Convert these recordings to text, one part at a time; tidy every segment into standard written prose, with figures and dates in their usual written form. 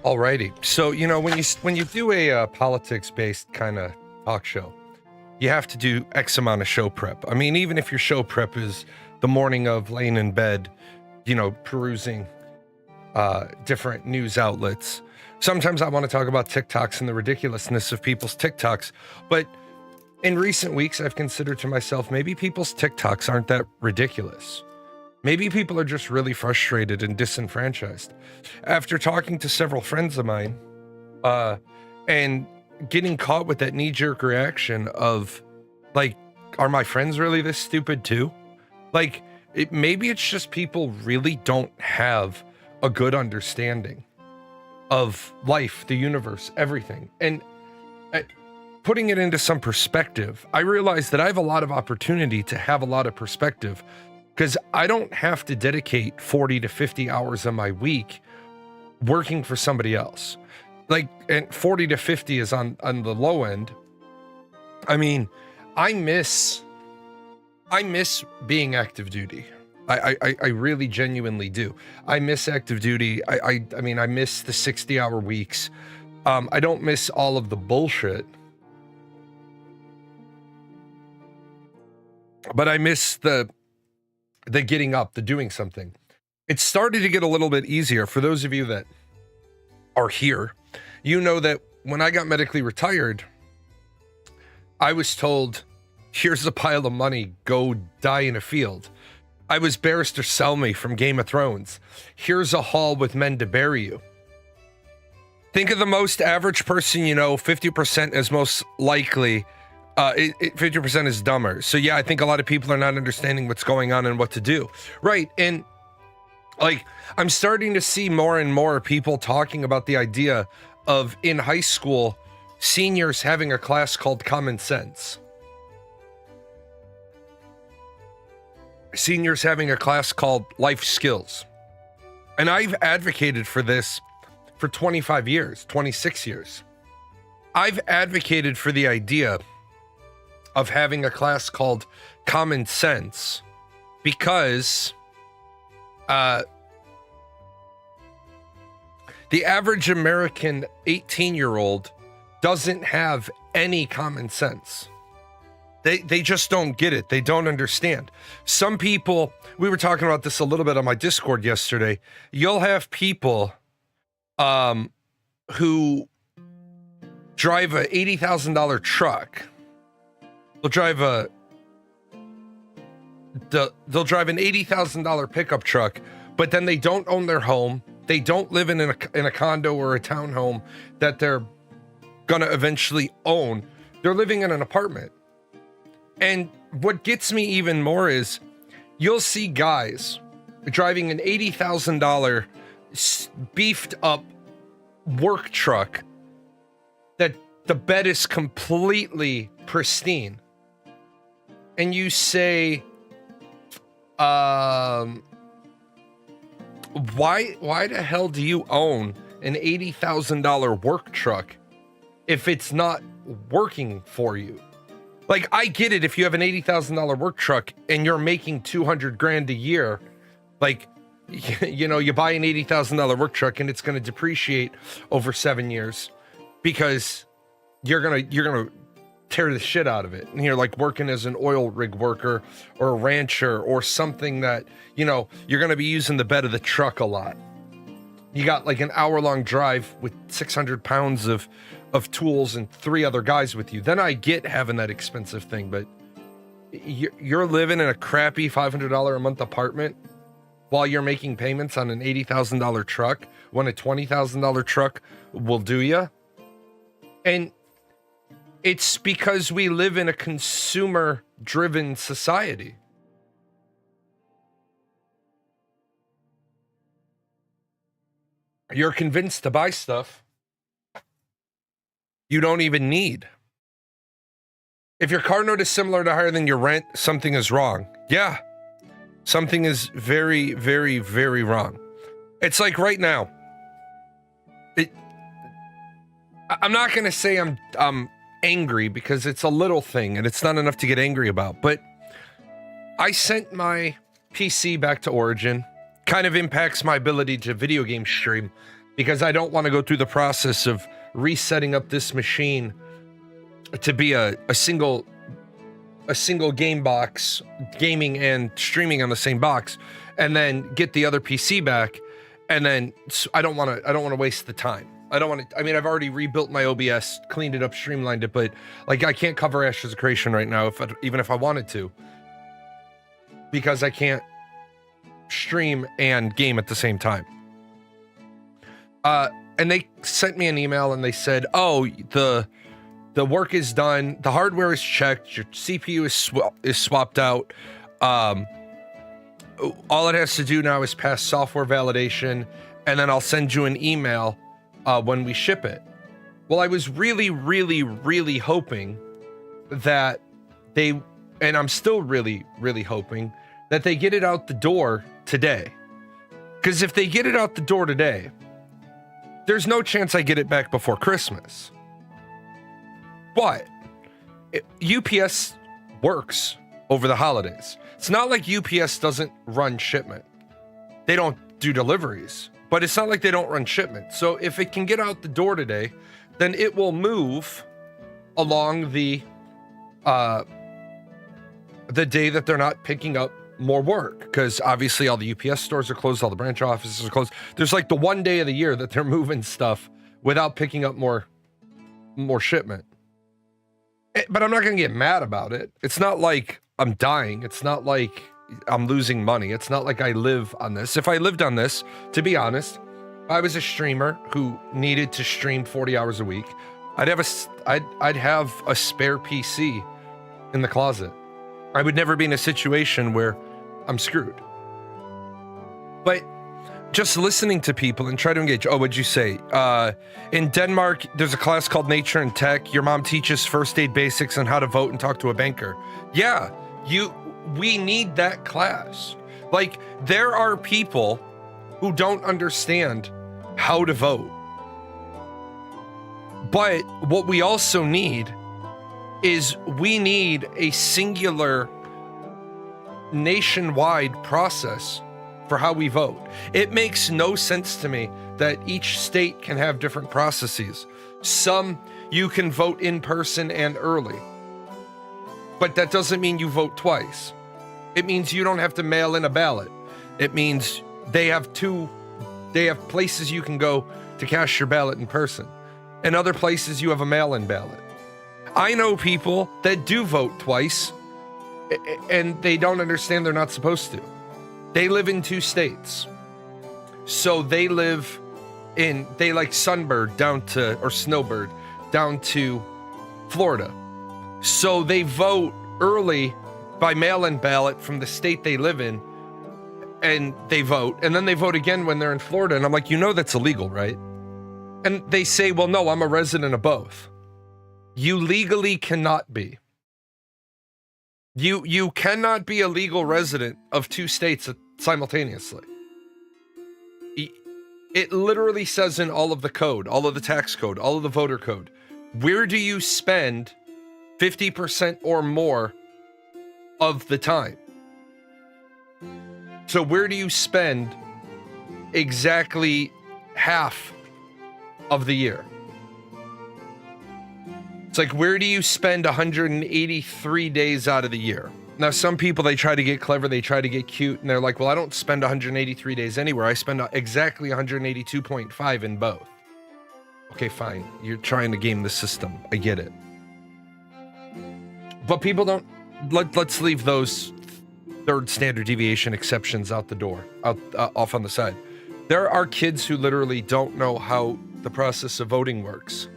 Alrighty. So, when you do a politics-based kind of talk show, you have to do X amount of show prep. I mean, even if your show prep is the morning of laying in bed, perusing different news outlets. Sometimes I want to talk about TikToks and the ridiculousness of people's TikToks, but in recent weeks, I've considered to myself, maybe people's TikToks aren't that ridiculous. Maybe people are just really frustrated and disenfranchised. After talking to several friends of mine, and getting caught with that knee-jerk reaction of, like, are my friends really this stupid too? Like, maybe it's just people really don't have a good understanding of life, the universe, everything. And putting it into some perspective, I realize that I have a lot of opportunity to have a lot of perspective, because I don't have to dedicate 40 to 50 hours of my week working for somebody else. Like, and 40 to 50 is on the low end. I mean, I miss being active duty. I really genuinely do. I miss active duty. I mean, I miss the 60-hour weeks. I don't miss all of the bullshit, but I miss the getting up, the doing something. It started to get a little bit easier for those of you that are here. You know that when I got medically retired, I was told, here's a pile of money, go die in a field. I was Barrister Selmy from Game of Thrones. Here's a hall with men to bury you. Think of the most average person you know, 50% is most likely, 50% is dumber. So yeah, I think a lot of people are not understanding what's going on and what to do. Right, and like, I'm starting to see more and more people talking about the idea of, in high school, seniors having a class called Common Sense. Seniors having a class called Life Skills. And I've advocated for this for 25 years, 26 years. I've advocated for the idea of having a class called Common Sense because the average American 18-year-old doesn't have any common sense. They just don't get it. They don't understand. Some people, we were talking about this a little bit on my Discord yesterday. You'll have people who drive a $80,000 truck. They'll drive an $80,000 pickup truck, but then they don't own their home. They don't live in a condo or a townhome that they're gonna eventually own. They're living in an apartment. And what gets me even more is you'll see guys driving an $80,000 beefed up work truck that the bed is completely pristine. And you say, why the hell do you own an $80,000 work truck if it's not working for you? Like, I get it if you have an $80,000 work truck and you're making 200 grand a year, like, you know, you buy an $80,000 work truck and it's going to depreciate over 7 years because you're going to tear the shit out of it. And you're like working as an oil rig worker or a rancher or something that, you know, you're going to be using the bed of the truck a lot. You got like an hour-long drive with 600 pounds of tools and 3 other guys with you. Then I get having that expensive thing, but you're living in a crappy $500 a month apartment while you're making payments on an $80,000 truck when a $20,000 truck will do you. And it's because we live in a consumer-driven society. You're convinced to buy stuff you don't even need. If your car note is similar to higher than your rent, something is wrong. Yeah, something is very, very, very wrong. It's like right now. I'm not going to say I'm angry because it's a little thing and it's not enough to get angry about, but I sent my PC back to Origin. Kind of impacts my ability to video game stream because I don't want to go through the process of resetting up this machine to be a single game box, gaming and streaming on the same box, and then get the other PC back. And then I don't want to waste the time. I mean, I've already rebuilt my OBS, cleaned it up, streamlined it, but like I can't cover Ashes of Creation right now, even if I wanted to, because I can't stream and game at the same time. And they sent me an email and they said, oh, the work is done. The hardware is checked. Your CPU is swapped out. All it has to do now is pass software validation, and then I'll send you an email when we ship it. Well, I was really, really, really hoping that and I'm still really, really hoping that they get it out the door today. Because if they get it out the door today, there's no chance I get it back before Christmas. But UPS works over the holidays. It's not like UPS doesn't run shipment. They don't do deliveries, but it's not like they don't run shipment. So if it can get out the door today, then it will move along the day that they're not picking up more work, because obviously all the UPS stores are closed, all the branch offices are closed. There's like the one day of the year that they're moving stuff without picking up more shipment. But I'm not going to get mad about it. It's not like I'm dying. It's not like I'm losing money. It's not like I live on this. If I lived on this, to be honest, I was a streamer who needed to stream 40 hours a week, I'd have a spare PC in the closet. I would never be in a situation where I'm screwed. But just listening to people and try to engage. Oh, what'd you say? In Denmark, there's a class called Nature and Tech. Your mom teaches first aid basics on how to vote and talk to a banker. Yeah, we need that class. Like, there are people who don't understand how to vote. But what we also need is we need a singular nationwide process for how we vote. It makes no sense to me that each state can have different processes. Some you can vote in person and early, but that doesn't mean you vote twice. It means you don't have to mail in a ballot. It means they have places you can go to cast your ballot in person, and other places you have a mail-in ballot. I know people that do vote twice, and they don't understand they're not supposed to. They live in 2 states. So they like Sunbird or Snowbird down to Florida. So they vote early by mail-in ballot from the state they live in, and they vote, and then they vote again when they're in Florida. And I'm like, that's illegal, right? And they say, well, no, I'm a resident of both. You legally cannot be. You cannot be a legal resident of 2 states simultaneously. It literally says in all of the code, all of the tax code, all of the voter code, where do you spend 50% or more of the time? So where do you spend exactly half of the year? It's like, where do you spend 183 days out of the year? Now, some people, they try to get clever, they try to get cute, and they're like, well, I don't spend 183 days anywhere. I spend exactly 182.5 in both. Okay, fine. You're trying to game the system. I get it. But people don't... Let's leave those third standard deviation exceptions out the door, off on the side. There are kids who literally don't know how the process of voting works.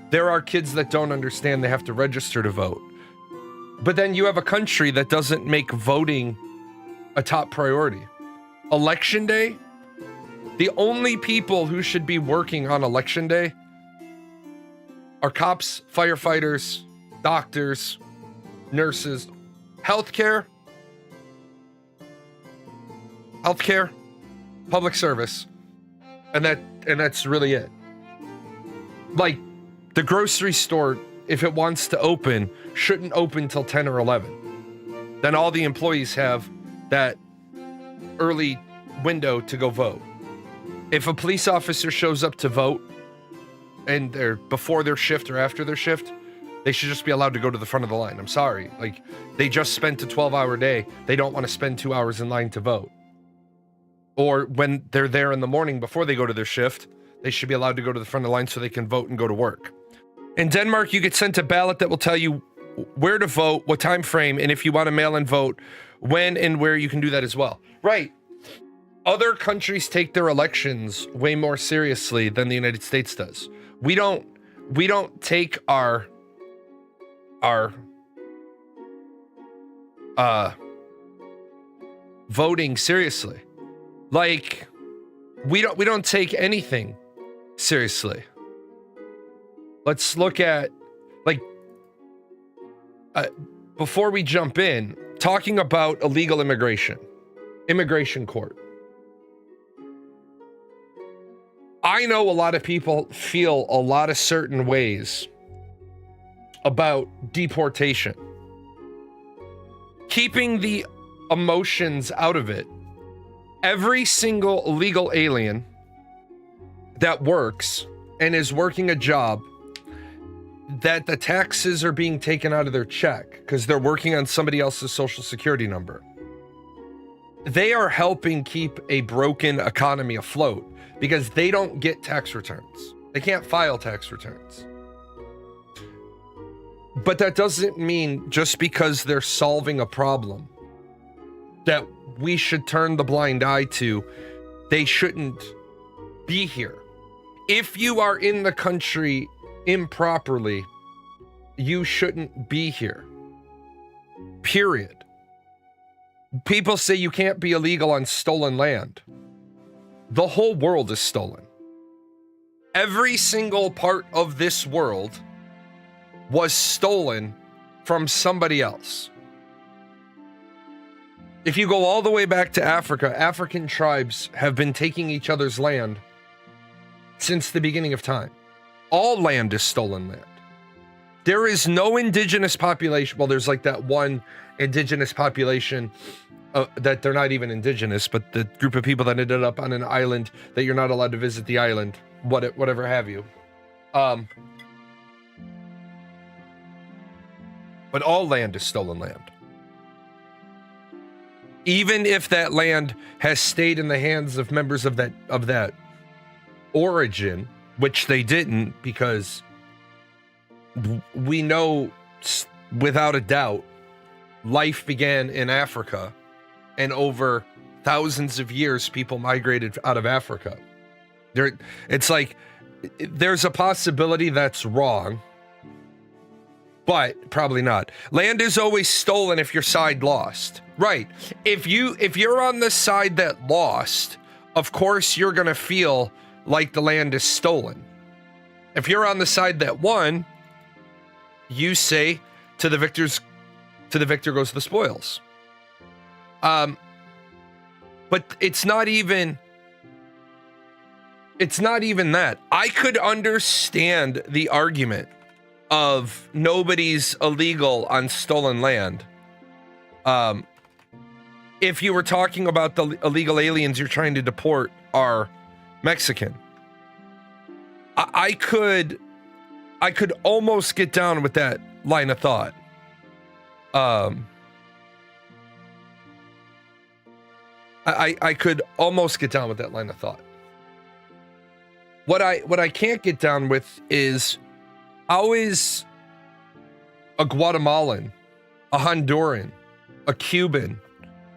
There are kids that don't understand they have to register to vote. But then you have a country that doesn't make voting a top priority. Election day, the only people who should be working on election day are cops, firefighters, doctors, nurses, healthcare, public service, and that's really it. Like, the grocery store, if it wants to open, shouldn't open till 10 or 11. Then all the employees have that early window to go vote. If a police officer shows up to vote and they're before their shift or after their shift, they should just be allowed to go to the front of the line. I'm sorry. Like, they just spent a 12-hour day. They don't want to spend 2 hours in line to vote. Or when they're there in the morning before they go to their shift, they should be allowed to go to the front of the line so they can vote and go to work. In Denmark, you get sent a ballot that will tell you where to vote, what time frame, and if you want to mail in vote, when and where you can do that as well. Right. Other countries take their elections way more seriously than the United States does. We don't take our voting seriously. Like, we don't take anything seriously. Let's look at, like, before we jump in, talking about illegal immigration court. I know a lot of people feel a lot of certain ways about deportation. keeping the emotions out of it, every single illegal alien that works and is working a job that the taxes are being taken out of their check because they're working on somebody else's social security number, they are helping keep a broken economy afloat because they don't get tax returns. They can't file tax returns. But that doesn't mean just because they're solving a problem that we should turn the blind eye to. They shouldn't be here. If you are in the country improperly, you shouldn't be here. Period. People say you can't be illegal on stolen land. The whole world is stolen. Every single part of this world was stolen from somebody else. If you go all the way back to Africa, African tribes have been taking each other's land since the beginning of time. All land is stolen land. There is no indigenous population. Well, there's like that one indigenous population that they're not even indigenous, but the group of people that ended up on an island that you're not allowed to visit the island, whatever have you. But all land is stolen land. Even if that land has stayed in the hands of members of that origin, which they didn't, because we know without a doubt life began in Africa, and over thousands of years people migrated out of Africa. It's like there's a possibility that's wrong, but probably not. Land is always stolen if your side lost. Right. If you're on the side that lost, of course you're going to feel like the land is stolen. If you're on the side that won, you say to the victor goes the spoils. But it's not even that. I could understand the argument of nobody's illegal on stolen land. If you were talking about the illegal aliens you're trying to deport are Mexican. I could almost get down with that line of thought. I could almost get down with that line of thought. What I can't get down with is how is a Guatemalan, a Honduran, a Cuban,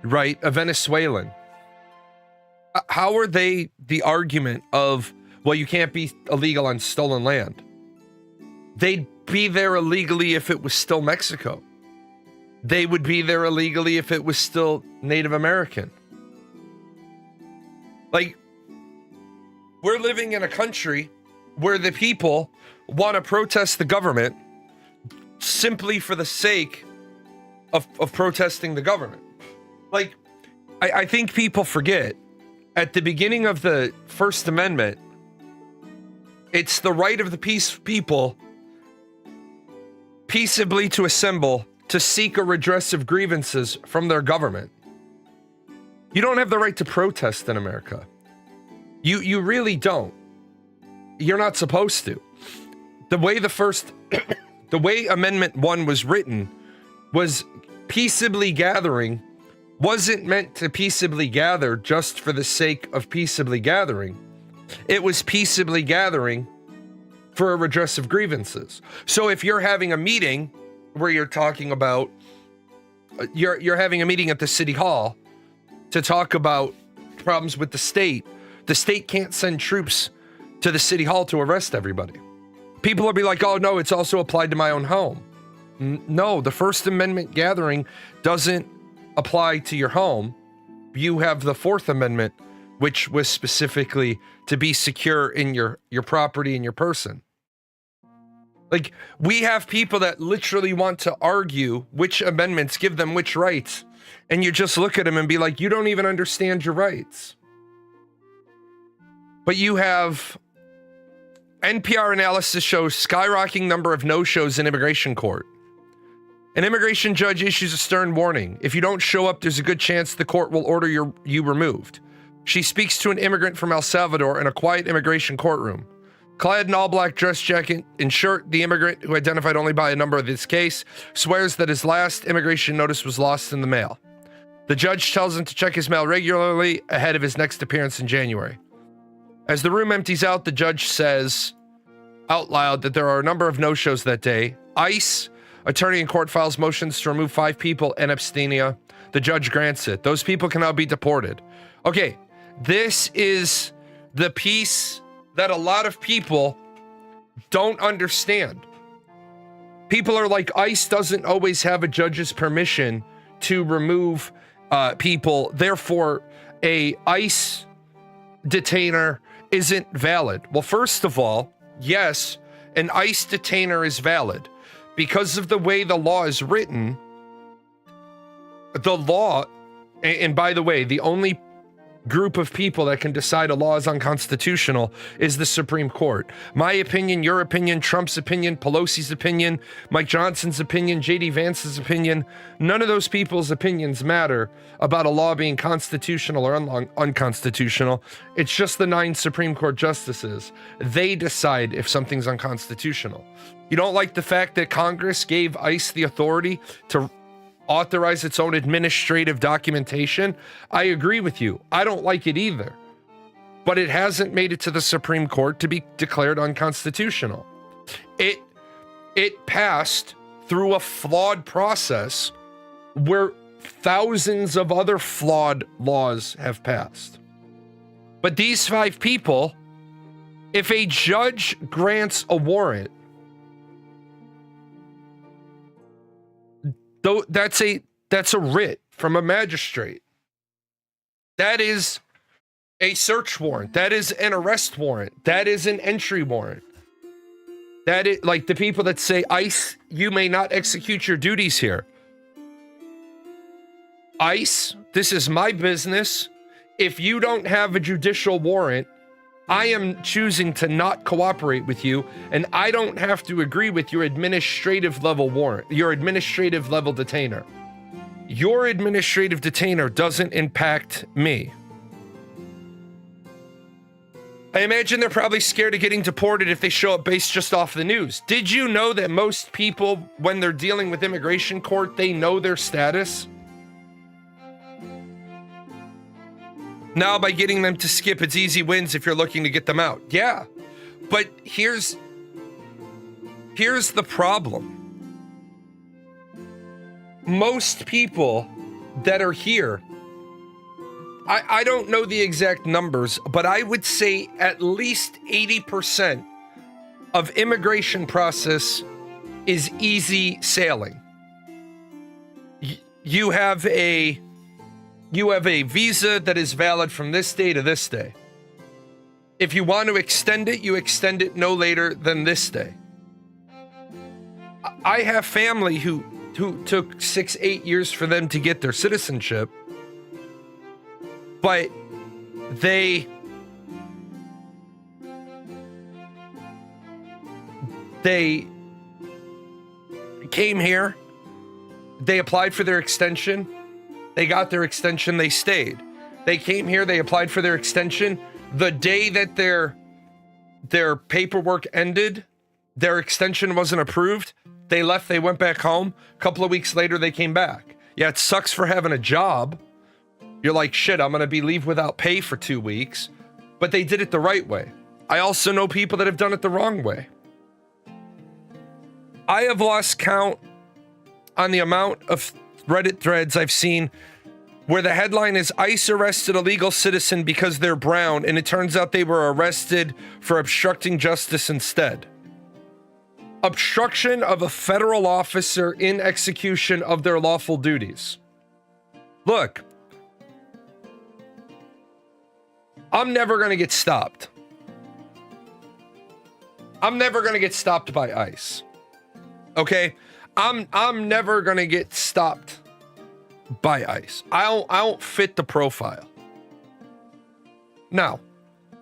right, a Venezuelan, how are they the argument of, well, you can't be illegal on stolen land? They'd be there illegally if it was still Mexico. They would be there illegally if it was still Native American. Like, we're living in a country where the people want to protest the government simply for the sake of protesting the government. Like, I think people forget, at the beginning of the First Amendment, it's the right of the people peaceably to assemble to seek a redress of grievances from their government. You don't have the right to protest in America. You really don't. You're not supposed to. The way Amendment 1 was written was peaceably gathering wasn't meant to peaceably gather just for the sake of peaceably gathering. It was peaceably gathering for a redress of grievances. So if you're having a meeting where you're talking about, you're having a meeting at the city hall to talk about problems with the state can't send troops to the city hall to arrest everybody. People will be like, oh no, it's also applied to my own home. No, the First Amendment gathering doesn't apply to your home. You have the Fourth Amendment, which was specifically to be secure in your property and your person. Like, we have people that literally want to argue which amendments give them which rights, and you just look at them and be like, you don't even understand your rights. But you have NPR analysis shows skyrocketing number of no-shows in immigration court. An immigration judge issues a stern warning. If you don't show up, there's a good chance the court will order you removed. She speaks to an immigrant from El Salvador in a quiet immigration courtroom. Clad in all-black dress jacket and shirt, the immigrant, who identified only by a number of this case, swears that his last immigration notice was lost in the mail. The judge tells him to check his mail regularly ahead of his next appearance in January. As the room empties out, the judge says out loud that there are a number of no-shows that day. ICE, attorney in court, files motions to remove 5 people in absentia. The judge grants it. Those people can now be deported. Okay, this is the piece that a lot of people don't understand. People are like, ICE doesn't always have a judge's permission to remove people. Therefore, a ICE detainer isn't valid. Well, first of all, yes, an ICE detainer is valid. Because of the way the law is written, the law, and by the way, the only group of people that can decide a law is unconstitutional is the Supreme Court. My opinion, your opinion, Trump's opinion, Pelosi's opinion, Mike Johnson's opinion, JD Vance's opinion, none of those people's opinions matter about a law being constitutional or unconstitutional. It's just the 9 Supreme Court justices. They decide if something's unconstitutional. You don't like the fact that Congress gave ICE the authority to authorize its own administrative documentation? I agree with you. I don't like it either. But it hasn't made it to the Supreme Court to be declared unconstitutional. It passed through a flawed process where thousands of other flawed laws have passed. But these 5 people, if a judge grants a warrant, though that's a writ from a magistrate. That is a search warrant. That is an arrest warrant. That is an entry warrant. That is like the people that say, ICE, you may not execute your duties here. ICE, this is my business. If you don't have a judicial warrant, I am choosing to not cooperate with you, and I don't have to agree with your administrative level warrant, your administrative level detainer. Your administrative detainer doesn't impact me. I imagine they're probably scared of getting deported if they show up based just off the news. Did you know that most people, when they're dealing with immigration court, they know their status? Now, by getting them to skip, it's easy wins if you're looking to get them out. Yeah, but here's the problem. Most people that are here, I don't know the exact numbers, but I would say at least 80% of immigration process is easy sailing. You have a visa that is valid from this day to this day. If you want to extend it, you extend it no later than this day. I have family who took 6-8 years for them to get their citizenship, but they came here, they applied for their extension, they got their extension, they stayed. They came here, they applied for their extension. The day that their paperwork ended, their extension wasn't approved. They left, they went back home. A couple of weeks later, they came back. Yeah, it sucks for having a job. You're like, shit, I'm gonna be leave without pay for 2 weeks. But they did it the right way. I also know people that have done it the wrong way. I have lost count on the amount of Reddit threads I've seen where the headline is ICE arrested a legal citizen because they're brown, and it turns out they were arrested for obstructing justice instead. Obstruction of a federal officer in execution of their lawful duties. Look, I'm never going to get stopped. I'm never going to get stopped by ICE. Okay? I'm never going to get stopped by ICE. I don't fit the profile. Now,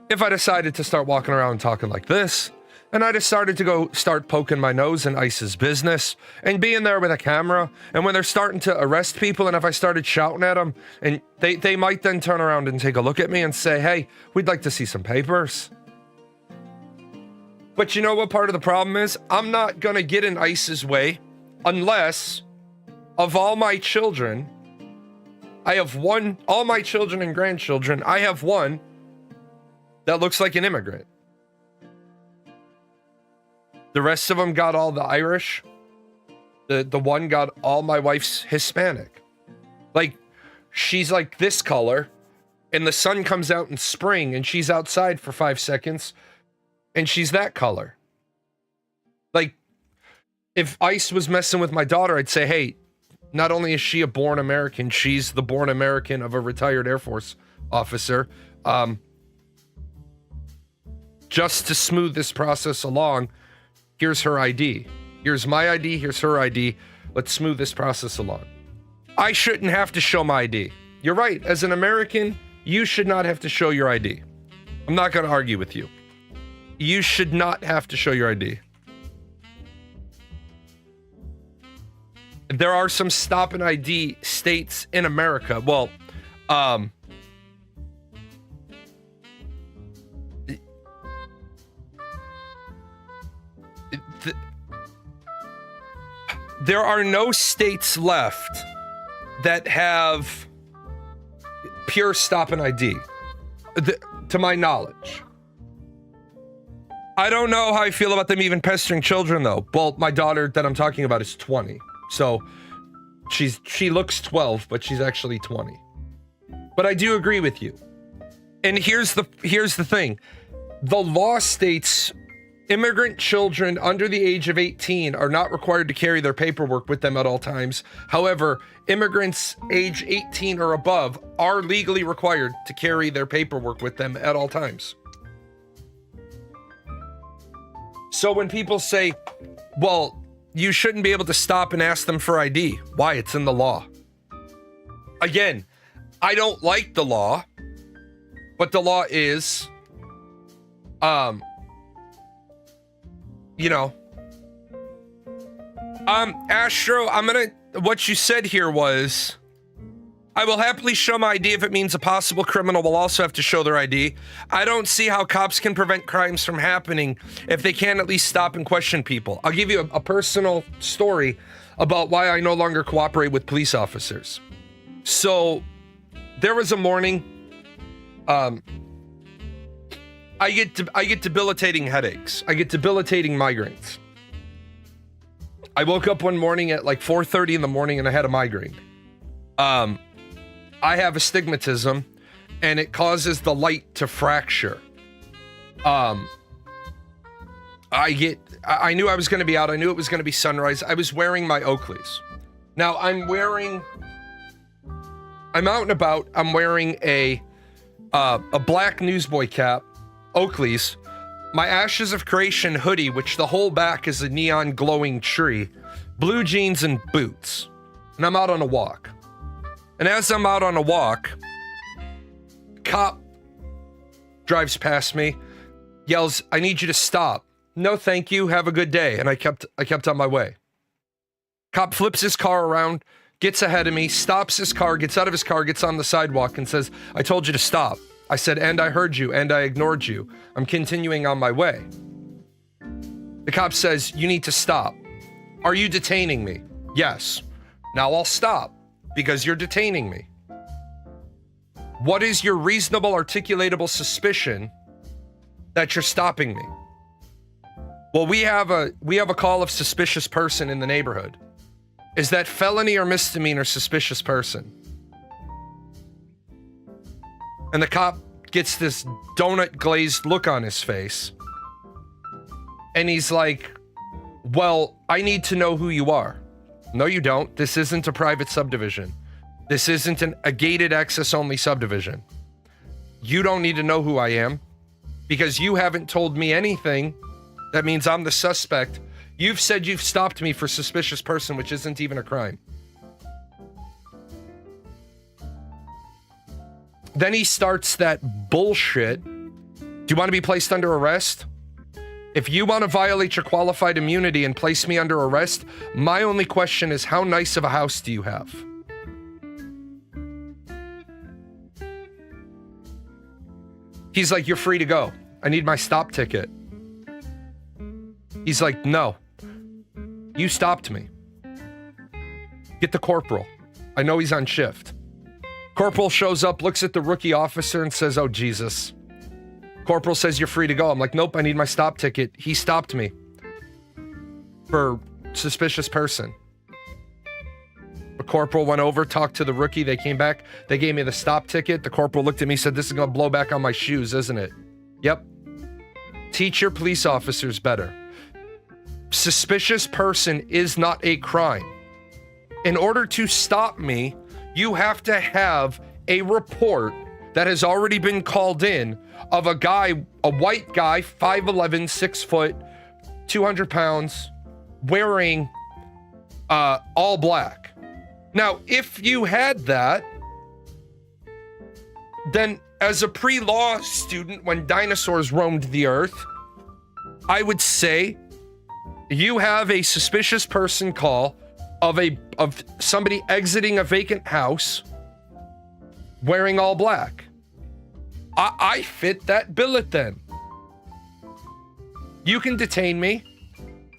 if I decided to start walking around and talking like this, And I just started to start poking my nose in ICE's business and being there with a camera. And when they're starting to arrest people, and if I started shouting at them, and they might then turn around and take a look at me and say, hey, we'd like to see some papers. But you know what part of the problem is? I'm not going to get in ICE's way unless, of all my children, I have one, all my children and grandchildren, I have one that looks like an immigrant. The rest of them got all the Irish. The one got all my wife's Hispanic. Like, she's like this color, and the sun comes out in spring, and she's outside for 5 seconds, and she's that color. Like, if ICE was messing with my daughter, I'd say, hey, not only is she a born American, she's the born American of a retired Air Force officer. Just to smooth this process along, here's her ID. Here's my ID. Here's her ID. Let's smooth this process along. I shouldn't have to show my ID. You're right. As an American, you should not have to show your ID. I'm not going to argue with you. You should not have to show your ID. There are some stop and ID states in America. Well, there are no states left that have pure stop and ID, to my knowledge. I don't know how I feel about them even pestering children, though. Well, my daughter that I'm talking about is 20, so she looks 12, but she's actually 20. But I do agree with you. And here's the thing: the law states immigrant children under the age of 18 are not required to carry their paperwork with them at all times. However, immigrants age 18 or above are legally required to carry their paperwork with them at all times. So when people say, well, you shouldn't be able to stop and ask them for ID. Why? It's in the law. Again, I don't like the law, but the law is, you know, Astro, what you said here was, I will happily show my ID if it means a possible criminal will also have to show their ID. I don't see how cops can prevent crimes from happening if they can't at least stop and question people. I'll give you a personal story about why I no longer cooperate with police officers. So there was a morning, I get debilitating headaches. I get debilitating migraines. I woke up one morning at like 4:30 in the morning and I had a migraine. I have astigmatism and it causes the light to fracture. I knew I was going to be out. I knew it was going to be sunrise. I was wearing my Oakleys. Now I'm out and about. I'm wearing a black newsboy cap, Oakleys, my Ashes of Creation hoodie, which the whole back is a neon glowing tree, blue jeans and boots. And I'm out on a walk. And as I'm out on a walk, cop drives past me, yells, "I need you to stop." "No, thank you. Have a good day." And I kept on my way. Cop flips his car around, gets ahead of me, stops his car, gets out of his car, gets on the sidewalk and says, "I told you to stop." I said, "And I heard you, and I ignored you. I'm continuing on my way." The cop says, "You need to stop." "Are you detaining me?" "Yes." "Now I'll stop because you're detaining me." "What is your reasonable articulatable suspicion that you're stopping me?" "Well, we have a call of suspicious person in the neighborhood." "Is that felony or misdemeanor suspicious person?" And the cop gets this donut glazed look on his face. And he's like, "Well, I need to know who you are." "No, you don't. This isn't a private subdivision. This isn't a gated access only subdivision. You don't need to know who I am because you haven't told me anything. That means I'm the suspect. You've said you've stopped me for suspicious person, which isn't even a crime." Then he starts that bullshit. "Do you want to be placed under arrest?" If you want to violate your qualified immunity and place me under arrest, my only question is, how nice of a house do you have? He's like, you're free to go. I need my stop ticket. He's like, no. You stopped me. Get the corporal. I know he's on shift. Corporal shows up, looks at the rookie officer and says, oh, Jesus. Corporal says, you're free to go. I'm like, nope, I need my stop ticket. He stopped me for suspicious person. The corporal went over, talked to the rookie. They came back. They gave me the stop ticket. The corporal looked at me, said, this is going to blow back on my shoes, isn't it? Yep. Teach your police officers better. Suspicious person is not a crime. In order to stop me, you have to have a report that has already been called in of a guy, a white guy, 5'11", 6 foot, 200 pounds, wearing all black. Now, if you had that, then as a pre-law student, when dinosaurs roamed the earth, I would say you have a suspicious person call of somebody exiting a vacant house wearing all black. I fit that billet then. You can detain me.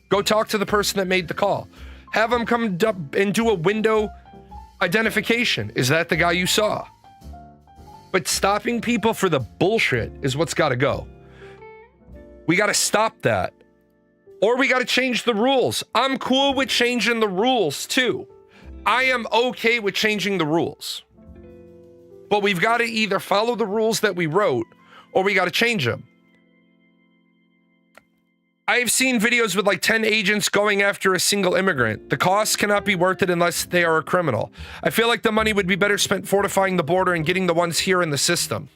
Go talk to the person that made the call. Have them come up and do a window identification. Is that the guy you saw? But stopping people for the bullshit is what's got to go. We got to stop that. Or we got to change the rules. I'm cool with changing the rules too. I am okay with changing the rules. But we've got to either follow the rules that we wrote or we got to change them. I've seen videos with like 10 agents going after a single immigrant. The cost cannot be worth it unless they are a criminal. I feel like the money would be better spent fortifying the border and getting the ones here in the system.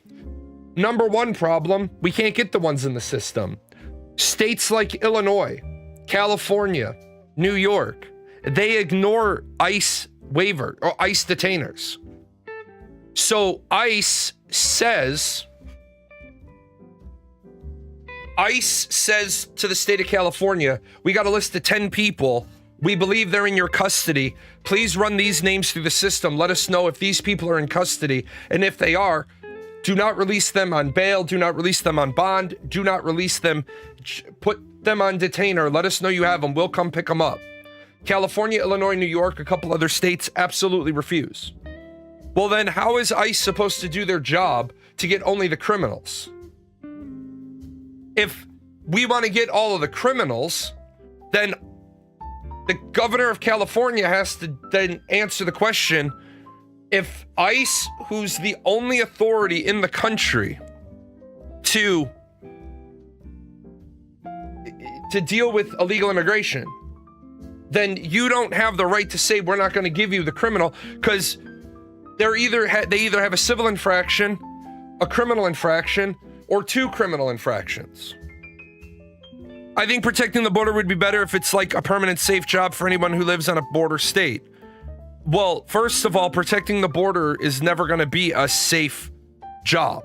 Number one problem, we can't get the ones in the system. States like Illinois, California, New York, they ignore ICE waiver or ICE detainers. So ICE says to the state of California, we got a list of 10 people. We believe they're in your custody. Please run these names through the system. Let us know if these people are in custody. And if they are, do not release them on bail. Do not release them on bond. Do not release them. Put them on detainer. Let us know you have them. We'll come pick them up. California, Illinois, New York, a couple other states absolutely refuse. Well, then how is ICE supposed to do their job to get only the criminals? If we want to get all of the criminals, then the governor of California has to then answer the question, if ICE, who's the only authority in the country to deal with illegal immigration, then you don't have the right to say we're not going to give you the criminal, because they either have a civil infraction, a criminal infraction, or two criminal infractions. I think protecting the border would be better if it's like a permanent safe job for anyone who lives on a border state. Well, first of all, protecting the border is never going to be a safe job.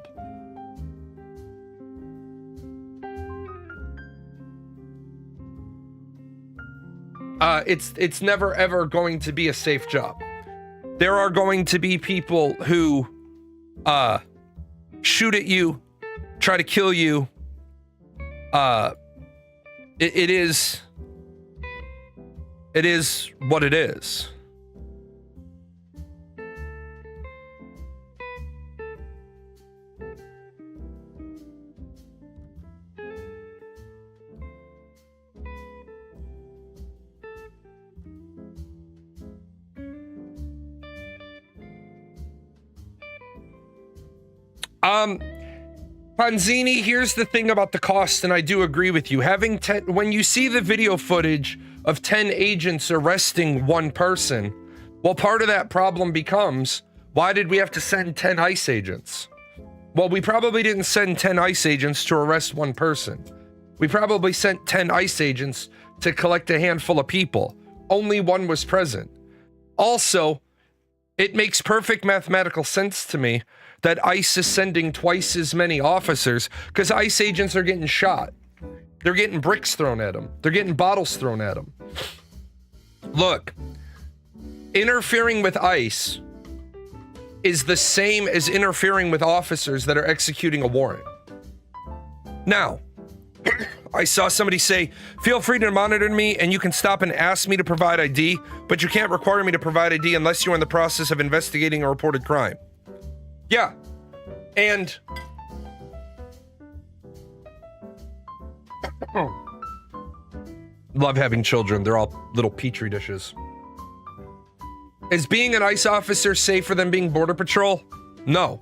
It's never ever going to be a safe job. There are going to be people who shoot at you, try to kill you. It is what it is. Panzini, here's the thing about the cost, and I do agree with you. Having 10, when you see the video footage of 10 agents arresting one person, well, part of that problem becomes, why did we have to send 10 ICE agents? Well, we probably didn't send 10 ICE agents to arrest one person. We probably sent 10 ICE agents to collect a handful of people. Only one was present. Also, it makes perfect mathematical sense to me that ICE is sending twice as many officers because ICE agents are getting shot. They're getting bricks thrown at them. They're getting bottles thrown at them. Look, interfering with ICE is the same as interfering with officers that are executing a warrant. Now, I saw somebody say, feel free to monitor me and you can stop and ask me to provide ID, but you can't require me to provide ID unless you're in the process of investigating a reported crime. Yeah. And love having children. They're all little petri dishes. Is being an ICE officer safer than being Border Patrol? No.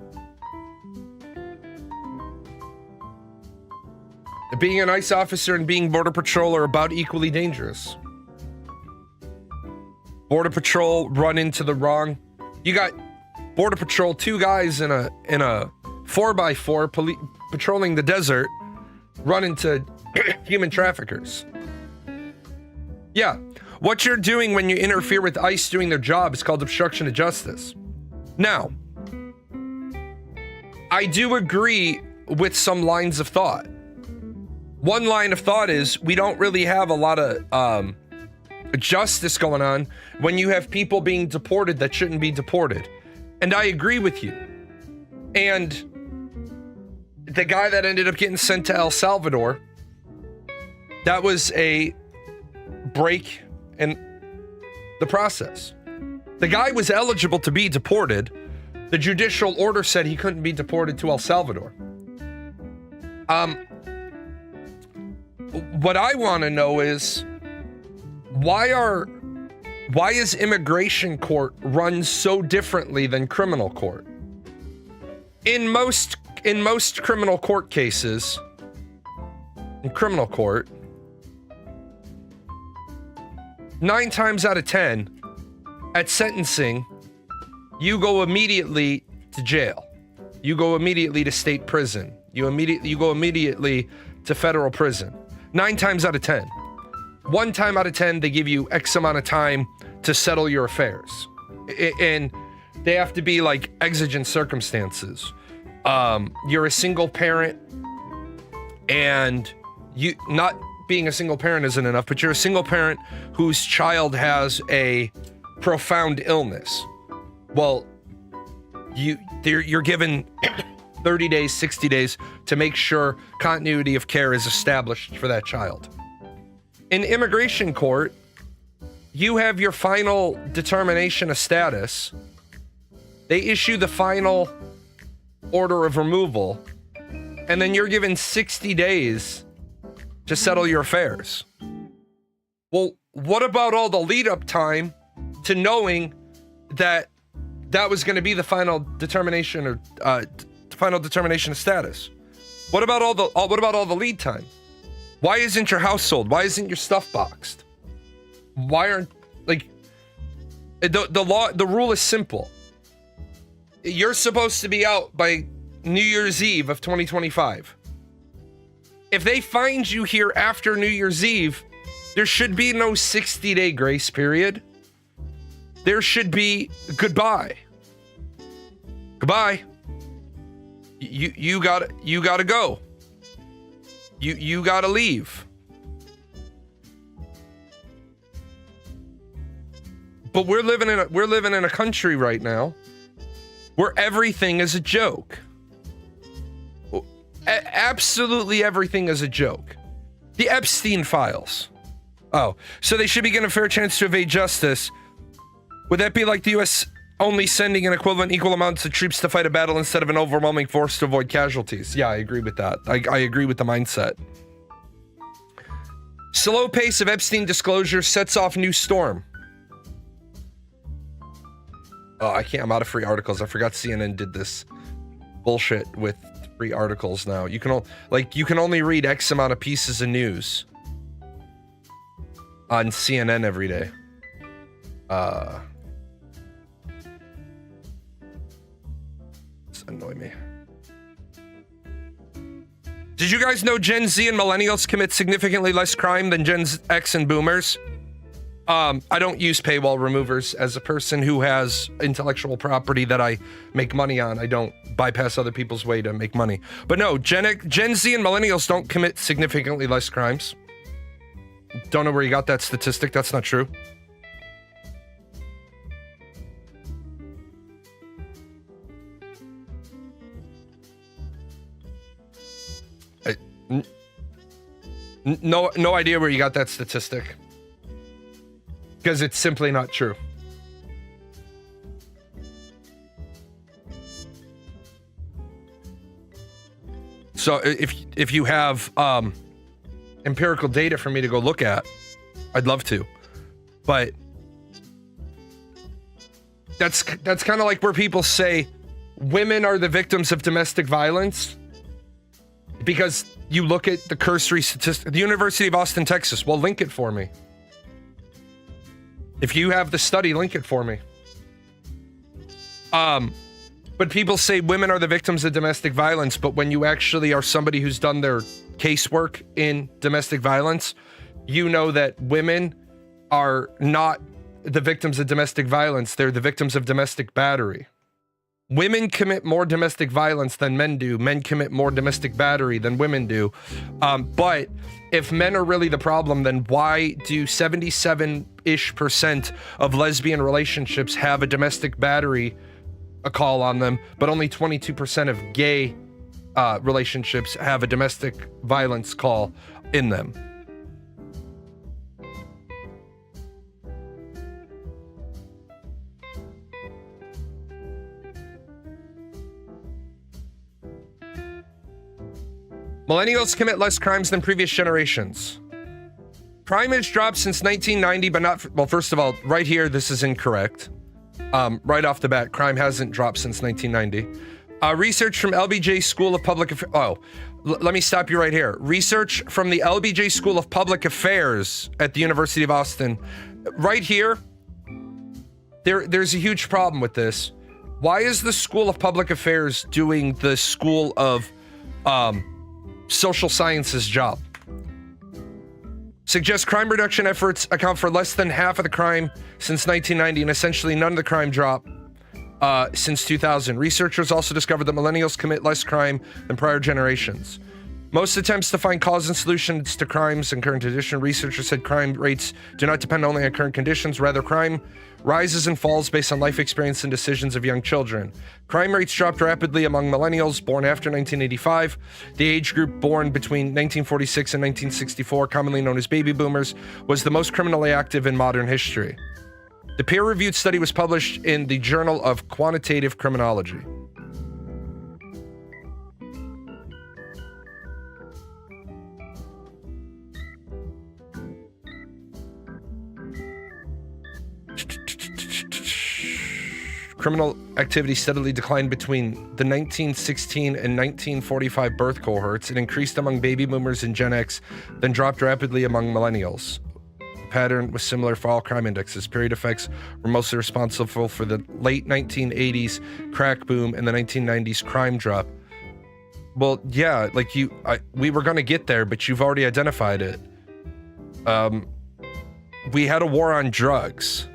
Being an ICE officer and being Border Patrol are about equally dangerous. Border Patrol run into the wrong. You got Border Patrol, 2 guys in a 4x4 patrolling the desert, run into human traffickers. Yeah. What you're doing when you interfere with ICE doing their job is called obstruction of justice. Now, I do agree with some lines of thought. One line of thought is we don't really have a lot of justice going on when you have people being deported that shouldn't be deported. And I agree with you. And the guy that ended up getting sent to El Salvador, that was a break in the process. The guy was eligible to be deported. The judicial order said he couldn't be deported to El Salvador. What I want to know is why is immigration court run so differently than criminal court? In most criminal court cases, in criminal court, 9 times out of 10, at sentencing, you go immediately to jail. You go immediately to state prison. You go immediately to federal prison. 9 times out of 10. 1 time out of 10, they give you X amount of time to settle your affairs. And they have to be like exigent circumstances. You're a single parent, and you not being a single parent isn't enough, but you're a single parent whose child has a profound illness. Well, you're given 30 days, 60 days to make sure continuity of care is established for that child. In immigration court, you have your final determination of status. They issue the final order of removal, and then you're given 60 days to settle your affairs. Well, what about all the lead up time to knowing that that was going to be the final determination or final determination of status? What about all the lead time? Why isn't your house sold? Why isn't your stuff boxed? Why aren't, like, the rule is simple. You're supposed to be out by New Year's Eve of 2025. If they find you here after New Year's Eve, there should be no 60-day grace period. There should be goodbye. Goodbye. You gotta go. You gotta leave. But we're living in a country right now where everything is a joke. Absolutely everything is a joke. The Epstein files. Oh, so they should be given a fair chance to evade justice. Would that be like the U.S. only sending an equivalent equal amounts of troops to fight a battle instead of an overwhelming force to avoid casualties? Yeah, I agree with that. I agree with the mindset. Slow pace of Epstein disclosure sets off new storm. Oh, I can't. I'm out of free articles. I forgot CNN did this bullshit with free articles now. You can only read X amount of pieces of news on CNN every day. It's annoying me. Did you guys know Gen Z and millennials commit significantly less crime than Gen X and boomers? I don't use paywall removers. As a person who has intellectual property that I make money on, I don't bypass other people's way to make money. But no, Gen Z and millennials don't commit significantly less crimes. Don't know where you got that statistic. That's not true. No idea where you got that statistic. Because it's simply not true. So if you have empirical data for me to go look at, I'd love to. But that's kind of like where people say women are the victims of domestic violence. Because you look at the cursory statistics, the University of Austin, Texas. Well, link it for me. If you have the study, link it for me. But people say women are the victims of domestic violence, but when you actually are somebody who's done their casework in domestic violence, you know that women are not the victims of domestic violence. They're the victims of domestic battery. Women commit more domestic violence than men do. Men commit more domestic battery than women do. But if men are really the problem, then why do 77-ish% of lesbian relationships have a domestic battery a call on them, but only 22% of gay relationships have a domestic violence call in them? Millennials commit less crimes than previous generations. Crime has dropped since 1990, but not... Well, first of all, right here, this is incorrect. Right off the bat, crime hasn't dropped since 1990. Research from LBJ School of Public Affairs... Oh, let me stop you right here. Research from the LBJ School of Public Affairs at the University of Austin. Right here, there's a huge problem with this. Why is the School of Public Affairs doing the School of... social sciences job? Suggests crime reduction efforts account for less than half of the crime since 1990 and essentially none of the crime drop since 2000. Researchers also discovered that millennials commit less crime than prior generations. Most attempts to find cause and solutions to crimes in current condition. Researchers said crime rates do not depend only on current conditions. Rather, crime rises and falls based on life experience and decisions of young children. Crime rates dropped rapidly among millennials born after 1985. The age group born between 1946 and 1964, commonly known as baby boomers, was the most criminally active in modern history. The peer-reviewed study was published in the Journal of Quantitative Criminology. Criminal activity steadily declined between the 1916 and 1945 birth cohorts. It increased among baby boomers and Gen X, then dropped rapidly among millennials. The pattern was similar for all crime indexes. Period effects were mostly responsible for the late 1980s crack boom and the 1990s crime drop. Well, yeah, like we were going to get there, but you've already identified it. We had a war on drugs.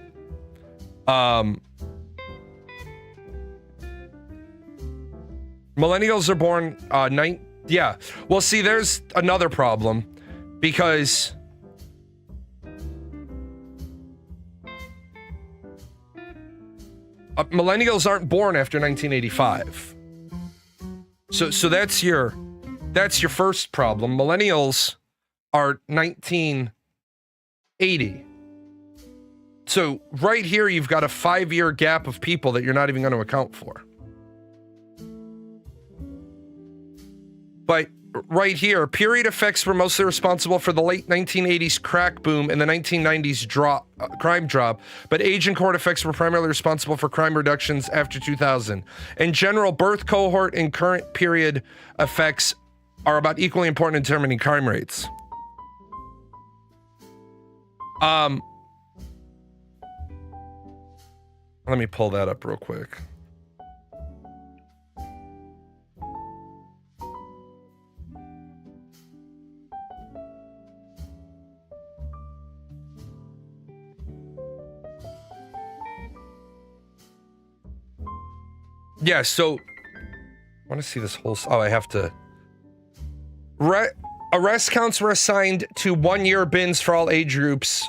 Millennials are born yeah. Well, see, there's another problem because millennials aren't born after 1985. So that's your first problem. Millennials are 1980. So right here you've got a 5-year gap of people that you're not even going to account for. But right here, period effects were mostly responsible for the late 1980s crack boom and the 1990s crime drop, but age and cohort effects were primarily responsible for crime reductions after 2000. In general, birth cohort and current period effects are about equally important in determining crime rates. Let me pull that up real quick. Yeah, so I want to see this whole. Oh, I have to. Arrest counts were assigned to 1-year bins for all age groups.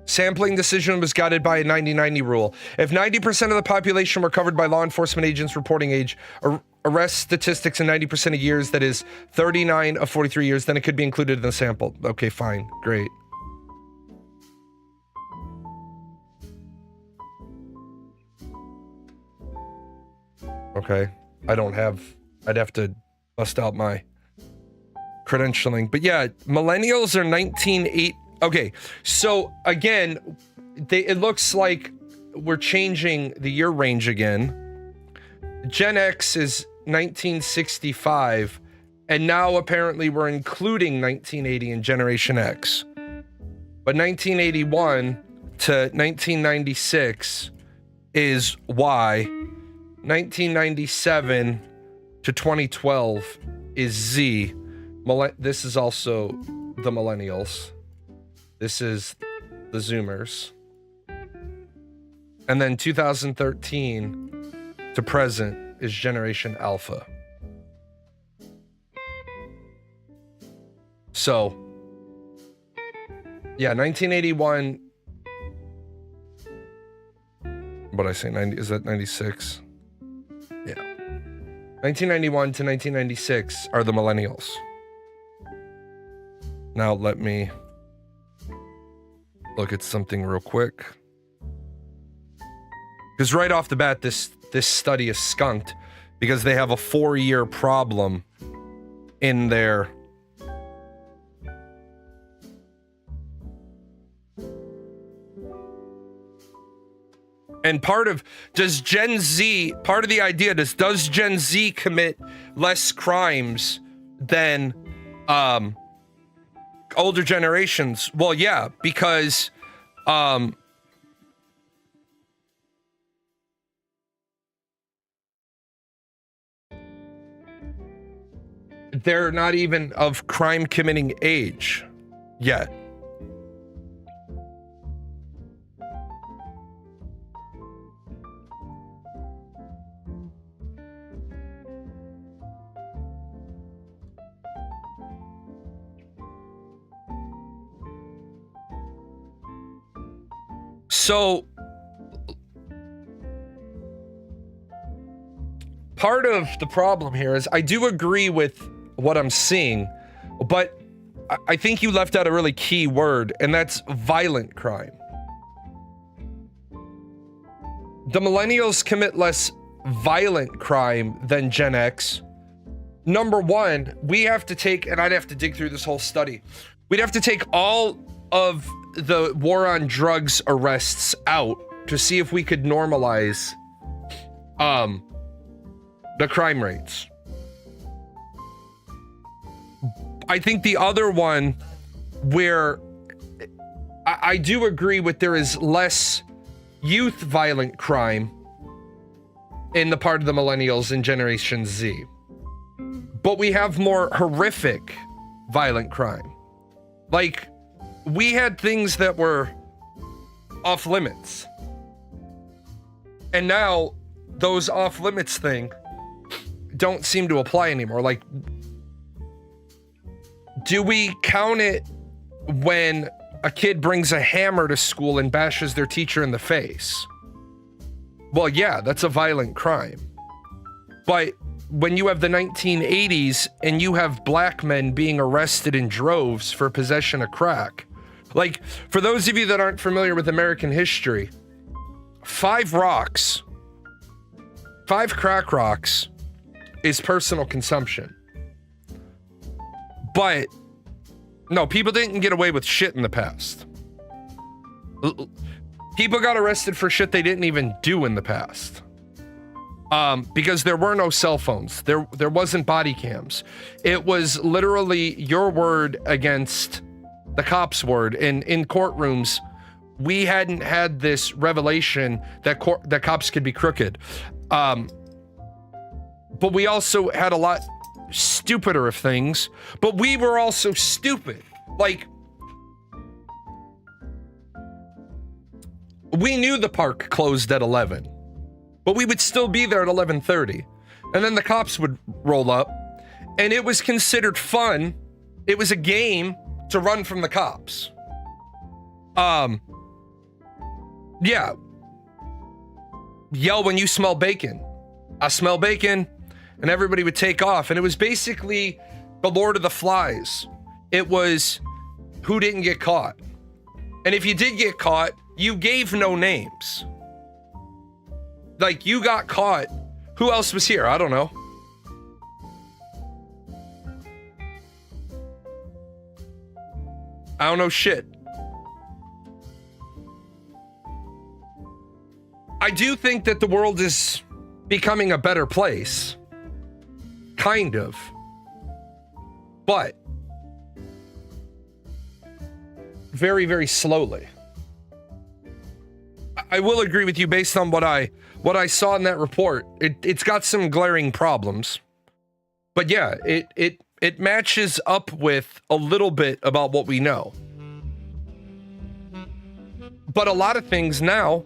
Sampling decision was guided by a 90-90 rule. If 90% of the population were covered by law enforcement agents reporting age, arrest statistics in 90% of years, that is 39 of 43 years, then it could be included in the sample. Okay, fine, great. Okay, I'd have to bust out my credentialing. But yeah, millennials are 1980. Okay, so again, it looks like we're changing the year range again. Gen X is 1965, and now apparently we're including 1980 in Generation X. But 1981 to 1996 is Y. 1997 to 2012 is Z. This is also the millennials. This is the Zoomers. And then 2013 to present is Generation Alpha. So, yeah, 1981. What did I say? 90? Is that 96? Yeah. 1991 to 1996 are the millennials. Now let me look at something real quick. Because right off the bat, this study is skunked because they have a 4-year problem in their and part of the idea does Gen Z commit less crimes than older generations? Well, yeah, because they're not even of crime committing age yet. So, part of the problem here is I do agree with what I'm seeing, but I think you left out a really key word, and that's violent crime. The millennials commit less violent crime than Gen X. Number one, we have to take, and I'd have to dig through this whole study, we'd have to take all of the war on drugs arrests out to see if we could normalize the crime rates. I think the other one where I do agree with, there is less youth violent crime in the part of the millennials in Generation Z, but we have more horrific violent crime. Like, we had things that were off limits, and now those off limits thing don't seem to apply anymore. Like, do we count it when a kid brings a hammer to school and bashes their teacher in the face? Well, yeah, that's a violent crime. But when you have the 1980s and you have black men being arrested in droves for possession of crack, like, for those of you that aren't familiar with American history, 5 crack rocks is personal consumption. But no, people didn't get away with shit in the past. People got arrested for shit they didn't even do in the past. Because there were no cell phones. There wasn't body cams. It was literally your word against the cops' word. In courtrooms, we hadn't had this revelation that cops could be crooked. But we also had a lot stupider of things, but we were also stupid. Like, we knew the park closed at 11. but we would still be there at 11:30. And then the cops would roll up, and it was considered fun. It was a game to run from the cops. Yeah. Yell when you smell bacon. I smell bacon, and everybody would take off. And it was basically the Lord of the Flies. It was who didn't get caught. And if you did get caught, you gave no names. Like, you got caught. Who else was here? I don't know. I don't know shit. I do think that the world is becoming a better place. Kind of. But very, very slowly. I will agree with you based on what I saw in that report. It's got some glaring problems. But yeah, it matches up with a little bit about what we know. But a lot of things now,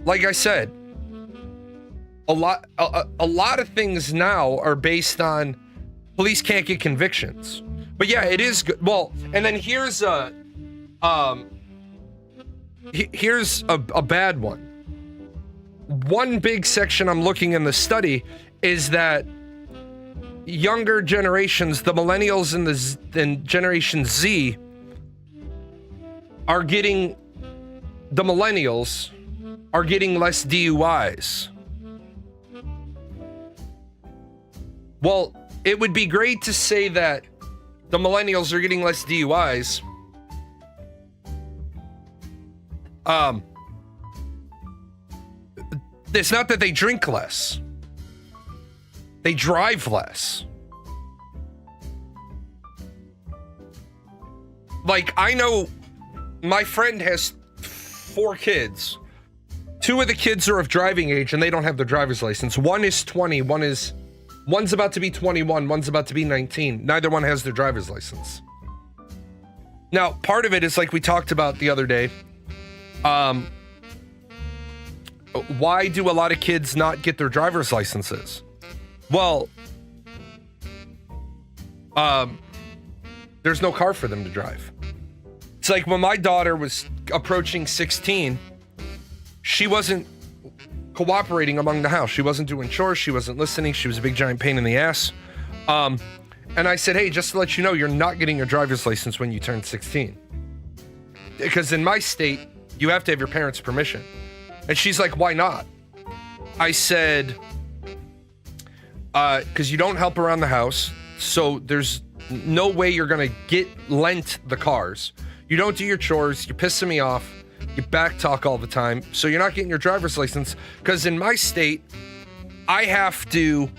like I said, a lot of things now are based on police can't get convictions. But yeah, it is good. Well, and then here's a bad one. One big section I'm looking in the study is that younger generations, the millennials and Generation Z, are getting less DUIs. Well, it would be great to say that the millennials are getting less DUIs. It's not that they drink less. They drive less. Like, I know my friend has 4 kids. 2 of the kids are of driving age and they don't have their driver's license. One is 20, one's about to be 21, one's about to be 19. Neither one has their driver's license. Now, part of it is like we talked about the other day. Why do a lot of kids not get their driver's licenses? Well, there's no car for them to drive. It's like when my daughter was approaching 16, she wasn't cooperating among the house. She wasn't doing chores. She wasn't listening. She was a big giant pain in the ass. And I said, hey, just to let you know, you're not getting your driver's license when you turn 16. Because in my state, you have to have your parents' permission. And she's like, why not? I said, because you don't help around the house. So there's no way you're going to get lent the cars. You don't do your chores. You're pissing me off. You back talk all the time. So you're not getting your driver's license. Because in my state, I have to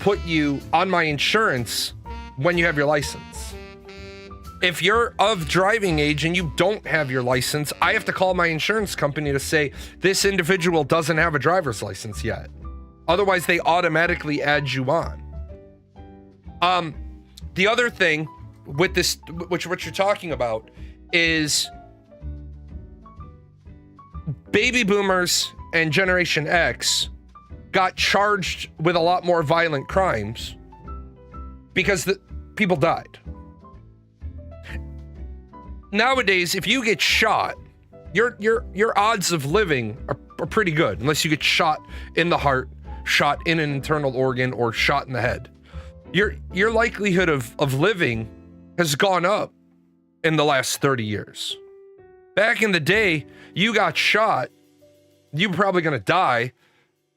put you on my insurance when you have your license. If you're of driving age and you don't have your license, I have to call my insurance company to say this individual doesn't have a driver's license yet. Otherwise, they automatically add you on. The other thing with this, which what you're talking about, is baby boomers and Generation X got charged with a lot more violent crimes because the people died. Nowadays, if you get shot, your odds of living are pretty good, unless you get shot in the heart, shot in an internal organ, or shot in the head. Your likelihood of living has gone up in the last 30 years. Back in the day, you got shot, you were probably going to die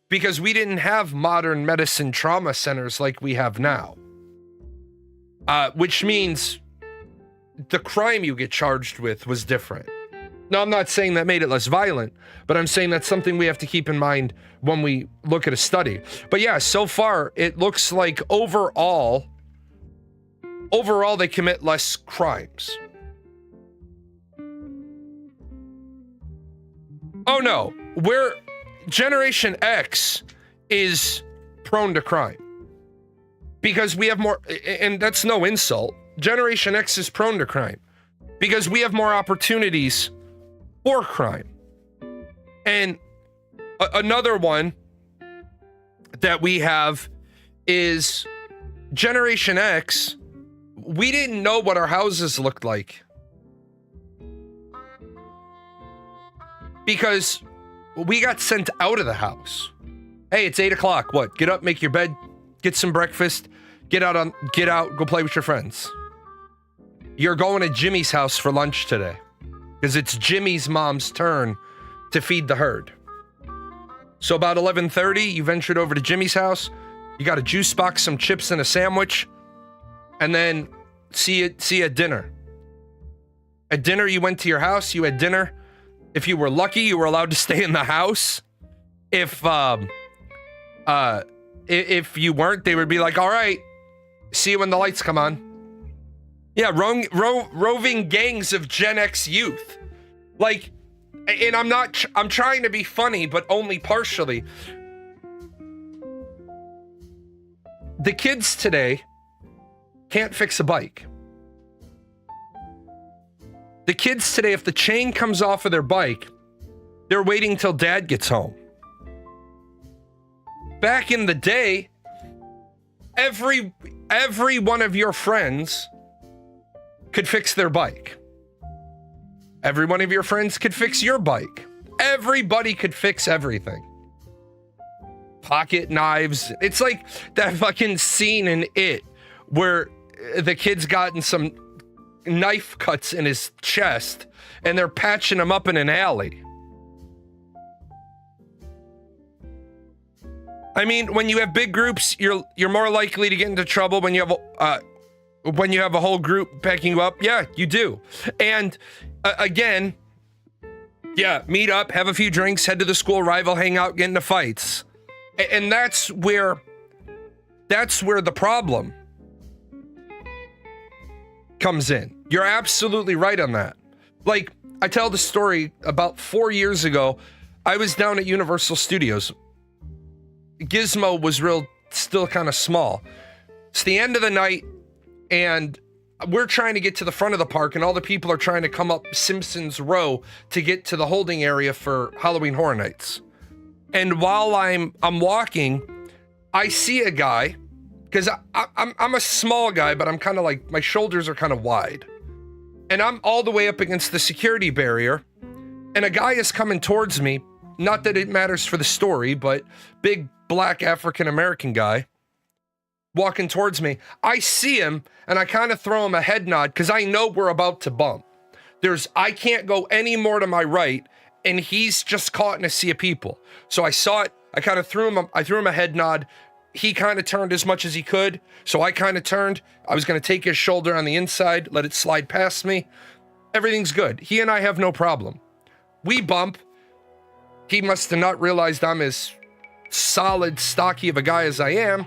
because we didn't have modern medicine trauma centers like we have now. Which means the crime you get charged with was different. Now, I'm not saying that made it less violent, but I'm saying that's something we have to keep in mind when we look at a study. But yeah, so far, it looks like overall, they commit less crimes. Oh no, Generation X is prone to crime. Because we have more, and that's no insult, Generation X is prone to crime. Because we have more opportunities for crime. And Another one that we have is Generation X. We didn't know what our houses looked like because we got sent out of the house. Hey, it's 8 o'clock. What? Get up, make your bed, get some breakfast, get out, go play with your friends. You're going to Jimmy's house for lunch today because it's Jimmy's mom's turn to feed the herd. So about 11:30, you ventured over to Jimmy's house. You got a juice box, some chips, and a sandwich, and then see you at dinner. At dinner, you went to your house. You had dinner. If you were lucky, you were allowed to stay in the house. If you weren't, they would be like, "All right, see you when the lights come on." Yeah, roving gangs of Gen X youth, like. And I'm trying to be funny, but only partially. The kids today can't fix a bike. The kids today, if the chain comes off of their bike, they're waiting till dad gets home. Back in the day, every one of your friends could fix their bike. Every one of your friends could fix your bike. Everybody could fix everything. Pocket knives. It's like that fucking scene in It where the kid's gotten some knife cuts in his chest and they're patching him up in an alley. I mean, when you have big groups, you're more likely to get into trouble when you have a whole group backing you up. Yeah, you do. And again, yeah, meet up, have a few drinks, head to the school rival, hang out, get into fights. And that's where the problem comes in. You're absolutely right on that. Like, I tell the story about 4 years ago, I was down at Universal Studios. Gizmo was still kind of small. It's the end of the night, and we're trying to get to the front of the park, and all the people are trying to come up Simpsons Row to get to the holding area for Halloween Horror Nights. And while I'm walking, I see a guy, because I'm a small guy, but I'm kind of like, my shoulders are kind of wide. And I'm all the way up against the security barrier, and a guy is coming towards me. Not that it matters for the story, but big black African-American guy walking towards me. I see him and I kind of throw him a head nod because I know we're about to bump. I can't go any more to my right, and he's just caught in a sea of people. So I saw it. I kind of threw him a head nod. He kind of turned as much as he could. So I kind of turned. I was going to take his shoulder on the inside, let it slide past me. Everything's good. He and I have no problem. We bump. He must have not realized I'm as solid, stocky of a guy as I am.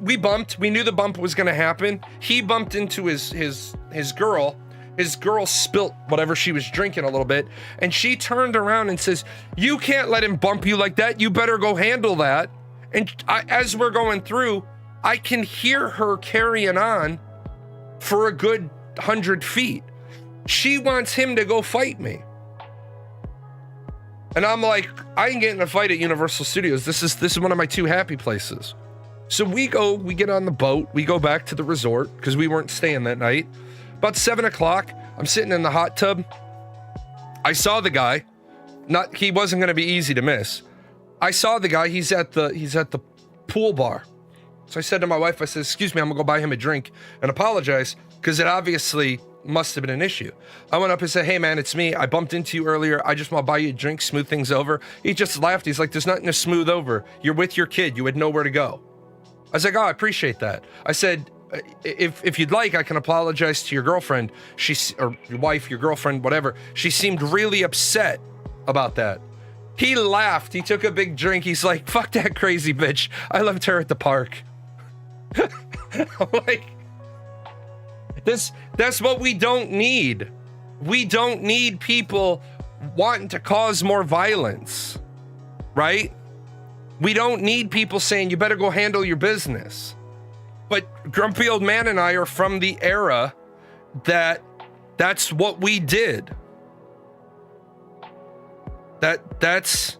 We bumped. We knew the bump was going to happen. He bumped into his girl. His girl spilt whatever she was drinking a little bit, and she turned around and says, "You can't let him bump you like that. You better go handle that." And as we're going through, I can hear her carrying on for a good 100 feet. She wants him to go fight me. And I'm like, I can get in a fight at Universal Studios. This is one of my two happy places. So we get on the boat, we go back to the resort because we weren't staying that night. About 7 o'clock, I'm sitting in the hot tub. I saw the guy. He wasn't going to be easy to miss. I saw the guy. He's at the pool bar. So I said to my wife, I said, "Excuse me, I'm gonna go buy him a drink and apologize because it obviously must have been an issue." I went up and said, "Hey man, it's me. I bumped into you earlier. I just want to buy you a drink, smooth things over." He just laughed. He's like, "There's nothing to smooth over. You're with your kid. You had nowhere to go." I was like, "Oh, I appreciate that." I said, if you'd like, I can apologize to your girlfriend. Or your wife, your girlfriend, whatever. She seemed really upset about that." He laughed. He took a big drink. He's like, "Fuck that crazy bitch. I left her at the park." I'm like, that's what we don't need. We don't need people wanting to cause more violence, right? We don't need people saying, "You better go handle your business." But Grumpy Old Man and I are from the era that's what we did. That's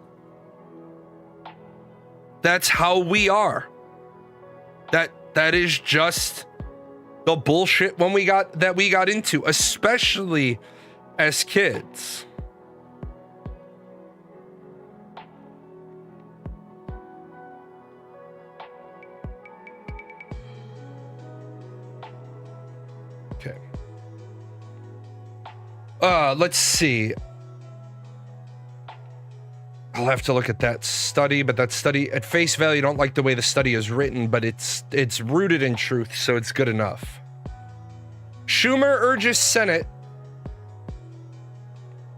That's how we are. That is just the bullshit we got into, especially as kids. Okay. Let's see. I'll have to look at that study, but that study at face value, I don't like the way the study is written, but it's rooted in truth, so it's good enough. Schumer urges Senate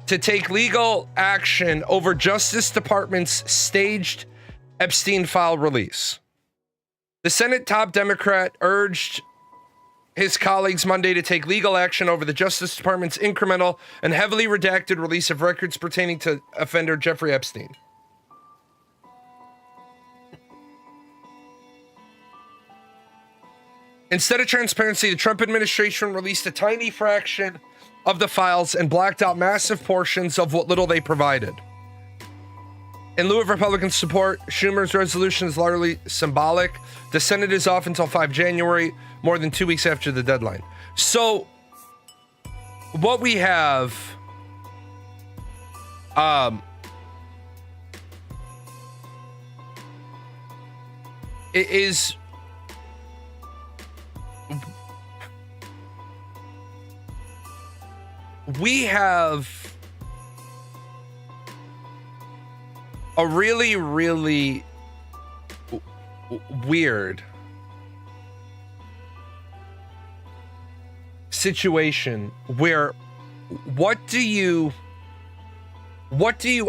to take legal action over Justice Department's staged Epstein file release. The Senate top Democrat urged his colleagues Monday to take legal action over the Justice Department's incremental and heavily redacted release of records pertaining to offender Jeffrey Epstein. Instead of transparency, the Trump administration released a tiny fraction of the files and blacked out massive portions of what little they provided. In lieu of Republican support, Schumer's resolution is largely symbolic. The Senate is off until 5 January, more than 2 weeks after the deadline. So, what we have is we have a really, really weird situation where what do you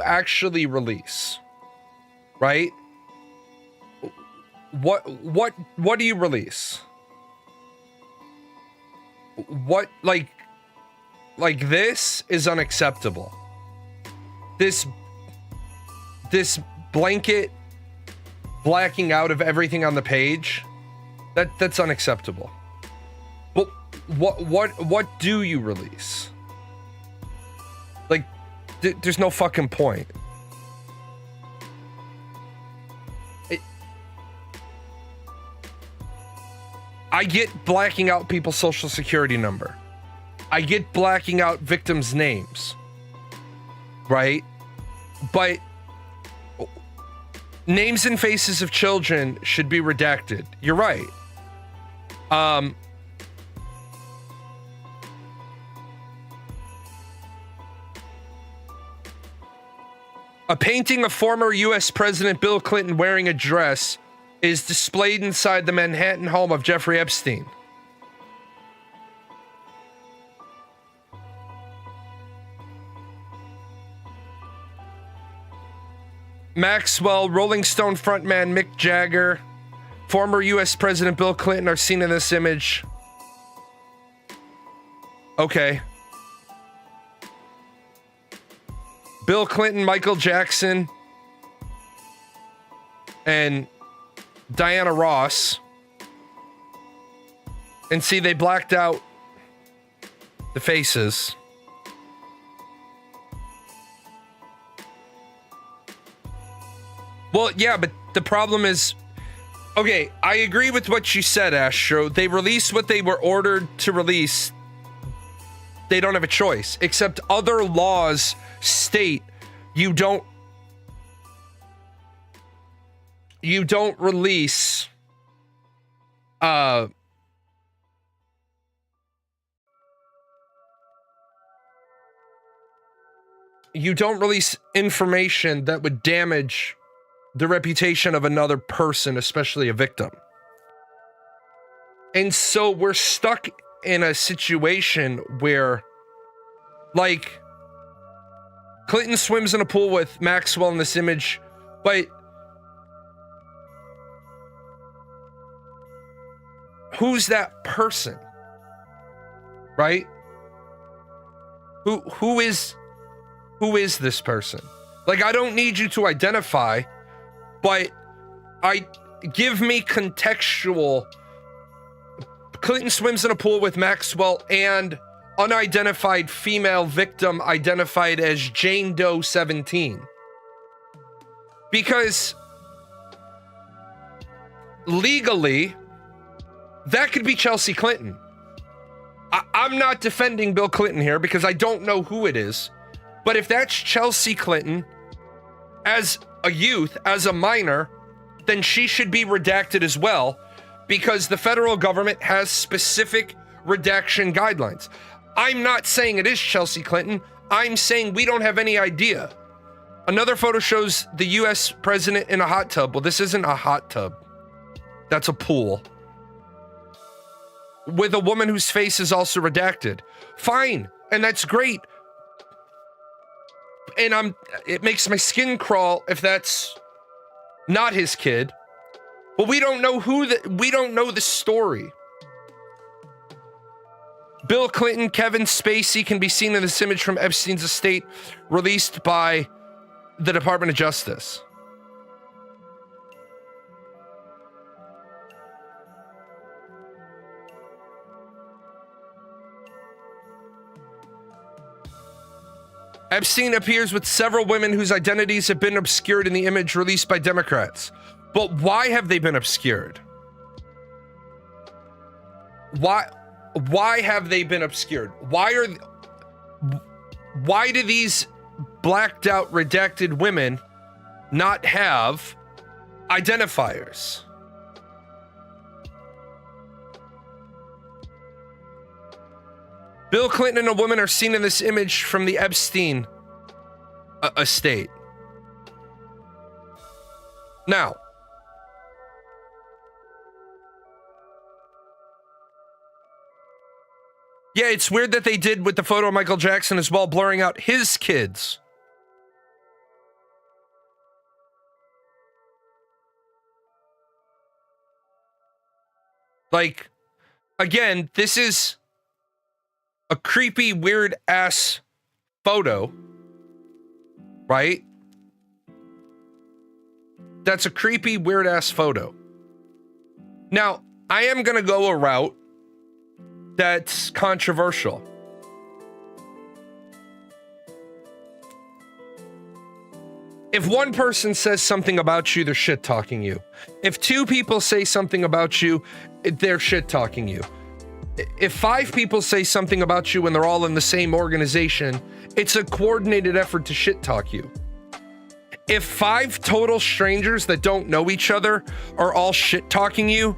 actually release, right? What do you release? What, like this is unacceptable. This blanket blacking out of everything on the page, that's unacceptable. But what do you release? Like, there's no fucking point. I get blacking out people's social security number. I get blacking out victims' names, right? But names and faces of children should be redacted. You're right. A painting of former U.S. President Bill Clinton wearing a dress is displayed inside the Manhattan home of Jeffrey Epstein. Maxwell, Rolling Stone frontman Mick Jagger, former U.S. President Bill Clinton are seen in this image. Okay. Bill Clinton, Michael Jackson, and Diana Ross. And see, they blacked out the faces. Well, yeah, but the problem is, okay, I agree with what you said, Astro. They released what they were ordered to release. They don't have a choice, except other laws state you don't release information that would damage the reputation of another person, especially a victim. And so we're stuck in a situation where, like, Clinton swims in a pool with Maxwell in this image, but who's that person? Right? Who is this person? Like, I don't need you to identify, but give me contextual. Clinton swims in a pool with Maxwell and unidentified female victim identified as Jane Doe 17. Because legally, that could be Chelsea Clinton. I'm not defending Bill Clinton here because I don't know who it is. But if that's Chelsea Clinton as a youth, as a minor, then she should be redacted as well because the federal government has specific redaction guidelines. I'm not saying it is Chelsea Clinton. I'm saying we don't have any idea. Another photo shows the US president in a hot tub. Well, this isn't a hot tub. That's a pool. With a woman whose face is also redacted. Fine. And that's great. And it makes my skin crawl if that's not his kid. But we don't know we don't know the story. Bill Clinton, Kevin Spacey can be seen in this image from Epstein's estate released by the Department of Justice. Epstein appears with several women whose identities have been obscured in the image released by Democrats. But why have they been obscured? Why have they been obscured? Why do these blacked out, redacted women not have identifiers? Bill Clinton and a woman are seen in this image from the Epstein estate. Now, yeah, it's weird that they did with the photo of Michael Jackson as well, blurring out his kids. Like, again, this is a creepy, weird ass photo, right? That's a creepy, weird ass photo. Now, I am going to go a route that's controversial. If one person says something about you, they're shit talking you. If two people say something about you, they're shit talking you. If 5 people say something about you when they're all in the same organization, it's a coordinated effort to shit talk you. If 5 total strangers that don't know each other are all shit talking you,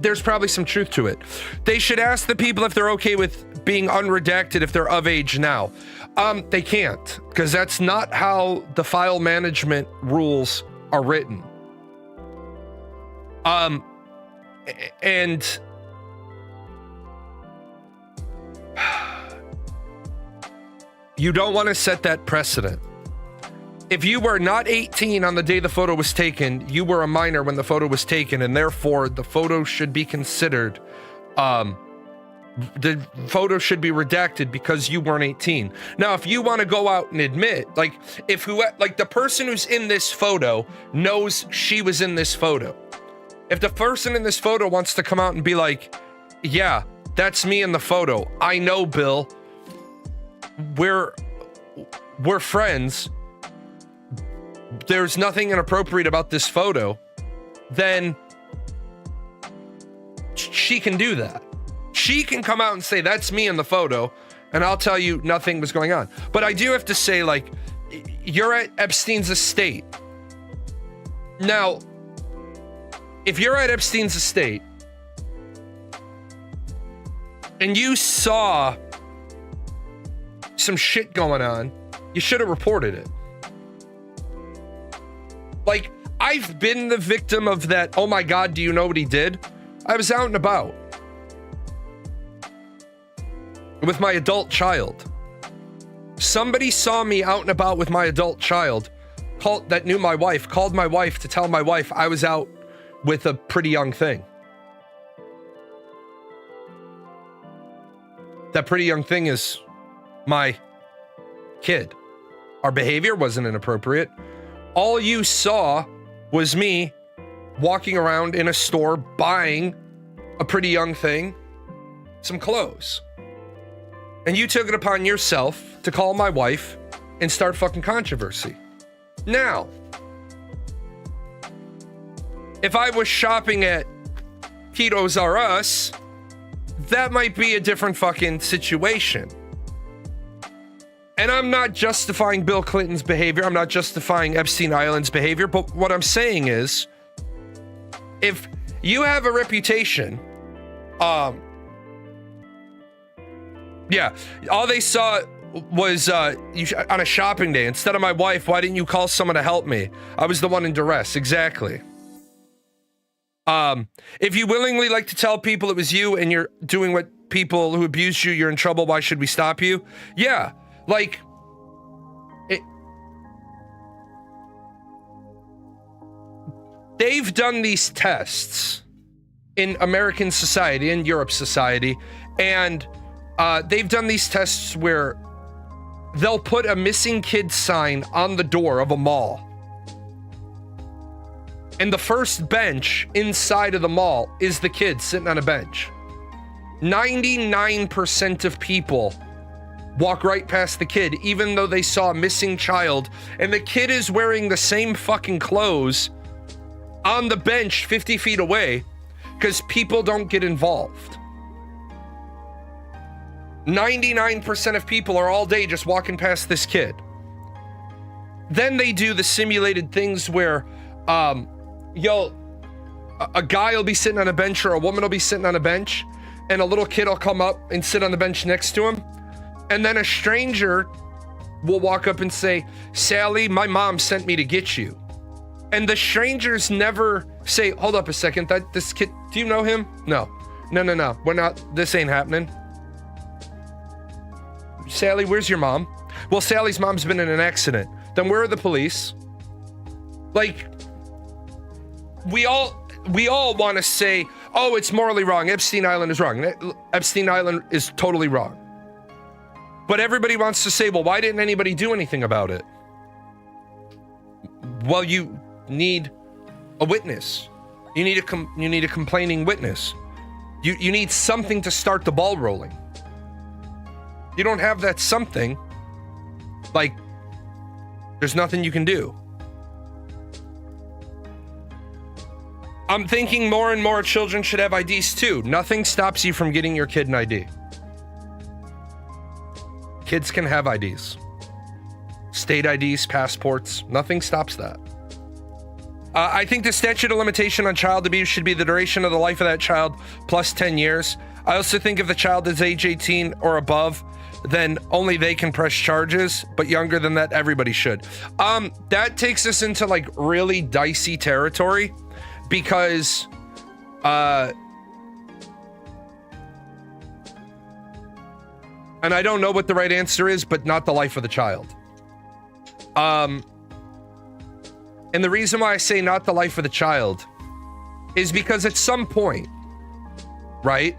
there's probably some truth to it. They should ask the people if they're okay with being unredacted if they're of age now. They can't, because that's not how the file management rules are written. And you don't want to set that precedent. If you were not 18 on the day the photo was taken, you were a minor when the photo was taken, and therefore the photo should be considered, the photo should be redacted because you weren't 18. Now, if you want to go out and admit, like the person who's in this photo knows she was in this photo. If the person in this photo wants to come out and be like, yeah, that's me in the photo. I know, Bill. We're friends. There's nothing inappropriate about this photo. Then she can do that. She can come out and say, that's me in the photo, and I'll tell you nothing was going on. But I do have to say, like, you're at Epstein's estate. Now, if you're at Epstein's estate and you saw some shit going on, you should have reported it. Like, I've been the victim of that, oh my God, do you know what he did? I was out and about with my adult child. Somebody saw me out and about with my adult child, that knew my wife, called my wife to tell my wife I was out with a pretty young thing. That pretty young thing is my kid. Our behavior wasn't inappropriate. All you saw was me walking around in a store buying a pretty young thing some clothes. And you took it upon yourself to call my wife and start fucking controversy. Now, If I was shopping at Tito's R Us, that might be a different fucking situation. And I'm not justifying Bill Clinton's behavior. I'm not justifying Epstein Island's behavior. But what I'm saying is, if you have a reputation, yeah, all they saw was on a shopping day, instead of my wife, why didn't you call someone to help me? I was the one in duress. Exactly. If you willingly like to tell people it was you and you're doing what people who abused you, you're in trouble, why should we stop you? Yeah, like, they've done these tests in American society, in Europe society, and they've done these tests where they'll put a missing kid sign on the door of a mall. And the first bench inside of the mall is the kid sitting on a bench. 99% of people walk right past the kid, even though they saw a missing child, and the kid is wearing the same fucking clothes on the bench 50 feet away, because people don't get involved. 99% of people are all day just walking past this kid. Then they do the simulated things where, a guy will be sitting on a bench or a woman will be sitting on a bench, and a little kid will come up and sit on the bench next to him. And then a stranger will walk up and say, Sally, my mom sent me to get you. And the strangers never say, hold up a second, this kid, do you know him? No, we're not, this ain't happening. Sally, where's your mom? Well, Sally's mom's been in an accident. Then where are the police? Like, we all want to say, oh, it's morally wrong. Epstein Island is wrong. Epstein Island is totally wrong. But everybody wants to say, well, why didn't anybody do anything about it? Well, you need a witness. You need a complaining witness. You need something to start the ball rolling. You don't have that something, like, there's nothing you can do. I'm thinking more and more children should have IDs too. Nothing stops you from getting your kid an ID. Kids can have IDs. State IDs, passports, nothing stops that. I think the statute of limitation on child abuse should be the duration of the life of that child plus 10 years. I also think if the child is age 18 or above, then only they can press charges, but younger than that, everybody should. That takes us into like really dicey territory because, and I don't know what the right answer is, but not the life of the child. And the reason why I say not the life of the child is because at some point, right,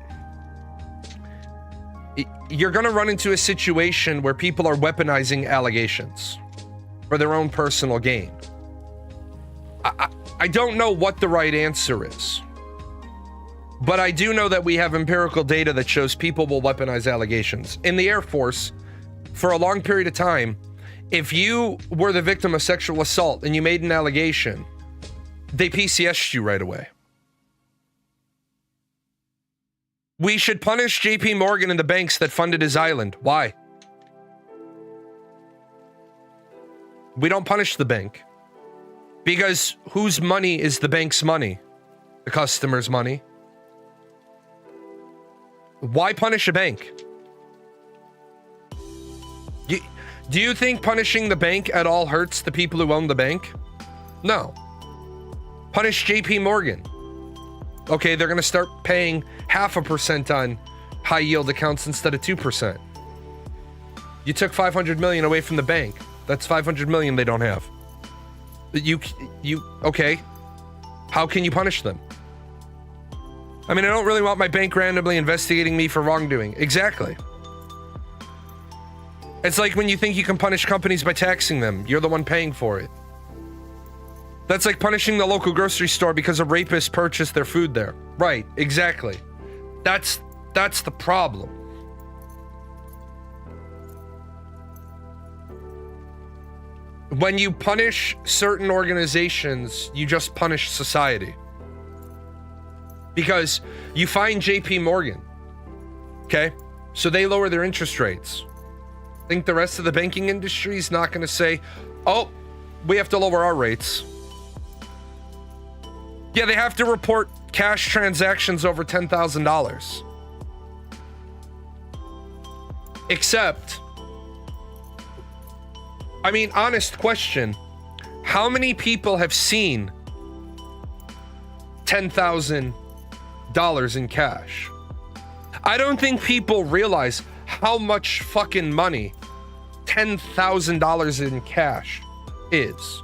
you're going to run into a situation where people are weaponizing allegations for their own personal gain. I don't know what the right answer is, but I do know that we have empirical data that shows people will weaponize allegations. In the Air Force, for a long period of time, if you were the victim of sexual assault and you made an allegation, they PCS'd you right away. We should punish JP Morgan and the banks that funded his island. Why? We don't punish the bank. Because whose money is the bank's money? The customer's money. Why punish a bank? Do you think punishing the bank at all hurts the people who own the bank? No. Punish JP Morgan. Okay, they're going to start paying 0.5% on high yield accounts instead of 2%. You took 500 million away from the bank. That's 500 million they don't have. Okay. How can you punish them? I mean, I don't really want my bank randomly investigating me for wrongdoing. Exactly. It's like when you think you can punish companies by taxing them. You're the one paying for it. That's like punishing the local grocery store because a rapist purchased their food there. Right, exactly. That's the problem. When you punish certain organizations, you just punish society. because you find JP Morgan, okay? So they lower their interest rates. Think the rest of the banking industry is not going to say, oh, we have to lower our rates. Yeah, they have to report cash transactions over $10,000. Except, I mean, honest question, how many people have seen $10,000 in cash? I don't think people realize how much fucking money $10,000 in cash is.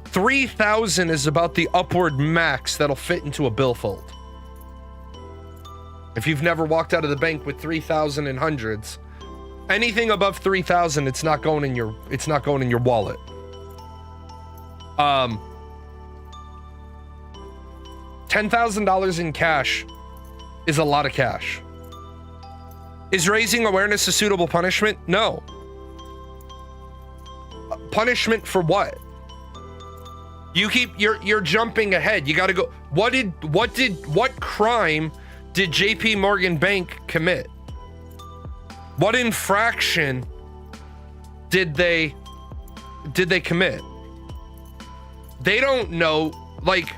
3,000 is about the upward max that'll fit into a billfold. If you've never walked out of the bank with 3,000 in hundreds, anything above 3,000, it's not going in your wallet. $10,000 in cash is a lot of cash. Is raising awareness a suitable punishment? No. Punishment for what? You're jumping ahead. You got to go. What crime did JP Morgan Bank commit? What infraction did they commit? They don't know, like,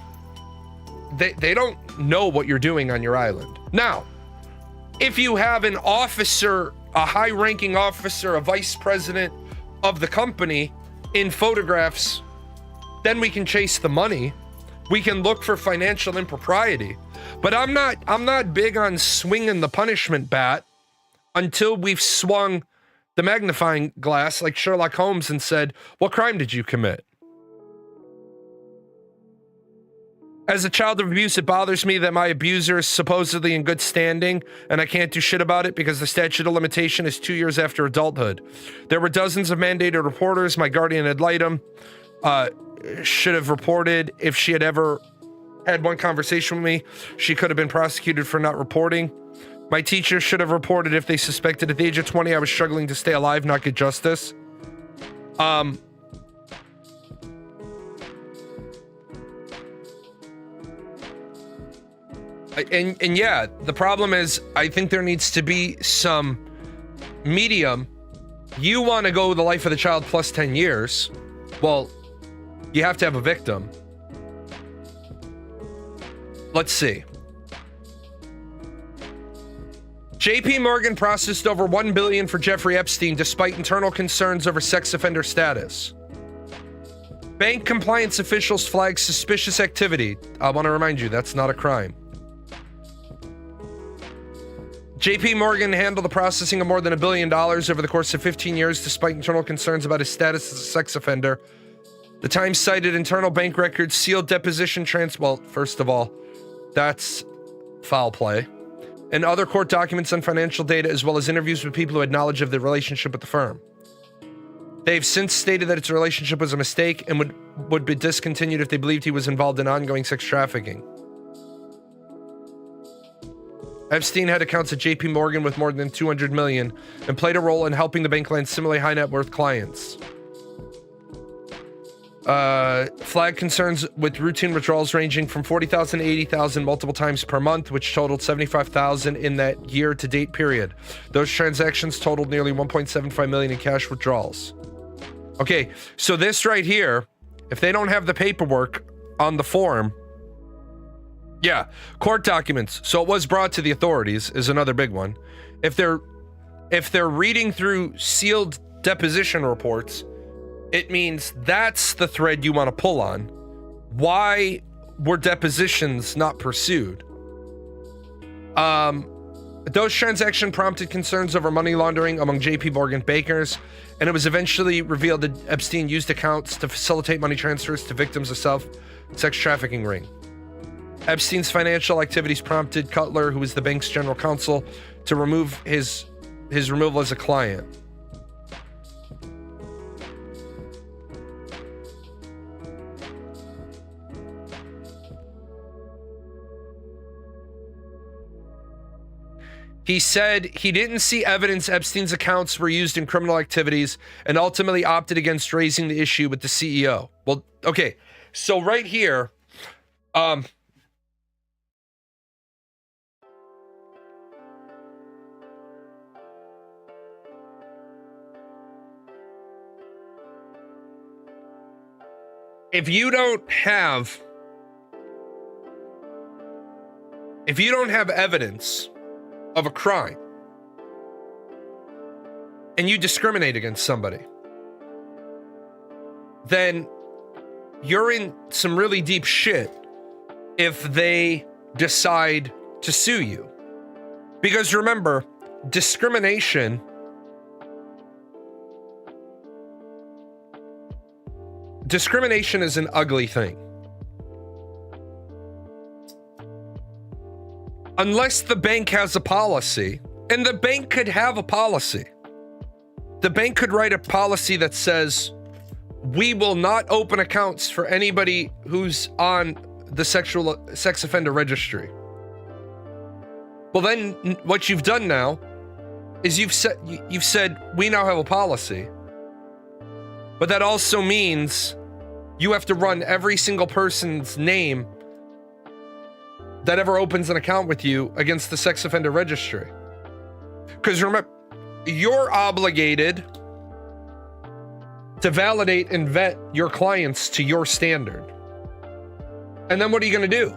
they don't know what you're doing on your island. Now, if you have an officer, a high-ranking officer, a vice president of the company in photographs, then we can chase the money. We can look for financial impropriety. But I'm not big on swinging the punishment bat until we've swung the magnifying glass like Sherlock Holmes and said, what crime did you commit? As a child of abuse, it bothers me that my abuser is supposedly in good standing and I can't do shit about it because the statute of limitation is 2 years after adulthood. There were dozens of mandated reporters. My guardian ad litem should have reported. If she had ever had one conversation with me, she could have been prosecuted for not reporting. My teacher should have reported if they suspected at the age of 20 I was struggling to stay alive, not get justice. And yeah, the problem is I think there needs to be some medium. You want to go the life of the child plus 10 years. Well, you have to have a victim. Let's see. JP Morgan processed over $1 billion for Jeffrey Epstein despite internal concerns over sex offender status. Bank compliance officials flagged suspicious activity. I want to remind you, that's not a crime. JP Morgan handled the processing of more than $1 billion over the course of 15 years despite internal concerns about his status as a sex offender. The Times cited internal bank records, sealed deposition well, first of all, that's foul play, and other court documents on financial data, as well as interviews with people who had knowledge of the relationship with the firm. They've since stated that its relationship was a mistake and would be discontinued if they believed he was involved in ongoing sex trafficking. Epstein had accounts at JP Morgan with more than 200 million and played a role in helping the bank land similarly high net worth clients. Flag concerns with routine withdrawals ranging from 40,000 to 80,000 multiple times per month, which totaled 75,000 in that year-to-date period. Those transactions totaled nearly 1.75 million in cash withdrawals. Okay, so this right here, if they don't have the paperwork on the form, yeah, court documents. So it was brought to the authorities is another big one. If they're reading through sealed deposition reports, it means that's the thread you want to pull on. Why were depositions not pursued? Those transactions prompted concerns over money laundering among JP Morgan bankers, and it was eventually revealed that Epstein used accounts to facilitate money transfers to victims of sex trafficking ring. Epstein's financial activities prompted Cutler, who was the bank's general counsel, to remove his removal as a client. He said he didn't see evidence Epstein's accounts were used in criminal activities and ultimately opted against raising the issue with the CEO. Well, okay, so right here, if you don't have evidence of a crime and you discriminate against somebody, then you're in some really deep shit if they decide to sue you. Because remember, discrimination is an ugly thing. Unless the bank has a policy, and the bank could have a policy. The bank could write a policy that says, we will not open accounts for anybody who's on the sex offender registry. Well, then what you've done now is you've said we now have a policy. But that also means you have to run every single person's name that ever opens an account with you against the sex offender registry. Because remember, you're obligated to validate and vet your clients to your standard. And then what are you going to do?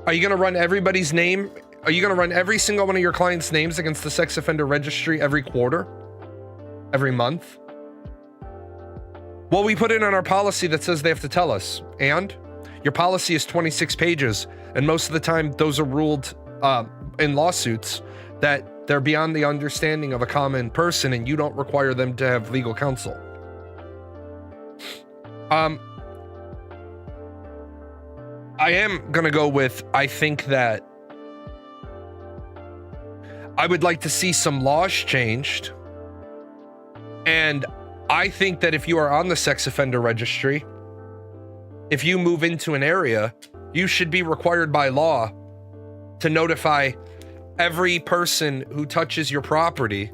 Are you going to run everybody's name? Are you going to run every single one of your clients' names against the sex offender registry every quarter? Every month? Well, we put it in our policy that says they have to tell us. And your policy is 26 pages. And most of the time, those are ruled in lawsuits that they're beyond the understanding of a common person and you don't require them to have legal counsel. I am going to go with, I think that I would like to see some laws changed. And I think that if you are on the sex offender registry, if you move into an area, you should be required by law to notify every person who touches your property.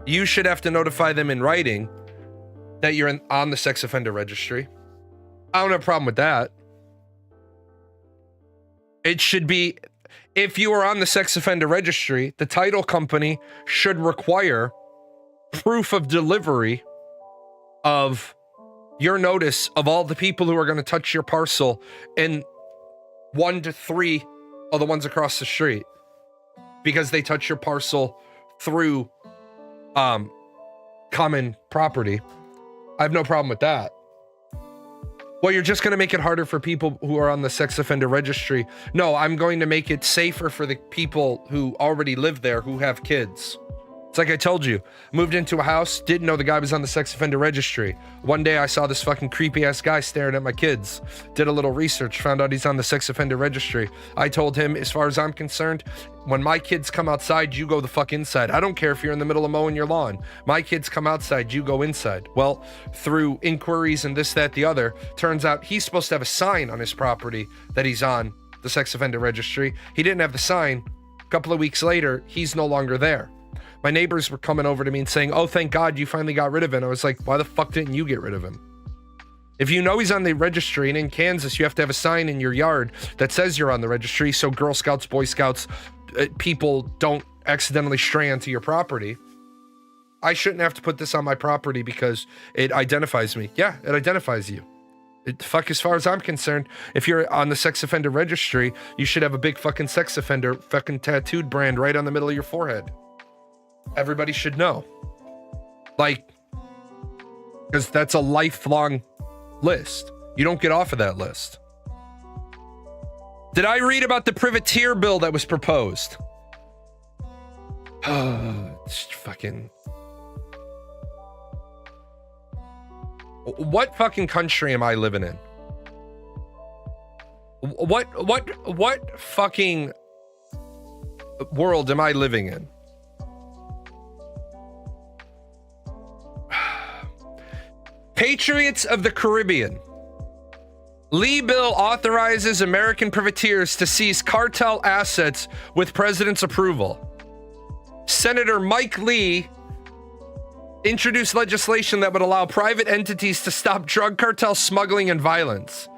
You should have to notify them in writing that you're on the sex offender registry. I don't have a problem with that. It should be, if you are on the sex offender registry, the title company should require proof of delivery of your notice of all the people who are going to touch your parcel and 1 to 3 of the ones across the street, because they touch your parcel through common property. I have no problem with that. Well, you're just going to make it harder for people who are on the sex offender registry. No, I'm going to make it safer for the people who already live there, who have kids. It's like I told you, moved into a house, didn't know the guy was on the sex offender registry. One day I saw this fucking creepy ass guy staring at my kids. Did a little research, found out he's on the sex offender registry. I told him, as far as I'm concerned, when my kids come outside, you go the fuck inside. I don't care if you're in the middle of mowing your lawn. My kids come outside, you go inside. Well, through inquiries and this, that, the other, turns out he's supposed to have a sign on his property that he's on the sex offender registry. He didn't have the sign. A couple of weeks later, he's no longer there. My neighbors were coming over to me and saying, oh, thank God you finally got rid of him. I was like, why the fuck didn't you get rid of him? If you know he's on the registry, and in Kansas, you have to have a sign in your yard that says you're on the registry so Girl Scouts, Boy Scouts, people don't accidentally stray onto your property. I shouldn't have to put this on my property because it identifies me. Yeah, it identifies you. Fuck, as far as I'm concerned, if you're on the sex offender registry, you should have a big fucking sex offender fucking tattooed brand right on the middle of your forehead. Everybody should know. Like, because that's a lifelong list. You don't get off of that list. Did I read about the privateer bill that was proposed? It's fucking... What fucking country am I living in? What fucking world am I living in? Patriots of the Caribbean. Lee bill authorizes American privateers to seize cartel assets with president's approval. Senator Mike Lee introduced legislation that would allow private entities to stop drug cartel smuggling and violence.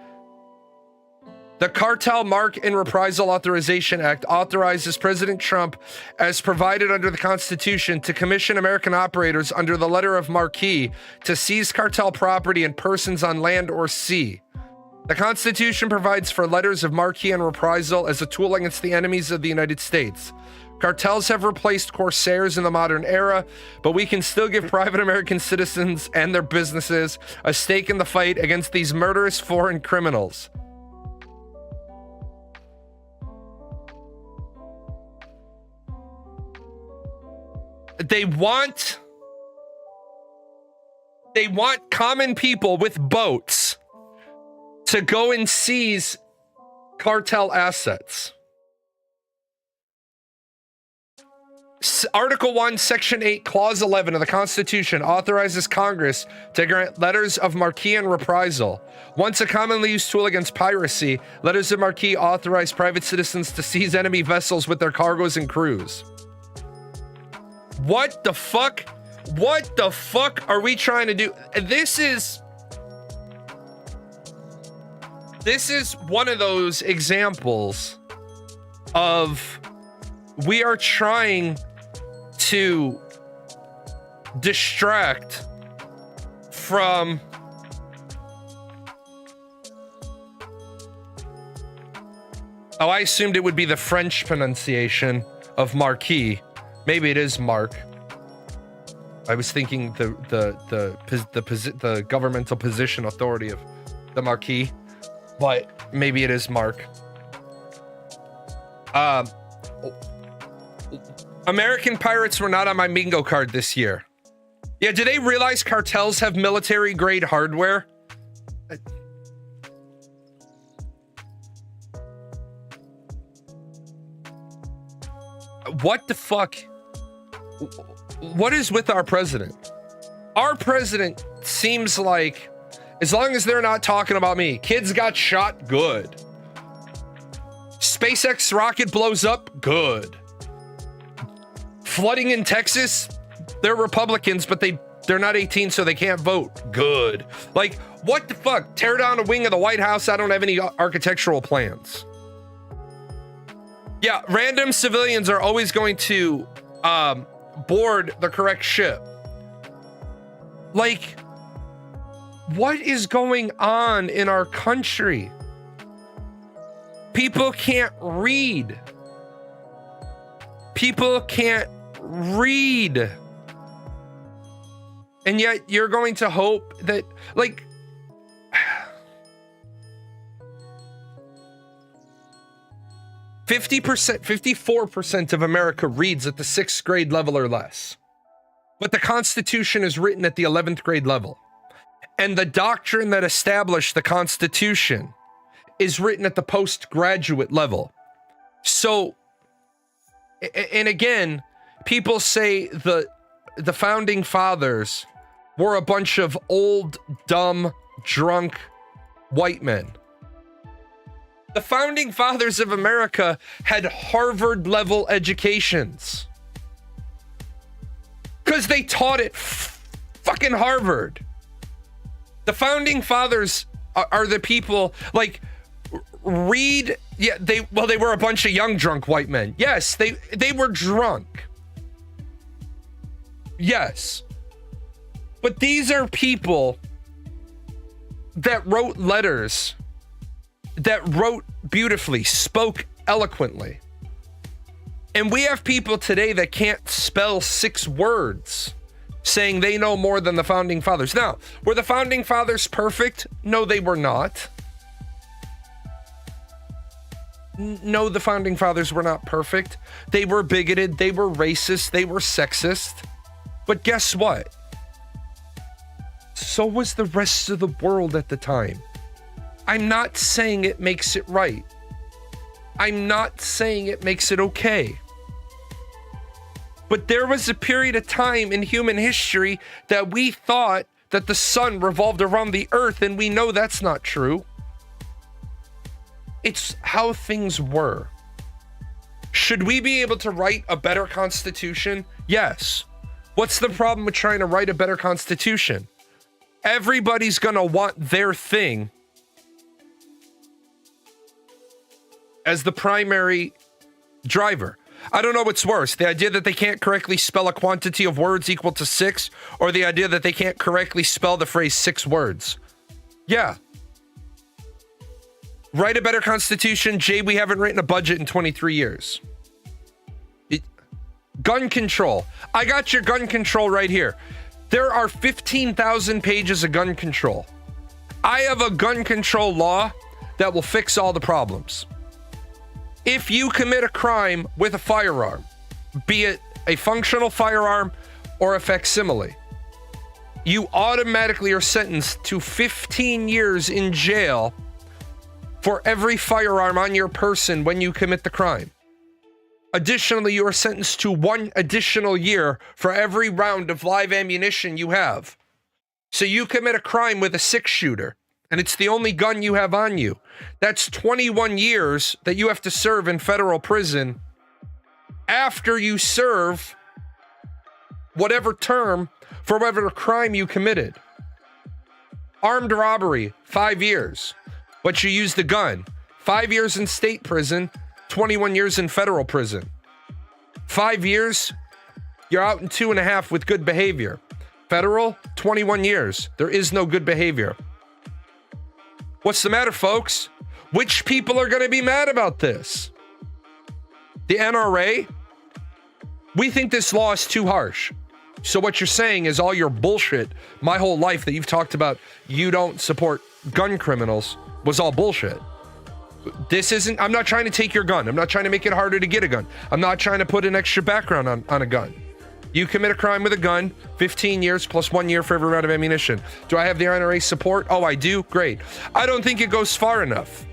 The Cartel Mark and Reprisal Authorization Act authorizes President Trump, as provided under the Constitution, to commission American operators under the letter of marque to seize cartel property and persons on land or sea. The Constitution provides for letters of marque and reprisal as a tool against the enemies of the United States. Cartels have replaced corsairs in the modern era, but we can still give private American citizens and their businesses a stake in the fight against these murderous foreign criminals. They want common people with boats to go and seize cartel assets. Article 1, Section 8, Clause 11 of the Constitution authorizes Congress to grant letters of marque and reprisal. Once a commonly used tool against piracy, letters of marque authorize private citizens to seize enemy vessels with their cargoes and crews. What the fuck? What the fuck are we trying to do? This is one of those examples of we are trying to distract from I assumed it would be the French pronunciation of marquis. Maybe it is Mark. I was thinking the governmental position authority of the Marquis, but maybe it is Mark. American pirates were not on my bingo card this year. Yeah, do they realize cartels have military grade hardware? What the fuck? What is with our president? Our president seems like, as long as they're not talking about me, kids got shot, good. SpaceX rocket blows up, good. Flooding in Texas, they're Republicans, but they're not 18, so they can't vote, good. Like, what the fuck? Tear down a wing of the White House, I don't have any architectural plans. Yeah, random civilians are always going to board the correct ship. Like, what is going on in our country? People can't read. People can't read. And yet you're going to hope that, like, %, 54% of America reads at the 6th grade level or less. But the Constitution is written at the 11th grade level. And the doctrine that established the Constitution is written at the postgraduate level. So, and again, people say the founding fathers were a bunch of old, dumb, drunk white men. The founding fathers of America had Harvard-level educations. Because they taught at fucking Harvard. The founding fathers are the people, like, read, yeah, they were a bunch of young drunk white men. Yes, they were drunk. Yes. But these are people that wrote letters, that wrote beautifully, spoke eloquently. And we have people today that can't spell 6 words, saying they know more than the founding fathers. Now, were the founding fathers perfect? No, they were not. No, the founding fathers were not perfect. They were bigoted, they were racist, they were sexist. But guess what? So was the rest of the world at the time. I'm not saying it makes it right. I'm not saying it makes it okay. But there was a period of time in human history that we thought that the sun revolved around the earth, and we know that's not true. It's how things were. Should we be able to write a better constitution? Yes. What's the problem with trying to write a better constitution? Everybody's gonna want their thing as the primary driver. I don't know what's worse, the idea that they can't correctly spell a quantity of words equal to 6, or the idea that they can't correctly spell the phrase 6 words. Yeah. Write a better constitution. Jay, we haven't written a budget in 23 years. Gun control. I got your gun control right here. There are 15,000 pages of gun control. I have a gun control law that will fix all the problems. If you commit a crime with a firearm, be it a functional firearm or a facsimile, you automatically are sentenced to 15 years in jail for every firearm on your person when you commit the crime. Additionally, you are sentenced to 1 additional year for every round of live ammunition you have. So you commit a crime with a 6-shooter, and it's the only gun you have on you. That's 21 years that you have to serve in federal prison after you serve whatever term for whatever crime you committed. Armed robbery, 5 years. But you used the gun. 5 years in state prison, 21 years in federal prison. 5 years, you're out in 2.5 with good behavior. Federal, 21 years. There is no good behavior. What's the matter, folks? Which people are going to be mad about this? The NRA? We think this law is too harsh. So what you're saying is all your bullshit, my whole life that you've talked about, you don't support gun criminals, was all bullshit. I'm not trying to take your gun. I'm not trying to make it harder to get a gun. I'm not trying to put an extra background on a gun. You commit a crime with a gun, 15 years plus 1 year for every round of ammunition. Do I have the NRA support? Oh, I do? Great. I don't think it goes far enough.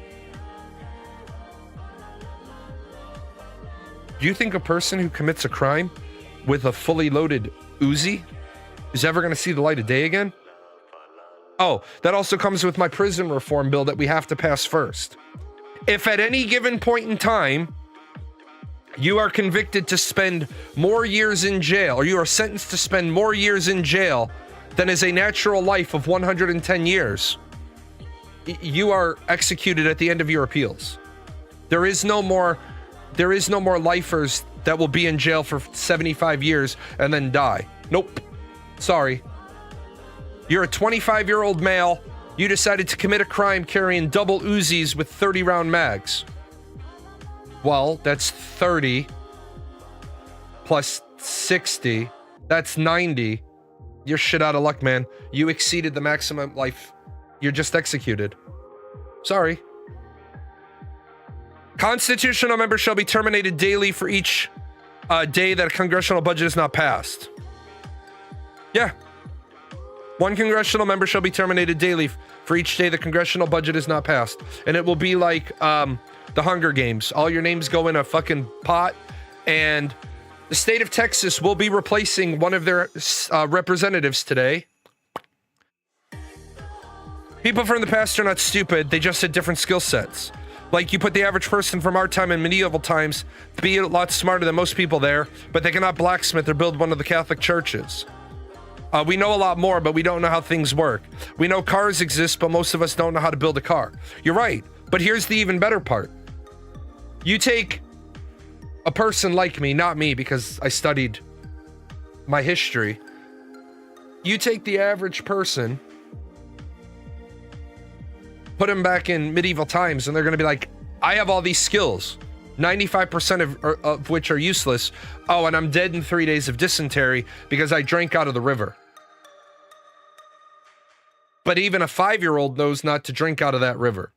Do you think a person who commits a crime with a fully loaded Uzi is ever going to see the light of day again? Oh, that also comes with my prison reform bill that we have to pass first. If at any given point in time, you are convicted to spend more years in jail, or you are sentenced to spend more years in jail than is a natural life of 110 years, you are executed at the end of your appeals. There is no more lifers that will be in jail for 75 years and then die. Nope. Sorry. You're a 25-year-old male. You decided to commit a crime carrying double Uzis with 30-round mags. Well, that's 30 plus 60. That's 90. You're shit out of luck, man. You exceeded the maximum life. You're just executed. Sorry. Constitutional members shall be terminated daily for each day that a congressional budget is not passed. Yeah. 1 congressional member shall be terminated daily for each day the congressional budget is not passed. And it will be like the Hunger Games. All your names go in a fucking pot, and the state of Texas will be replacing one of their representatives today. People from the past are not stupid. They just had different skill sets. Like, you put the average person from our time in medieval times to be a lot smarter than most people there, but they cannot blacksmith or build one of the Catholic churches. We know a lot more, but we don't know how things work. We know cars exist, but most of us don't know how to build a car. You're right, but here's the even better part. You take a person like me, not me because I studied my history. You take the average person, put them back in medieval times, and they're going to be like, I have all these skills, 95% of which are useless. Oh, and I'm dead in 3 days of dysentery because I drank out of the river. But even a 5-year-old knows not to drink out of that river.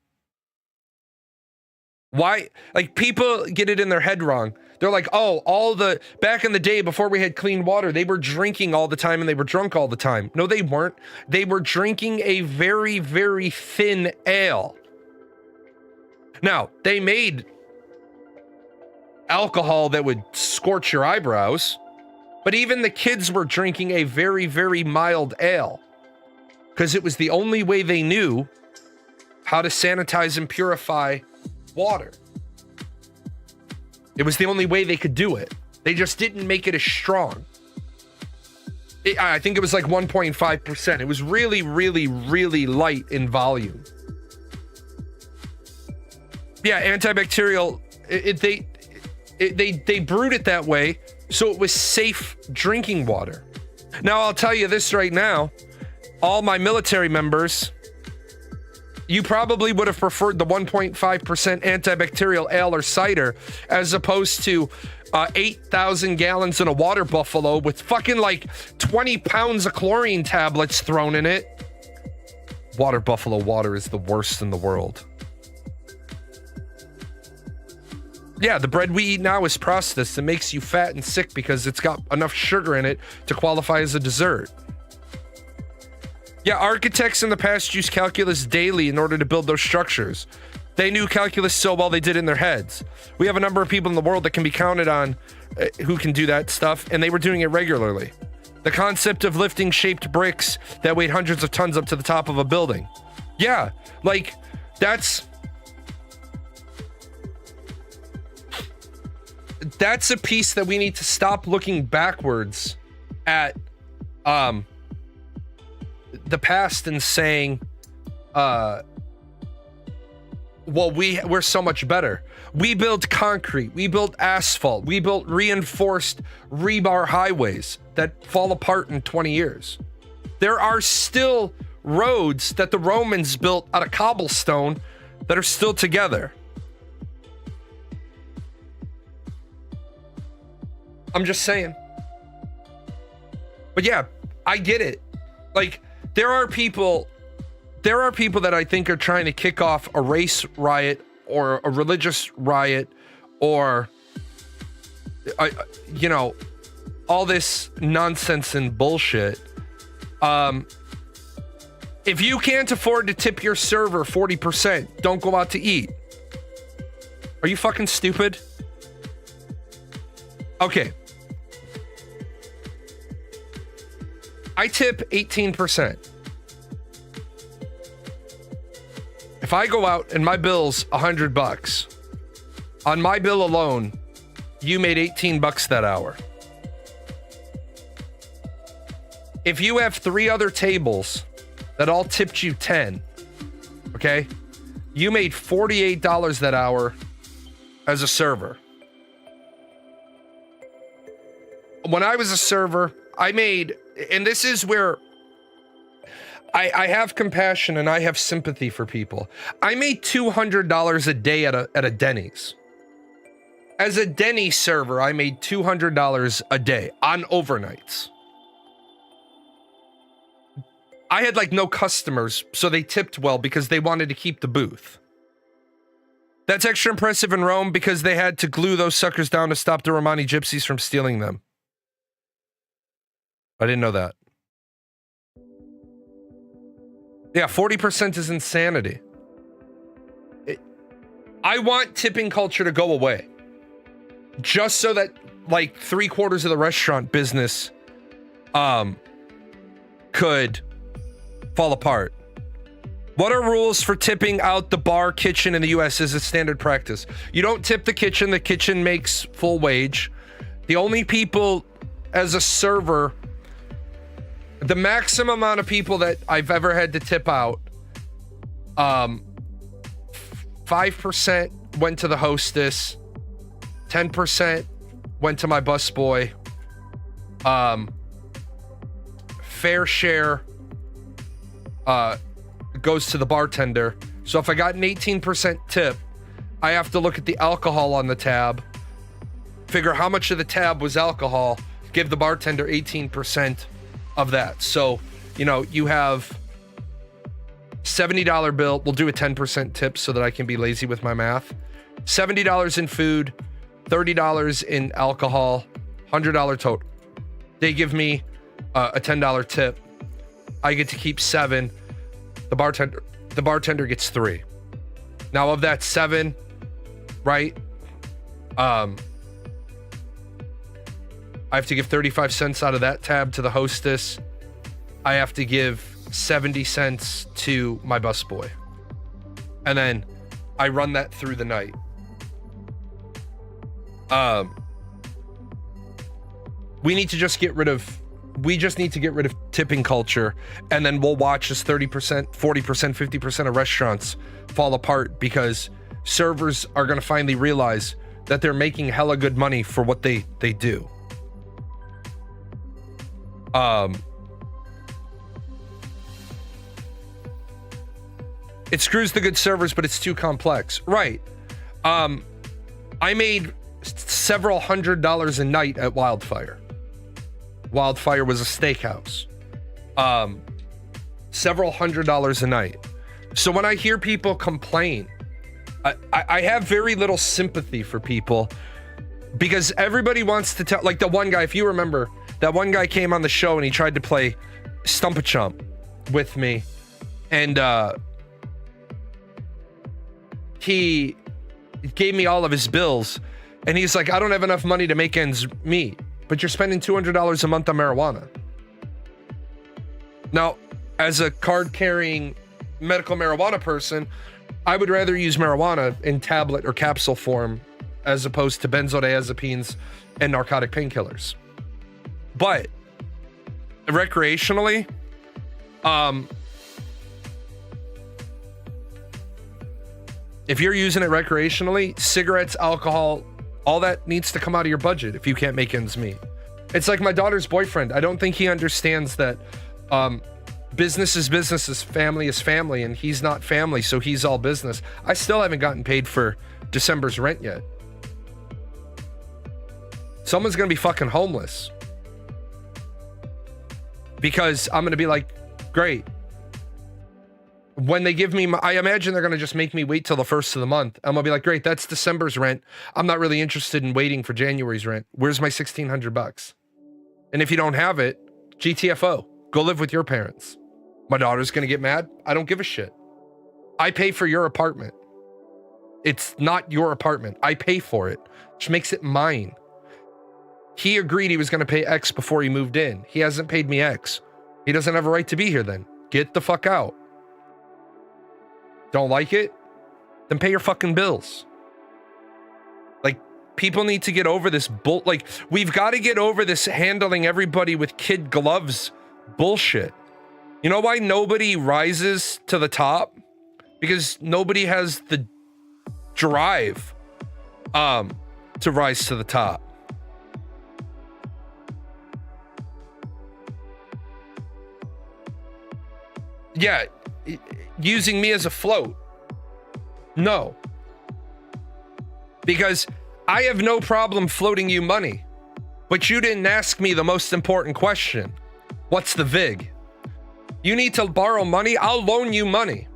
Why? Like, people get it in their head wrong. They're like, oh, back in the day before we had clean water, they were drinking all the time and they were drunk all the time. No, they weren't. They were drinking a very, very thin ale. Now, they made alcohol that would scorch your eyebrows, but even the kids were drinking a very, very mild ale because it was the only way they knew how to sanitize and purify water. It was the only way they could do it. They just didn't make it as strong. I think it was like 1.5%. It was really, really, really light in volume. Yeah, antibacterial. They brewed it that way so it was safe drinking water. Now, I'll tell you this right now. All my military members, You probably would have preferred the 1.5% antibacterial ale or cider as opposed to 8,000 gallons in a water buffalo with fucking like 20 pounds of chlorine tablets thrown in it. Water buffalo water is the worst in the world. Yeah, the bread we eat now is processed. It makes you fat and sick because it's got enough sugar in it to qualify as a dessert. Yeah, architects in the past used calculus daily in order to build those structures. They knew calculus so well they did in their heads. We have a number of people in the world that can be counted on who can do that stuff, and they were doing it regularly. The concept of lifting shaped bricks that weighed hundreds of tons up to the top of a building. Yeah, like, that's a piece that we need to stop looking backwards at the past and saying, well, we're so much better. We built concrete, we built asphalt, we built reinforced rebar highways that fall apart in 20 years. There are still roads that the Romans built out of cobblestone that are still together. I'm just saying. But yeah, I get it. Like, there are people that I think are trying to kick off a race riot or a religious riot or, you know, all this nonsense and bullshit. If you can't afford to tip your server 40%, don't go out to eat. Are you fucking stupid? Okay. I tip 18%. If I go out and my bill's $100, on my bill alone, you made $18 that hour. If you have 3 other tables that all tipped you 10, okay, you made $48 that hour as a server. When I was a server, I made, and this is where I have compassion and I have sympathy for people. I made $200 a day at a Denny's. As a Denny's server, I made $200 a day on overnights. I had like no customers, so they tipped well because they wanted to keep the booth. That's extra impressive in Rome because they had to glue those suckers down to stop the Romani gypsies from stealing them. I didn't know that. Yeah, 40% is insanity. I want tipping culture to go away. Just so that like 3/4 of the restaurant business could fall apart. What are rules for tipping out the bar kitchen in the US? Is a standard practice. You don't tip the kitchen makes full wage. The only people as a server, the maximum amount of people that I've ever had to tip out, 5% went to the hostess, 10% went to my busboy, fair share goes to the bartender. So if I got an 18% tip, I have to look at the alcohol on the tab, figure how much of the tab was alcohol, give the bartender 18% of that. So, you know, you have $70 bill. We'll do a 10% tip so that I can be lazy with my math. $70 in food, $30 in alcohol, $100 total. They give me a $10 tip. I get to keep 7. The bartender gets 3. Now of that 7, right? I have to give 35 cents out of that tab to the hostess. I have to give 70 cents to my busboy. And then I run that through the night. We just need to get rid of tipping culture, and then we'll watch as 30%, 40%, 50% of restaurants fall apart because servers are going to finally realize that they're making hella good money for what they do. It screws the good servers, but it's too complex. Right. I made several $100s a night at Wildfire. Wildfire was a steakhouse. Several $100s a night. So when I hear people complain, I have very little sympathy for people, because everybody wants to tell, like the one guy, if you remember, that one guy came on the show and he tried to play Stump-a-Chump with me, and he gave me all of his bills, and he's like, I don't have enough money to make ends meet, but you're spending $200 a month on marijuana. Now, as a card-carrying medical marijuana person, I would rather use marijuana in tablet or capsule form as opposed to benzodiazepines and narcotic painkillers. But recreationally, if you're using it recreationally, cigarettes, alcohol, all that needs to come out of your budget if you can't make ends meet. It's like my daughter's boyfriend. I don't think he understands that business is business, family is family, and he's not family, so he's all business. I still haven't gotten paid for December's rent yet. Someone's gonna be fucking homeless because I'm gonna be like, great. When they give me I imagine they're gonna just make me wait till the first of the month. I'm gonna be like, great, that's December's rent. I'm not really interested in waiting for January's rent. Where's my $1,600? And if you don't have it, GTFO, go live with your parents. My daughter's gonna get mad. I don't give a shit. I pay for your apartment. It's not your apartment. I pay for it, which makes it mine. He agreed he was gonna pay X before he moved in. He hasn't paid me X. He doesn't have a right to be here then. Get the fuck out. Don't like it? Then pay your fucking bills. Like, people need to get over this like, we've got to get over this handling everybody with kid gloves bullshit. You know why nobody rises to the top? Because nobody has the drive to rise to the top. Yeah, using me as a float. No. Because I have no problem floating you money. But you didn't ask me the most important question. What's the VIG? You need to borrow money, I'll loan you money.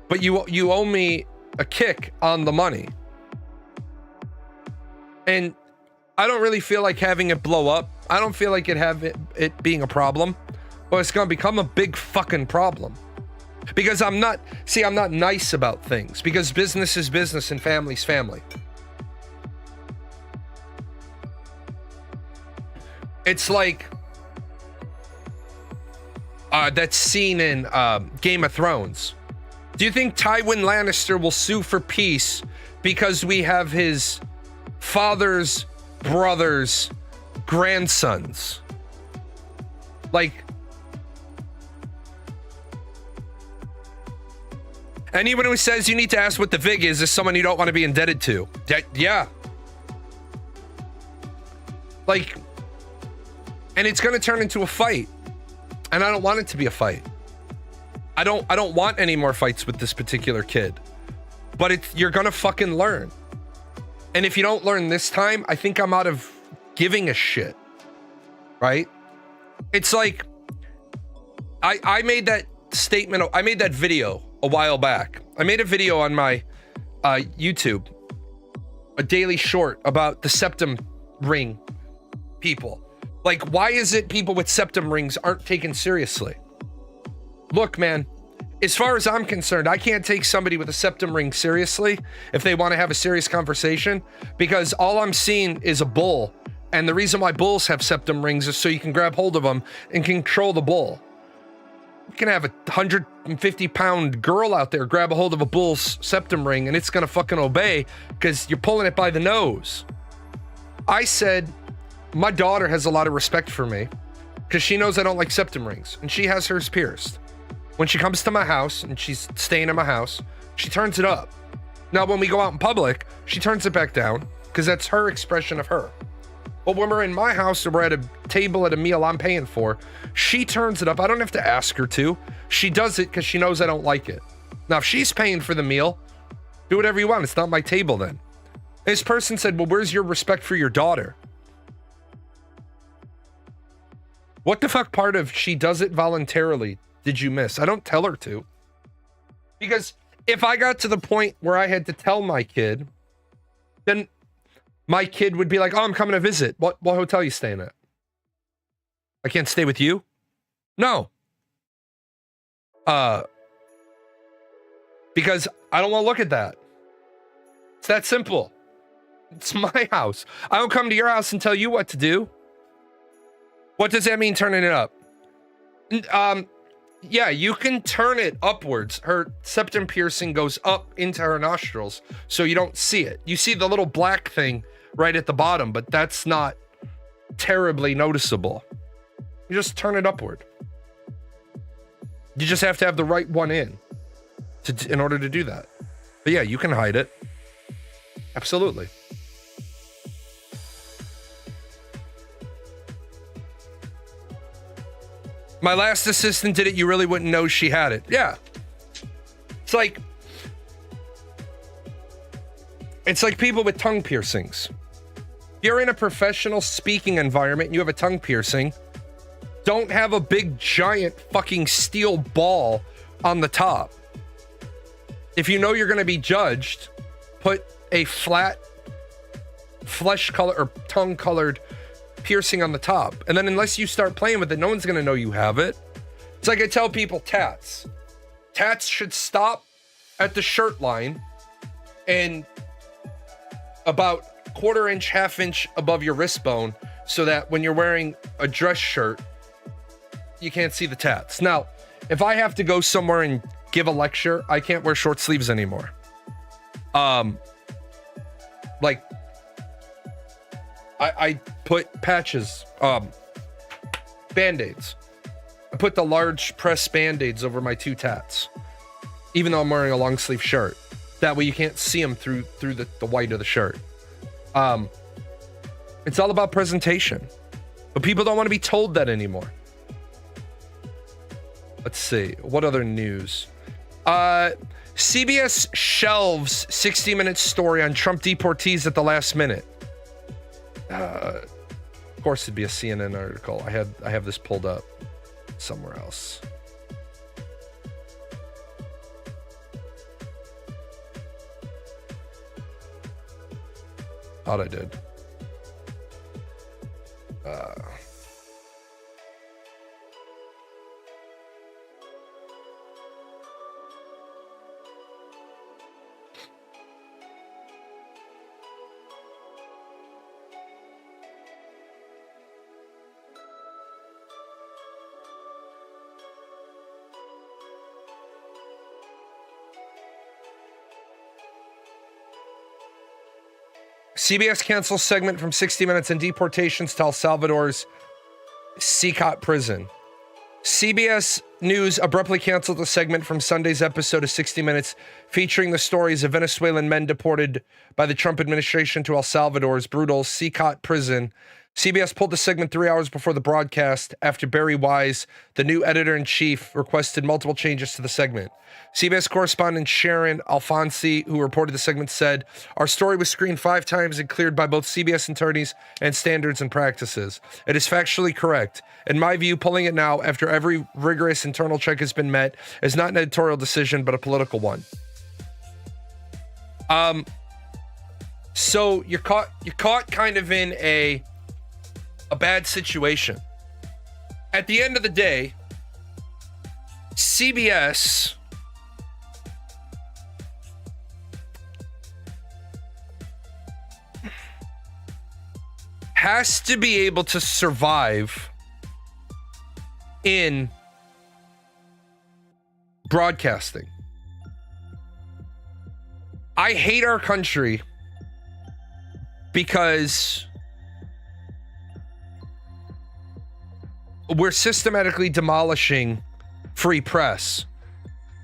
But you owe me a kick on the money. And I don't really feel like having it blow up. I don't feel like it being a problem. Well, it's gonna become a big fucking problem. Because I'm not nice about things. Because business is business and family's family. It's like that scene in Game of Thrones. Do you think Tywin Lannister will sue for peace because we have his father's brother's grandsons? Like, anyone who says you need to ask what the VIG is someone you don't want to be indebted to. Yeah. Like, and it's going to turn into a fight. And I don't want it to be a fight. I don't want any more fights with this particular kid. But you're going to fucking learn. And if you don't learn this time, I think I'm out of giving a shit. Right? It's like, I made that statement, I made that video a while back. I made a video on my YouTube, a daily short about the septum ring people. Like, why is it people with septum rings aren't taken seriously? Look, man, as far as I'm concerned, I can't take somebody with a septum ring seriously if they want to have a serious conversation, because all I'm seeing is a bull. And the reason why bulls have septum rings is so you can grab hold of them and control the bull. You can have a 150-pound girl out there grab a hold of a bull's septum ring and it's gonna fucking obey because you're pulling it by the nose. I said, my daughter has a lot of respect for me because she knows I don't like septum rings, and she has hers pierced. When she comes to my house and she's staying in my house, she turns it up. Now, when we go out in public, she turns it back down because that's her expression of her. But when we're in my house or we're at a table at a meal I'm paying for, she turns it up. I don't have to ask her to. She does it because she knows I don't like it. Now, if she's paying for the meal, do whatever you want. It's not my table then. This person said, well, where's your respect for your daughter? What the fuck part of she does it voluntarily did you miss? I don't tell her to. Because if I got to the point where I had to tell my kid, then my kid would be like, oh, I'm coming to visit. What hotel you staying at? I can't stay with you? No. Because I don't want to look at that. It's that simple. It's my house. I don't come to your house and tell you what to do. What does that mean, turning it up? Yeah, you can turn it upwards. Her septum piercing goes up into her nostrils, so you don't see it. You see the little black thing right at the bottom, but that's not terribly noticeable. You just turn it upward. You just have to have the right one in order to do that. But yeah, you can hide it. Absolutely. My last assistant did it. You really wouldn't know she had it. Yeah. It's like people with tongue piercings. You're in a professional speaking environment and you have a tongue piercing. Don't have a big giant fucking steel ball on the top. If you know you're going to be judged, put a flat flesh color or tongue colored piercing on the top. And then unless you start playing with it, no one's going to know you have it. It's like I tell people tats. Tats should stop at the shirt line and about quarter inch, half inch above your wrist bone so that when you're wearing a dress shirt, you can't see the tats. Now, if I have to go somewhere and give a lecture, I can't wear short sleeves anymore. Like I put patches, Band-Aids. I put the large press Band-Aids over my two tats, even though I'm wearing a long sleeve shirt. That way you can't see them through the white of the shirt. It's all about presentation, but people don't want to be told that anymore. Let's see. What other news? CBS shelves 60 Minutes story on Trump deportees at the last minute. Of course it'd be a CNN article. I have this pulled up somewhere else. Thought I did. CBS cancels segment from 60 Minutes and deportations to El Salvador's Sikot prison. CBS News abruptly canceled a segment from Sunday's episode of 60 Minutes featuring the stories of Venezuelan men deported by the Trump administration to El Salvador's brutal Sikot prison. CBS pulled the segment 3 hours before the broadcast after Barry Wise, the new editor-in-chief, requested multiple changes to the segment. CBS correspondent Sharon Alfonsi, who reported the segment, said, "Our story was screened 5 times and cleared by both CBS attorneys and standards and practices. It is factually correct. In my view, pulling it now after every rigorous internal check has been met is not an editorial decision, but a political one." So you're caught kind of in a bad situation. At the end of the day, CBS has to be able to survive in broadcasting. I hate our country because we're systematically demolishing free press.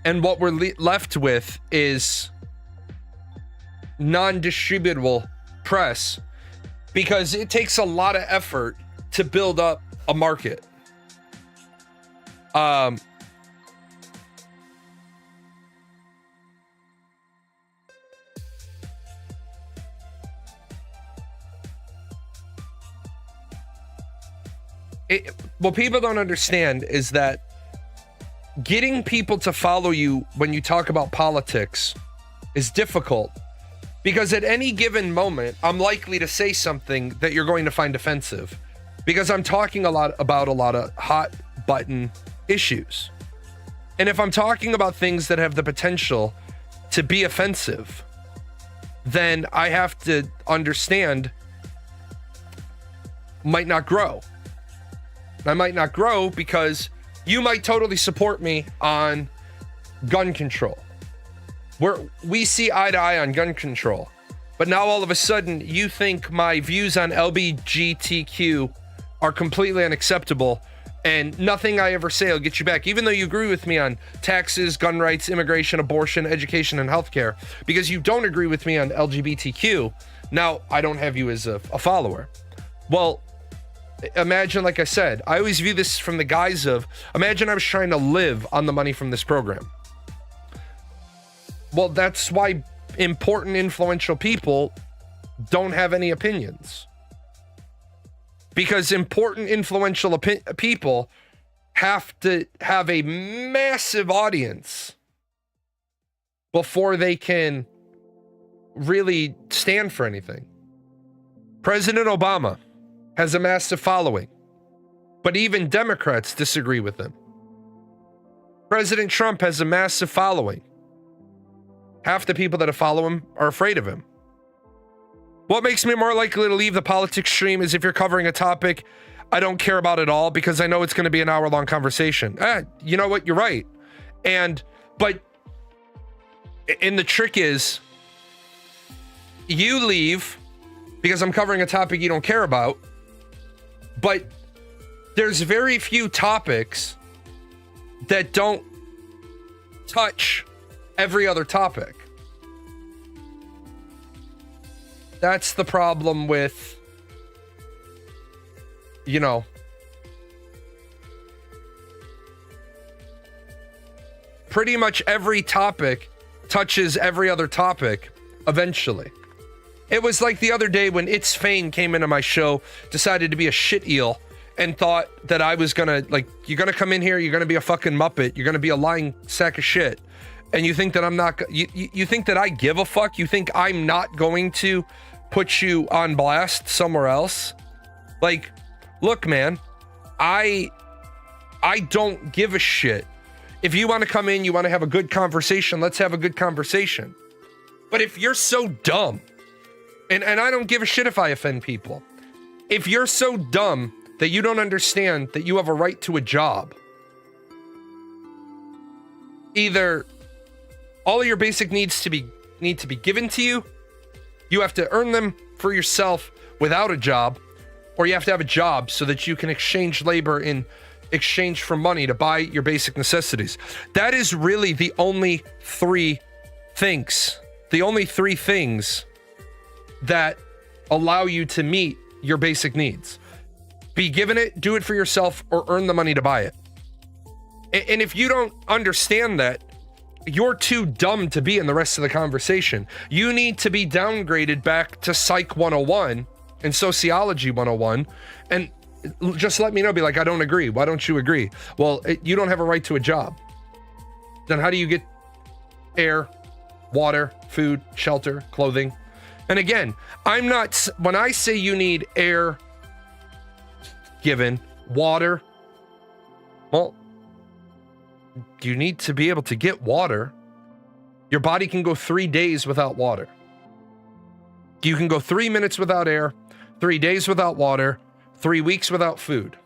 And what we're left with is non-distributable press. because it takes a lot of effort to build up a market. What people don't understand is that getting people to follow you when you talk about politics is difficult, because at any given moment, I'm likely to say something that you're going to find offensive, because I'm talking about a lot of hot button issues. And if I'm talking about things that have the potential to be offensive, then I have to understand might not grow. I might not grow because you might totally support me on gun control. We see eye to eye on gun control. But now all of a sudden you think my views on LGBTQ are completely unacceptable and nothing I ever say will get you back, even though you agree with me on taxes, gun rights, immigration, abortion, education, and healthcare. Because you don't agree with me on LGBTQ, now I don't have you as a follower. Well, imagine, like I said, I always view this from the guise of, imagine I was trying to live on the money from this program. Well, that's why important, influential people don't have any opinions. Because important, influential people have to have a massive audience before they can really stand for anything. President Obama has a massive following, but even Democrats disagree with him. President Trump has a massive following. Half the people that follow him are afraid of him. What makes me more likely to leave the politics stream is if you're covering a topic I don't care about at all, because I know it's going to be an hour-long conversation. You know what? You're right. But the trick is, you leave because I'm covering a topic you don't care about, but there's very few topics that don't touch every other topic. That's the problem with, pretty much every topic touches every other topic eventually. It was like the other day when It's Fane came into my show, decided to be a shit eel, and thought that I was gonna, you're gonna come in here, you're gonna be a fucking Muppet, you're gonna be a lying sack of shit. And you think that I'm not, you think that I give a fuck? You think I'm not going to put you on blast somewhere else? Look, man, I don't give a shit. If you want to come in, you want to have a good conversation, let's have a good conversation. But if you're so dumb, and I don't give a shit if I offend people, if you're so dumb that you don't understand that you have a right to a job, either all of your basic needs need to be given to you, you have to earn them for yourself without a job, or you have to have a job so that you can exchange labor in exchange for money to buy your basic necessities. That is really the only three things that allow you to meet your basic needs. Be given it, do it for yourself, or earn the money to buy it. And if you don't understand that, you're too dumb to be in the rest of the conversation. You need to be downgraded back to Psych 101 and Sociology 101 and just let me know. Be like, I don't agree. Why don't you agree? Well, you don't have a right to a job. Then how do you get air, water, food, shelter, clothing? And again, when I say you need air given, water, well, you need to be able to get water. Your body can go 3 days without water. You can go 3 minutes without air, 3 days without water, 3 weeks without food.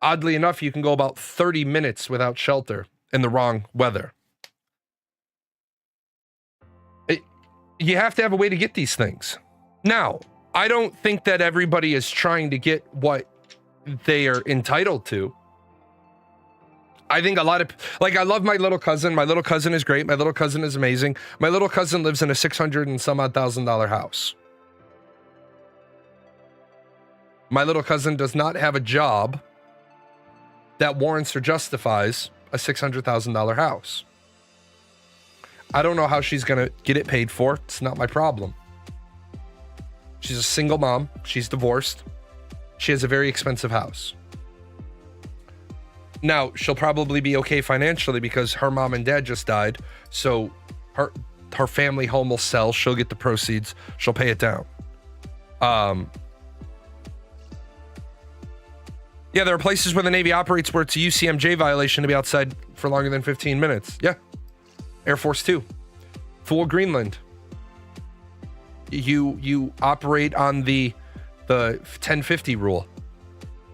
Oddly enough, you can go about 30 minutes without shelter in the wrong weather. You have to have a way to get these things. Now, I don't think that everybody is trying to get what they are entitled to. I think a lot of, I love my little cousin. My little cousin is great. My little cousin is amazing. My little cousin lives in a $600,000 and some odd house. My little cousin does not have a job that warrants or justifies a $600,000 house. I don't know how she's going to get it paid for. It's not my problem. She's a single mom. She's divorced. She has a very expensive house. Now, she'll probably be okay financially because her mom and dad just died. So her family home will sell. She'll get the proceeds. She'll pay it down. Yeah, there are places where the Navy operates where it's a UCMJ violation to be outside for longer than 15 minutes. Yeah. Air Force 2. Full Greenland. You operate on the 1050 rule.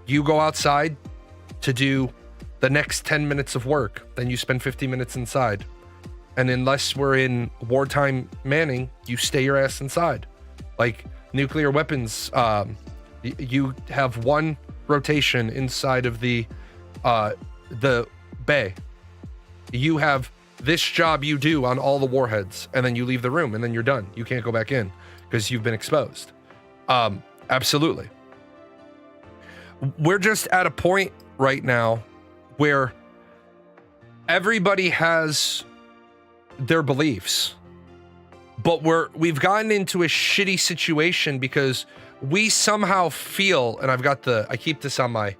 You go outside to do the next 10 minutes of work, then you spend 50 minutes inside. And unless we're in wartime manning, you stay your ass inside. Like nuclear weapons, you have one rotation inside of the bay. You have this job you do on all the warheads, and then you leave the room, and then you're done. You can't go back in because you've been exposed. Absolutely. We're just at a point right now where everybody has their beliefs, but we've gotten into a shitty situation because we somehow feel, and I keep this on my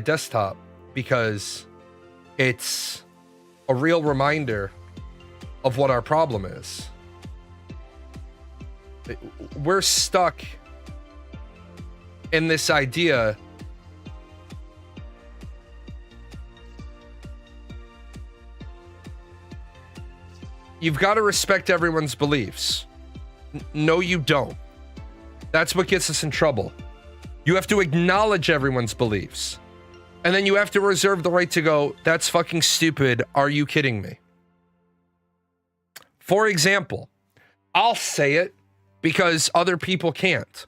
desktop because it's a real reminder of what our problem is. We're stuck in this idea you've got to respect everyone's beliefs. No, you don't. That's what gets us in trouble. You have to acknowledge everyone's beliefs. And then you have to reserve the right to go, that's fucking stupid. Are you kidding me? For example, I'll say it because other people can't.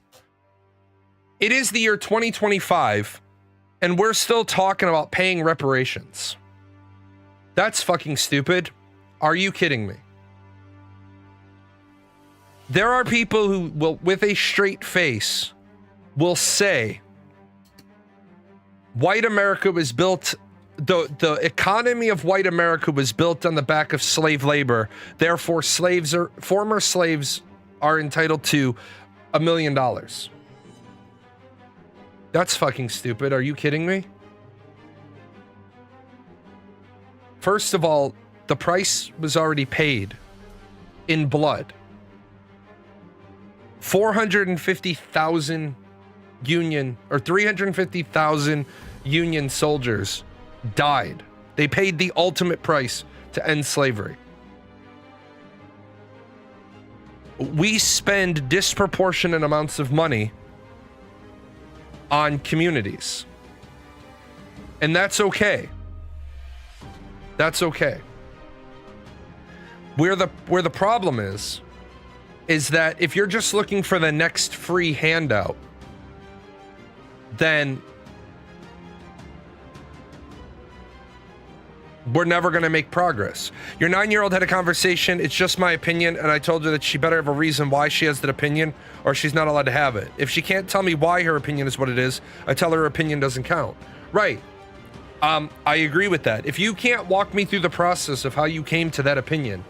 It is the year 2025, and we're still talking about paying reparations. That's fucking stupid. Are you kidding me? There are people who will, with a straight face, will say, white America was built, the economy of white America was built on the back of slave labor. Therefore, former slaves are entitled to $1 million. That's fucking stupid. Are you kidding me? First of all, the price was already paid in blood. 450,000 Union or 350,000 Union soldiers died. They paid the ultimate price to end slavery. We spend disproportionate amounts of money on communities. And that's okay. That's okay. Where the problem is that if you're just looking for the next free handout, then we're never going to make progress. Your 9-year-old had a conversation. It's just my opinion. And I told her that she better have a reason why she has that opinion or she's not allowed to have it. If she can't tell me why her opinion is what it is, I tell her opinion doesn't count. Right. I agree with that. If you can't walk me through the process of how you came to that opinion,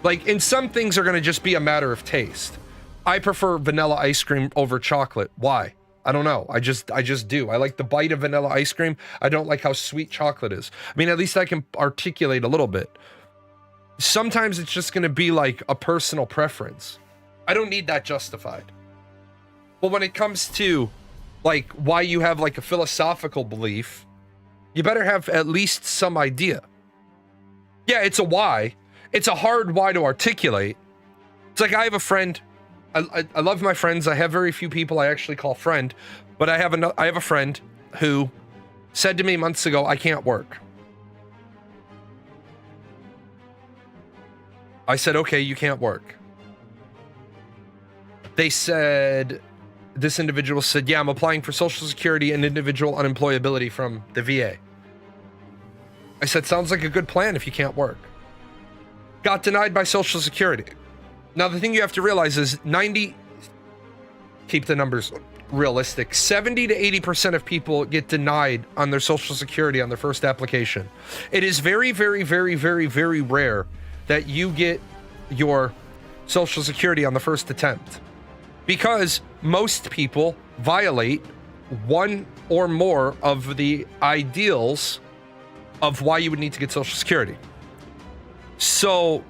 like, in some things are going to just be a matter of taste. I prefer vanilla ice cream over chocolate. Why? I don't know. I just do. I like the bite of vanilla ice cream. I don't like how sweet chocolate is. I mean, at least I can articulate a little bit. Sometimes it's just going to be like a personal preference. I don't need that justified. But when it comes to like why you have like a philosophical belief, you better have at least some idea. Yeah, it's a why. It's a hard why to articulate. It's like I have a friend. I love my friends. I have very few people I actually call friend, but I have a friend who said to me months ago, I can't work. I said, okay, you can't work. They said, this individual said, yeah, I'm applying for Social Security and individual unemployability from the VA. I said, sounds like a good plan if you can't work. Got denied by Social Security. Now, the thing you have to realize is keep the numbers realistic. 70 to 80% of people get denied on their Social Security on their first application. It is very, very, very, very, very rare that you get your Social Security on the first attempt, because most people violate one or more of the ideals of why you would need to get Social Security. So,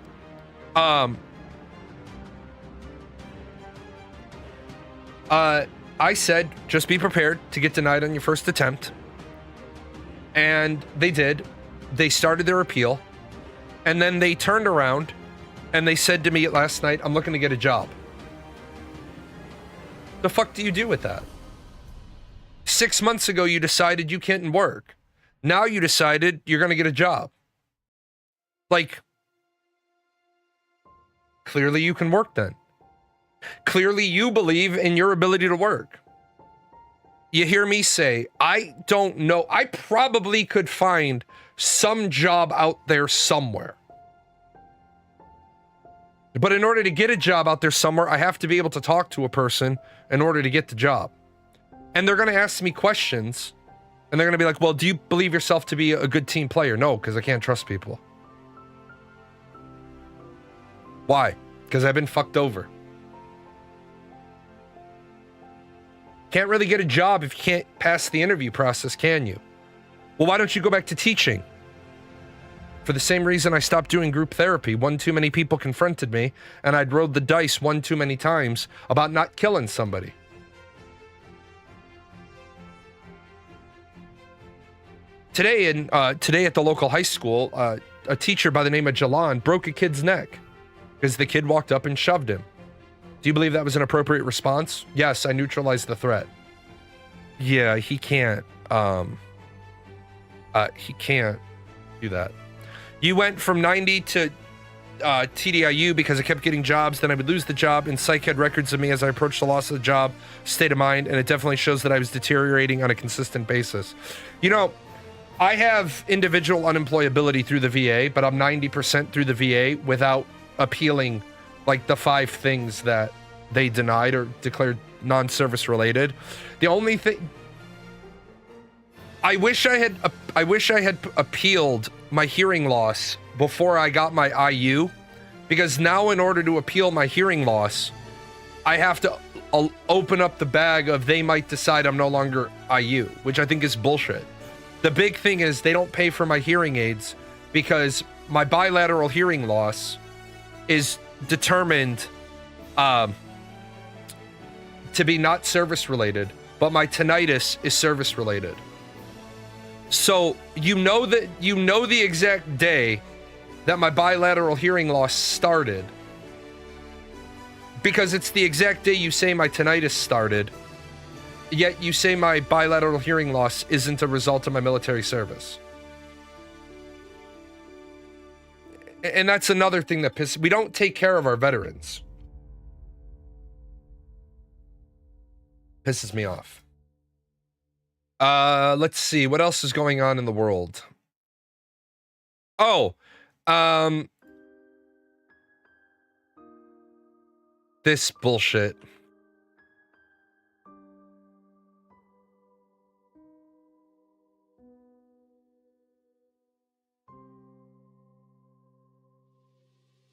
I said, just be prepared to get denied on your first attempt. And they did. They started their appeal. And then they turned around and they said to me last night, I'm looking to get a job. The fuck do you do with that? 6 months ago, you decided you can't work. Now you decided you're going to get a job. Like, clearly you can work then. Clearly you believe in your ability to work. You hear me say, I don't know. I probably could find some job out there somewhere. But in order to get a job out there somewhere, I have to be able to talk to a person in order to get the job. And they're going to ask me questions. And they're going to be like, well, do you believe yourself to be a good team player? No, because I can't trust people. Why? Because I've been fucked over. Can't really get a job if you can't pass the interview process, can you? Well, why don't you go back to teaching? For the same reason I stopped doing group therapy. One too many people confronted me, and I'd rolled the dice one too many times about not killing somebody. Today at the local high school, a teacher by the name of Jalan broke a kid's neck because the kid walked up and shoved him. Do you believe that was an appropriate response? Yes, I neutralized the threat. Yeah, he can't do that. You went from 90 to TDIU because I kept getting jobs, then I would lose the job, and psych had records of me as I approached the loss of the job, state of mind, and it definitely shows that I was deteriorating on a consistent basis. You know, I have individual unemployability through the VA, but I'm 90% through the VA without appealing like the 5 things that they denied or declared non-service related. The only thing I wish I had appealed my hearing loss before I got my IU, because now in order to appeal my hearing loss, I have to open up the bag of they might decide I'm no longer IU, which I think is bullshit. The big thing is they don't pay for my hearing aids because my bilateral hearing loss is determined to be not service related, but my tinnitus is service related. So you know the exact day that my bilateral hearing loss started, because it's the exact day you say my tinnitus started, yet you say my bilateral hearing loss isn't a result of my military service. And that's another thing that we don't take care of our veterans. Pisses me off. Let's see. What else is going on in the world? Oh, this bullshit.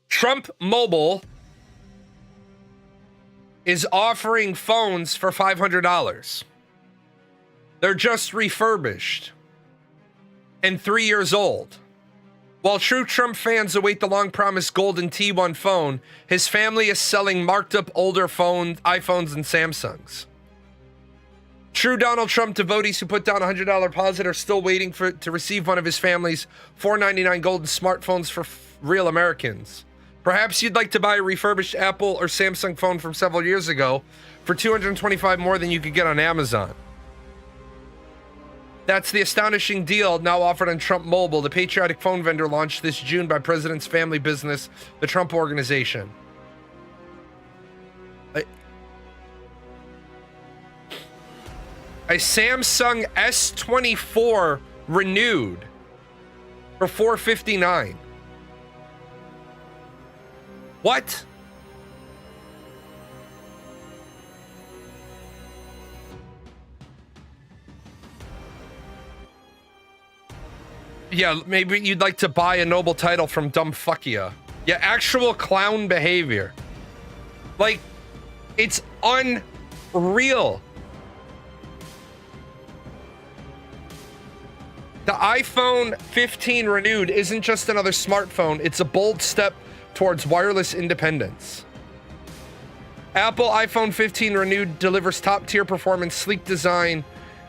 Trump Mobile is offering phones for $500. They're just refurbished and 3 years old. While true Trump fans await the long-promised golden T1 phone, his family is selling marked-up older iPhones and Samsungs. True Donald Trump devotees who put down a $100 deposit are still waiting to receive one of his family's $499 golden smartphones for real Americans. Perhaps you'd like to buy a refurbished Apple or Samsung phone from several years ago for $225 more than you could get on Amazon. That's the astonishing deal now offered on Trump Mobile, the patriotic phone vendor launched this June by President's family business, the Trump Organization. A Samsung S24 renewed for $459. What? Yeah, maybe you'd like to buy a noble title from Dumbfuckia. Yeah, actual clown behavior. Like, it's unreal. The iPhone 15 renewed isn't just another smartphone, it's a bold step towards wireless independence. Apple iPhone 15 renewed delivers top-tier performance, sleek design,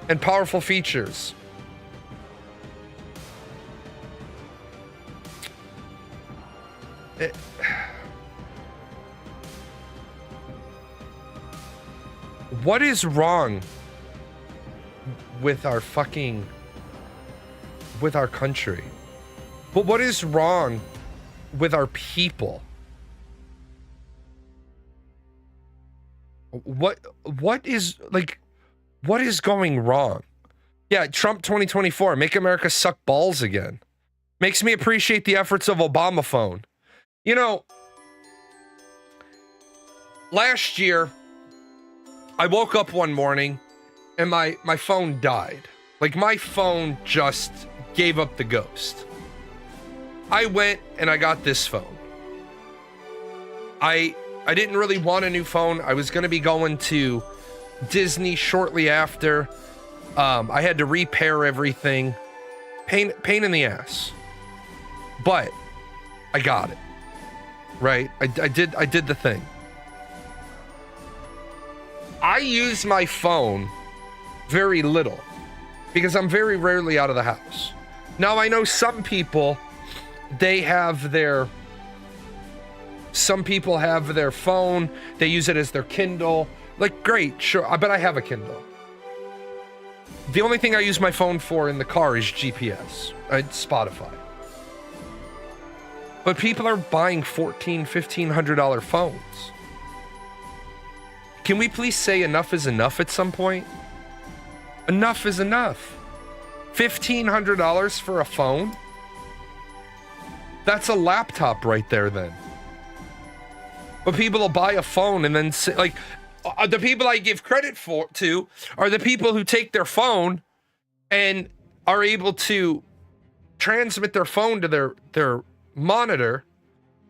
and powerful features. What is wrong with our country? But what is wrong with our people? What is going wrong? Yeah, Trump 2024, make America suck balls again. Makes me appreciate the efforts of Obama phone. You know, last year, I woke up one morning and my phone died. Like, my phone just gave up the ghost. I went and I got this phone. I didn't really want a new phone. I was going to be going to Disney shortly after. I had to repair everything. Pain in the ass. But I got it. Right? I did the thing. I use my phone very little because I'm very rarely out of the house. Now, I know some people, some people have their phone, they use it as their Kindle. Like, great, sure, but I have a Kindle. The only thing I use my phone for in the car is GPS, Spotify. But people are buying $1,400, $1,500 phones. Can we please say enough is enough at some point? Enough is enough. $1,500 for a phone? That's a laptop right there then. But people will buy a phone and then say, like, the people I give credit to are the people who take their phone and are able to transmit their phone to their monitor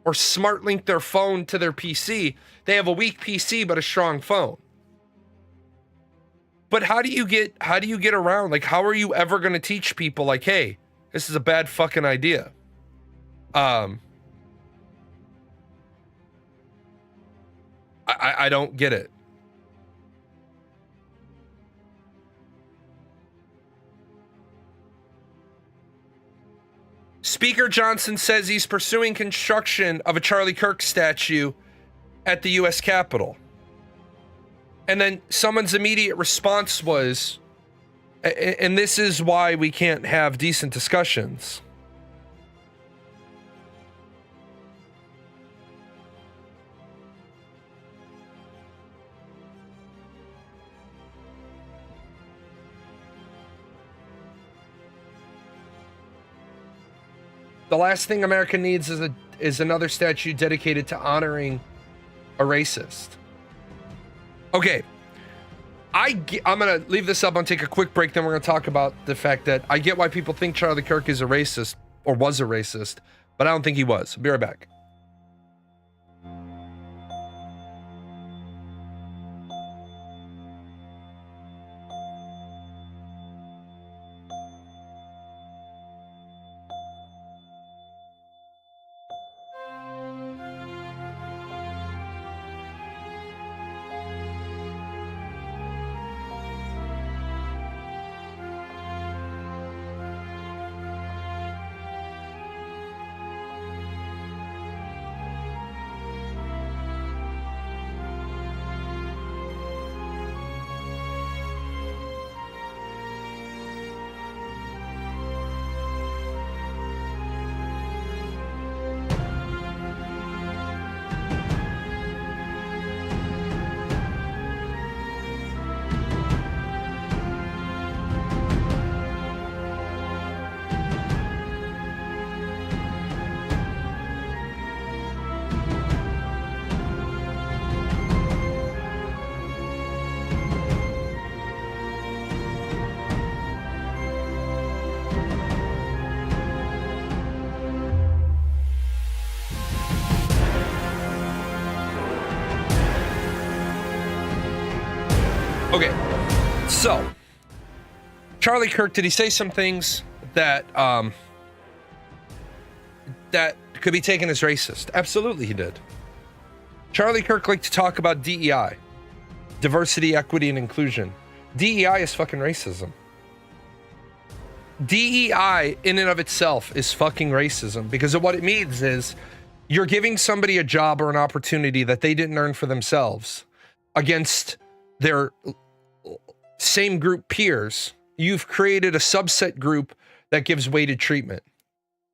or smart link their phone to their PC. They have a weak PC but a strong phone. But how do you get around? Like, how are you ever going to teach people, like, hey, this is a bad fucking idea? I don't get it. Speaker Johnson says he's pursuing construction of a Charlie Kirk statue at the U.S. Capitol. And then someone's immediate response was, and this is why we can't have decent discussions. The last thing America needs is another statue dedicated to honoring a racist. Okay, I'm gonna leave this up. I'm gonna take a quick break. Then we're gonna talk about the fact that I get why people think Charlie Kirk is a racist or was a racist, but I don't think he was. Be right back. So, Charlie Kirk, did he say some things that that could be taken as racist? Absolutely he did. Charlie Kirk liked to talk about DEI, diversity, equity, and inclusion. DEI is fucking racism. DEI in and of itself is fucking racism, because of what it means is you're giving somebody a job or an opportunity that they didn't earn for themselves against their same group peers. You've created a subset group that gives weighted treatment.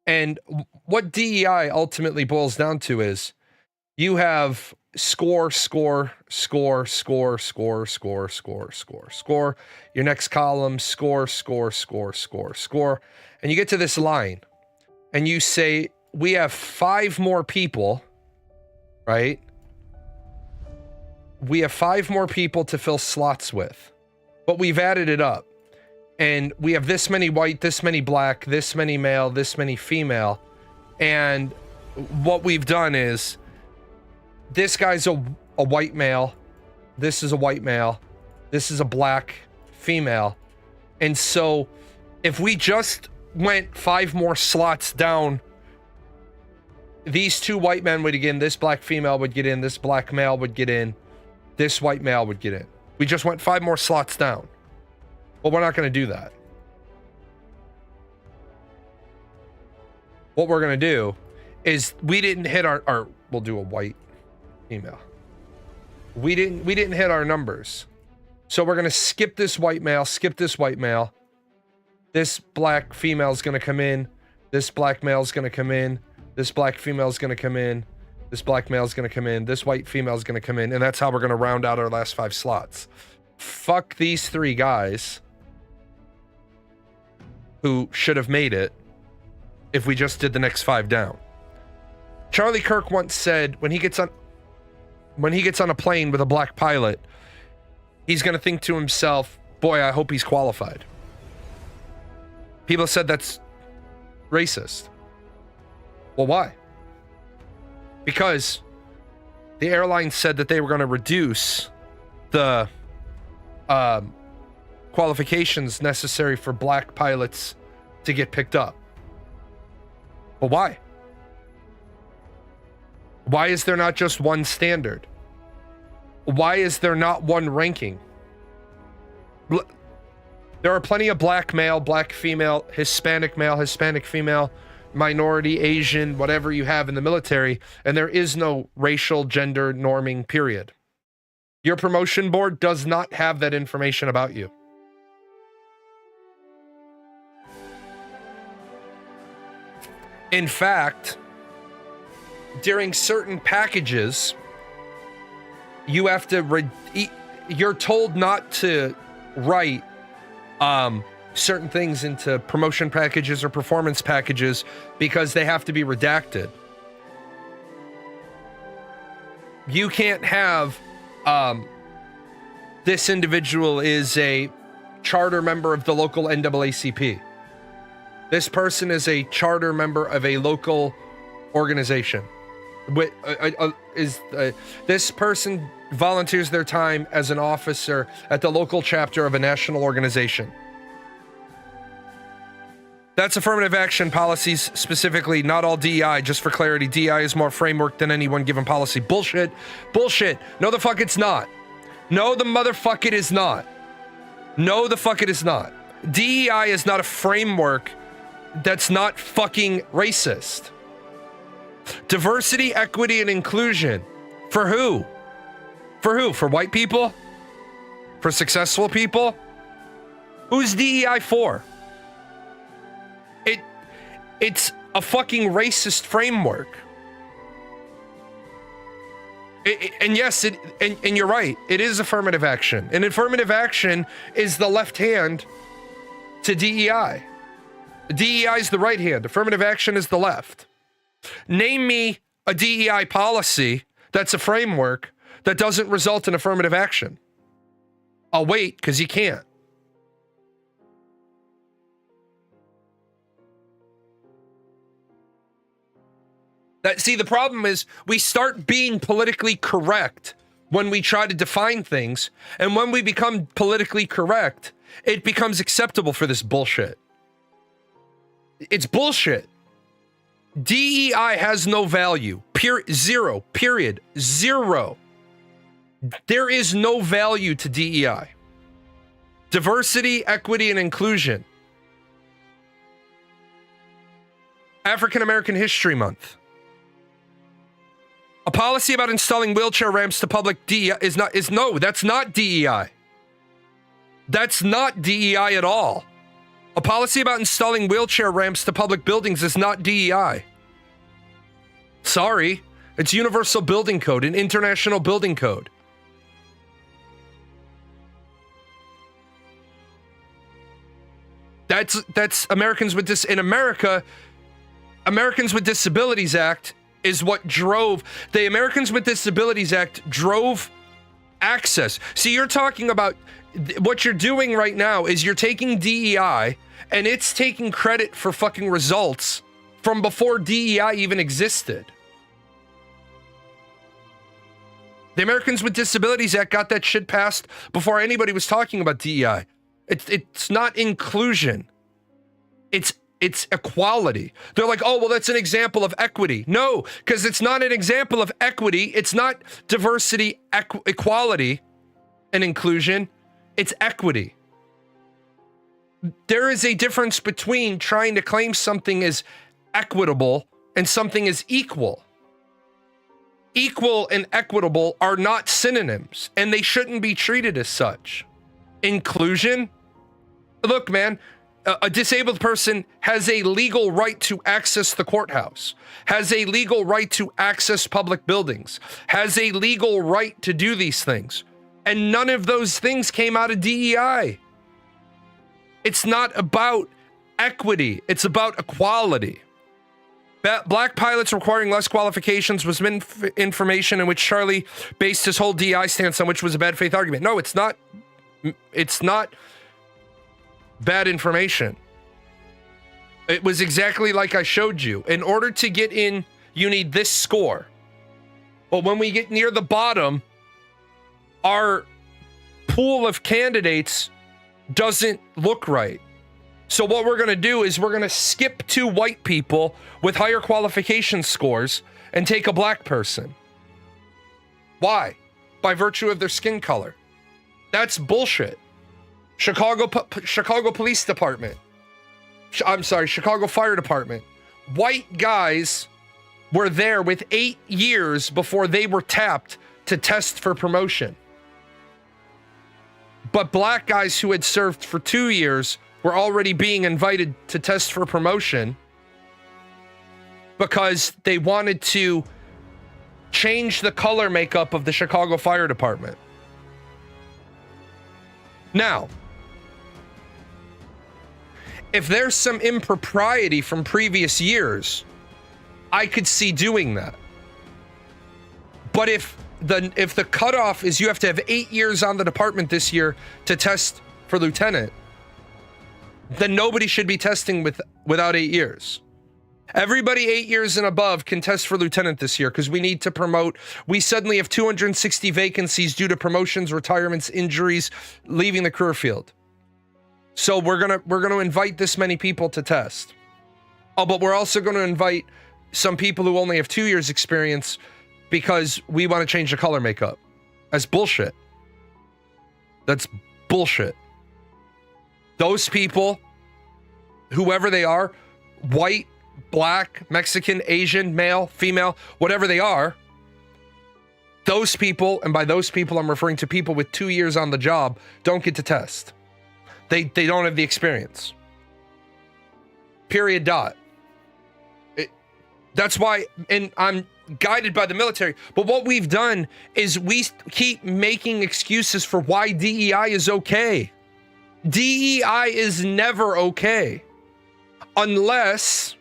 And what DEI ultimately boils down to is you have score. Your next column, score. And you get to this line and you say, we have 5 more people, right? We have 5 more people to fill slots with, but we've added it up. And we have this many white, this many black, this many male, this many female. And what we've done is this guy's a white male. This is a white male. This is a black female. And so if we just went 5 more slots down, these 2 white men would get in, this black female would get in, this black male would get in, this white male would get in. We just went 5 more slots down. Well, we're not going to do that. What we're going to do is we didn't hit our we'll do a white female. We didn't hit our numbers. So we're going to skip this white male, skip this white male. This black female is going to come in. This black male is going to come in. This black female is going to come in. This black male is going to come in. This white female is going to come in. And that's how we're going to round out our last 5 slots. Fuck these 3 guys who should have made it if we just did the next 5 down. Charlie Kirk once said when he gets on a plane with a black pilot, he's going to think to himself, boy, I hope he's qualified. People said that's racist. Well, why? Because the airline said that they were going to reduce the qualifications necessary for black pilots to get picked up. But why? Why is there not just one standard? Why is there not one ranking? There are plenty of black male, black female, Hispanic male, Hispanic female, minority, Asian, whatever you have in the military, and there is no racial gender norming, period. Your promotion board does not have that information about you. In fact, during certain packages, you have to you're told not to write certain things into promotion packages or performance packages because they have to be redacted. You can't have this individual is a charter member of the local NAACP. This person is a charter member of a local organization. This person volunteers their time as an officer at the local chapter of a national organization. That's affirmative action policies specifically, not all DEI, just for clarity. DEI is more framework than any one given policy. Bullshit. Bullshit. No, the fuck it's not. No, the motherfuck it is not. No, the fuck it is not. DEI is not a framework that's not fucking racist. Diversity, equity, and inclusion. For who? For who? For white people? For successful people? Who's DEI for? It's a fucking racist framework. And yes, and you're right, it is affirmative action. And affirmative action is the left hand to DEI. DEI is the right hand. Affirmative action is the left. Name me a DEI policy that's a framework that doesn't result in affirmative action. I'll wait, because you can't. See, the problem is we start being politically correct when we try to define things, and when we become politically correct, it becomes acceptable for this bullshit. It's bullshit. DEI has no value. Zero. Period. Zero. There is no value to DEI. Diversity, equity, and inclusion. African American History Month. A policy about installing wheelchair ramps to public DEI that's not DEI. That's not DEI at all. A policy about installing wheelchair ramps to public buildings is not DEI. Sorry, it's Universal Building Code, an international building code. That's Americans with in America, Americans with Disabilities Act is what drove the Americans with Disabilities Act drove access. See, you're talking about what you're doing right now is you're taking DEI and it's taking credit for fucking results from before DEI even existed. The Americans with Disabilities Act got that shit passed before anybody was talking about DEI. It's not inclusion. It's equality. They're like, oh, well, that's an example of equity. No, because it's not an example of equity. It's not diversity, equality, and inclusion. It's equity. There is a difference between trying to claim something as equitable and something as equal. Equal and equitable are not synonyms, and they shouldn't be treated as such. Inclusion? Look, man, a disabled person has a legal right to access the courthouse, has a legal right to access public buildings, has a legal right to do these things. And none of those things came out of DEI. It's not about equity. It's about equality. Black pilots requiring less qualifications was information in which Charlie based his whole DEI stance on, which was a bad faith argument. No, it's not. It's not bad information. It was exactly like I showed you. In order to get in, you need this score. But when we get near the bottom, our pool of candidates doesn't look right. So what we're going to do is we're going to skip 2 white people with higher qualification scores and take a black person. Why? By virtue of their skin color. That's bullshit. Chicago Police Department. Chicago Fire Department. White guys were there with 8 years before they were tapped to test for promotion. But black guys who had served for 2 years were already being invited to test for promotion because they wanted to change the color makeup of the Chicago Fire Department. Now, if there's some impropriety from previous years, I could see doing that. But if the cutoff is you have to have 8 years on the department this year to test for lieutenant, then nobody should be testing without 8 years. Everybody 8 years and above can test for lieutenant this year because we need to promote. We suddenly have 260 vacancies due to promotions, retirements, injuries, leaving the career field. So we're gonna invite this many people to test. Oh, but we're also going to invite some people who only have 2 years experience because we want to change the color makeup. That's bullshit. That's bullshit. Those people, whoever they are, white, black, Mexican, Asian, male, female, whatever they are, those people, and by those people I'm referring to people with 2 years on the job, don't get to test. They don't have the experience. Period. Dot. That's why, and I'm guided by the military, but what we've done is we keep making excuses for why DEI is okay. DEI is never okay unless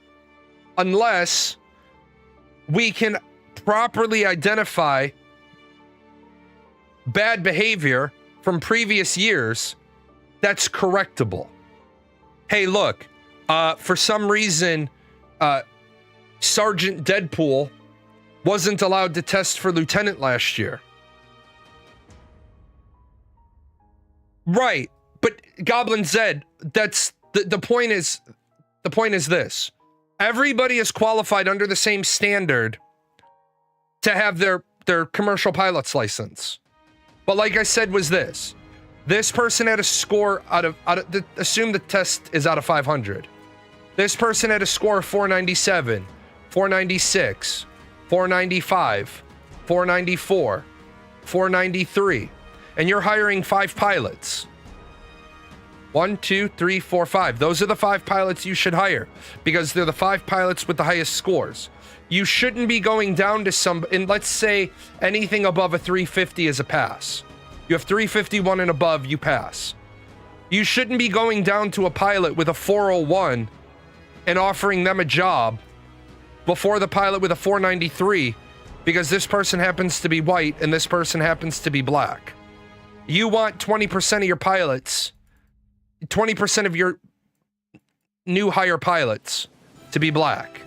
we can properly identify bad behavior from previous years that's correctable. Hey, look, for some reason, Sergeant Deadpool wasn't allowed to test for lieutenant last year. Right. But Goblin Zed, that's the point is this. Everybody is qualified under the same standard to have their commercial pilot's license. But like I said, was this person had a score assume the test is out of 500. This person had a score of 497, 496, 495, 494, 493, and you're hiring 5 pilots. 1, 2, 3, 4, 5. Those are the 5 pilots you should hire because they're the 5 pilots with the highest scores. You shouldn't be going down to some, and let's say anything above a 350 is a pass. You have 351 and above, you pass. You shouldn't be going down to a pilot with a 401 and offering them a job before the pilot with a 493 because this person happens to be white and this person happens to be black. You want 20% of your pilots, 20% of your new hire pilots to be black.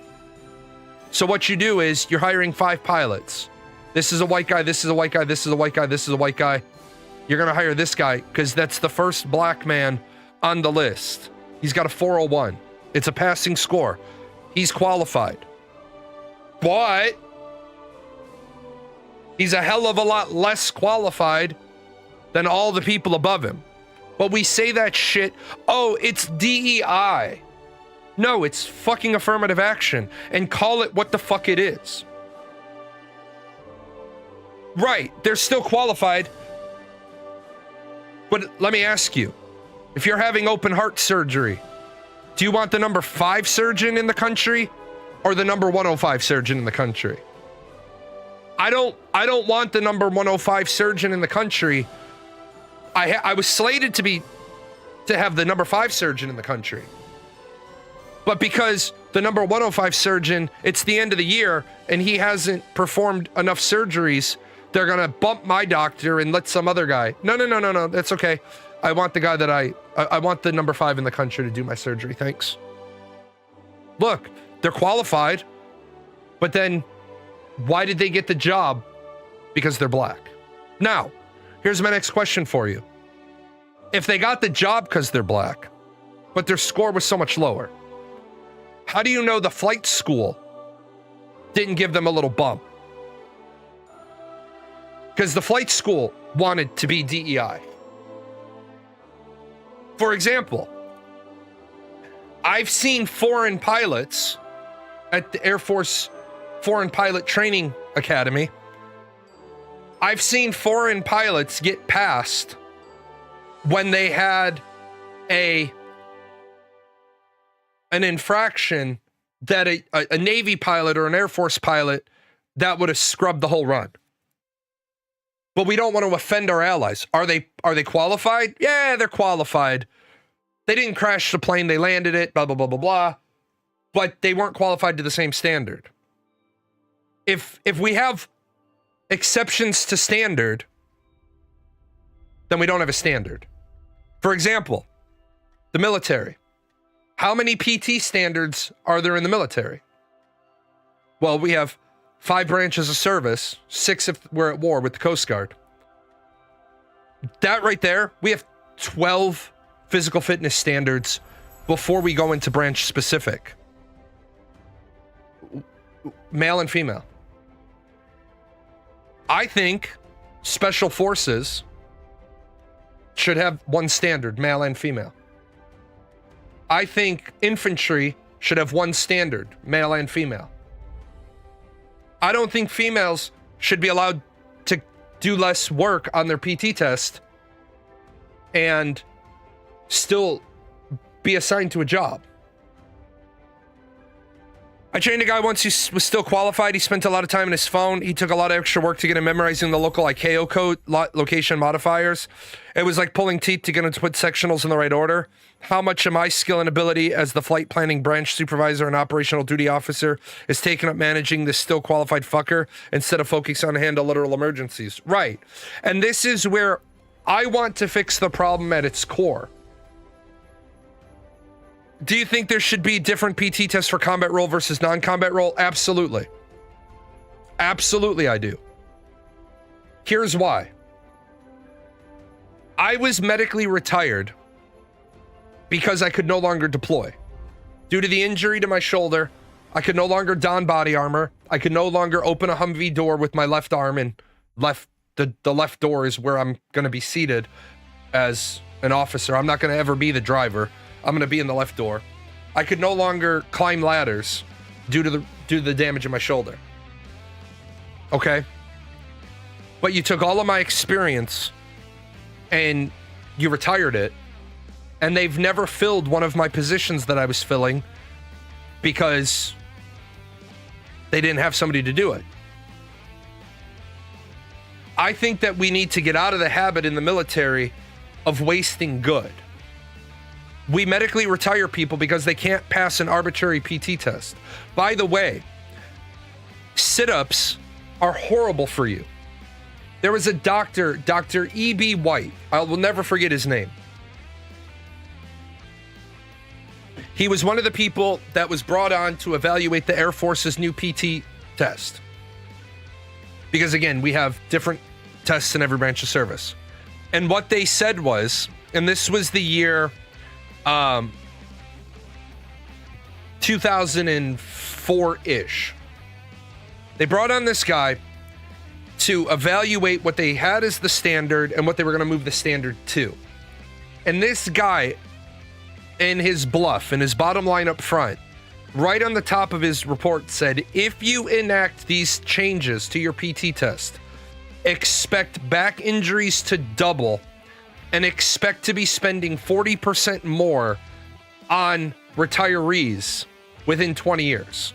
So what you do is you're hiring 5 pilots. This is a white guy, this is a white guy, this is a white guy, this is a white guy. You're going to hire this guy because that's the first black man on the list. He's got a 401. It's a passing score. He's qualified. But he's a hell of a lot less qualified than all the people above him. But we say that shit, oh, it's DEI. No, it's fucking affirmative action. And call it what the fuck it is. Right, they're still qualified. But let me ask you, if you're having open heart surgery, do you want the number 5 surgeon in the country or the number 105 surgeon in the country? I don't want the number 105 surgeon in the country. I was slated to have the number 5 surgeon in the country. But because the number 105 surgeon, it's the end of the year and he hasn't performed enough surgeries, they're going to bump my doctor and let some other guy. No. That's okay. I want the guy that I want the number 5 in the country to do my surgery. Thanks. Look, they're qualified, but then why did they get the job? Because they're black. Now, here's my next question for you. If they got the job because they're black, but their score was so much lower, how do you know the flight school didn't give them a little bump? Because the flight school wanted to be DEI. For example, I've seen foreign pilots at the Air Force Foreign Pilot Training Academy. I've seen foreign pilots get passed when they had an infraction that a Navy pilot or an Air Force pilot that would have scrubbed the whole run. But we don't want to offend our allies. Are they qualified? Yeah, they're qualified. They didn't crash the plane, they landed it, blah, blah, blah, blah, blah. But they weren't qualified to the same standard. If we have exceptions to standard, then we don't have a standard. For example, the military. How many PT standards are there in the military? Well, we have 5 branches of service, 6 if we're at war with the Coast Guard. That right there, we have 12 physical fitness standards before we go into branch specific. Male and female. I think special forces should have one standard, male and female. I think infantry should have one standard, male and female. I don't think females should be allowed to do less work on their PT test and still be assigned to a job. I trained a guy once who was still qualified. He spent a lot of time on his phone. He took a lot of extra work to get him memorizing the local ICAO code, location modifiers. It was like pulling teeth to get him to put sectionals in the right order. How much of my skill and ability as the flight planning branch supervisor and operational duty officer is taken up managing this still qualified fucker instead of focusing on handle literal emergencies? Right. And this is where I want to fix the problem at its core. Do you think there should be different PT tests for combat role versus non-combat role? Absolutely. Absolutely, I do. Here's why. I was medically retired because I could no longer deploy. Due to the injury to my shoulder, I could no longer don body armor. I could no longer open a Humvee door with my left arm, and the left door is where I'm going to be seated as an officer. I'm not going to ever be the driver. I'm going to be in the left door. I could no longer climb ladders due to the damage in my shoulder. Okay? But you took all of my experience and you retired it, and they've never filled one of my positions that I was filling because they didn't have somebody to do it. I think that we need to get out of the habit in the military of wasting good. We medically retire people because they can't pass an arbitrary PT test. By the way, sit-ups are horrible for you. There was a doctor, Dr. E.B. White. I will never forget his name. He was one of the people that was brought on to evaluate the Air Force's new PT test. Because again, we have different tests in every branch of service. And what they said was, and this was the year 2004-ish. They brought on this guy to evaluate what they had as the standard and what they were going to move the standard to. And this guy, in his bluff, in his bottom line up front, right on the top of his report said, if you enact these changes to your PT test, expect back injuries to double and expect to be spending 40% more on retirees within 20 years.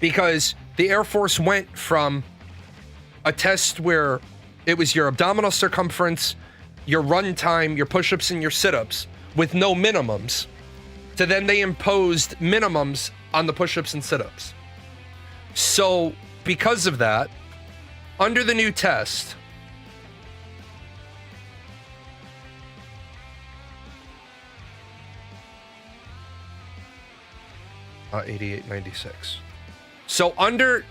Because the Air Force went from a test where it was your abdominal circumference, your run time, your push-ups, and your sit-ups with no minimums, to then they imposed minimums on the push-ups and sit-ups. So because of that, under the new test, $88.96. So under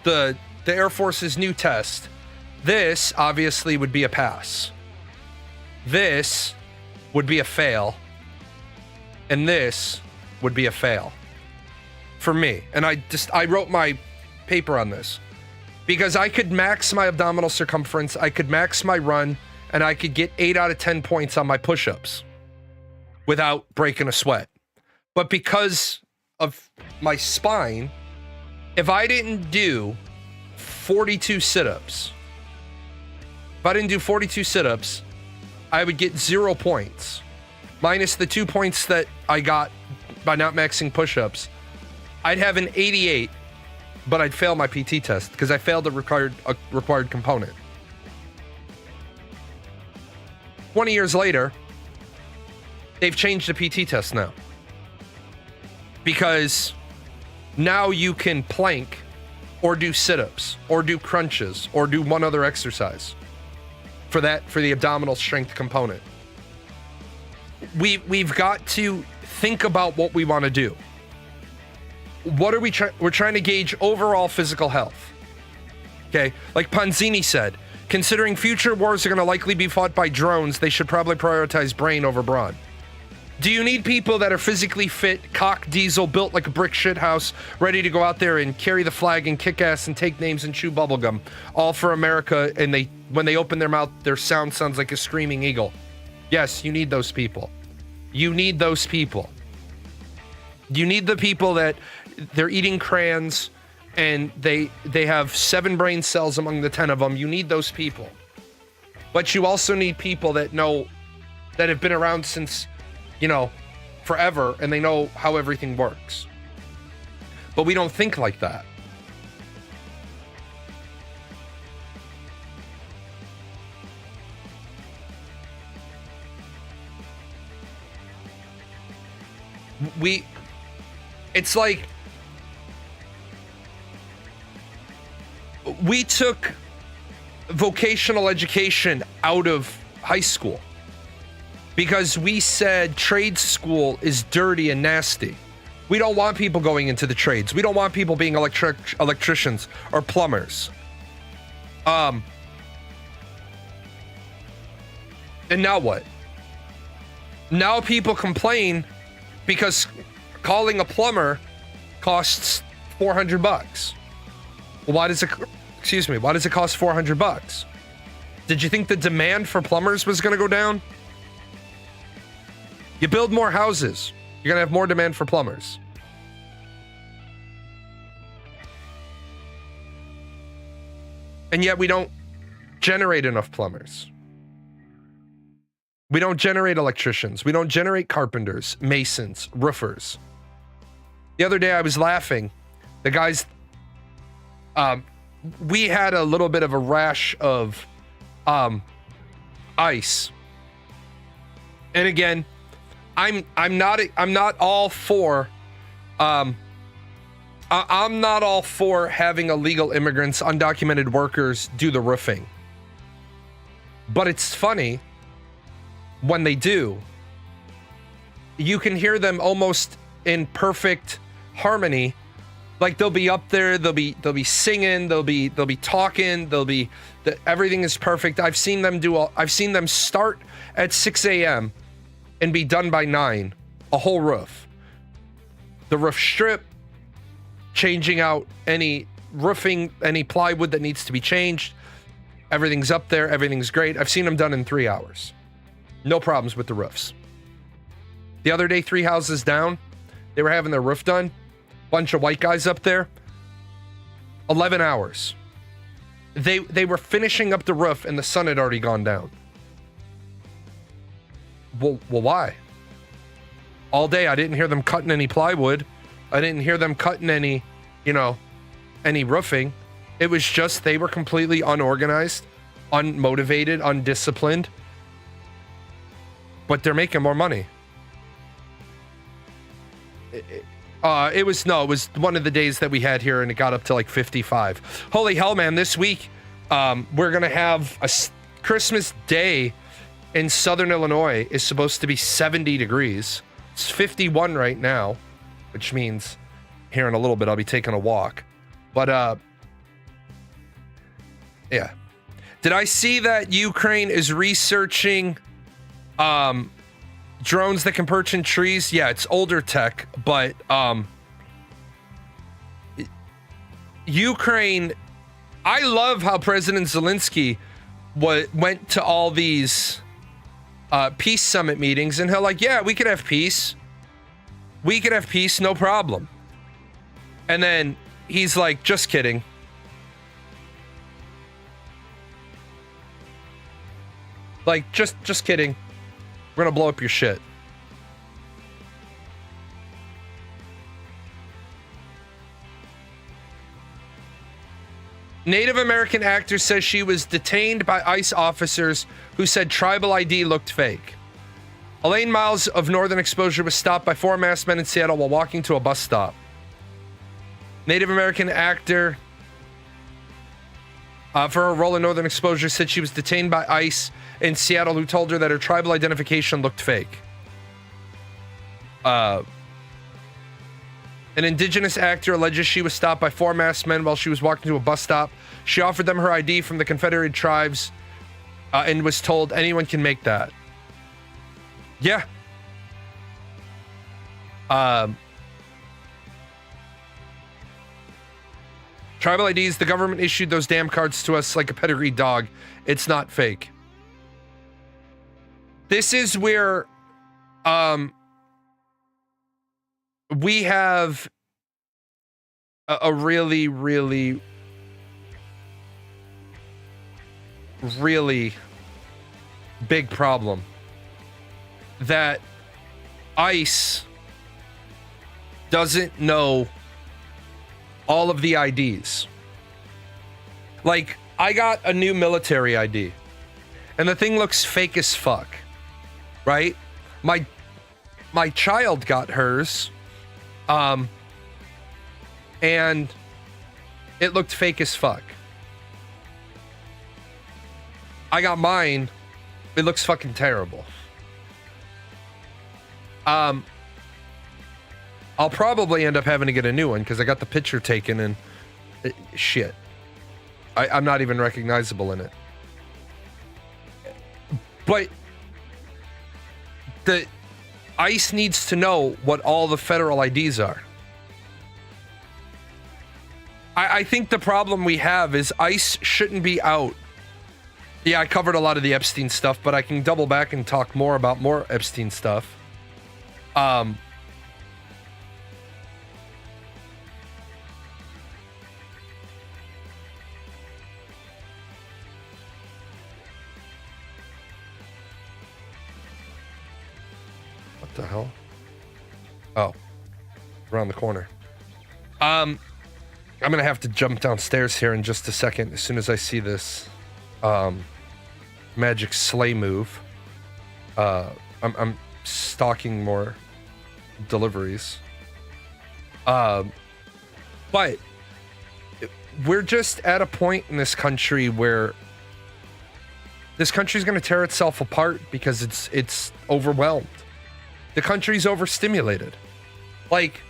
the Air Force's new test, this obviously would be a pass. This would be a fail. And this would be a fail for me. And I wrote my paper on this because I could max my abdominal circumference, I could max my run, and I could get 8 out of 10 points on my push-ups without breaking a sweat. But because of my spine, if I didn't do 42 sit-ups, I would get 0 points. Minus the 2 points that I got by not maxing push-ups. I'd have an 88, but I'd fail my PT test because I failed a required component. 20 years later, they've changed the PT test now. Because now you can plank or do sit-ups or do crunches or do one other exercise for the abdominal strength component. We've got to think about what we want to do. What are we're trying to gauge overall physical health. Okay, like Panzini said, considering future wars are going to likely be fought by drones, they should probably prioritize brain over brawn. Do you need people that are physically fit, cock diesel, built like a brick shithouse, ready to go out there and carry the flag and kick ass and take names and chew bubblegum, all for America, and when they open their mouth, their sound sounds like a screaming eagle? Yes, you need those people. You need those people. You need the people that they're eating crayons and they have 7 brain cells among the 10 of them. You need those people. But you also need people that have been around since, forever, and they know how everything works. But we don't think like that. It's like we took vocational education out of high school because we said trade school is dirty and nasty. We don't want people going into the trades. We don't want people being electricians or plumbers. And now what? Now people complain because calling a plumber costs $400. Well, why does it cost $400? Did you think the demand for plumbers was going to go down? You build more houses, you're going to have more demand for plumbers. And yet we don't generate enough plumbers. We don't generate electricians. We don't generate carpenters, masons, roofers. The other day I was laughing. The guys, we had a little bit of a rash of ice. And again, I'm not all for I'm not all for having illegal immigrants, undocumented workers do the roofing. But it's funny when they do. You can hear them almost in perfect harmony. Like they'll be up there, they'll be singing, they'll be talking, everything is perfect. I've seen them start at 6 a.m. and be done by 9, a whole roof. The roof strip, changing out any roofing, any plywood that needs to be changed. Everything's up there, everything's great. I've seen them done in 3 hours. No problems with the roofs. The other day, 3 houses down, they were having their roof done. Bunch of white guys up there. 11 hours. They were finishing up the roof and the sun had already gone down. Well, why? All day I didn't hear them cutting any plywood. I didn't hear them cutting any roofing. It was just they were completely unorganized, unmotivated, undisciplined. But they're making more money. It was one of the days that we had here, and it got up to like 55. Holy hell, man! This week, we're gonna have a Christmas Day in Southern Illinois is supposed to be 70 degrees. It's 51 right now, which means here in a little bit I'll be taking a walk. But yeah. Did I see that Ukraine is researching drones that can perch in trees? Yeah, it's older tech, but Ukraine, I love how President Zelensky went to all these peace summit meetings and he'll like, yeah, we could have peace. We could have peace, no problem. And then he's like, just kidding. Like, just kidding. We're gonna blow up your shit. Native American actor says she was detained by ICE officers who said tribal ID looked fake. Elaine Miles of Northern Exposure was stopped by 4 masked men in Seattle while walking to a bus stop. Native American actor for her role in Northern Exposure said she was detained by ICE in Seattle, who told her that her tribal identification looked fake. An indigenous actor alleges she was stopped by 4 masked men while she was walking to a bus stop. She offered them her ID from the Confederated Tribes and was told anyone can make that. Yeah. Tribal IDs, the government issued those damn cards to us like a pedigreed dog. It's not fake. This is where we have a really, really, really big problem. That ICE doesn't know all of the IDs. Like, I got a new military ID, and the thing looks fake as fuck, right? My child got hers, and it looked fake as fuck. I got mine, it looks fucking terrible. I'll probably end up having to get a new one because I got the picture taken and shit. I'm not even recognizable in it. But the ICE needs to know what all the federal IDs are. I think the problem we have is ICE shouldn't be out. Yeah, I covered a lot of the Epstein stuff, but I can double back and talk more about more Epstein stuff. What the hell? Oh, around the corner. I'm gonna have to jump downstairs here in just a second as soon as I see this magic sleigh move. I'm stalking more deliveries. But we're just at a point in this country where this country's going to tear itself apart because it's overwhelmed. The country's overstimulated. Like,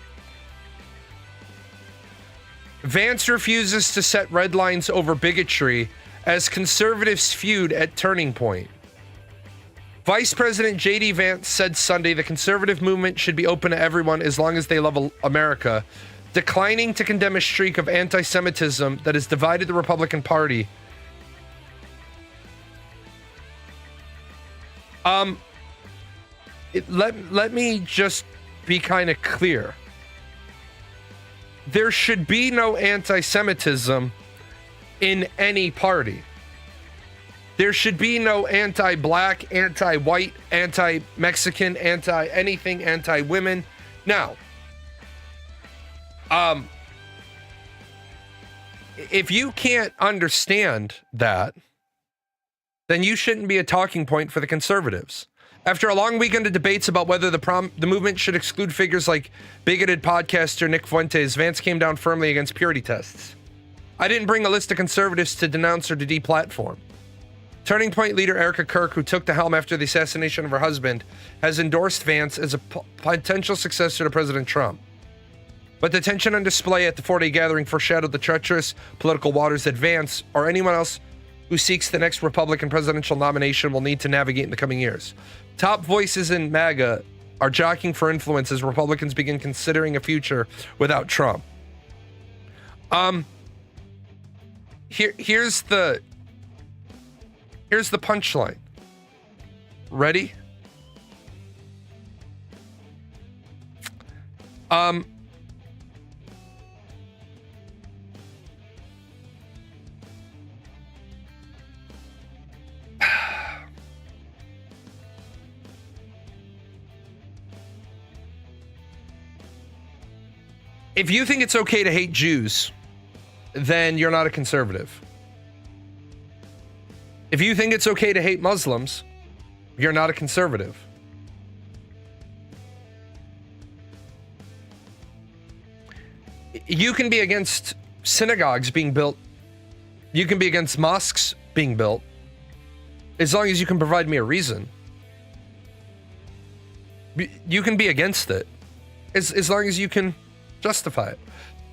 Vance refuses to set red lines over bigotry as conservatives feud at turning point. Vice President J.D. Vance said Sunday the conservative movement should be open to everyone as long as they love America, declining to condemn a streak of anti-Semitism that has divided the Republican Party. Let me just be kind of clear. There should be no anti-Semitism in any party. There should be no anti-black, anti-white, anti-Mexican, anti-anything, anti-women. Now, if you can't understand that, then you shouldn't be a talking point for the conservatives. After a long weekend of debates about whether the movement should exclude figures like bigoted podcaster Nick Fuentes, Vance came down firmly against purity tests. I didn't bring a list of conservatives to denounce or to deplatform. Turning Point leader Erica Kirk, who took the helm after the assassination of her husband, has endorsed Vance as a potential successor to President Trump. But the tension on display at the 4-day gathering foreshadowed the treacherous political waters that Vance, or anyone else who seeks the next Republican presidential nomination, will need to navigate in the coming years. Top voices in MAGA are jockeying for influence as Republicans begin considering a future without Trump. Here's the punchline. Ready? If you think it's okay to hate Jews, then you're not a conservative. If you think it's okay to hate Muslims, you're not a conservative. You can be against synagogues being built. You can be against mosques being built, as long as you can provide me a reason. You can be against it, as long as you can justify it.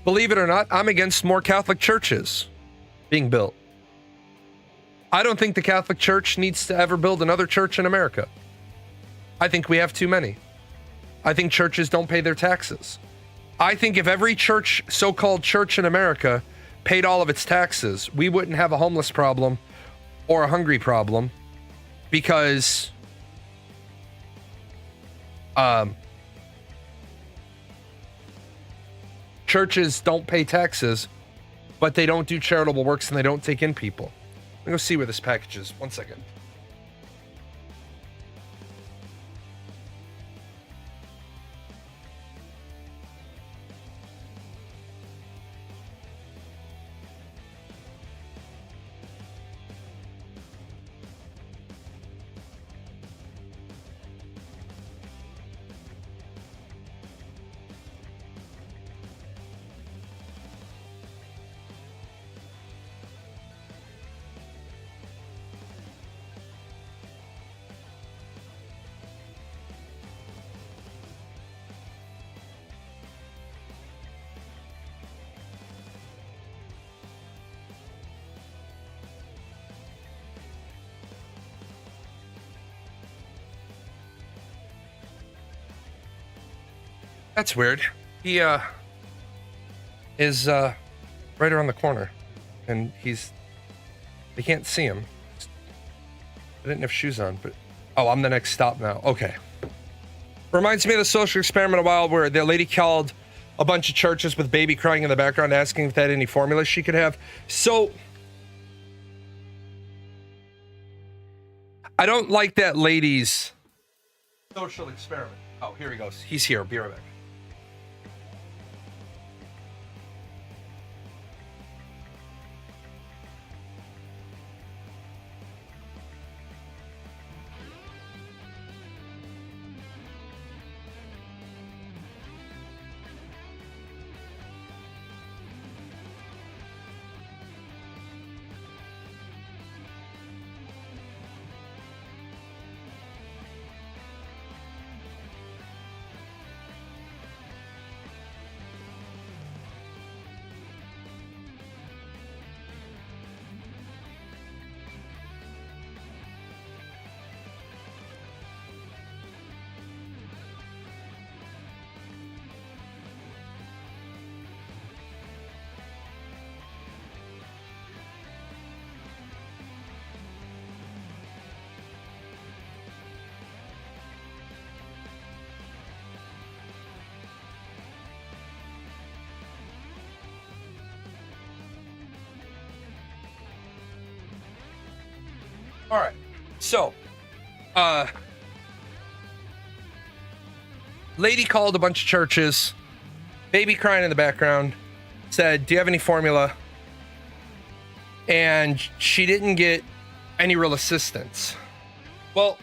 Believe it or not, I'm against more Catholic churches being built. I don't think the Catholic Church needs to ever build another church in America. I think we have too many. I think churches don't pay their taxes. I think if every church, so-called church in America, paid all of its taxes, we wouldn't have a homeless problem or a hungry problem, because churches don't pay taxes, but they don't do charitable works and they don't take in people. Let me go see where this package is. 1 second. That's weird. He is right around the corner, and they can't see him. I didn't have shoes on, but oh, I'm the next stop now. Okay. Reminds me of the social experiment a while where the lady called a bunch of churches with baby crying in the background asking if they had any formula she could have. So I don't like that lady's social experiment. Oh, here he goes. He's here. Be right back. All right. So, lady called a bunch of churches, baby crying in the background, said, "Do you have any formula?" And she didn't get any real assistance. Well,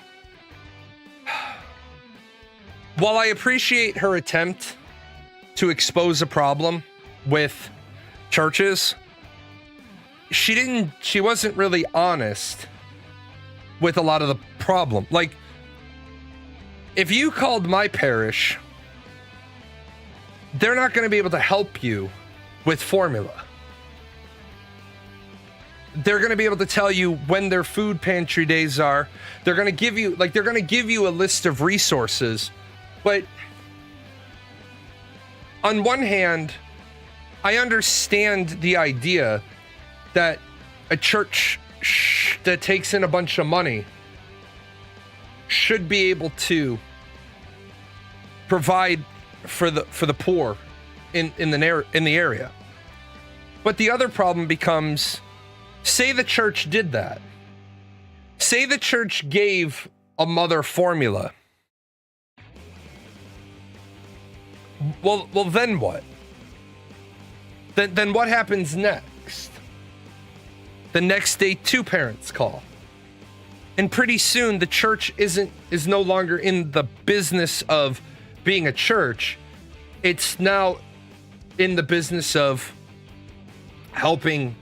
while I appreciate her attempt to expose a problem with churches, she wasn't really honest with a lot of the problem. Like, if you called my parish, they're not going to be able to help you with formula. They're going to be able to tell you when their food pantry days are. They're going to give you a list of resources. But on one hand, I understand the idea that a church that takes in a bunch of money should be able to provide for the poor in the area. But the other problem becomes, say the church did that. Say the church gave a mother formula. Well, then what? Then what happens next? The next day, two parents call. And pretty soon the church is no longer in the business of being a church. It's now in the business of helping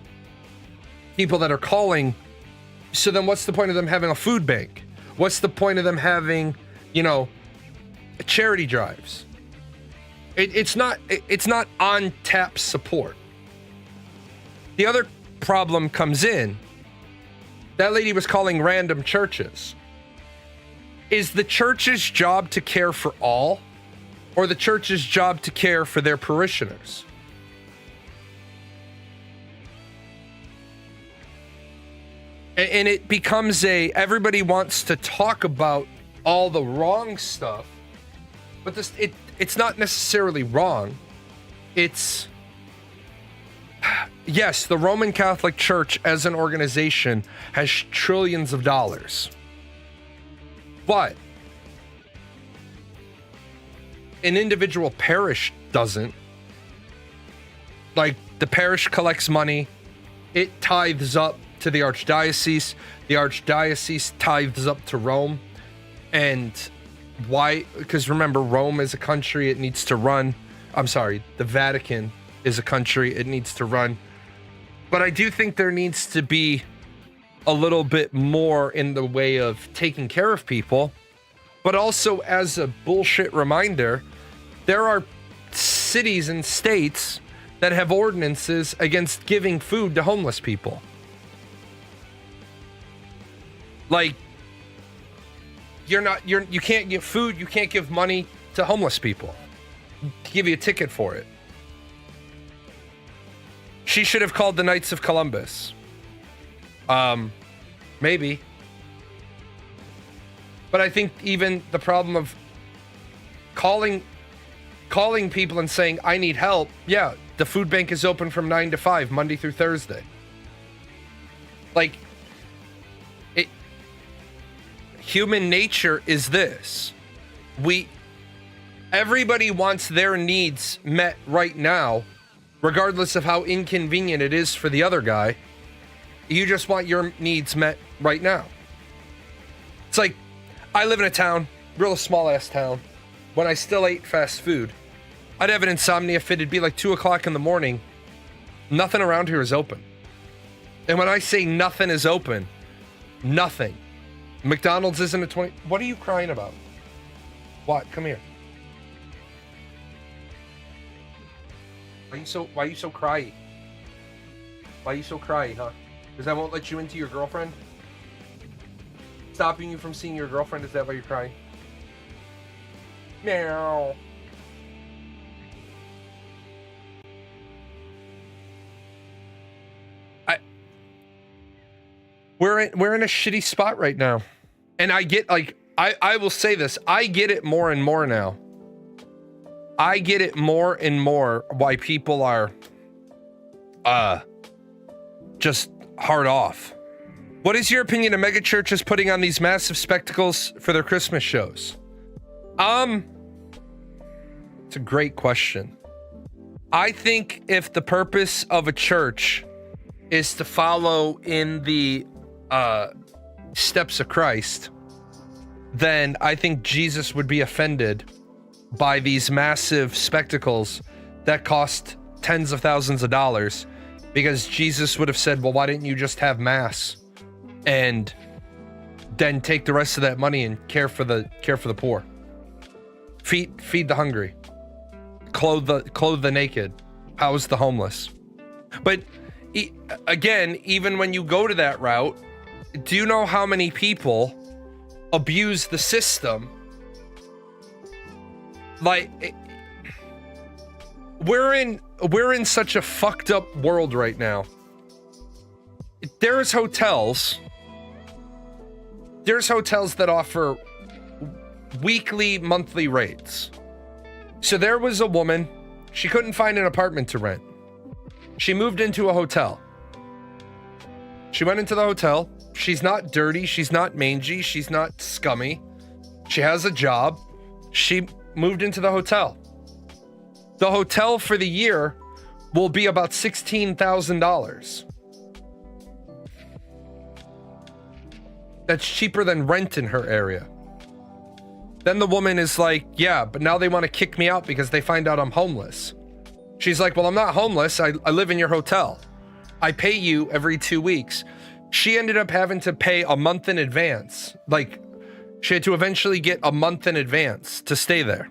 people that are calling. So then what's the point of them having a food bank? What's the point of them having, charity drives? It's not on tap support. The other problem comes in. That lady was calling random churches. Is the church's job to care for all, or the church's job to care for their parishioners? And it becomes everybody wants to talk about all the wrong stuff, but it's not necessarily wrong. It's, yes, the Roman Catholic Church as an organization has trillions of dollars, but an individual parish doesn't. Like, the parish collects money, it tithes up to the archdiocese tithes up to Rome. And why? Because remember, Rome is a country, it needs to run. I'm sorry, the Vatican is a country, it needs to run. But I do think there needs to be a little bit more in the way of taking care of people. But also, as a bullshit reminder, there are cities and states that have ordinances against giving food to homeless people. Like, you can't give food, you can't give money to homeless people. give you a ticket for it. She should have called the Knights of Columbus. Maybe. But I think even the problem of calling people and saying, I need help. Yeah, the food bank is open from 9 to 5, Monday through Thursday. Like, human nature is this. Everybody wants their needs met right now, regardless of how inconvenient it is for the other guy. You just want your needs met right now. It's like, I live in a town, real small ass town. When I still ate fast food, I'd have an insomnia fit. It'd be like 2 o'clock in the morning. Nothing around here is open. And when I say nothing is open, nothing. McDonald's isn't at 20. What are you crying about? What? Come here. Why are you so cryy? Why are you so cryy, huh? Because I won't let you into your girlfriend? Stopping you from seeing your girlfriend, is that why you're crying? Meow. We're in a shitty spot right now. And I get, like, I will say this, I get it more and more now. I get it more and more why people are just hard off. What is your opinion of megachurches putting on these massive spectacles for their Christmas shows? It's a great question. I think if the purpose of a church is to follow in the steps of Christ, then I think Jesus would be offended by these massive spectacles that cost tens of thousands of dollars, because Jesus would have said, well, why didn't you just have mass and then take the rest of that money and care for the poor, feed the hungry, clothe the naked, house the homeless. But again, even when you go to that route, do you know how many people abuse the system? Like, we're in such a fucked up world right now. There's hotels that offer weekly, monthly rates. So there was a woman, she couldn't find an apartment to rent. She moved into a hotel. She went into the hotel. She's not dirty. She's not mangy. She's not scummy. She has a job. She moved into the hotel. The hotel for the year will be about $16,000. That's cheaper than rent in her area. Then the woman is like, yeah, but now they want to kick me out because they find out I'm homeless. She's like, well, I'm not homeless. I live in your hotel. I pay you every 2 weeks. She ended up having to pay a month in advance. Like, she had to eventually get a month in advance to stay there.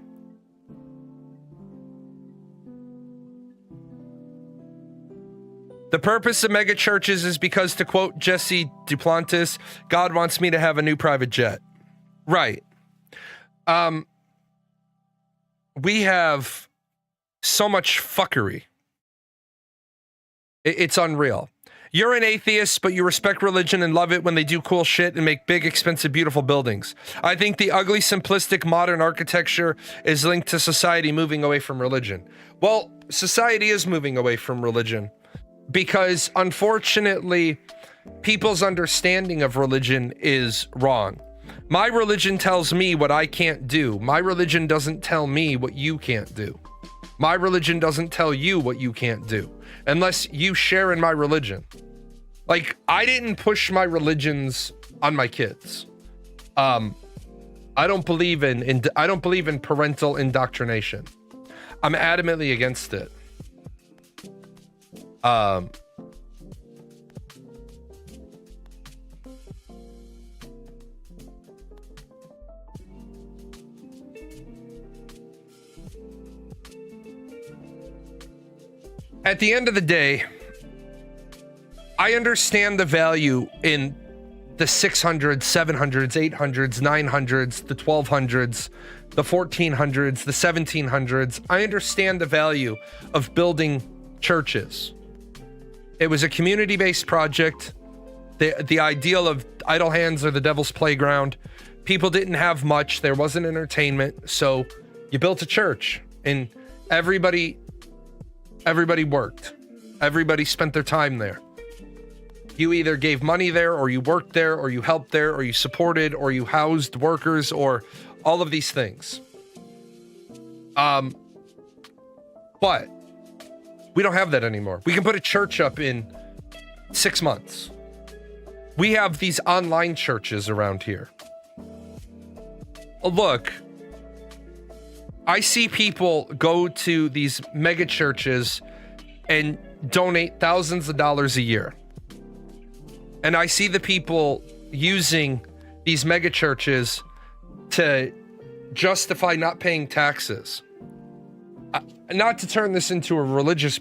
The purpose of mega churches is because, to quote Jesse Duplantis, God wants me to have a new private jet. Right. We have so much fuckery. It's unreal. You're an atheist, but you respect religion and love it when they do cool shit and make big, expensive, beautiful buildings. I think the ugly, simplistic, modern architecture is linked to society moving away from religion. Well, society is moving away from religion because, unfortunately, people's understanding of religion is wrong. My religion tells me what I can't do. My religion doesn't tell me what you can't do. My religion doesn't tell you what you can't do, unless you share in my religion. Like, I didn't push my religions on my kids. I don't believe in parental indoctrination. I'm adamantly against it. At the end of the day, I understand the value in the 600s, 700s, 800s, 900s, the 1200s, the 1400s, the 1700s. I understand the value of building churches. It was a community-based project. The ideal of idle hands are the devil's playground. People didn't have much. There wasn't entertainment. So you built a church and everybody worked. Everybody spent their time there. You either gave money there, or you worked there, or you helped there, or you supported, or you housed workers, or all of these things. But we don't have that anymore. We can put a church up in 6 months. We have these online churches around here. Look, I see people go to these mega churches and donate thousands of dollars a year. And I see the people using these mega churches to justify not paying taxes. Not to turn this into a religious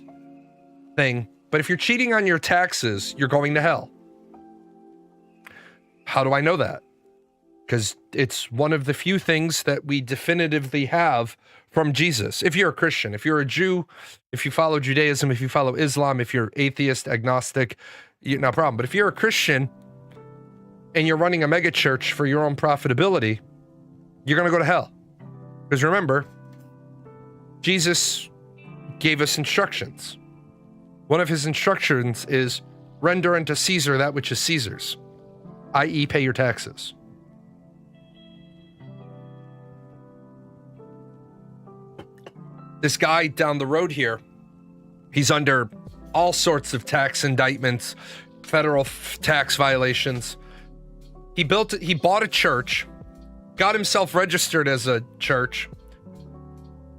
thing, but if you're cheating on your taxes, you're going to hell. How do I know that? Because it's one of the few things that we definitively have from Jesus. If you're a Christian, if you're a Jew, if you follow Judaism, if you follow Islam, if you're atheist, agnostic, no problem. But if you're a Christian and you're running a mega church for your own profitability, you're going to go to hell. Because remember, Jesus gave us instructions. One of his instructions is render unto Caesar that which is Caesar's, i.e. pay your taxes. This guy down the road here, he's under all sorts of tax indictments, federal tax violations. He bought a church, got himself registered as a church,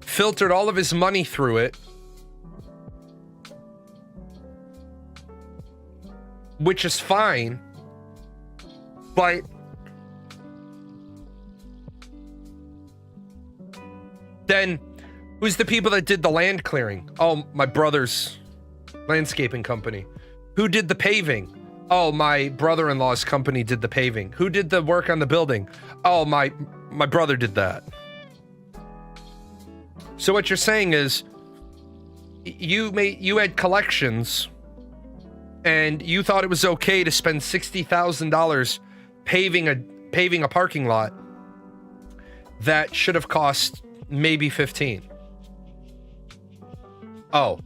filtered all of his money through it, which is fine, but then who's the people that did the land clearing? Oh, my brother's landscaping company. Who did the paving? Oh, my brother-in-law's company did the paving. Who did the work on the building? Oh, my brother did that. So what you're saying is you had collections and you thought it was okay to spend $60,000 paving a parking lot that should have cost maybe 15. Oh.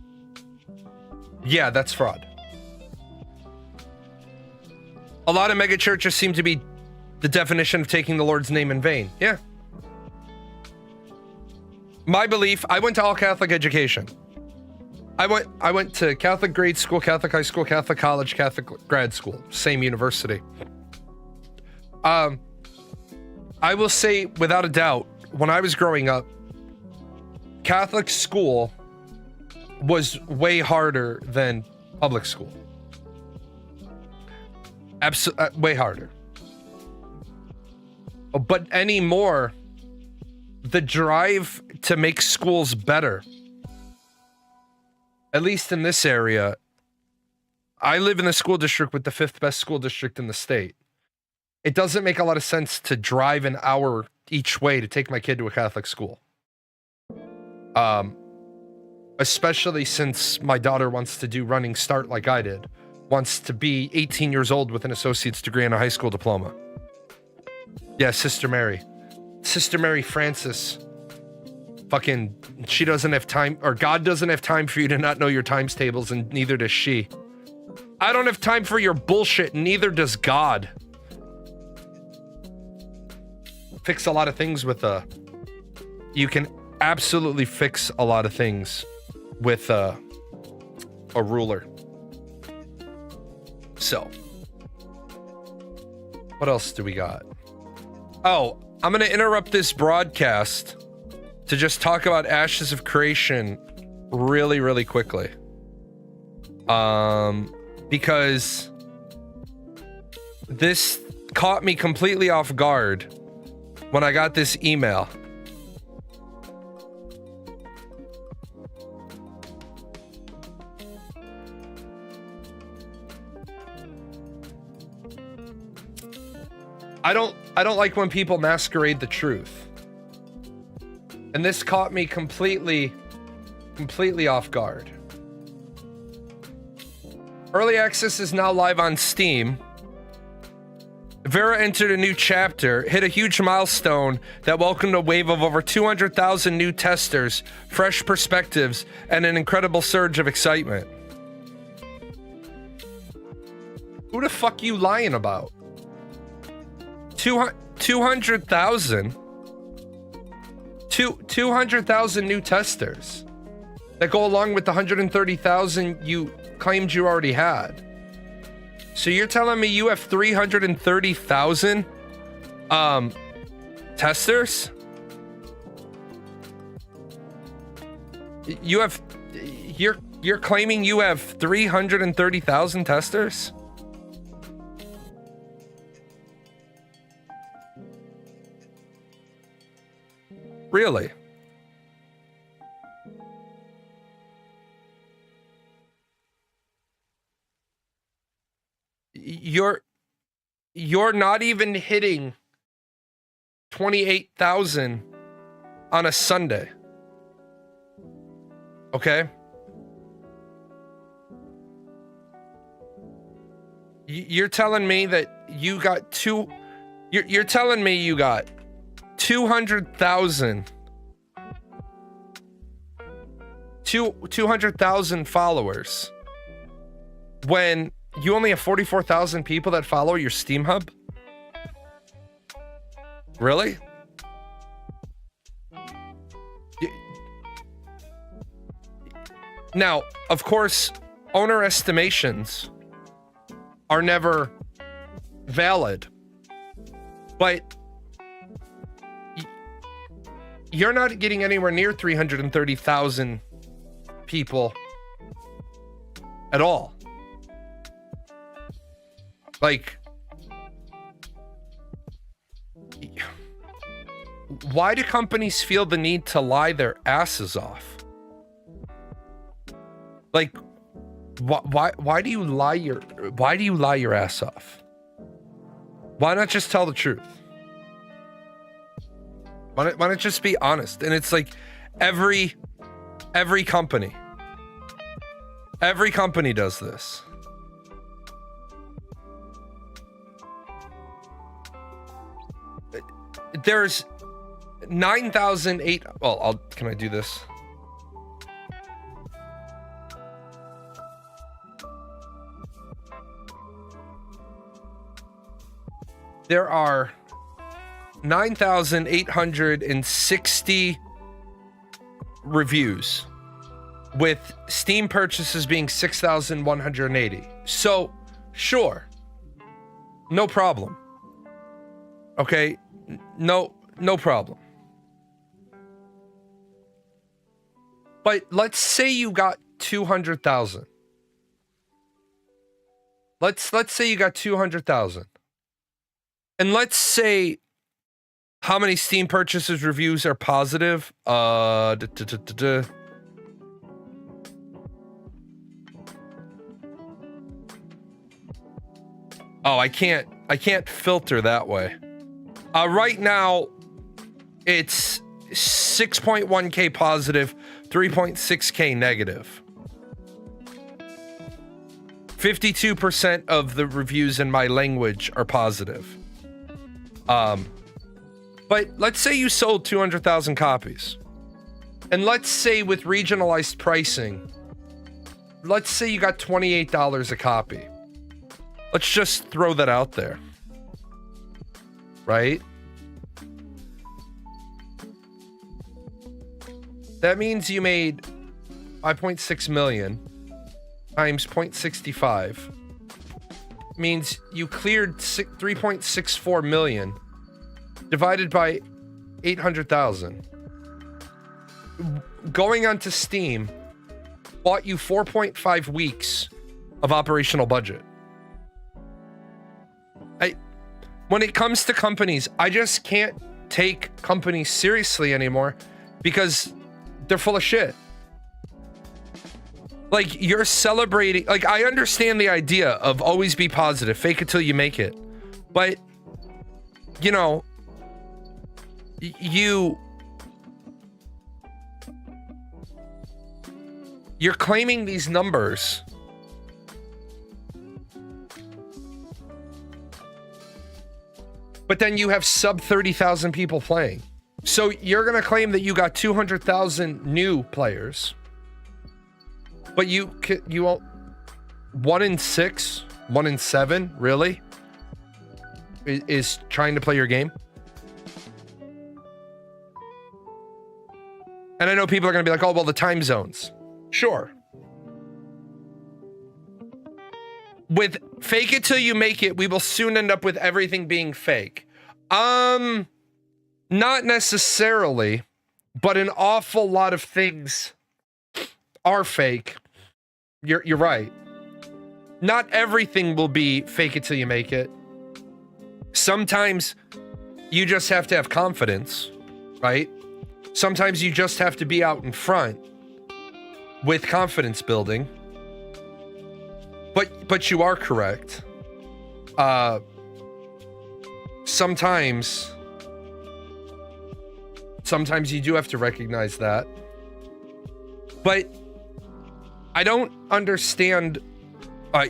Yeah, that's fraud. A lot of mega churches seem to be the definition of taking the Lord's name in vain. Yeah. My belief, I went to all Catholic education. I went to Catholic grade school, Catholic high school, Catholic college, Catholic grad school, same university. I will say without a doubt, when I was growing up, Catholic school was way harder than public school. Way harder. But anymore, the drive to make schools better, at least in this area, I live in the school district with the 5th best school district in the state. It doesn't make a lot of sense to drive an hour each way to take my kid to a Catholic school. Especially since my daughter wants to do running start like I did, wants to be 18 years old with an associate's degree and a high school diploma. Yeah, Sister Mary Francis. Fucking, she doesn't have time, or God doesn't have time for you to not know your times tables, and neither does she. I don't have time for your bullshit, neither does God. Fix a lot of things with you can absolutely fix a lot of things with a ruler. So, what else do we got? Oh, I'm going to interrupt this broadcast to just talk about Ashes of Creation really, really quickly. Because this caught me completely off guard when I got this email. I don't like when people masquerade the truth. And this caught me completely off guard. Early access is now live on Steam. Vera entered a new chapter, hit a huge milestone that welcomed a wave of over 200,000 new testers, fresh perspectives, and an incredible surge of excitement. Who the fuck you lying about? 200,000? 200,000 new testers that go along with the 130,000 you claimed you already had. So you're telling me you have 330,000 testers? You're claiming you have 330,000 testers? Really? You're not even hitting 28,000 on a Sunday. Okay? You're telling me that you got you're telling me you got 200,000 followers when you only have 44,000 people that follow your Steam Hub? Really? Now, of course, owner estimations are never valid, but you're not getting anywhere near 330,000 people at all. Like, why do companies feel the need to lie their asses off? Like, why do you lie your ass off? Why not just tell the truth? Why not just be honest? And it's like every company does this. There's 9,008. Well, can I do this? There are 9,860 reviews, with Steam purchases being 6,180. So, sure. No problem. Okay? No problem. But let's say you got 200,000. Let's say you got 200,000. And let's say how many Steam purchases reviews are positive. Oh, I can't filter that way. Right now, it's 6.1K positive, 3.6K negative. 52% of the reviews in my language are positive. But let's say you sold 200,000 copies. And let's say with regionalized pricing, let's say you got $28 a copy. Let's just throw that out there. Right? That means you made 5.6 million times 0.65 means you cleared 3.64 million divided by 800,000. Going onto Steam bought you 4.5 weeks of operational budget. When it comes to companies, I just can't take companies seriously anymore because they're full of shit. Like, you're celebrating. Like, I understand the idea of always be positive, fake it till you make it. But you know, you're claiming these numbers. But then you have sub 30,000 people playing. So you're going to claim that you got 200,000 new players. But you won't. 1 in 6, 1 in 7, really? Is trying to play your game? And I know people are going to be like, oh, well, the time zones. Sure. With fake it till you make it, we will soon end up with everything being fake. Not necessarily, but an awful lot of things are fake. You're right. Not everything will be fake it till you make it. Sometimes you just have to have confidence, right? Sometimes you just have to be out in front with confidence building. But you are correct. Sometimes you do have to recognize that. But I don't understand.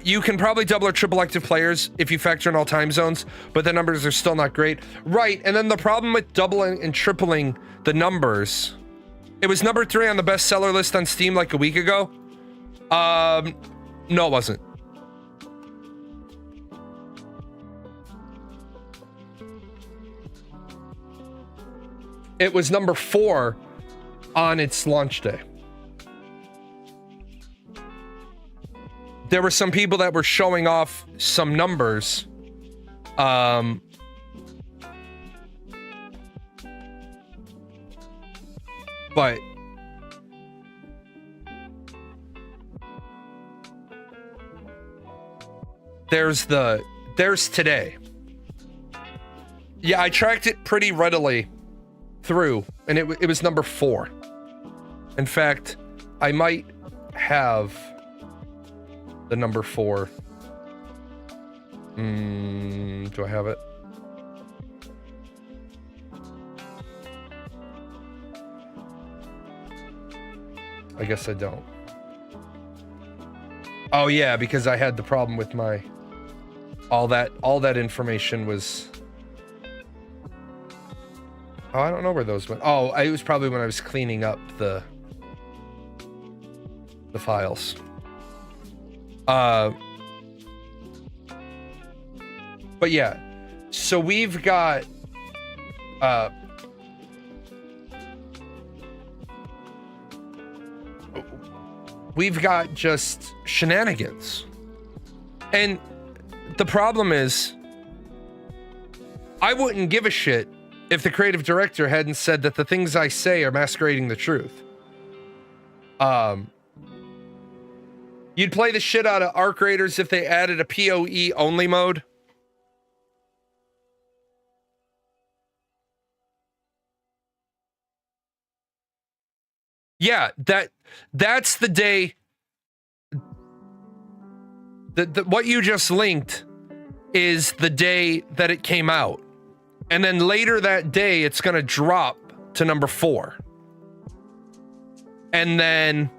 You can probably double or triple active players if you factor in all time zones, but the numbers are still not great. Right, and then the problem with doubling and tripling the numbers, it was number 3 on the bestseller list on Steam like a week ago. No, it wasn't. It was number 4 on its launch day. There were some people that were showing off some numbers. But there's today. Yeah, I tracked it pretty readily through, and it was number 4. In fact, I might have the number 4. Do I have it? I guess I don't. Oh yeah, because I had the problem with my all that information was. Oh, I don't know where those went. Oh, it was probably when I was cleaning up the files. But yeah, so we've got just shenanigans. And the problem is, I wouldn't give a shit if the creative director hadn't said that the things I say are masquerading the truth. You'd play the shit out of Arc Raiders if they added a PoE only mode. Yeah, that's the day. What you just linked is the day that it came out. And then later that day, it's going to drop to number 4. And then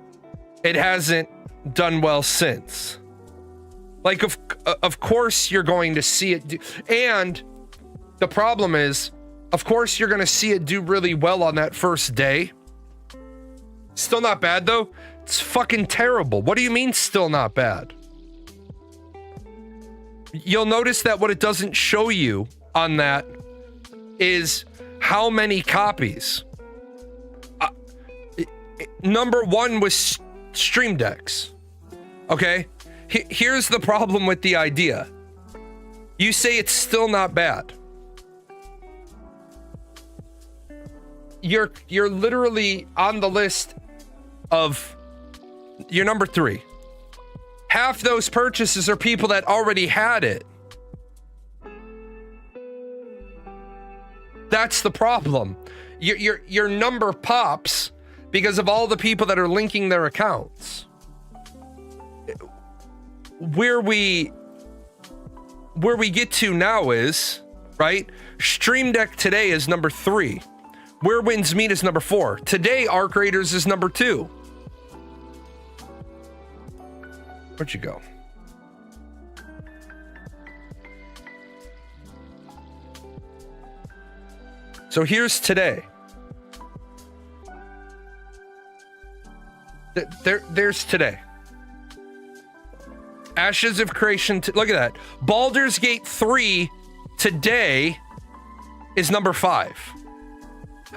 it hasn't done well since. Like, of course you're going to see it and the problem is, of course you're going to see it do really well on that first day. Still not bad though. It's fucking terrible. What do you mean still not bad? You'll notice that what it doesn't show you on that is how many copies. Number 1 was Stream Decks. Okay? Here's the problem with the idea. You say it's still not bad. You're literally on the list of, you're number 3. Half those purchases are people that already had it. That's the problem. Your number pops because of all the people that are linking their accounts. Where we get to now is right? Stream Deck today is number 3. Where Winds Meet is number 4. Today, Arc Raiders is number 2. Where'd you go? So here's today. There's today. Ashes of Creation. Look at that. Baldur's Gate 3 today is number 5.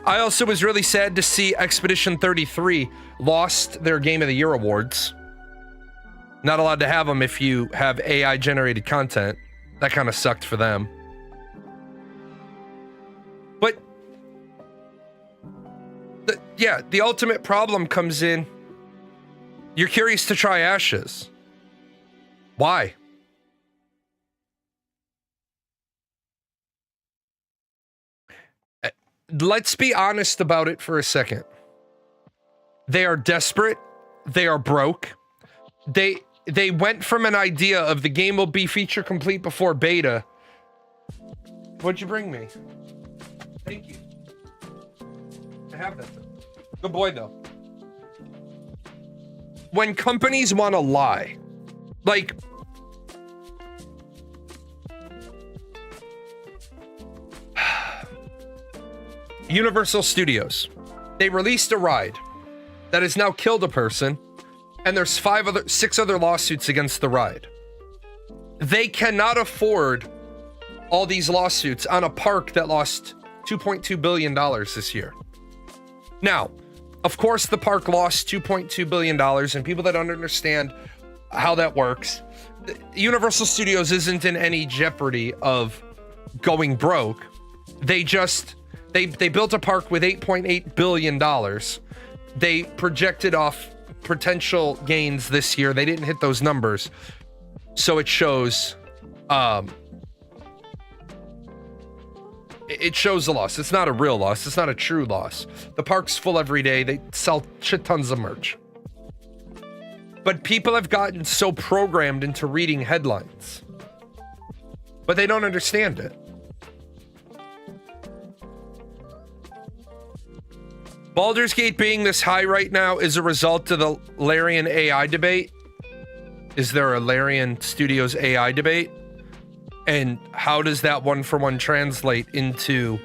I also was really sad to see Expedition 33 lost their Game of the Year awards. Not allowed to have them if you have AI generated content. That kind of sucked for them. But the ultimate problem comes in. You're curious to try Ashes. Why? Let's be honest about it for a second. They are desperate. They are broke. They went from an idea of the game will be feature complete before beta. What'd you bring me? Thank you. I have that though. Good boy though. When companies want to lie, like Universal Studios, they released a ride that has now killed a person, and there's 6 other lawsuits against the ride. They cannot afford all these lawsuits on a park that lost $2.2 billion this year. Now, of course, the park lost $2.2 billion, and people that don't understand how that works, Universal Studios isn't in any jeopardy of going broke. They built a park with $8.8 billion. They projected off potential gains this year. They didn't hit those numbers. So it shows, it shows a loss. It's not a real loss. It's not a true loss. The park's full every day. They sell shit tons of merch. But people have gotten so programmed into reading headlines. But they don't understand it. Baldur's Gate being this high right now is a result of the Larian AI debate. Is there a Larian Studios AI debate? And how does that one-for-one translate into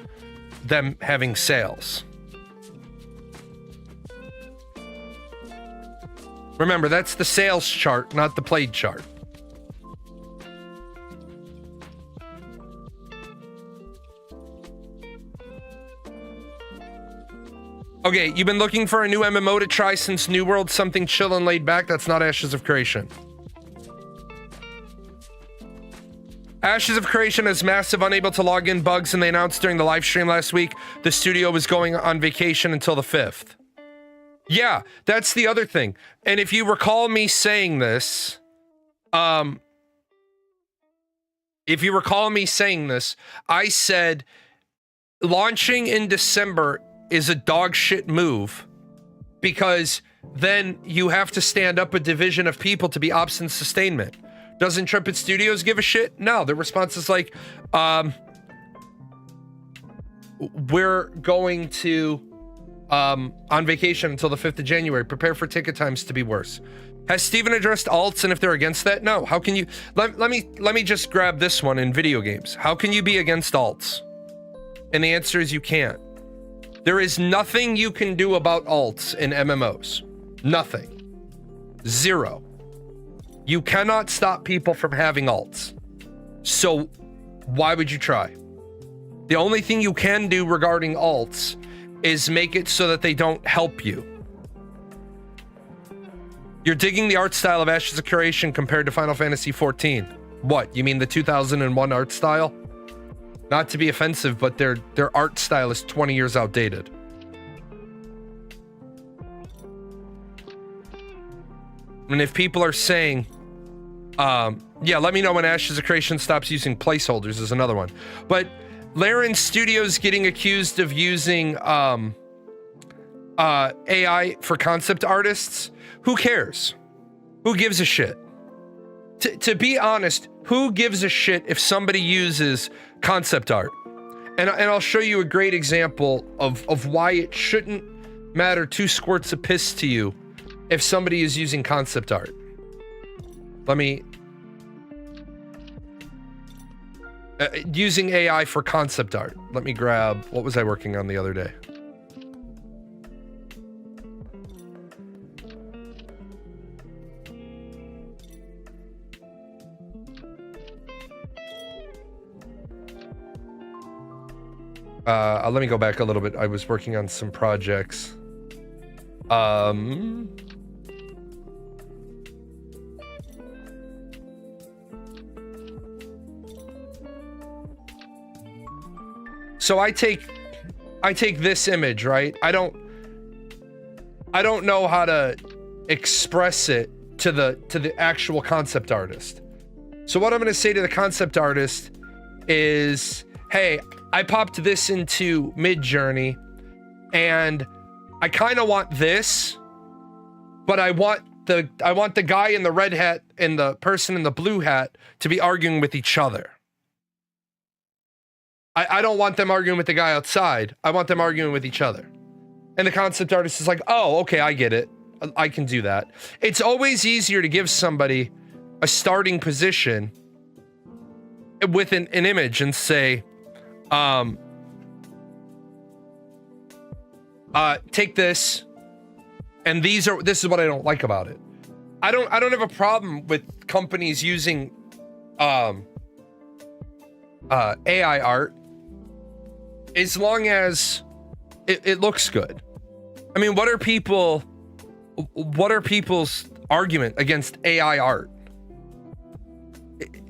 them having sales? Remember, that's the sales chart, not the played chart. Okay, you've been looking for a new MMO to try since New World, something chill and laid back. That's not Ashes of Creation. Ashes of Creation is massive, unable to log in bugs, and they announced during the live stream last week the studio was going on vacation until the 5th. Yeah, that's the other thing. And if you recall me saying this, I said launching in December is a dog shit move because then you have to stand up a division of people to be ops and sustainment. Does Intrepid Studios give a shit? No, the response is like, we're going to on vacation until the 5th of January. Prepare for ticket times to be worse. Has Steven addressed alts and if they're against that? No. How can you let me just grab this one in video games. How can you be against alts? And the answer is you can't. There is nothing you can do about alts in MMOs. Nothing. Zero. You cannot stop people from having alts. So why would you try? The only thing you can do regarding alts is make it so that they don't help you. You're digging the art style of Ashes of Creation compared to Final Fantasy XIV. What, you mean the 2001 art style? Not to be offensive, but their art style is 20 years outdated. And if people are saying, yeah, let me know when Ashes of Creation stops using placeholders is another one. But Larian Studios getting accused of using AI for concept artists. Who cares? Who gives a shit? To be honest, who gives a shit if somebody uses concept art? And I'll show you a great example of why it shouldn't matter 2 squirts of piss to you if somebody is using concept art. Let me... using AI for concept art. Let me grab... What was I working on the other day? Let me go back a little bit. I was working on some projects. So I take this image, right? I don't know how to express it to the actual concept artist. So what I'm going to say to the concept artist is, hey, I popped this into Midjourney and I kind of want this, but I want the guy in the red hat and the person in the blue hat to be arguing with each other. I don't want them arguing with the guy outside. I want them arguing with each other. And the concept artist is like, oh, okay, I get it. I can do that. It's always easier to give somebody a starting position with an image and say, take this, and this is what I don't like about it. I don't have a problem with companies using AI art as long as it looks good. I mean, what are people's argument against AI art?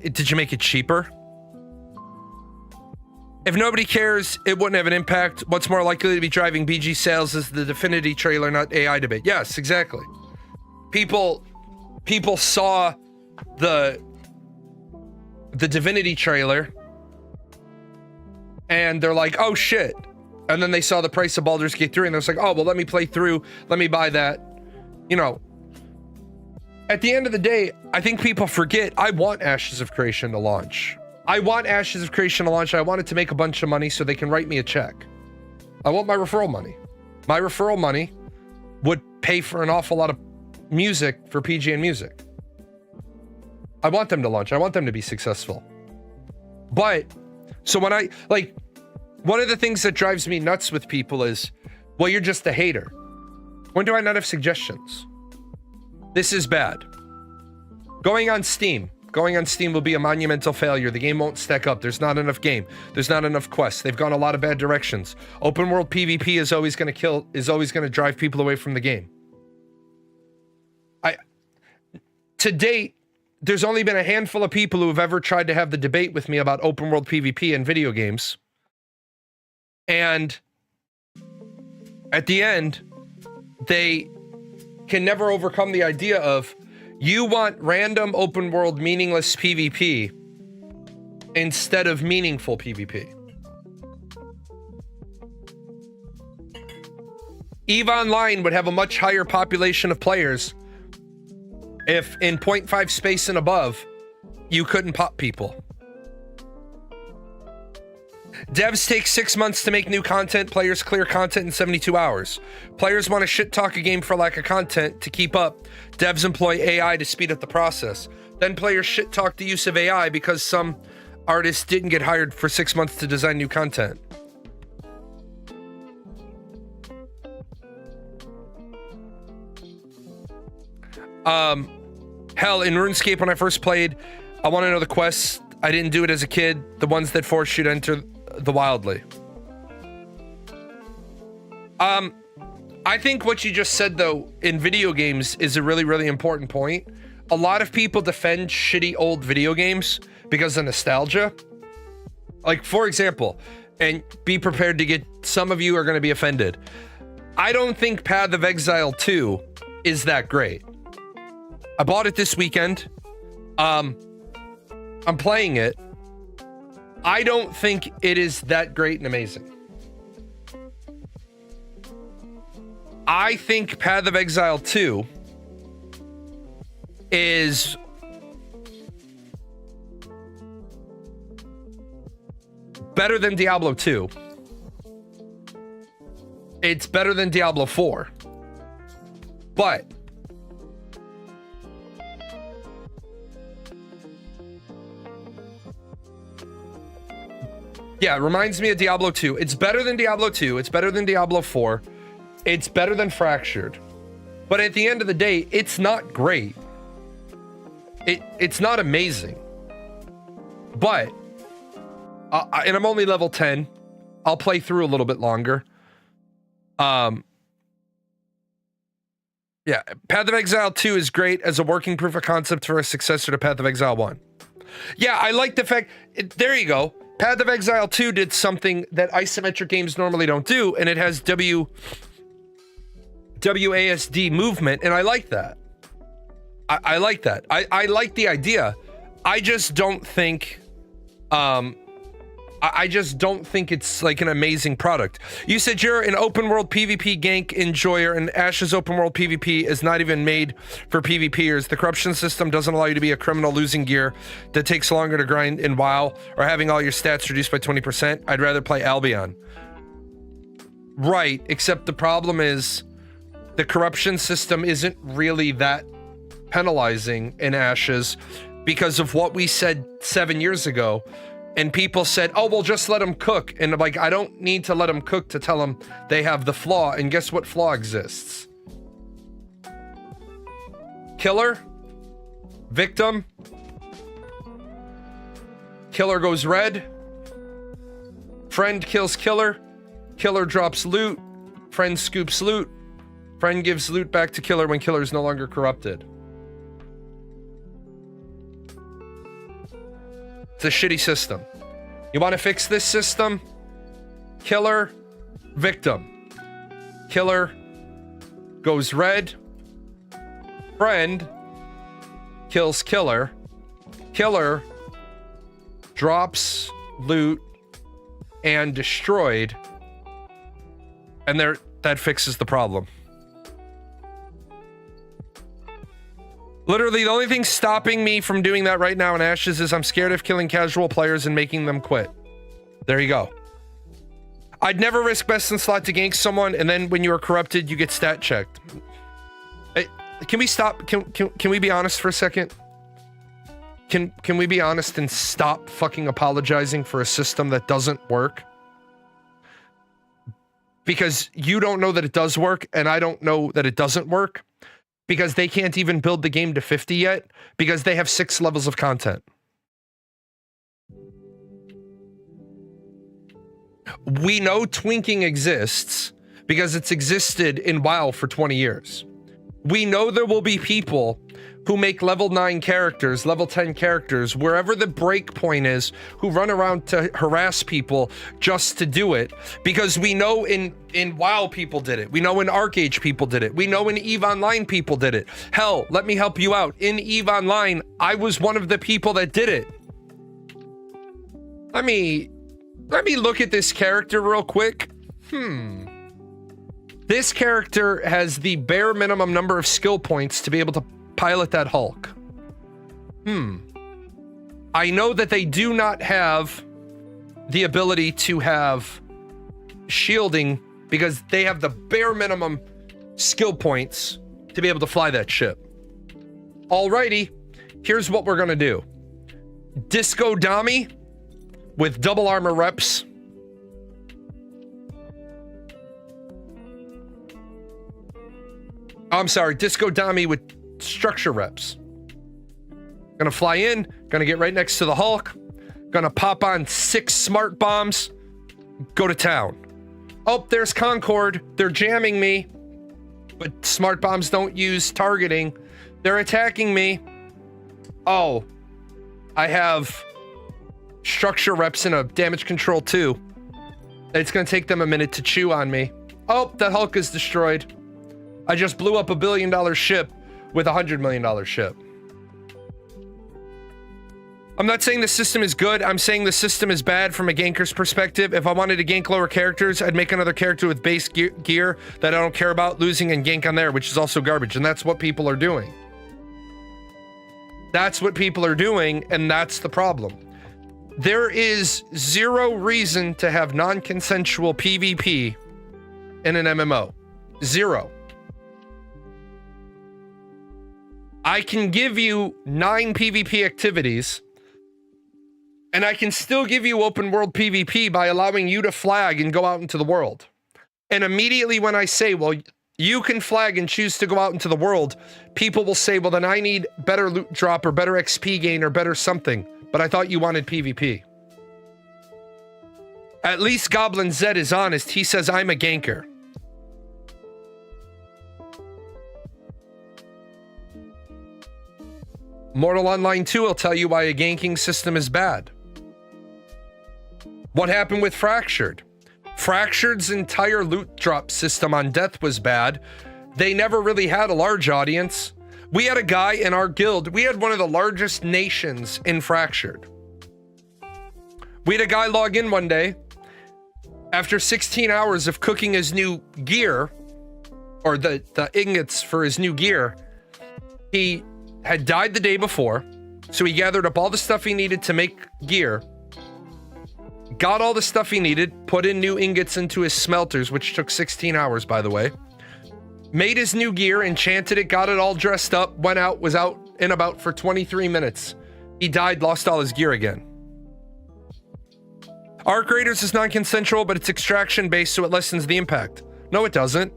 Did you make it cheaper? If nobody cares, it wouldn't have an impact. What's more likely to be driving BG sales is the Divinity trailer, not AI debate. Yes, exactly. People saw the Divinity trailer and they're like, oh shit. And then they saw the price of Baldur's Gate 3 and they're like, oh, well, let me play through. Let me buy that. You know, at the end of the day, I think people forget I want Ashes of Creation to launch. I want Ashes of Creation to launch. I want it to make a bunch of money so they can write me a check. I want my referral money. My referral money would pay for an awful lot of music for PGN Music. I want them to launch. I want them to be successful. But, so when one of the things that drives me nuts with people is, well, you're just a hater. When do I not have suggestions? This is bad. Going on Steam will be a monumental failure. The game won't stack up. There's not enough game. There's not enough quests. They've gone a lot of bad directions. Open world PvP is always going to drive people away from the game. To date, there's only been a handful of people who have ever tried to have the debate with me about open world PvP and video games. And at the end, they can never overcome the idea of, you want random open world meaningless PvP instead of meaningful PvP. EVE Online would have a much higher population of players if in 0.5 space and above, you couldn't pop people. Devs take 6 months to make new content. Players clear content in 72 hours. Players want to shit talk a game for lack of content to keep up. Devs employ AI to speed up the process. Then players shit talk the use of AI because some artists didn't get hired for 6 months to design new content. Hell, in RuneScape when I first played, I want to know the quests. I didn't do it as a kid. The ones that force you to enter the wildly. I think what you just said though in video games is a really, really important point. A lot of people defend shitty old video games because of nostalgia. Like, for example, and be prepared to get, some of you are going to be offended. I don't think Path of Exile 2 is that great. I bought it this weekend. I'm playing it. I don't think it is that great and amazing. I think Path of Exile 2 is better than Diablo 2. It's better than Diablo 4. But yeah, it reminds me of Diablo 2. It's better than Diablo 2. It's better than Diablo 4. It's better than Fractured. But at the end of the day, it's not great. It's not amazing. But, and I'm only level 10. I'll play through a little bit longer. Yeah, Path of Exile 2 is great as a working proof of concept for a successor to Path of Exile 1. Yeah, I like the fact, there you go. Path of Exile 2 did something that isometric games normally don't do, and it has WASD movement, and I like that. I like that. I like the idea. I just don't think I just don't think it's like an amazing product. You said you're an open world PvP gank enjoyer, and Ash's open world PvP is not even made for PvPers. The corruption system doesn't allow you to be a criminal losing gear that takes longer to grind in WoW, or having all your stats reduced by 20%. I'd rather play Albion. Right, except the problem is the corruption system isn't really that penalizing in Ashes because of what we said 7 years ago. And people said, oh, well, just let them cook. And I'm like, I don't need to let them cook to tell them they have the flaw. And guess what flaw exists? Killer. Victim. Killer goes red. Friend kills killer. Killer drops loot. Friend scoops loot. Friend gives loot back to killer when killer is no longer corrupted. It's a shitty system. You want to fix this system? Killer, victim. Killer goes red. Friend kills killer. Killer drops loot and destroyed. And that fixes the problem. Literally, the only thing stopping me from doing that right now in Ashes is I'm scared of killing casual players and making them quit. There you go. I'd never risk best in slot to gank someone, and then when you are corrupted, you get stat checked. Hey, can we stop? Can we be honest for a second? Can we be honest and stop fucking apologizing for a system that doesn't work? Because you don't know that it does work, and I don't know that it doesn't work. Because they can't even build the game to 50 yet, because they have 6 levels of content. We know twinking exists because it's existed in WoW for 20 years. We know there will be people who make level 9 characters, level 10 characters, wherever the break point is, who run around to harass people just to do it. Because we know in WoW people did it. We know in ArcAge people did it. We know in EVE Online people did it. Hell, let me help you out. In EVE Online, I was one of the people that did it. Let me look at this character real quick. This character has the bare minimum number of skill points to be able to pilot that Hulk. I know that they do not have the ability to have shielding because they have the bare minimum skill points to be able to fly that ship. Alrighty, here's what we're gonna do. Disco Dami with double armor reps. I'm sorry, Disco Dami with structure reps. Gonna fly in, gonna get right next to the Hulk, gonna pop on 6 smart bombs, go to town. Oh, there's Concord. They're jamming me, but smart bombs don't use targeting. They're attacking me. Oh, I have structure reps and a damage control too. It's gonna take them a minute to chew on me. Oh, that Hulk is destroyed. I just blew up $1 billion ship with $100 million ship. I'm not saying the system is good. I'm saying the system is bad from a ganker's perspective. If I wanted to gank lower characters, I'd make another character with base gear that I don't care about losing and gank on there, which is also garbage. And that's what people are doing. That's what people are doing, and that's the problem. There is zero reason to have non-consensual PvP in an MMO. Zero. I can give you 9 PvP activities, and I can still give you open world PvP by allowing you to flag and go out into the world. And immediately when I say, well, you can flag and choose to go out into the world, people will say, well, then I need better loot drop or better XP gain or better something. But I thought you wanted PvP. At least Goblin Zed is honest. He says, I'm a ganker. Mortal Online 2 will tell you why a ganking system is bad. What happened with Fractured? Fractured's entire loot drop system on Death was bad. They never really had a large audience. We had a guy in our guild. We had one of the largest nations in Fractured. We had a guy log in one day after 16 hours of cooking his new gear, or the ingots for his new gear. He had died the day before, so he gathered up all the stuff he needed to make gear, got all the stuff he needed, put in new ingots into his smelters, which took 16 hours, by the way, made his new gear, enchanted it, got it all dressed up, went out, was out and about for 23 minutes. He died, lost all his gear again. Arc Raiders is non-consensual, but it's extraction-based, so it lessens the impact. No, it doesn't.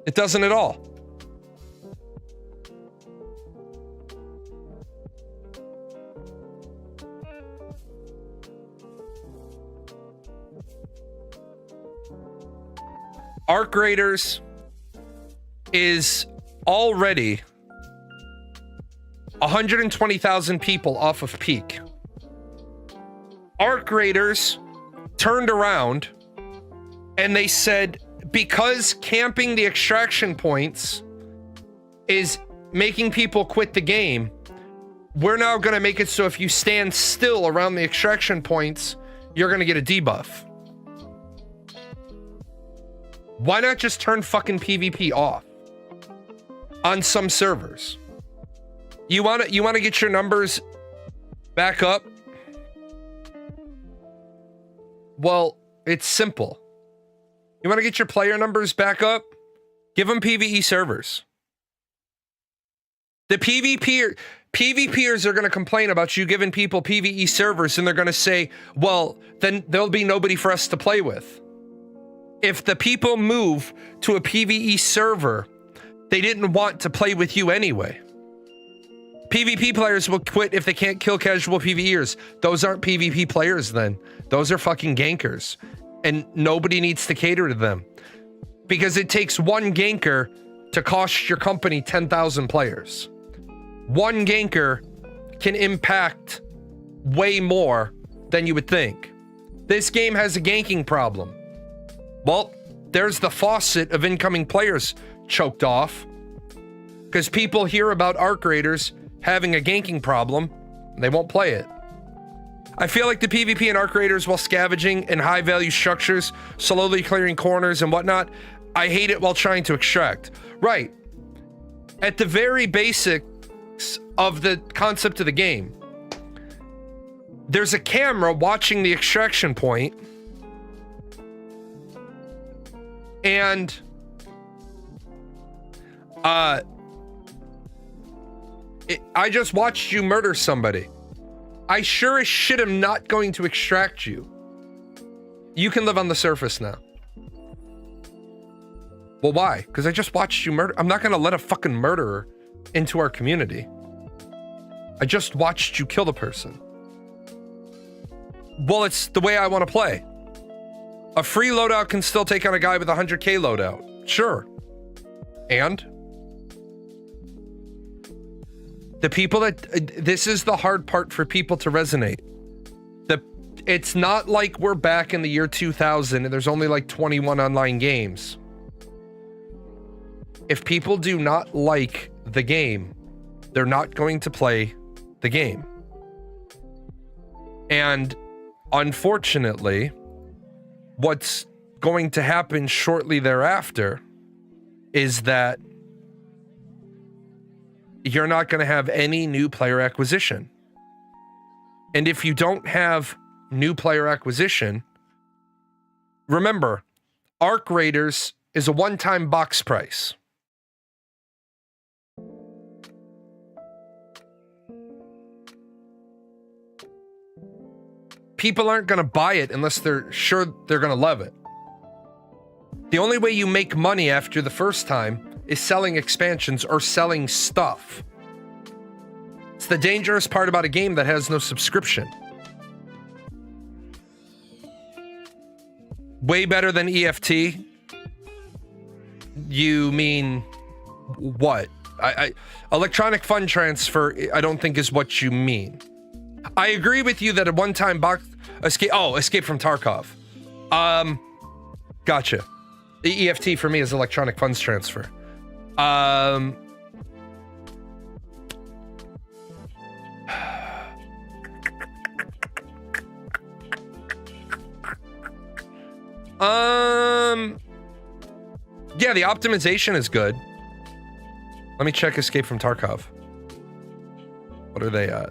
It doesn't at all. Arc Raiders is already 120,000 people off of peak. Arc Raiders turned around and they said, because camping the extraction points is making people quit the game, we're now going to make it so if you stand still around the extraction points, you're going to get a debuff. Why not just turn fucking PvP off on some servers? You want to get your numbers back up? Well, it's simple. You want to get your player numbers back up? Give them PvE servers. The PvPers are going to complain about you giving people PvE servers, and they're going to say, well, then there'll be nobody for us to play with. If the people move to a PvE server, they didn't want to play with you anyway. PvP players will quit if they can't kill casual PvEers. Those aren't PvP players then. Those are fucking gankers. And nobody needs to cater to them. Because it takes one ganker to cost your company 10,000 players. One ganker can impact way more than you would think. This game has a ganking problem. Well, there's the faucet of incoming players choked off. Because people hear about Arc Raiders having a ganking problem, and they won't play it. I feel like the PvP and Arc Raiders, while scavenging in high-value structures, slowly clearing corners and whatnot, I hate it while trying to extract. Right. At the very basics of the concept of the game, there's a camera watching the extraction point, and I just watched you murder somebody. I sure as shit am not going to extract you. You can live on the surface now. Well, why? Because I just watched you murder. I'm not going to let a fucking murderer into our community. I just watched you kill the person. Well, it's the way I want to play. A free loadout can still take on a guy with a 100k loadout. Sure. And? The people that... this is the hard part for people to resonate. It's not like we're back in the year 2000 and there's only like 21 online games. If people do not like the game, they're not going to play the game. And unfortunately, what's going to happen shortly thereafter is that you're not going to have any new player acquisition. And if you don't have new player acquisition, remember, Arc Raiders is a one-time box price. People aren't going to buy it unless they're sure they're going to love it. The only way you make money after the first time is selling expansions or selling stuff. It's the dangerous part about a game that has no subscription. Way better than EFT? You mean what? Electronic fund transfer, I don't think is what you mean. I agree with you that a one-time box Escape from Tarkov. Gotcha. The EFT for me is electronic funds transfer. Yeah, the optimization is good. Let me check Escape from Tarkov. What are they at?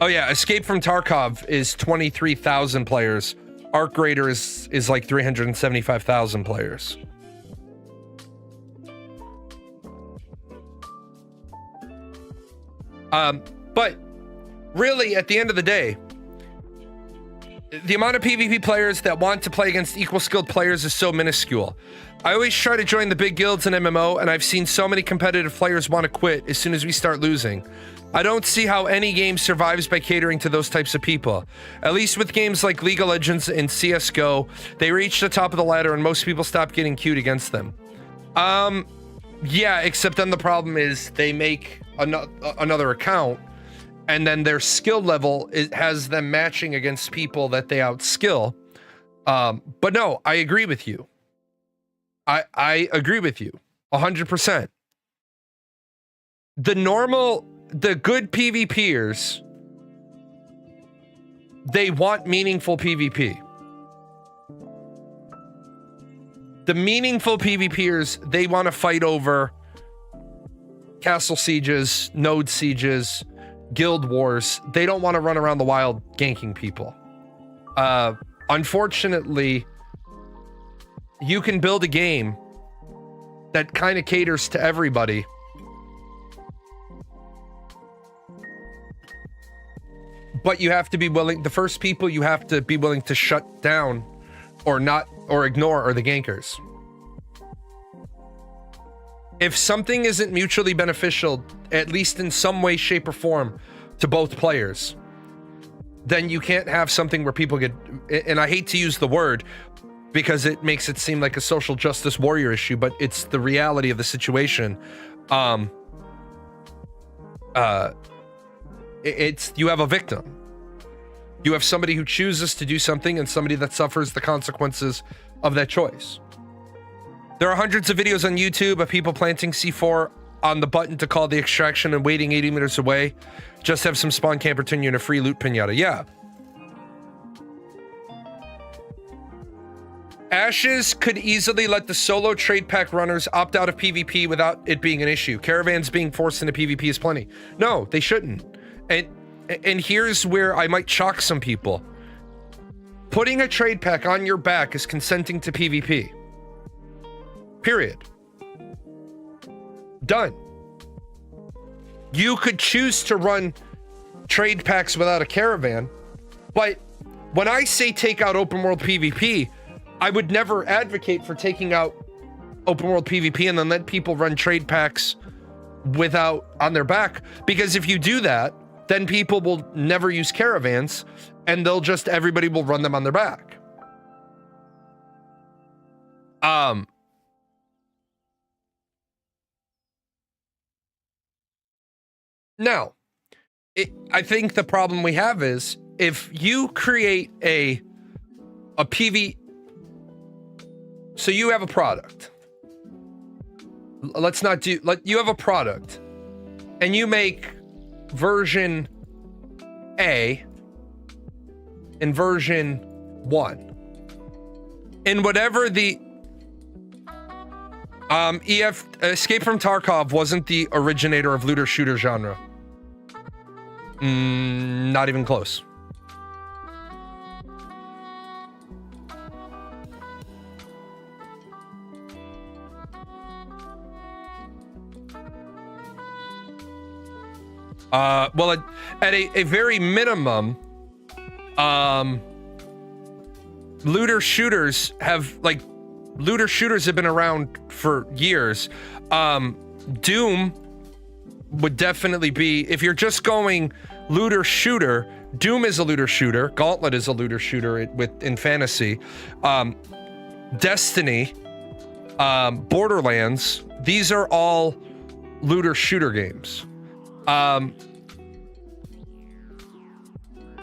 Oh yeah, Escape from Tarkov is 23,000 players. Arc Raider is like 375,000 players. But really, at the end of the day, the amount of PvP players that want to play against equal skilled players is so minuscule. I always try to join the big guilds in MMO, and I've seen so many competitive players want to quit as soon as we start losing. I don't see how any game survives by catering to those types of people. At least with games like League of Legends and CSGO, they reach the top of the ladder and most people stop getting queued against them. Yeah, except then the problem is they make another account, and then their skill level has them matching against people that they outskill. But no, I agree with you. I agree with you 100%. The good PvPers, they want meaningful PvP. The meaningful PvPers, they want to fight over castle sieges, node sieges, guild wars. They don't want to run around the wild ganking people. Unfortunately, you can build a game that kind of caters to everybody. But you have to be willing, the first people you have to be willing to shut down or ignore are the gankers. If something isn't mutually beneficial, at least in some way, shape, or form, to both players, then you can't have something where people get, and I hate to use the word because it makes it seem like a social justice warrior issue, but it's the reality of the situation. You have a victim. You have somebody who chooses to do something and somebody that suffers the consequences of that choice. There are hundreds of videos on YouTube of people planting C4 on the button to call the extraction and waiting 80 meters away. Just have some spawn camper turn you in a free loot pinata. Yeah. Ashes could easily let the solo trade pack runners opt out of PvP without it being an issue. Caravans being forced into PvP is plenty. No, they shouldn't. And here's where I might shock some people. Putting a trade pack on your back is consenting to PvP. Period. Done. You could choose to run trade packs without a caravan, but when I say take out open world PvP, I would never advocate for taking out open world PvP and then let people run trade packs without on their back, because if you do that, then people will never use caravans and everybody will run them on their back. Now, I think the problem we have is if you create a PV, so you have a product. You have a product and you make version A and version 1. And whatever the Escape from Tarkov wasn't the originator of looter shooter genre. Not even close. Well, at a very minimum, looter shooters have been around for years. Doom would definitely be, if you're just going looter shooter, Doom is a looter shooter. Gauntlet is a looter shooter in fantasy. Destiny, Borderlands, these are all looter shooter games.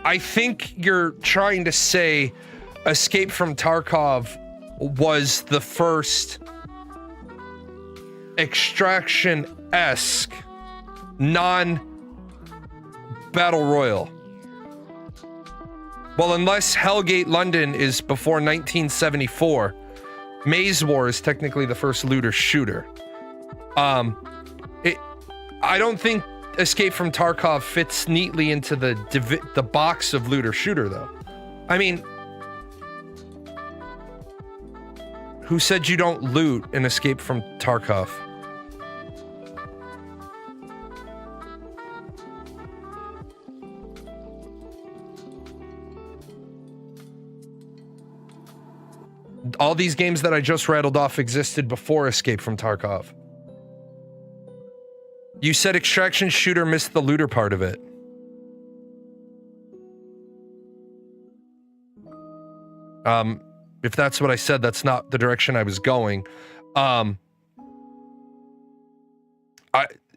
I think you're trying to say Escape from Tarkov was the first Extraction-esque non-battle royale. Well, unless Hellgate London is before 1974, Maze War is technically the first looter shooter. I don't think Escape from Tarkov fits neatly into the box of looter shooter, though. I mean, who said you don't loot in Escape from Tarkov? All these games that I just rattled off existed before Escape from Tarkov. You said extraction shooter missed the looter part of it. If that's what I said, that's not the direction I was going.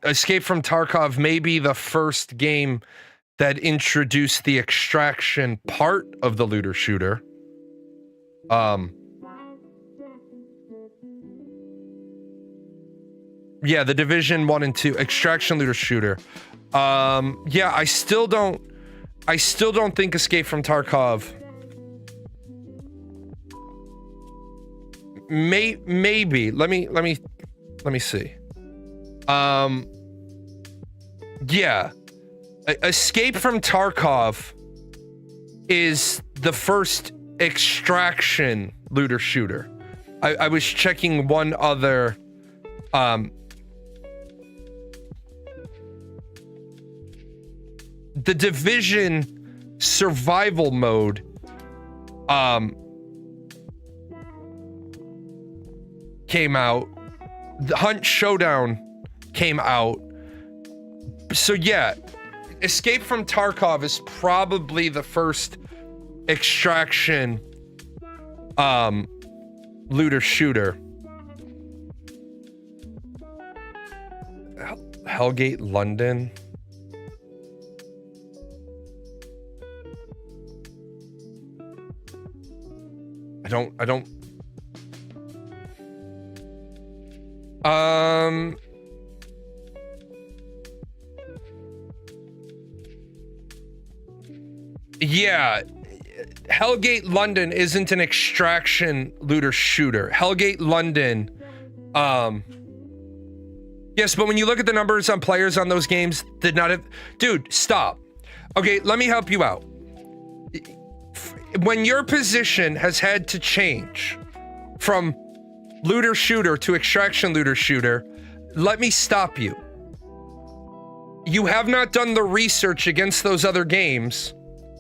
Escape from Tarkov may be the first game that introduced the extraction part of the looter shooter. Yeah, the Division 1 and 2 extraction looter shooter. Yeah, I still don't think Escape from Tarkov. Maybe. Let me see. Yeah. Escape from Tarkov is the first extraction looter shooter. I was checking one other the Division survival mode came out. The Hunt Showdown came out. So yeah, Escape from Tarkov is probably the first extraction looter shooter. Hellgate London. I don't yeah, Hellgate London isn't an extraction looter shooter. Hellgate London, yes, but when you look at the numbers on players on those games, did not have, dude, stop. Okay, let me help you out. When your position has had to change from looter shooter to extraction looter shooter, let me stop you. You have not done the research against those other games,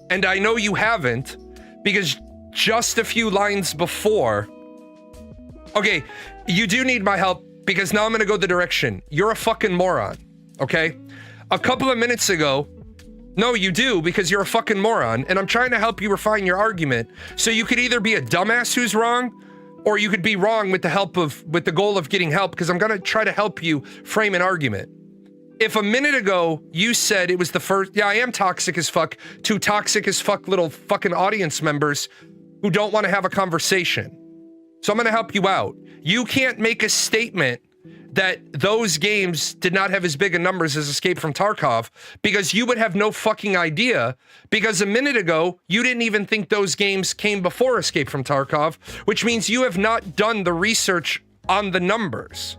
and I know you haven't, because just a few lines before... Okay, you do need my help, because now I'm gonna go the direction. You're a fucking moron, okay? A couple of minutes ago... No, you do, because you're a fucking moron, and I'm trying to help you refine your argument, so you could either be a dumbass who's wrong, or you could be wrong with the goal of getting help, because I'm gonna try to help you frame an argument. If a minute ago you said it was the first, yeah, I am toxic as fuck, to toxic as fuck little fucking audience members who don't want to have a conversation. So I'm gonna help you out. You can't make a statement that those games did not have as big a numbers as Escape from Tarkov, because you would have no fucking idea, because a minute ago, you didn't even think those games came before Escape from Tarkov, which means you have not done the research on the numbers.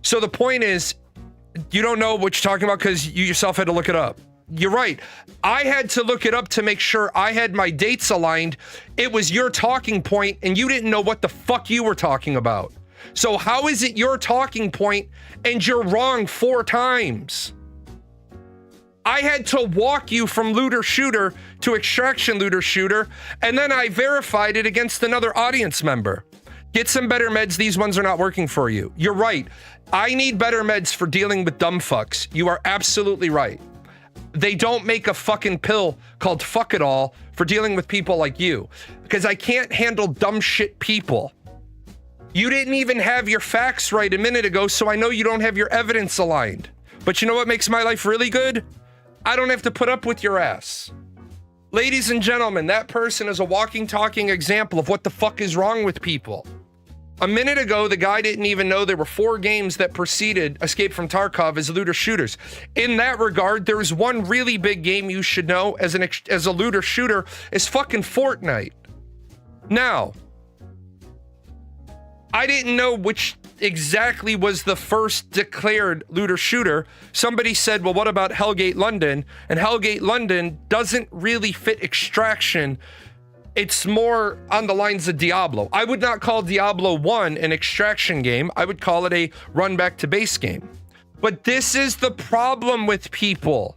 So the point is, you don't know what you're talking about because you yourself had to look it up. You're right. I had to look it up to make sure I had my dates aligned. It was your talking point and you didn't know what the fuck you were talking about. So how is it your talking point and you're wrong 4 times? I had to walk you from looter shooter to extraction looter shooter, and then I verified it against another audience member. Get some better meds. These ones are not working for you. You're right. I need better meds for dealing with dumb fucks. You are absolutely right. They don't make a fucking pill called fuck it all for dealing with people like you, because I can't handle dumb shit people. You didn't even have your facts right a minute ago, so I know you don't have your evidence aligned. But you know what makes my life really good? I don't have to put up with your ass. Ladies and gentlemen, that person is a walking, talking example of what the fuck is wrong with people. A minute ago, the guy didn't even know there were 4 games that preceded Escape from Tarkov as looter shooters. In that regard, there's one really big game you should know as a looter shooter is fucking Fortnite. Now, I didn't know which exactly was the first declared looter shooter. Somebody said, well, what about Hellgate London? And Hellgate London doesn't really fit Extraction. It's more on the lines of Diablo. I would not call Diablo 1 an extraction game. I would call it a run back to base game. But this is the problem with people.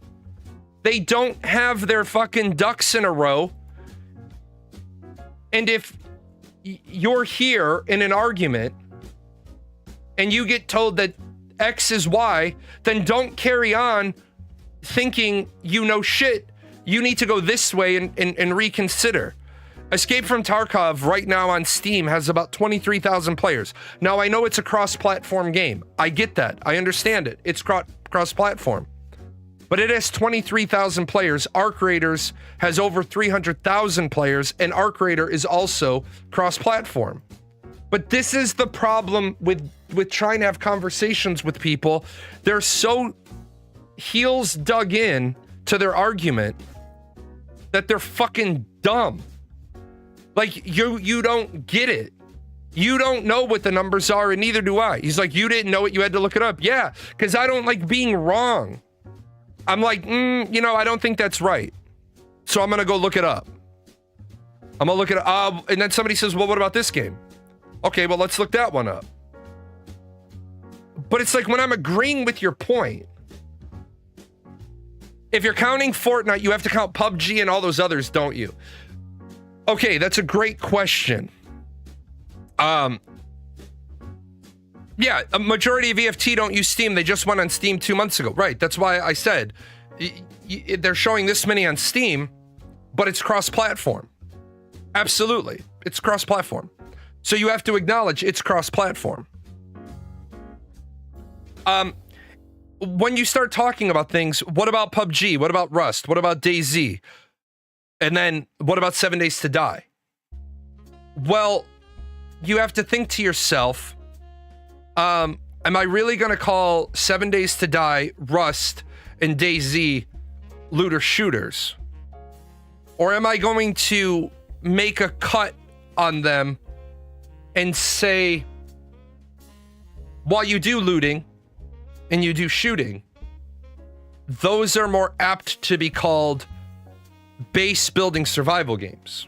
They don't have their fucking ducks in a row. And if you're here in an argument and you get told that X is Y, then don't carry on thinking you know shit. You need to go this way and reconsider. Escape from Tarkov right now on Steam has about 23,000 players. Now, I know it's a cross-platform game. I get that. I understand it. It's cross-platform. But it has 23,000 players. Arc Raiders has over 300,000 players, and Arc Raider is also cross-platform. But this is the problem with trying to have conversations with people. They're so heels dug in to their argument that they're fucking dumb. Like, you don't get it. You don't know what the numbers are, and neither do I. He's like, you didn't know it, you had to look it up. Yeah, because I don't like being wrong. I'm like, I don't think that's right. So I'm going to go look it up. I'm going to look it up. And then somebody says, well, what about this game? Okay, well, let's look that one up. But it's like when I'm agreeing with your point, if you're counting Fortnite, you have to count PUBG and all those others, don't you? Okay, that's a great question. Yeah, a majority of EFT don't use Steam. They just went on Steam 2 months ago. Right, that's why I said they're showing this many on Steam, but it's cross-platform. Absolutely, it's cross-platform. So you have to acknowledge it's cross-platform. When you start talking about things, what about PUBG? What about Rust? What about DayZ? And then what about 7 Days to Die? Well, you have to think to yourself, am I really going to call 7 Days to Die, Rust, and DayZ looter shooters? Or am I going to make a cut on them and say, while you do looting and you do shooting, those are more apt to be called base building survival games?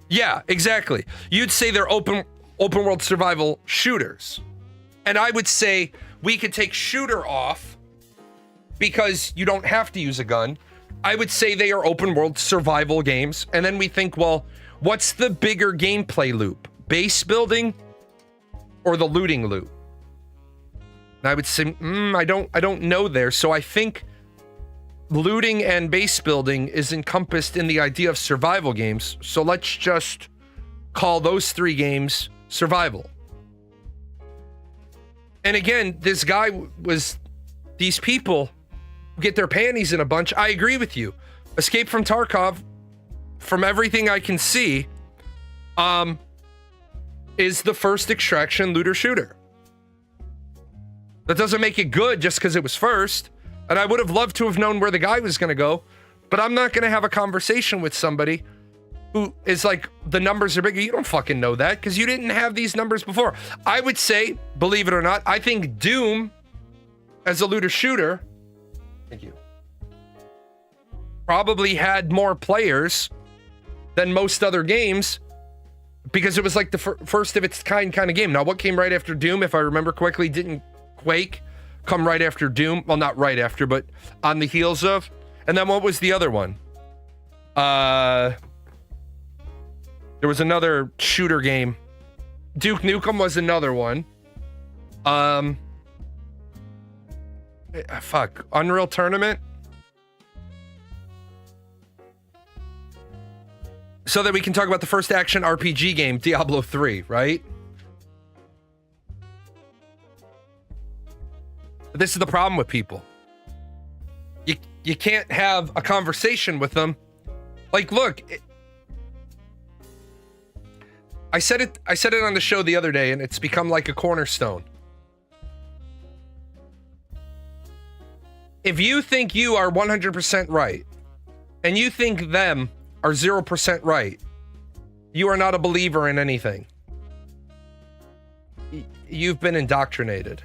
Yeah, exactly. You'd say they're open world survival shooters. And I would say we could take shooter off because you don't have to use a gun. I would say they are open world survival games. And then we think, well, what's the bigger gameplay loop? Base building or the looting loop? And I would say, I don't know there. So I think looting and base building is encompassed in the idea of survival games. So let's just call those 3 games survival. And again, this guy these people get their panties in a bunch. I agree with you. Escape from Tarkov, from everything I can see, is the first extraction looter shooter. That doesn't make it good just because it was first. And I would have loved to have known where the guy was going to go, but I'm not going to have a conversation with somebody who is like, the numbers are bigger. You don't fucking know that because you didn't have these numbers before. I would say, believe it or not, I think Doom as a looter shooter, thank you, probably had more players than most other games because it was like the first of its kind of game. Now, what came right after Doom, if I remember correctly, didn't Quake come right after Doom? Well, not right after, but on the heels of. And then what was the other one? There was another shooter game. Duke Nukem was another one. Fuck. Unreal Tournament. So that we can talk about the first action RPG game, Diablo 3, right? This is the problem with people. You can't have a conversation with them. Like, look, I said it on the show the other day, and it's become like a cornerstone. If you think you are 100% right, and you think them are 0% right, you are not a believer in anything. You've been indoctrinated.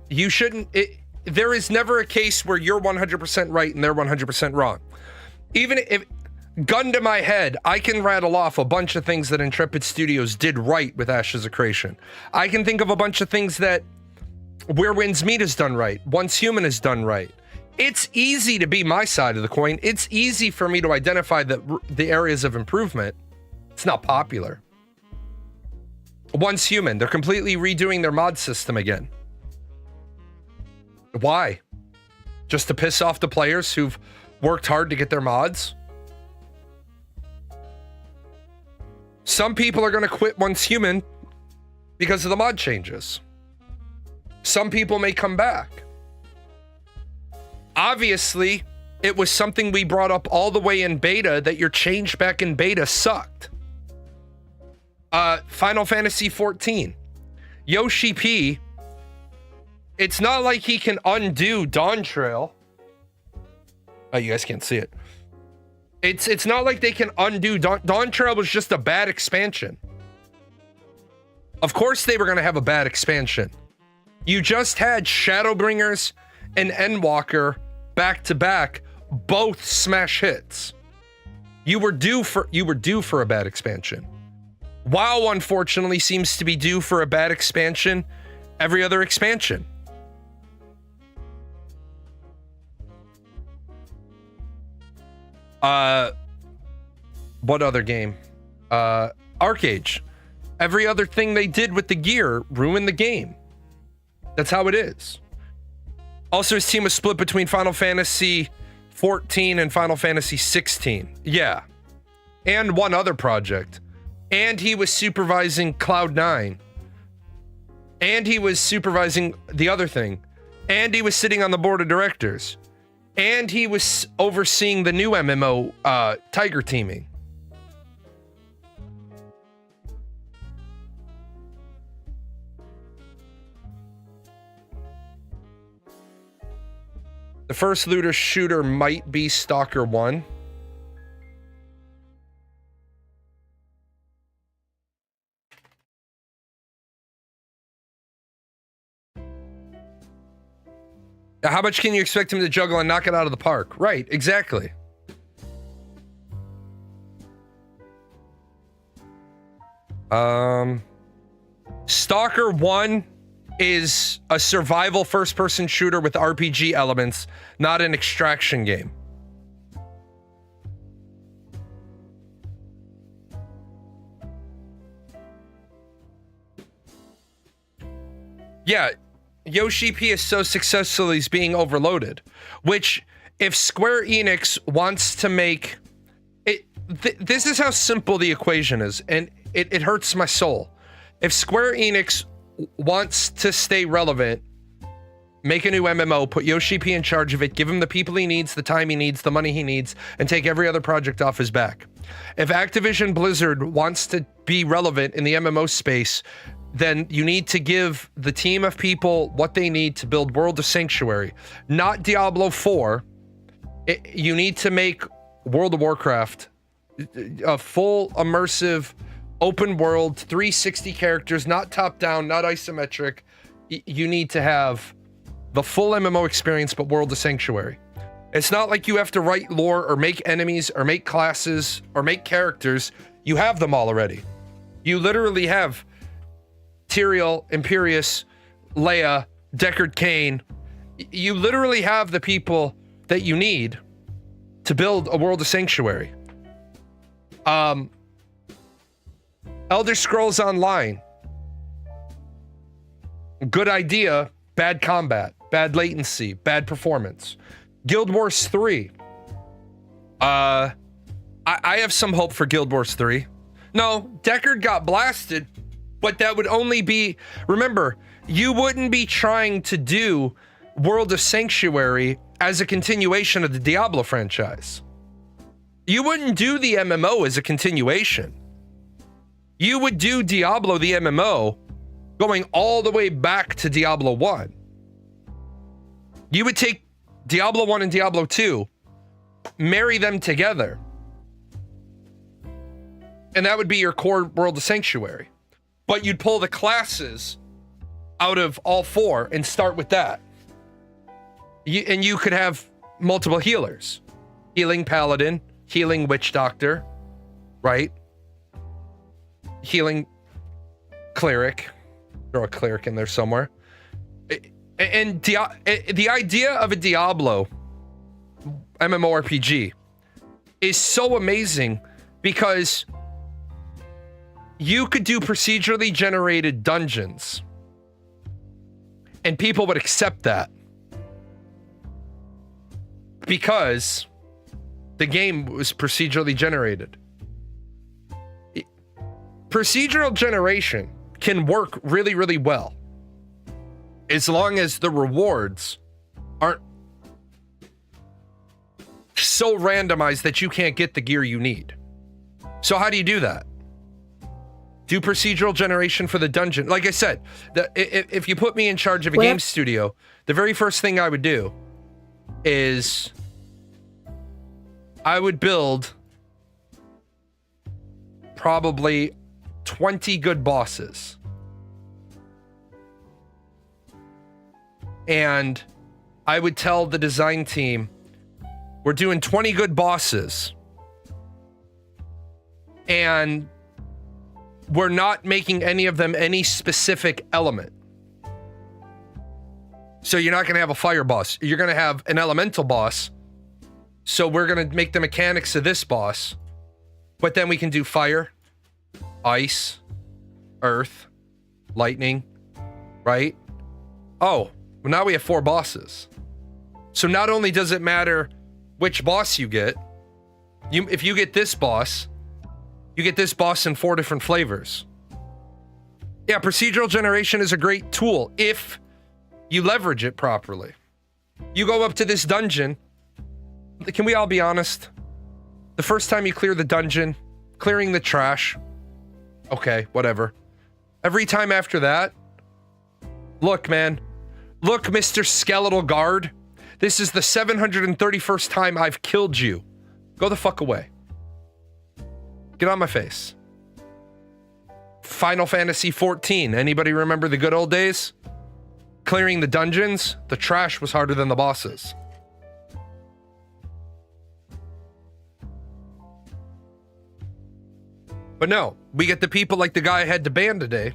You shouldn't. There is never a case where you're 100% right and they're 100% wrong. Even if, gun to my head, I can rattle off a bunch of things that Intrepid Studios did right with Ashes of Creation. I can think of a bunch of things that Where Winds Meet has done right, Once Human has done right. It's easy to be my side of the coin. It's easy for me to identify the areas of improvement. It's not popular. Once Human, they're completely redoing their mod system again. Why? Just to piss off the players who've worked hard to get their mods? Some people are going to quit Once Human because of the mod changes. Some people may come back. Obviously, it was something we brought up all the way in beta that your change back in beta sucked. Final Fantasy 14. Yoshi P, it's not like he can undo Dawntrail. Oh, you guys can't see it. It's not like they can undo Dawntrail was just a bad expansion. Of course they were going to have a bad expansion. You just had Shadowbringers and Endwalker back to back, both smash hits. You were due for a bad expansion. WoW unfortunately seems to be due for a bad expansion every other expansion. What other game? ArcAge. Every other thing they did with the gear ruined the game. That's how it is. Also, his team was split between Final Fantasy 14 and Final Fantasy 16. Yeah. And one other project. And he was supervising Cloud9. And he was supervising the other thing. And he was sitting on the board of directors. And he was overseeing the new MMO, Tiger Teaming. The first looter shooter might be Stalker 1. Now, how much can you expect him to juggle and knock it out of the park? Right, exactly. Stalker 1 is a survival first-person shooter with RPG elements, not an extraction game. Yeah, Yoshi P is so successful he's being overloaded. Which, if Square Enix wants to make it, this is how simple the equation is, and it hurts my soul. If Square Enix wants to stay relevant, make a new MMO, put Yoshi P in charge of it, give him the people he needs, the time he needs, the money he needs, and take every other project off his back. If Activision Blizzard wants to be relevant in the MMO space, then you need to give the team of people what they need to build World of Sanctuary, not Diablo 4. You need to make World of Warcraft a full immersive open world 360 characters, not top down, not isometric. You need to have the full MMO experience, but World of Sanctuary. It's not like you have to write lore or make enemies or make classes or make characters. You have them all already. You literally have Tyrael, Imperius, Leia, Deckard Cain. You literally have the people that you need to build a World of Sanctuary. Elder Scrolls Online. Good idea, bad combat, bad latency, bad performance. Guild Wars 3. I have some hope for Guild Wars 3. No, Deckard got blasted, but that would only be... Remember, you wouldn't be trying to do World of Sanctuary as a continuation of the Diablo franchise. You wouldn't do the MMO as a continuation. You would do Diablo the MMO going all the way back to Diablo 1. You would take Diablo 1 and Diablo 2, marry them together, and that would be your core World of Sanctuary. But you'd pull the classes out of all four and start with that. And you could have multiple healers. Healing Paladin, healing Witch Doctor, right? Healing Cleric. Throw a Cleric in there somewhere. And the idea of a Diablo MMORPG is so amazing because you could do procedurally generated dungeons and people would accept that because the game was procedurally generated. Procedural generation can work really, really well as long as the rewards aren't so randomized that you can't get the gear you need. So how do you do that? Do procedural generation for the dungeon. Like I said, if you put me in charge of a game studio, the very first thing I would do is I would build probably 20 good bosses. And I would tell the design team, we're doing 20 good bosses. And we're not making any of them any specific element. So you're not going to have a fire boss. You're going to have an elemental boss. So we're going to make the mechanics of this boss. But then we can do fire, ice, earth, lightning, right? Oh, well, now we have 4 bosses. So not only does it matter which boss you get, if you get this boss, you get this boss in 4 different flavors. Yeah, procedural generation is a great tool if you leverage it properly. You go up to this dungeon. Can we all be honest? The first time you clear the dungeon, clearing the trash, okay, whatever. Every time after that, look, man. Look, Mr. Skeletal Guard. This is the 731st time I've killed you. Go the fuck away. Get on my face. Final Fantasy 14. Anybody remember the good old days? Clearing the dungeons, the trash was harder than the bosses. But no, we get the people like the guy I had to ban today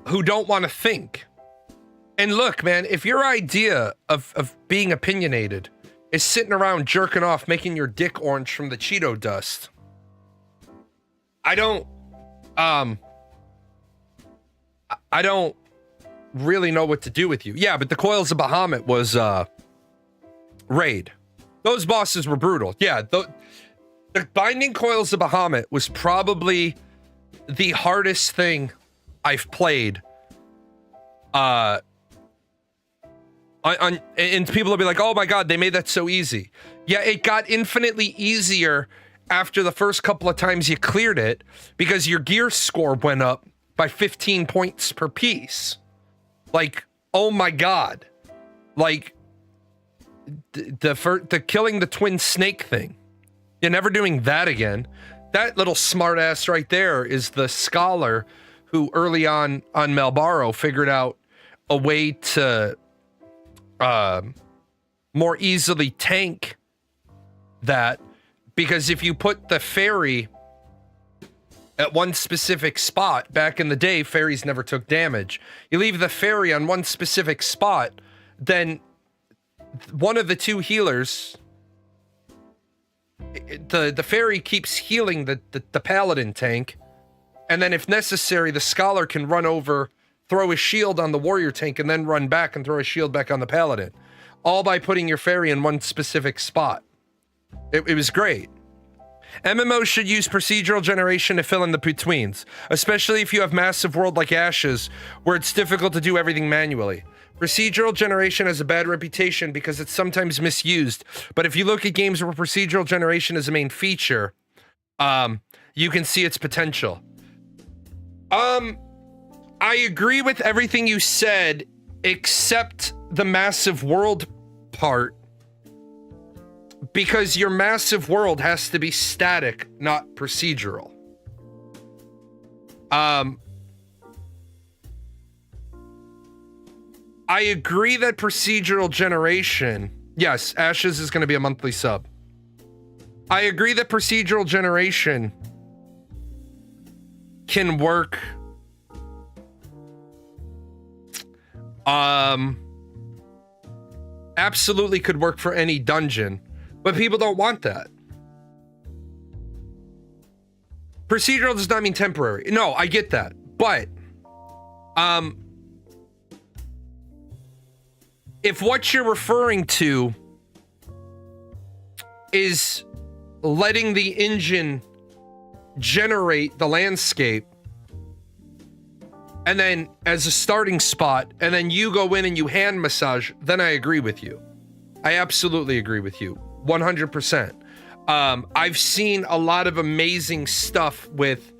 who don't want to think. And look, man, if your idea of being opinionated is sitting around jerking off, making your dick orange from the Cheeto dust, I don't really know what to do with you. Yeah, but the Coils of Bahamut was raid. Those bosses were brutal. Yeah, the Binding Coils of Bahamut was probably the hardest thing I've played. And people will be like, oh my God, they made that so easy. Yeah, it got infinitely easier after the first couple of times you cleared it because your gear score went up by 15 points per piece. Like, oh my God. Like, the killing the twin snake thing. You're never doing that again. That little smartass right there is the scholar who early on Malboro figured out a way to more easily tank that, because if you put the fairy at one specific spot, back in the day, fairies never took damage. You leave the fairy on one specific spot, then one of the two healers, the fairy keeps healing the paladin tank, and then if necessary, the scholar can run over, throw a shield on the warrior tank, and then run back and throw a shield back on the paladin. All by putting your fairy in one specific spot. It was great. MMOs should use procedural generation to fill in the betweens, especially if you have massive world like Ashes, where it's difficult to do everything manually. Procedural generation has a bad reputation because it's sometimes misused, but if you look at games where procedural generation is a main feature, you can see its potential. I agree with everything you said, except the massive world part, because your massive world has to be static, not procedural. I agree that procedural generation, yes, Ashes is going to be a monthly sub. I agree that procedural generation can work absolutely could work for any dungeon, but people don't want that. Procedural does not mean temporary. No, I get that. But if what you're referring to is letting the engine generate the landscape and then as a starting spot, and then you go in and you hand massage, then I agree with you. I absolutely agree with you. 100%. I've seen a lot of amazing stuff with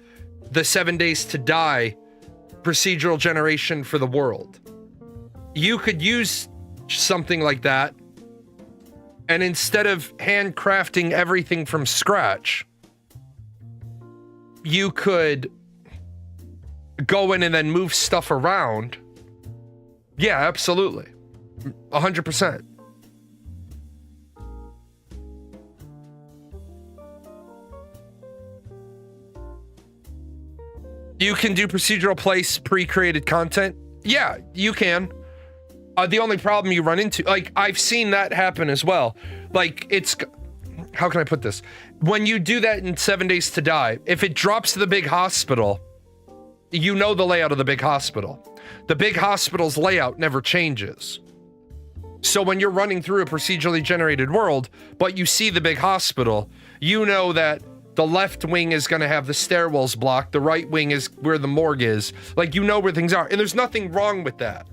the 7 Days to Die procedural generation for the world. You could use something like that, and instead of handcrafting everything from scratch, you could go in and then move stuff around. Yeah, absolutely. 100%. You can do procedural place pre-created content. Yeah, you can. The only problem you run into, like, I've seen that happen as well. Like, it's, how can I put this? When you do that in 7 Days to Die, if it drops to the big hospital, you know the layout of the big hospital. The big hospital's layout never changes. So when you're running through a procedurally generated world, but you see the big hospital, you know that the left wing is going to have the stairwells blocked, the right wing is where the morgue is. Like, you know where things are. And there's nothing wrong with that.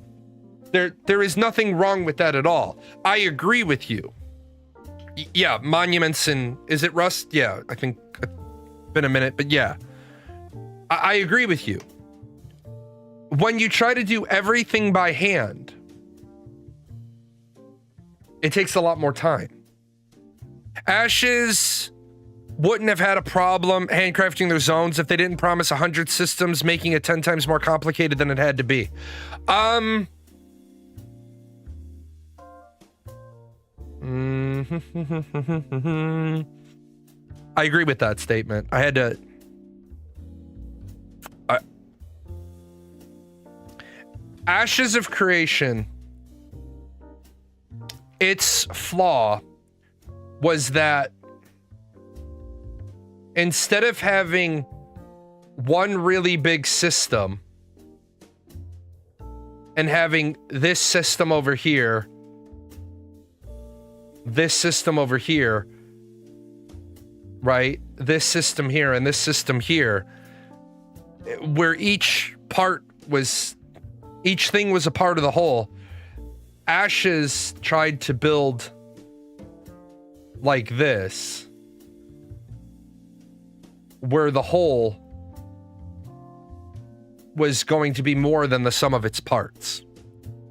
There is nothing wrong with that at all. I agree with you. Yeah, monuments and, is it Rust? Yeah, I think it's been a minute, but yeah. I agree with you. When you try to do everything by hand, it takes a lot more time. Ashes wouldn't have had a problem handcrafting their zones if they didn't promise 100 systems, making it 10 times more complicated than it had to be. I agree with that statement. I had to... Ashes of Creation, its flaw was that instead of having one really big system and having this system over here, this system over here, right? This system here and this system here, where each thing was a part of the whole. Ashes tried to build like this, where the whole was going to be more than the sum of its parts,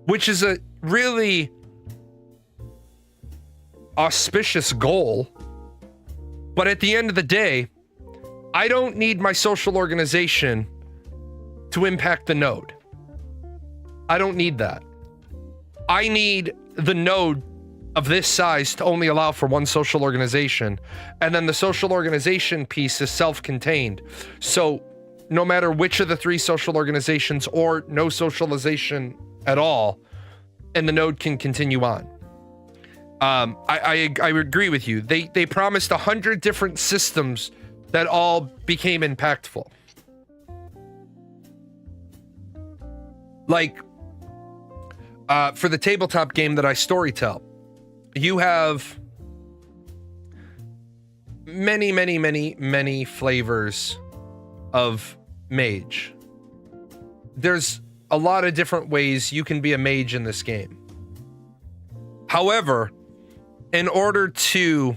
which is a really auspicious goal. But at the end of the day, I don't need my social organization to impact the node. I don't need that. I need the node of this size to only allow for one social organization. And then the social organization piece is self-contained. So no matter which of the three social organizations or no socialization at all, and the node can continue on. I agree with you. They promised 100 different systems that all became impactful. Like, for the tabletop game that I storytell, you have many flavors of mage. There's a lot of different ways you can be a mage in this game. However, in order to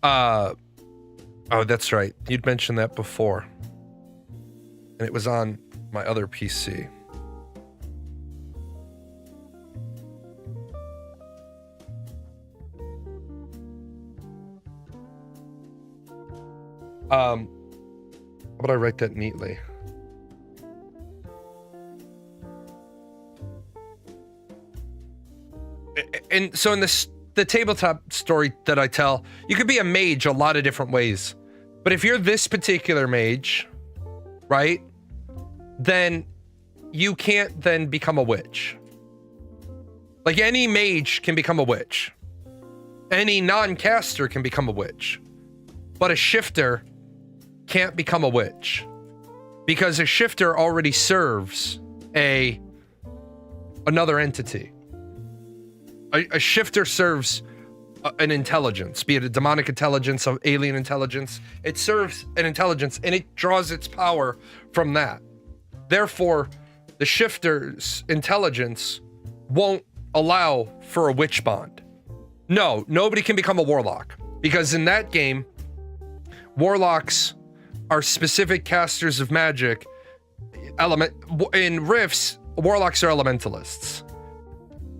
oh, that's right, you'd mentioned that before, and it was on my other PC. How about I write that neatly? And so in the tabletop story that I tell, you could be a mage a lot of different ways. But if you're this particular mage, right, then you can't then become a witch. Like, any mage can become a witch. Any non-caster can become a witch. But a shifter can't become a witch, because a shifter already serves another entity. A shifter serves an intelligence, be it a demonic intelligence, an alien intelligence. It serves an intelligence, and it draws its power from that. Therefore, the shifter's intelligence won't allow for a witch bond. No, nobody can become a warlock, because in that game, warlocks are specific casters of magic. In Rifts, warlocks are elementalists.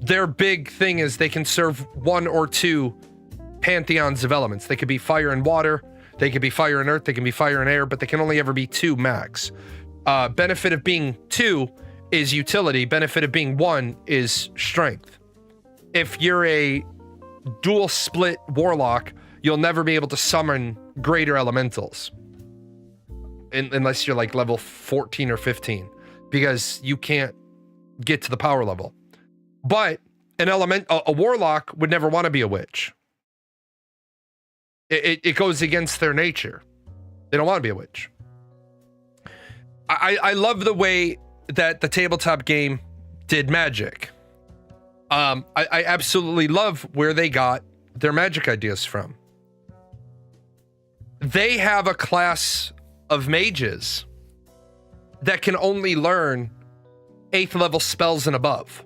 Their big thing is they can serve one or two pantheons of elements. They could be fire and water, they could be fire and earth, they can be fire and air, but they can only ever be two max. Benefit of being two is utility. Benefit of being one is strength. If you're a dual split warlock, you'll never be able to summon greater elementals. Unless you're like level 14 or 15, because you can't get to the power level. But a warlock would never want to be a witch. It goes against their nature. They don't want to be a witch. I love the way that the tabletop game did magic. I absolutely love where they got their magic ideas from. They have a class of mages that can only learn 8th level spells and above.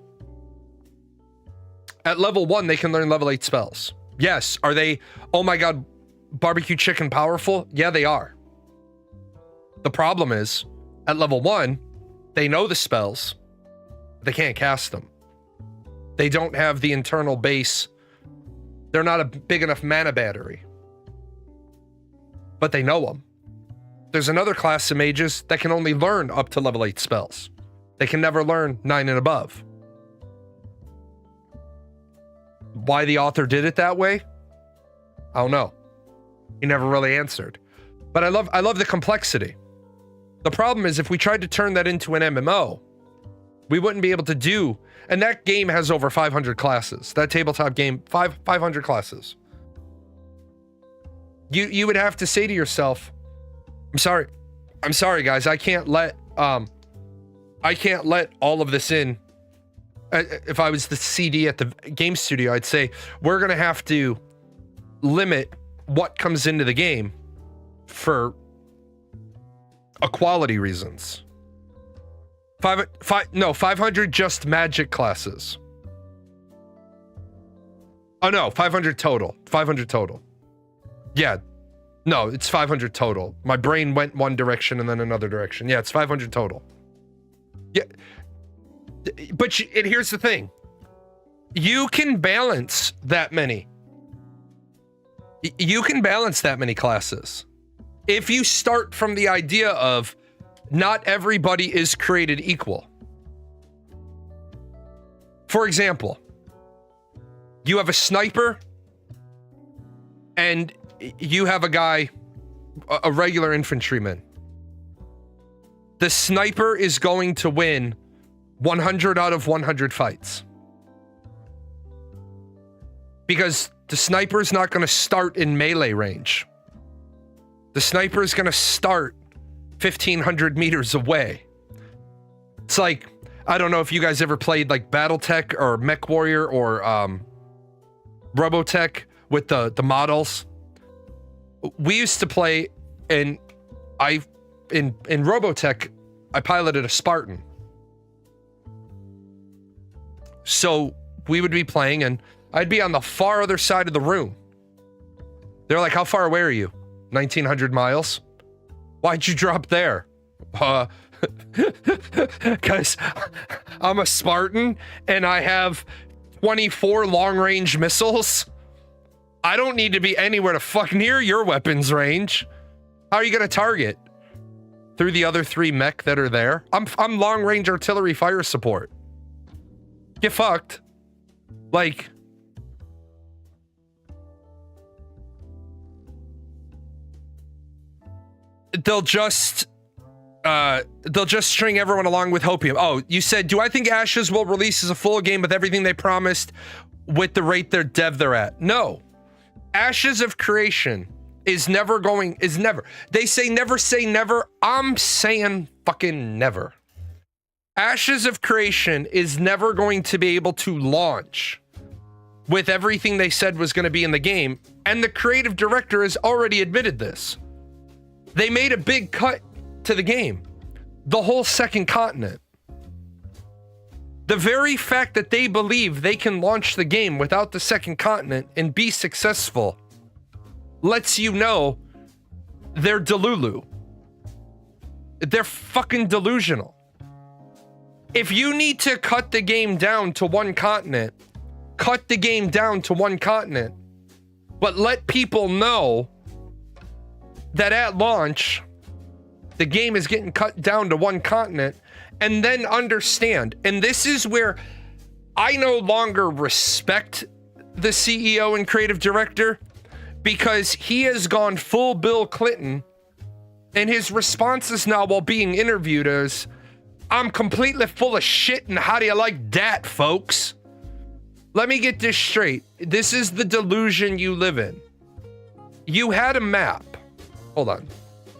At level 1, they can learn level 8 spells. Yes, are they, oh my god, barbecue chicken powerful? Yeah, they are. The problem is, at level 1, they know the spells, but they can't cast them. They don't have the internal base. They're not a big enough mana battery. But they know them. There's another class of mages that can only learn up to level 8 spells. They can never learn 9 and above. Why the author did it that way? I don't know. He never really answered. But I love the complexity. The problem is, if we tried to turn that into an MMO, we wouldn't be able to do, and that game has over 500 classes. That tabletop game, 500 classes. You would have to say to yourself, I'm sorry guys, I can't let all of this in. If I was the CD at the game studio, I'd say, we're gonna have to limit what comes into the game for equality reasons. 500 just magic classes. Oh no, 500 total. 500 total. Yeah. No, it's 500 total. My brain went one direction and then another direction. Yeah, it's 500 total. Yeah. But and here's the thing. You can balance that many. You can balance that many classes. If you start from the idea of not everybody is created equal. For example, you have a sniper and you have a guy, a regular infantryman. The sniper is going to win 100 out of 100 fights. Because the sniper is not going to start in melee range. The sniper is going to start 1,500 meters away. It's like, I don't know if you guys ever played like Battletech or MechWarrior or Robotech with the models. We used to play, and in Robotech, I piloted a Spartan. So we would be playing, and I'd be on the far other side of the room. They're like, how far away are you? 1,900 miles? Why'd you drop there? Because I'm a Spartan, and I have 24 long-range missiles. I don't need to be anywhere to fuck near your weapons range. How are you going to target? Through the other 3 mech that are there? I'm long-range artillery fire support. Get fucked. Like... They'll just string everyone along with Hopium. Oh, you said, do I think Ashes will release as a full game with everything they promised with the rate they're at? No. Ashes of Creation is never. They say never. I'm saying fucking never. Ashes of Creation is never going to be able to launch with everything they said was going to be in the game. And the creative director has already admitted this. They made a big cut to the game. The whole second continent. The very fact that they believe they can launch the game without the second continent and be successful lets you know they're delulu. They're fucking delusional. If you need to cut the game down to one continent, cut the game down to one continent, but let people know that at launch, the game is getting cut down to one continent, and then understand. And this is where I no longer respect the CEO and creative director, because he has gone full Bill Clinton, and his responses now while being interviewed is, I'm completely full of shit, and how do you like that, folks? Let me get this straight. This is the delusion you live in. You had a map. Hold on.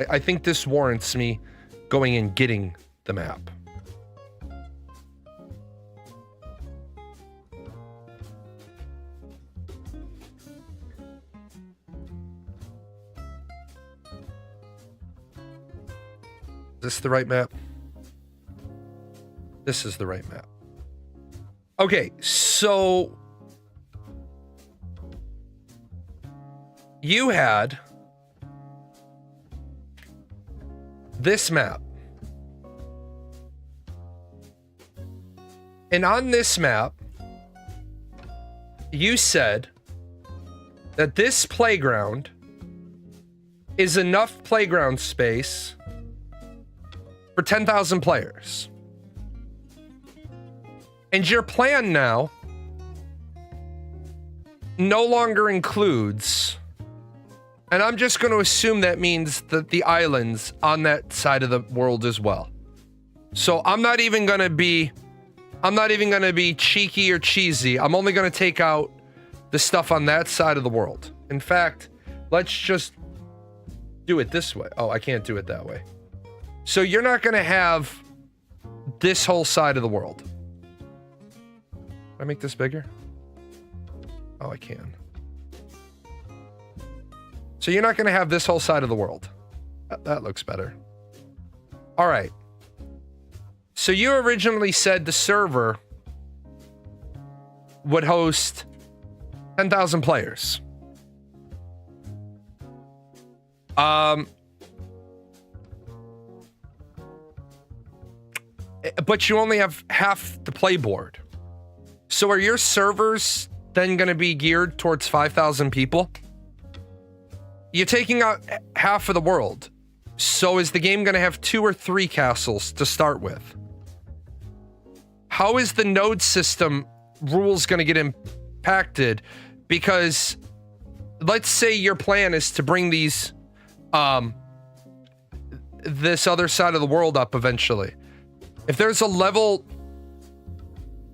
I think this warrants me going and getting the map. Is this the right map? This is the right map. Okay, so you had this map. And on this map, you said that this playground is enough playground space for 10,000 players. And your plan now no longer includes, and I'm just going to assume that means that the islands on that side of the world as well. So I'm not even going to be cheeky or cheesy. I'm only going to take out the stuff on that side of the world. In fact, let's just do it this way. Oh, I can't do it that way. So you're not going to have this whole side of the world. Can I make this bigger? Oh, I can. So you're not going to have this whole side of the world. That looks better. All right. So you originally said the server would host 10,000 players. But you only have half the playboard. So are your servers then going to be geared towards 5,000 people? you're taking out half of the world. So is the game going to have 2 or 3 castles to start with? How is the node system rules going to get impacted? Because let's say your plan is to bring these, this other side of the world up eventually. If there's a level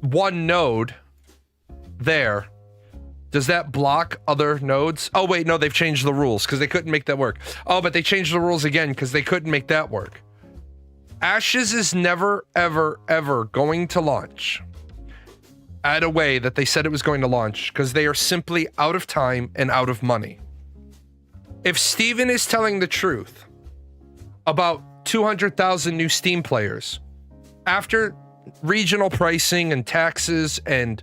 1 node there, does that block other nodes? Oh, wait, no, they've changed the rules because they couldn't make that work. Oh, but they changed the rules again because they couldn't make that work. Ashes is never, ever, ever going to launch at a way that they said it was going to launch because they are simply out of time and out of money. If Steven is telling the truth about 200,000 new Steam players, after regional pricing and taxes and,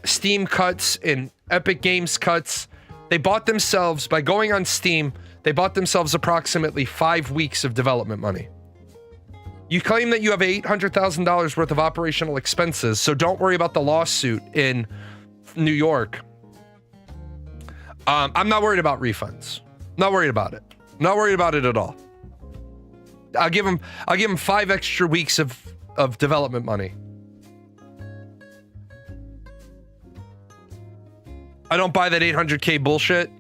Steam cuts and Epic Games cuts, they bought themselves, by going on Steam, they bought themselves approximately 5 weeks of development money. You claim that you have $800,000 worth of operational expenses, so don't worry about the lawsuit in New York. I'm not worried about refunds. Not worried about it. Not worried about it at all. I'll give him 5 extra weeks of development money. I don't buy that 800K bullshit.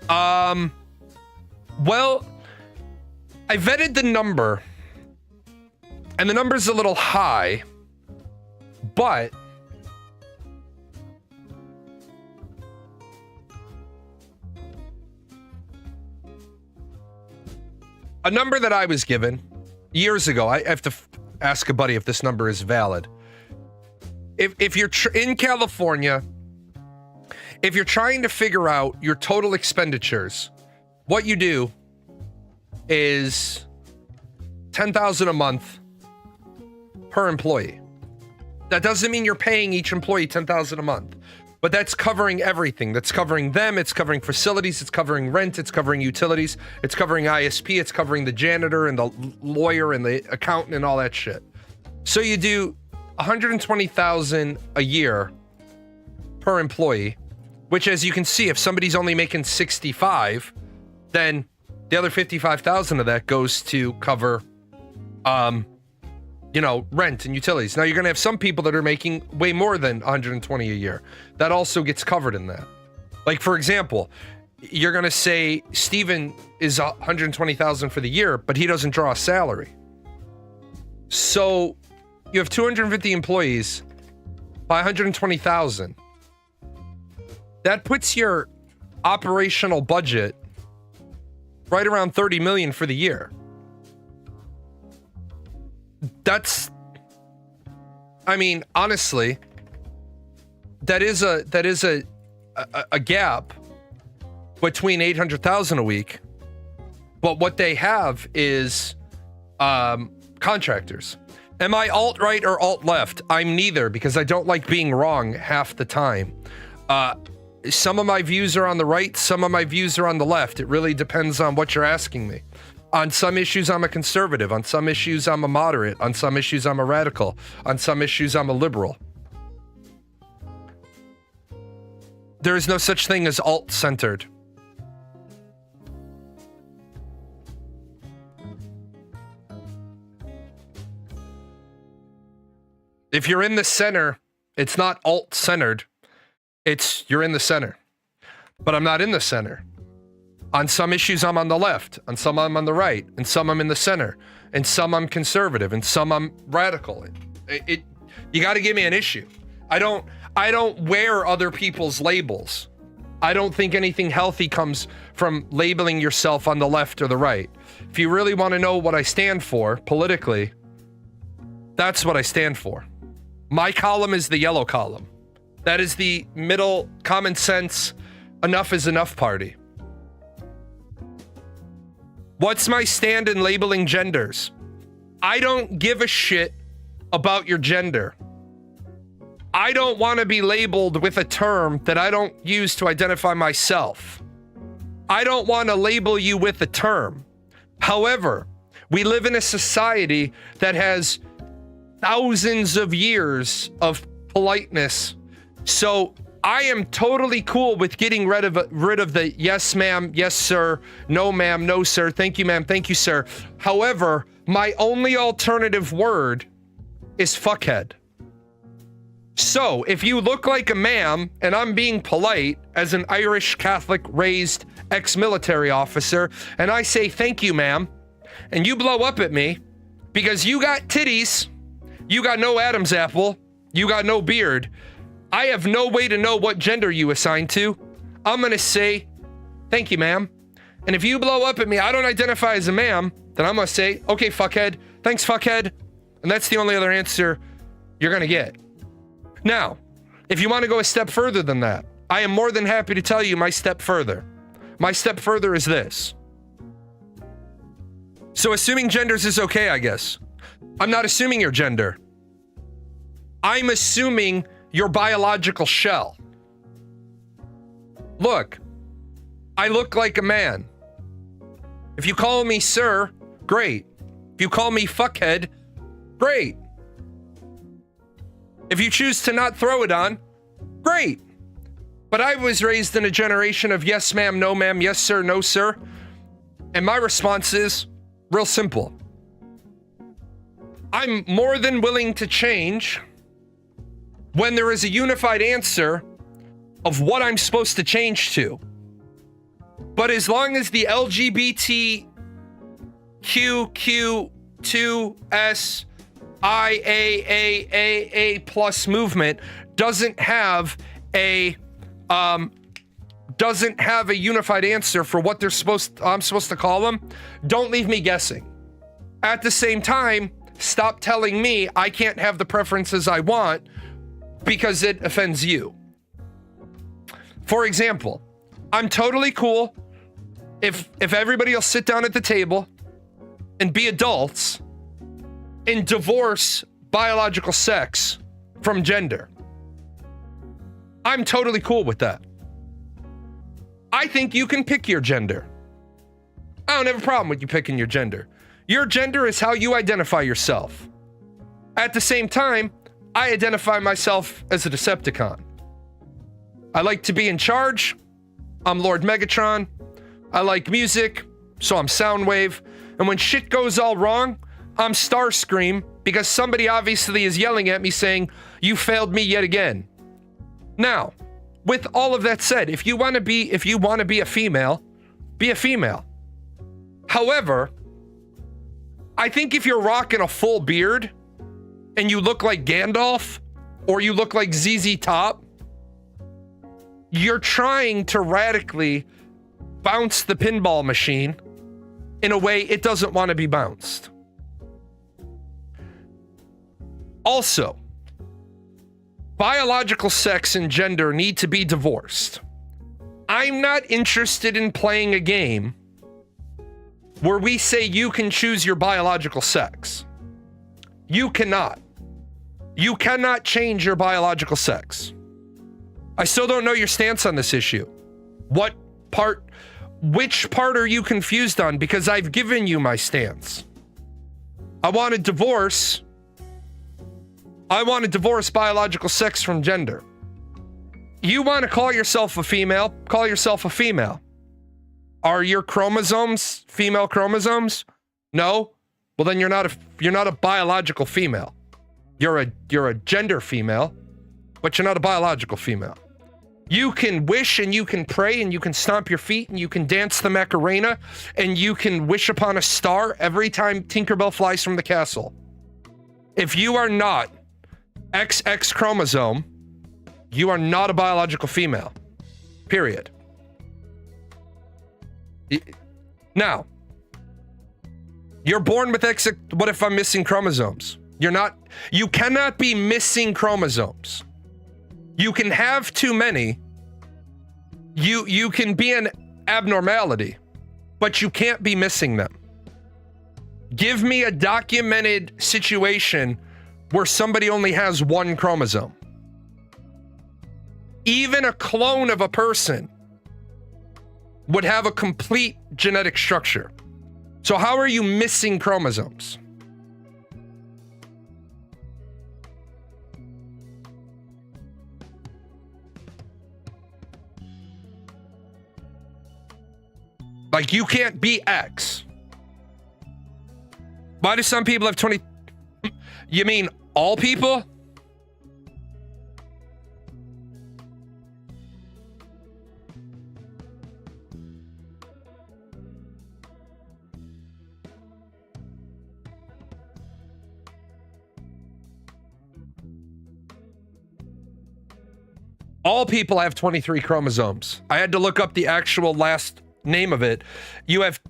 Well, I vetted the number, and the number's a little high, but a number that I was given years ago, I have to ask a buddy if this number is valid. If you're in California, if you're trying to figure out your total expenditures, what you do is $10,000 a month per employee. That doesn't mean you're paying each employee $10,000 a month, but that's covering everything. That's covering them. It's covering facilities. It's covering rent. It's covering utilities. It's covering ISP. It's covering the janitor and the lawyer and the accountant and all that shit. So you do $120,000 a year per employee, which, as you can see, if somebody's only making 65, then the other 55,000 of that goes to cover, rent and utilities. Now you're going to have some people that are making way more than 120 a year. That also gets covered in that. Like, for example, you're going to say Steven is 120,000 for the year, but he doesn't draw a salary. So you have 250 employees by 120,000. That puts your operational budget right around 30 million for the year. That's, I mean, honestly, that is a gap between 800,000 a week, but what they have is contractors. Am I alt-right or alt-left? I'm neither, because I don't like being wrong half the time. Some of my views are on the right, some of my views are on the left. It really depends on what you're asking me. On some issues, I'm a conservative. On some issues, I'm a moderate. On some issues, I'm a radical. On some issues, I'm a liberal. There is no such thing as alt-centered. If you're in the center, it's not alt-centered. It's you're in the center. But I'm not in the center. On some issues, I'm on the left. On some, I'm on the right. And some, I'm in the center. And some, I'm conservative. And some, I'm radical. You got to give me an issue. I don't wear other people's labels. I don't think anything healthy comes from labeling yourself on the left or the right. If you really want to know what I stand for politically, that's what I stand for. My column is the yellow column. That is the middle, common sense, enough is enough party. What's my stand in labeling genders? I don't give a shit about your gender. I don't want to be labeled with a term that I don't use to identify myself. I don't want to label you with a term. However, we live in a society that has thousands of years of politeness. So I am totally cool with getting rid of the yes ma'am, yes sir, no ma'am, no sir, thank you ma'am, thank you sir. However, my only alternative word is fuckhead. So if you look like a ma'am and I'm being polite as an Irish Catholic raised ex-military officer and I say thank you ma'am and you blow up at me because you got titties, you got no Adam's apple, you got no beard, I have no way to know what gender you assign to. I'm gonna say, thank you, ma'am. And if you blow up at me, I don't identify as a ma'am, then I'm gonna say, okay, fuckhead, thanks, fuckhead. And that's the only other answer you're gonna get. Now, if you wanna go a step further than that, I am more than happy to tell you my step further. My step further is this. So assuming genders is okay, I guess. I'm not assuming your gender. I'm assuming your biological shell. Look, I look like a man. If you call me sir, great. If you call me fuckhead, great. If you choose to not throw it on, great. But I was raised in a generation of yes ma'am, no ma'am, yes sir, no sir. And my response is real simple. I'm more than willing to change when there is a unified answer of what I'm supposed to change to. But as long as the LGBTQQ2SIAAAA plus movement doesn't have a unified answer for what I'm supposed to call them, don't leave me guessing. At the same time, stop telling me I can't have the preferences I want because it offends you. For example, I'm totally cool if everybody will sit down at the table and be adults and divorce biological sex from gender. I'm totally cool with that. I think you can pick your gender. I don't have a problem with you picking your gender. Your gender is how you identify yourself. At the same time, I identify myself as a Decepticon. I like to be in charge. I'm Lord Megatron. I like music, so I'm Soundwave. And when shit goes all wrong, I'm Starscream because somebody obviously is yelling at me saying, you failed me yet again. Now, with all of that said, if you want to be a female, be a female. However, I think if you're rocking a full beard and you look like Gandalf or you look like ZZ Top, you're trying to radically bounce the pinball machine in a way it doesn't want to be bounced. Also, biological sex and gender need to be divorced. I'm not interested in playing a game where we say you can choose your biological sex. You cannot. You cannot change your biological sex. I still don't know your stance on this issue. Which part are you confused on? Because I've given you my stance. I want to divorce biological sex from gender. You want to call yourself a female? Call yourself a female. Are your chromosomes female chromosomes? No? Well, then you're not a biological female. You're a gender female, but you're not a biological female. You can wish and you can pray and you can stomp your feet and you can dance the Macarena and you can wish upon a star every time Tinkerbell flies from the castle. If you are not XX chromosome, you are not a biological female. Period. Now, you're born with X. What if I'm missing chromosomes? You cannot be missing chromosomes. You can have too many. You can be an abnormality, but you can't be missing them. Give me a documented situation where somebody only has one chromosome. Even a clone of a person would have a complete genetic structure. So how are you missing chromosomes? Like, you can't be X. Why do some people have 20? You mean all people? All people have 23 chromosomes. I had to look up the actual last name of it. You have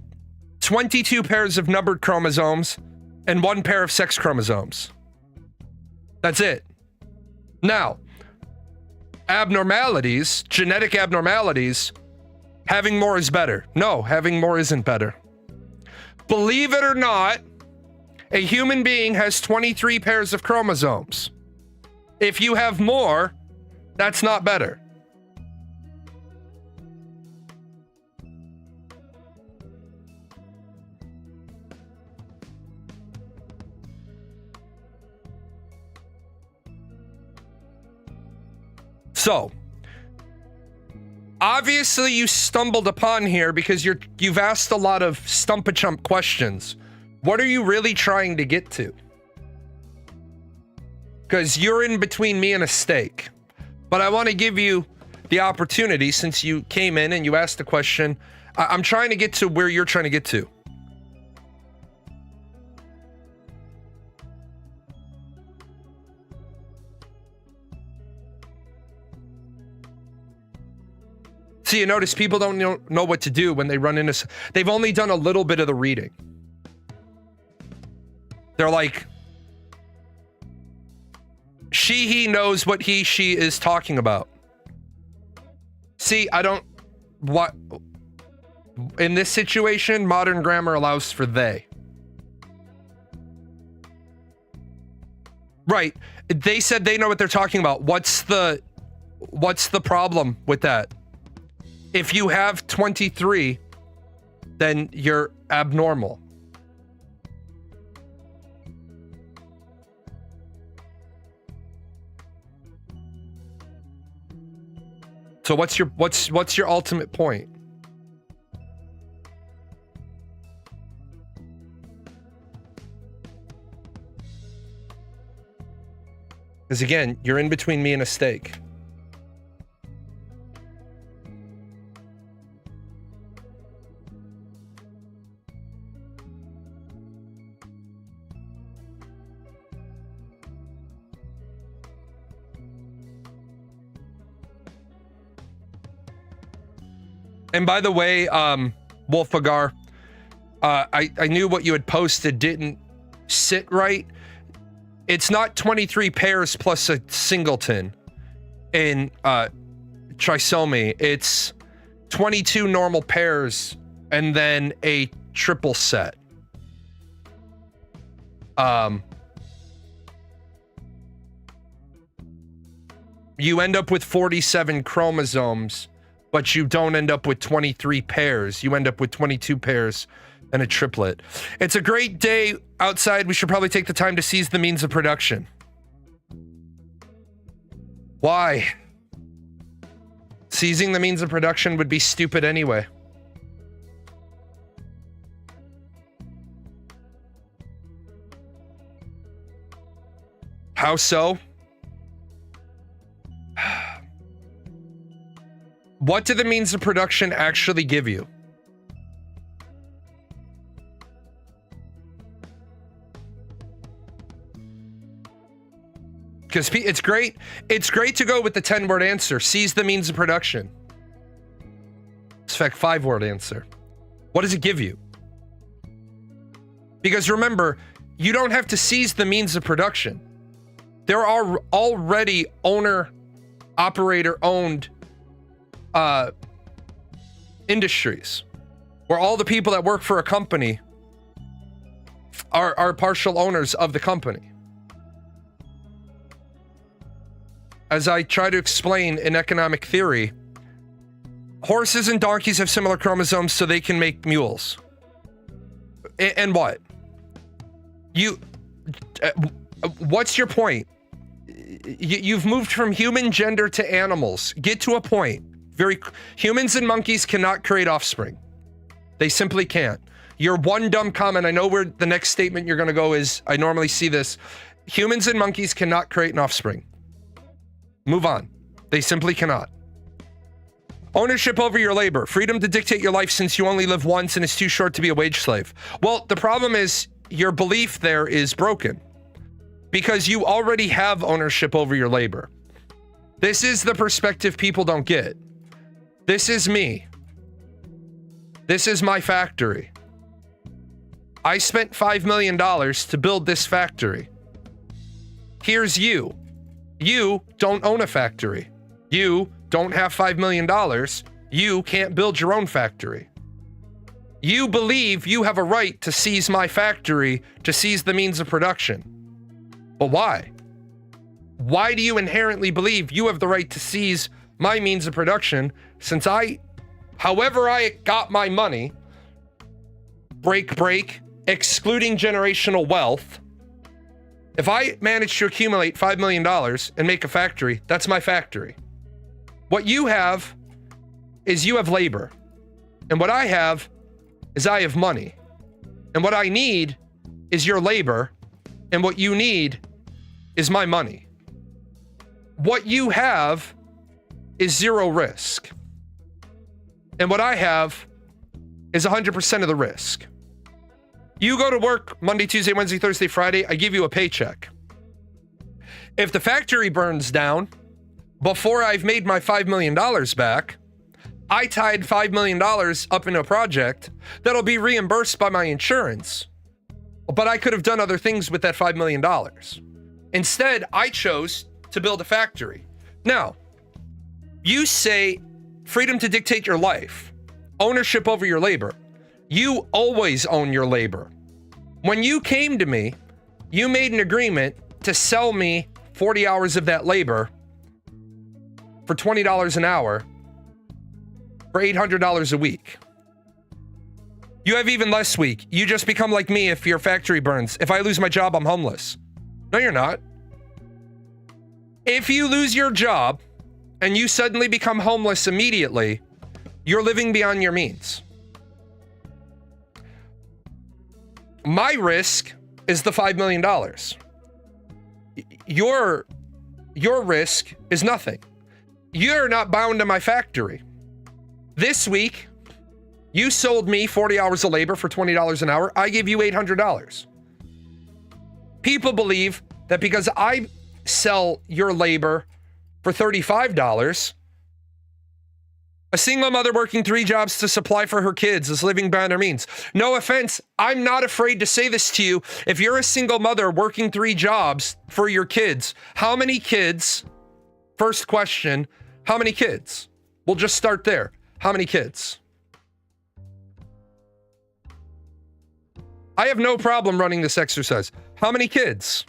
22 pairs of numbered chromosomes and 1 pair of sex chromosomes. That's it. Now, abnormalities, genetic abnormalities, having more is better. No, having more isn't better. Believe it or not, a human being has 23 pairs of chromosomes. If you have more, that's not better. So, obviously you stumbled upon here because you've asked a lot of stump-a-chump questions. What are you really trying to get to? Because you're in between me and a steak. But I want to give you the opportunity, since you came in and you asked the question. I'm trying to get to where you're trying to get to. See, you notice people don't know what to do when they run into... They've only done a little bit of the reading. They're like... he knows what she is talking about. See, I don't... What... In this situation, modern grammar allows for they. Right. They said they know what they're talking about. What's the problem with that? If you have 23, then you're abnormal. So what's your ultimate point? Because again, you're in between me and a steak. And by the way, Wolfagar, I knew what you had posted didn't sit right. It's not 23 pairs plus a singleton in trisomy. It's 22 normal pairs and then a triple set. You end up with 47 chromosomes, but you don't end up with 23 pairs. You end up with 22 pairs and a triplet. It's a great day outside. We should probably take the time to seize the means of production. Why? Seizing the means of production would be stupid anyway. How so? What do the means of production actually give you? Because it's great to go with the 10-word answer. Seize the means of production. It's a fact 5-word answer. What does it give you? Because remember, you don't have to seize the means of production. There are already operator-owned industries where all the people that work for a company are partial owners of the company. As I try to explain in economic theory, horses and donkeys have similar chromosomes so they can make mules. And what? What's your point? You've moved from human gender to animals. Get to a point. Humans and monkeys cannot create offspring. They simply can't. Your one dumb comment, I know where the next statement you're going to go is, I normally see this. Humans and monkeys cannot create an offspring. Move on. They simply cannot. Ownership over your labor. Freedom to dictate your life since you only live once and it's too short to be a wage slave. Well, the problem is your belief there is broken because you already have ownership over your labor. This is the perspective people don't get. This is me. This is my factory. I spent $5 million to build this factory. Here's you. You don't own a factory. You don't have $5 million. You can't build your own factory. You believe you have a right to seize my factory, to seize the means of production. But why? Why do you inherently believe you have the right to seize my means of production since however I got my money, break, excluding generational wealth, if I manage to accumulate $5 million and make a factory, that's my factory. What you have is you have labor. And what I have is I have money. And what I need is your labor. And what you need is my money. What you have is zero risk. And what I have is 100% of the risk. You go to work Monday, Tuesday, Wednesday, Thursday, Friday, I give you a paycheck. If the factory burns down before I've made my $5 million back, I tied $5 million up in a project that'll be reimbursed by my insurance. But I could have done other things with that $5 million. Instead, I chose to build a factory. Now, you say freedom to dictate your life, ownership over your labor. You always own your labor. When you came to me, you made an agreement to sell me 40 hours of that labor for $20 an hour for $800 a week. You have even less week. You just become like me if your factory burns. If I lose my job, I'm homeless. No, you're not. If you lose your job and you suddenly become homeless immediately, you're living beyond your means. My risk is the $5 million. Your risk is nothing. You're not bound to my factory. This week, you sold me 40 hours of labor for $20 an hour. I give you $800. People believe that because I sell your labor for $35, a single mother working 3 jobs to supply for her kids is living beyond her means. No offense, I'm not afraid to say this to you. If you're a single mother working 3 jobs for your kids, how many kids? First question, how many kids? We'll just start there. How many kids? I have no problem running this exercise. How many kids?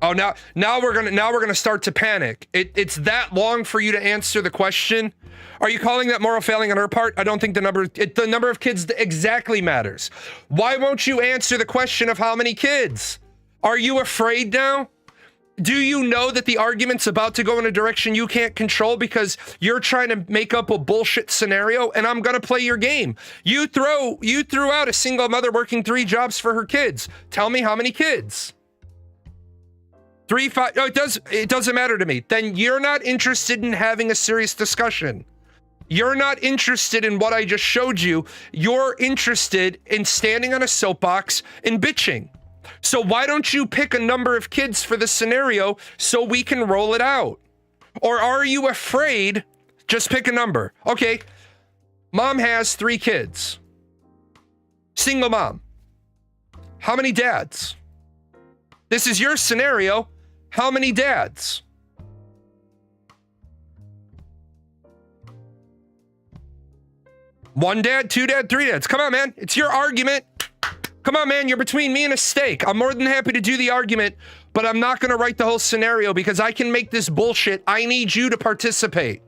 Oh, now we're gonna start to panic. It's that long for you to answer the question. Are you calling that moral failing on her part? I don't think the number of kids exactly matters. Why won't you answer the question of how many kids? Are you afraid now? Do you know that the argument's about to go in a direction you can't control because you're trying to make up a bullshit scenario and I'm gonna play your game? You threw out a single mother working 3 jobs for her kids. Tell me how many kids? 3, 5, no, it doesn't matter to me. Then you're not interested in having a serious discussion. You're not interested in what I just showed you. You're interested in standing on a soapbox and bitching. So why don't you pick a number of kids for the scenario so we can roll it out? Or are you afraid? Just pick a number. Okay, mom has 3 kids. Single mom. How many dads? This is your scenario. How many dads? One dad, 2 dads, 3 dads. Come on, man. It's your argument. Come on, man. You're between me and a steak. I'm more than happy to do the argument, but I'm not going to write the whole scenario because I can make this bullshit. I need you to participate.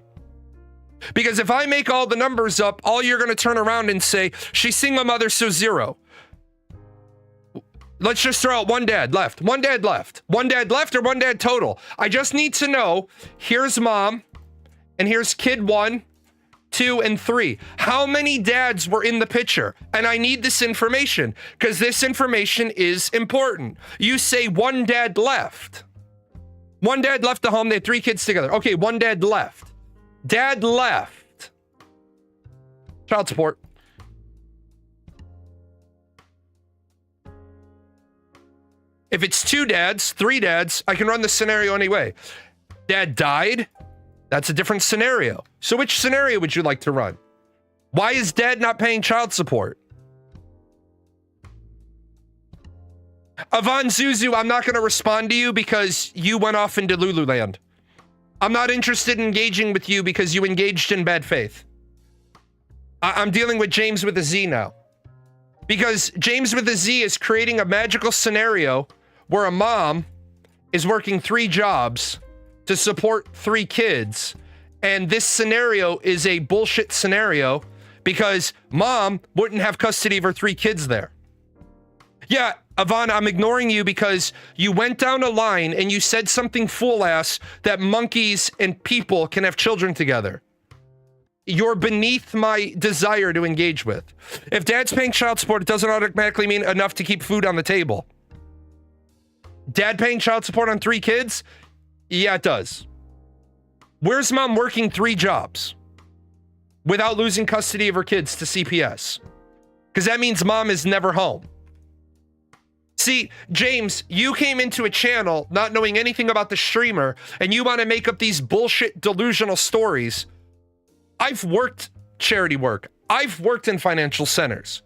Because if I make all the numbers up, all you're going to turn around and say, she's single mother, so 0. Let's just throw out one dad left. One dad left. One dad left or one dad total. I just need to know, here's mom, and here's kid 1, 2, and 3. How many dads were in the picture? And I need this information, because this information is important. You say one dad left. One dad left the home. They had 3 kids together. Okay, one dad left. Dad left. Child support. If it's 2 dads, 3 dads, I can run the scenario anyway. Dad died. That's a different scenario. So which scenario would you like to run? Why is dad not paying child support? Avon Zuzu, I'm not going to respond to you because you went off into Lululand. I'm not interested in engaging with you because you engaged in bad faith. I'm dealing with James with a Z now. Because James with a Z is creating a magical scenario where a mom is working 3 jobs to support 3 kids. And this scenario is a bullshit scenario because mom wouldn't have custody of her 3 kids there. Yeah, Yvonne, I'm ignoring you because you went down a line and you said something fool-ass that monkeys and people can have children together. You're beneath my desire to engage with. If dad's paying child support, it doesn't automatically mean enough to keep food on the table. Dad paying child support on 3 kids? Yeah, it does. Where's mom working 3 jobs without losing custody of her kids to CPS? Because that means mom is never home. See, James, you came into a channel not knowing anything about the streamer, and you want to make up these bullshit delusional stories. I've worked charity work. I've worked in financial centers.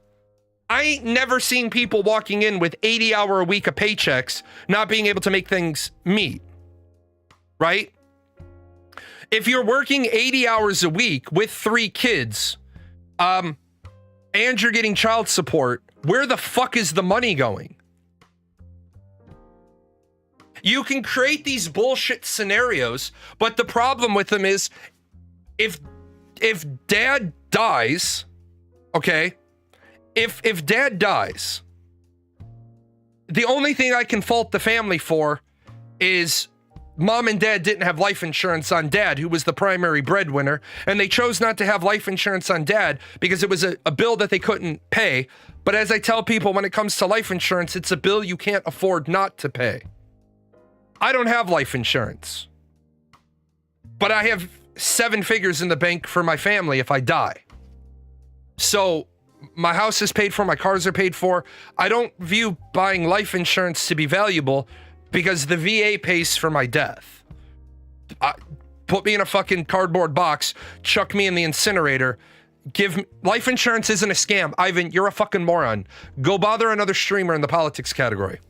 I ain't never seen people walking in with 80-hour a week of paychecks not being able to make things meet. Right? If you're working 80 hours a week with 3 kids, and you're getting child support, where the fuck is the money going? You can create these bullshit scenarios, but the problem with them is if dad dies, okay? If dad dies, the only thing I can fault the family for is mom and dad didn't have life insurance on dad, who was the primary breadwinner, and they chose not to have life insurance on dad because it was a bill that they couldn't pay. But as I tell people, when it comes to life insurance, it's a bill you can't afford not to pay. I don't have life insurance, but I have 7 figures in the bank for my family if I die. So my house is paid for, my cars are paid for. I don't view buying life insurance to be valuable because the VA pays for my death. Put me in a fucking cardboard box, chuck me in the incinerator. Life insurance isn't a scam. Ivan, you're a fucking moron. Go bother another streamer in the politics category.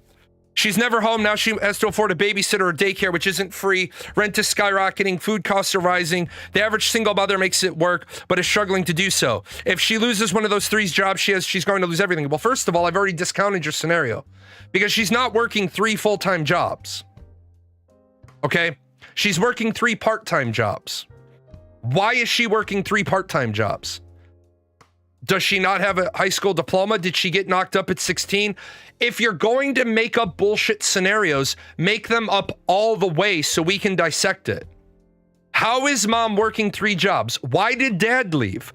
She's never home. Now she has to afford a babysitter or daycare, which isn't free. Rent is skyrocketing. Food costs are rising. The average single mother makes it work, but is struggling to do so. If she loses one of those 3 jobs she has, she's going to lose everything. Well, first of all, I've already discounted your scenario because she's not working 3 full-time jobs. Okay? She's working 3 part-time jobs. Why is she working 3 part-time jobs? Does she not have a high school diploma? Did she get knocked up at 16? If you're going to make up bullshit scenarios, make them up all the way so we can dissect it. How is mom working 3 jobs? Why did dad leave?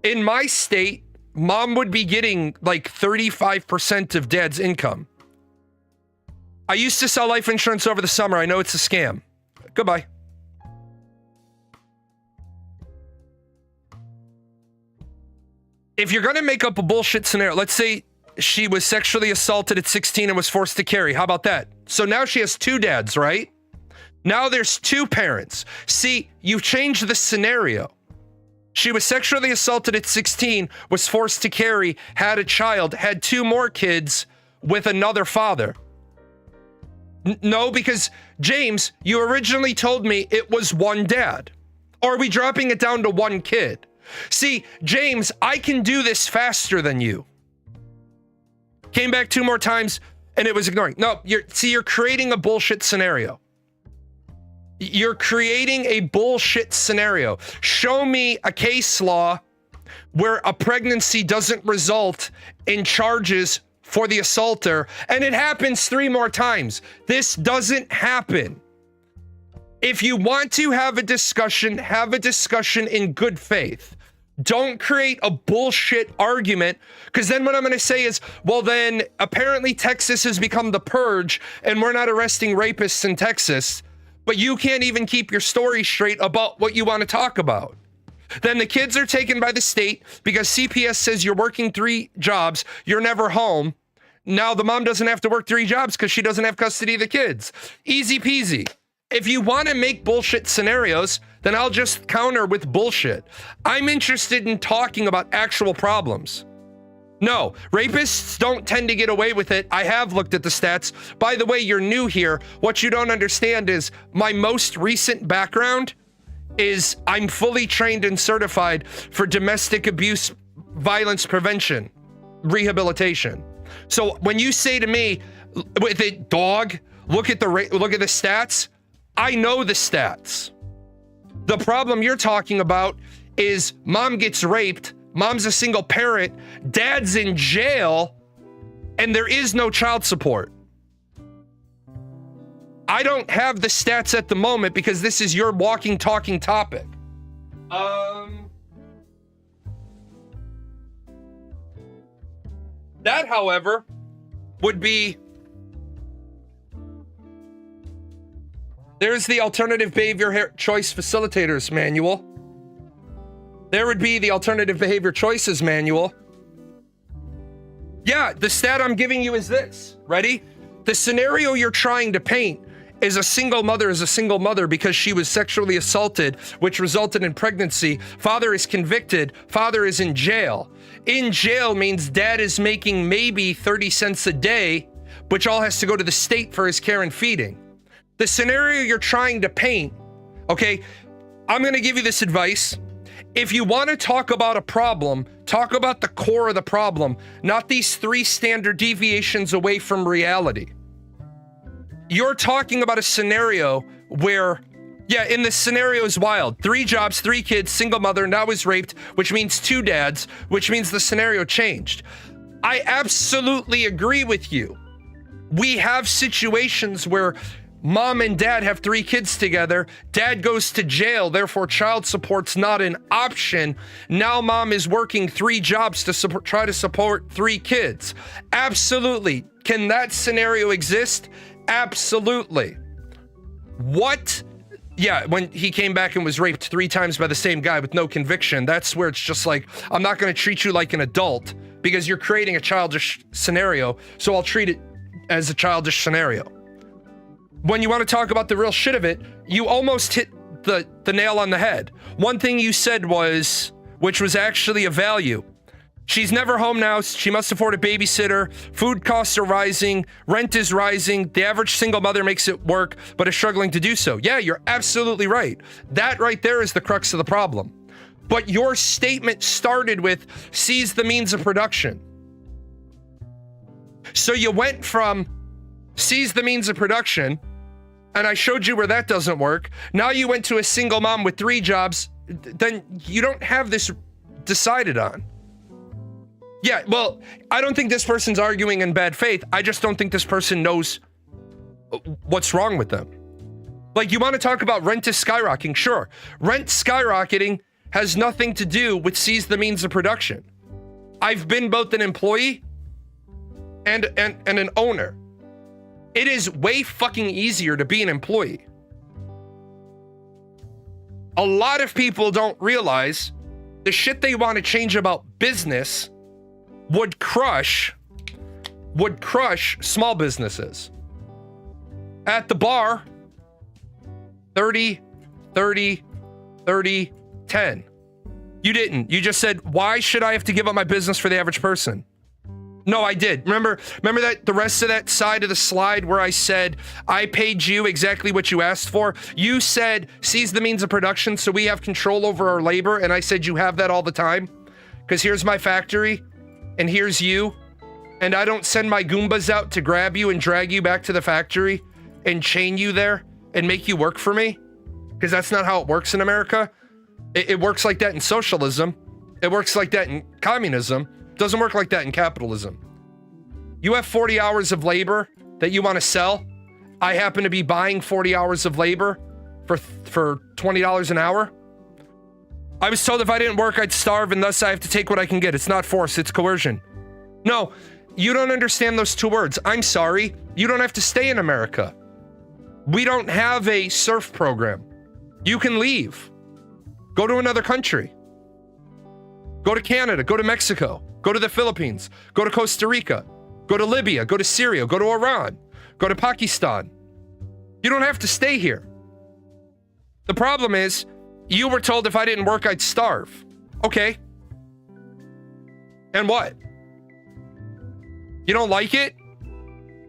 In my state, mom would be getting like 35% of dad's income. I used to sell life insurance over the summer. I know it's a scam. Goodbye. If you're going to make up a bullshit scenario, let's say she was sexually assaulted at 16 and was forced to carry. How about that? So now she has 2 dads, right? Now there's 2 parents. See, you've changed the scenario. She was sexually assaulted at 16, was forced to carry, had a child, had 2 more kids with another father. No, because James, you originally told me it was 1 dad. Or are we dropping it down to 1 kid? See, James, I can do this faster than you. Came back 2 more times and it was ignoring. No, you're creating a bullshit scenario. You're creating a bullshit scenario. Show me a case law where a pregnancy doesn't result in charges for the assaulter, and it happens 3 more times. This doesn't happen. If you want to have a discussion in good faith. Don't create a bullshit argument, because then what I'm going to say is, well, then apparently Texas has become the purge and we're not arresting rapists in Texas, but you can't even keep your story straight about what you want to talk about. Then the kids are taken by the state because CPS says you're working 3 jobs, you're never home. Now the mom doesn't have to work 3 jobs because she doesn't have custody of the kids. Easy peasy. If you want to make bullshit scenarios, then I'll just counter with bullshit. I'm interested in talking about actual problems. No, rapists don't tend to get away with it. I have looked at the stats. By the way, you're new here. What you don't understand is my most recent background is I'm fully trained and certified for domestic abuse, violence prevention, rehabilitation. So when you say to me, with a dog, look at the stats, I know the stats. The problem you're talking about is mom gets raped, mom's a single parent, dad's in jail, and there is no child support. I don't have the stats at the moment because this is your walking, talking topic. That, however, would be... There's the Alternative Behavior Choice Facilitators Manual. There would be the Alternative Behavior Choices Manual. Yeah, the stat I'm giving you is this. Ready? The scenario you're trying to paint is a single mother because she was sexually assaulted, which resulted in pregnancy. Father is convicted. Father is in jail. In jail means dad is making maybe 30 cents a day, which all has to go to the state for his care and feeding. The scenario you're trying to paint, okay, I'm going to give you this advice. If you want to talk about a problem, talk about the core of the problem, not these 3 standard deviations away from reality. You're talking about a scenario where, yeah, in this scenario is wild. 3 jobs, 3 kids, single mother, now is raped, which means 2 dads, which means the scenario changed. I absolutely agree with you. We have situations where mom and dad have 3 kids together. Dad goes to jail, therefore child support's not an option. Now mom is working 3 jobs to try to support 3 kids. Absolutely. Can that scenario exist? Absolutely. What? Yeah, when he came back and was raped 3 times by the same guy with no conviction, that's where it's just like, I'm not going to treat you like an adult because you're creating a childish scenario, so I'll treat it as a childish scenario. When you want to talk about the real shit of it, you almost hit the nail on the head. One thing you said was, which was actually a value. She's never home now. She must afford a babysitter. Food costs are rising. Rent is rising. The average single mother makes it work, but is struggling to do so. Yeah, you're absolutely right. That right there is the crux of the problem. But your statement started with seize the means of production. So you went from seize the means of production, and I showed you where that doesn't work. Now you went to a single mom with 3 jobs. Then you don't have this decided on. Yeah, well, I don't think this person's arguing in bad faith. I just don't think this person knows what's wrong with them. Like, you want to talk about rent is skyrocketing? Sure. Rent skyrocketing has nothing to do with seize the means of production. I've been both an employee and an owner. It is way fucking easier to be an employee. A lot of people don't realize the shit they want to change about business would crush small businesses. At the bar, 30, 30, 30, 10. You didn't. You just said, why should I have to give up my business for the average person? No, I did. Remember that the rest of that side of the slide where I said, I paid you exactly what you asked for? You said, seize the means of production so we have control over our labor. And I said, you have that all the time? Because here's my factory and here's you. And I don't send my Goombas out to grab you and drag you back to the factory and chain you there and make you work for me. Because that's not how it works in America. It works like that in socialism. It works like that in communism. Doesn't work like that in capitalism. You have 40 hours of labor that you want to sell. I happen to be buying 40 hours of labor for $20 an hour. I was told if I didn't work, I'd starve, and thus I have to take what I can get. It's not force, it's coercion. No, you don't understand those two words. I'm sorry. You don't have to stay in America. We don't have a surf program. You can leave. Go to another country. Go to Canada. Go to Mexico. Go to the Philippines. Go to Costa Rica. Go to Libya. Go to Syria. Go to Iran. Go to Pakistan. You don't have to stay here. The problem is, you were told if I didn't work, I'd starve. Okay. And what? You don't like it?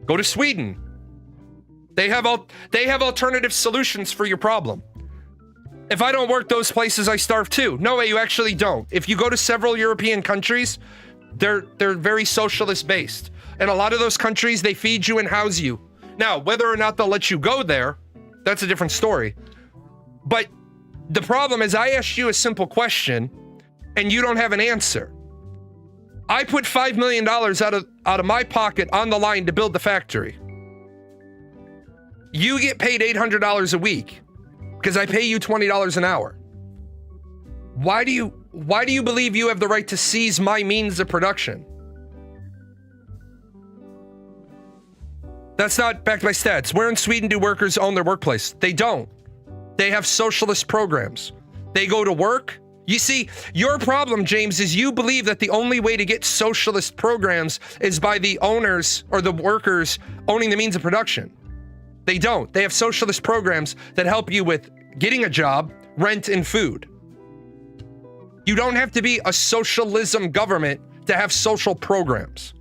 Go to Sweden. They have alternative solutions for your problem. If I don't work those places, I starve too. No way, you actually don't. If you go to several European countries, they're very socialist based. And a lot of those countries, they feed you and house you. Now, whether or not they'll let you go there, that's a different story. But the problem is I asked you a simple question and you don't have an answer. I put $5 million out of my pocket on the line to build the factory. You get paid $800 a week because I pay you $20 an hour. Why do you believe you have the right to seize my means of production? That's not backed by stats. Where in Sweden do workers own their workplace? They don't. They have socialist programs. They go to work. You see, your problem, James, is you believe that the only way to get socialist programs is by the owners or the workers owning the means of production. They don't. They have socialist programs that help you with getting a job, rent, and food. You don't have to be a socialism government to have social programs.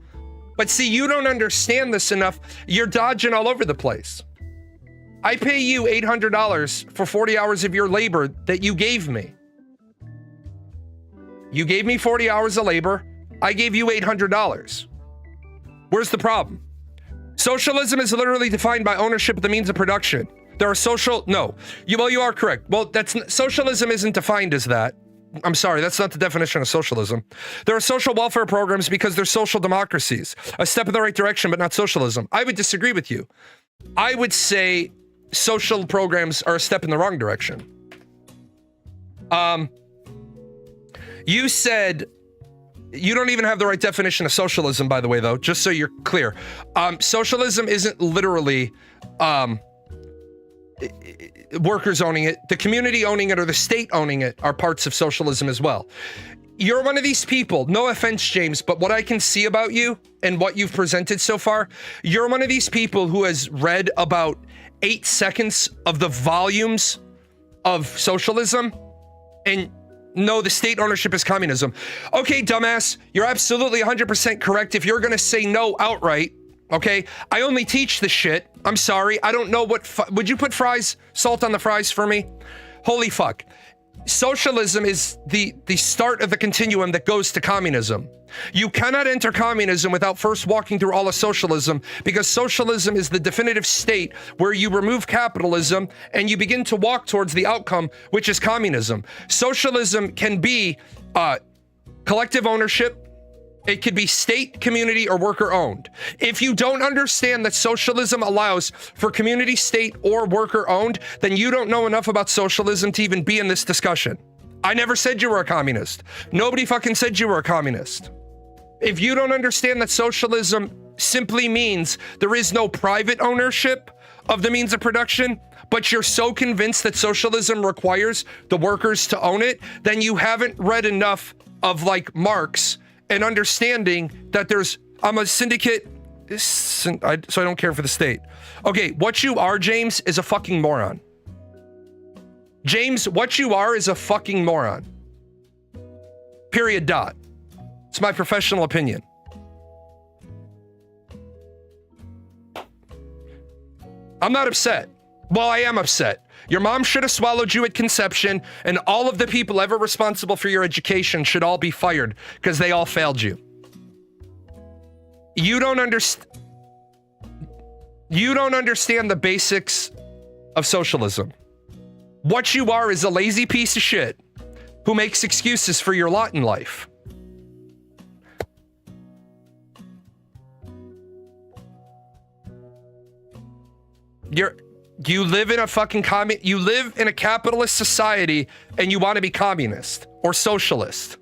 But see, you don't understand this enough. You're dodging all over the place. I pay you $800 for 40 hours of your labor that you gave me. You gave me 40 hours of labor. I gave you $800. Where's the problem? Socialism is literally defined by ownership of the means of production. There are you are correct. Well, socialism isn't defined as that. I'm sorry, that's not the definition of socialism. There are social welfare programs because they're social democracies. A step in the right direction, but not socialism. I would disagree with you. I would say social programs are a step in the wrong direction. You said you don't even have the right definition of socialism, by the way, though, just so you're clear. Socialism isn't literally workers owning it. The community owning it or the state owning it are parts of socialism as well. You're one of these people, no offense, James, but what I can see about you and what you've presented so far, you're one of these people who has read about 8 seconds of the volumes of socialism and no, the state ownership is communism. Okay, dumbass, you're absolutely 100% correct if you're going to say no outright, okay? I only teach this shit. I'm sorry. I don't know would you put salt on the fries for me? Holy fuck. Socialism is the start of the continuum that goes to communism. You cannot enter communism without first walking through all of socialism, because socialism is the definitive state where you remove capitalism and you begin to walk towards the outcome, which is communism. Socialism can be collective ownership. It could be state, community, or worker owned. If you don't understand that socialism allows for community, state, or worker owned, then you don't know enough about socialism to even be in this discussion. I never said you were a communist. Nobody fucking said you were a communist. If you don't understand that socialism simply means there is no private ownership of the means of production, but you're so convinced that socialism requires the workers to own it, then you haven't read enough of like Marx and understanding that I'm a syndicate, so I don't care for the state. Okay, what you are, James, is a fucking moron. James, what you are is a fucking moron. Period. Dot. It's my professional opinion. I'm not upset. Well, I am upset. Your mom should have swallowed you at conception, and all of the people ever responsible for your education should all be fired because they all failed you. You don't understand the basics of socialism. What you are is a lazy piece of shit who makes excuses for your lot in life. You live in a fucking you live in a capitalist society and you want to be communist or socialist.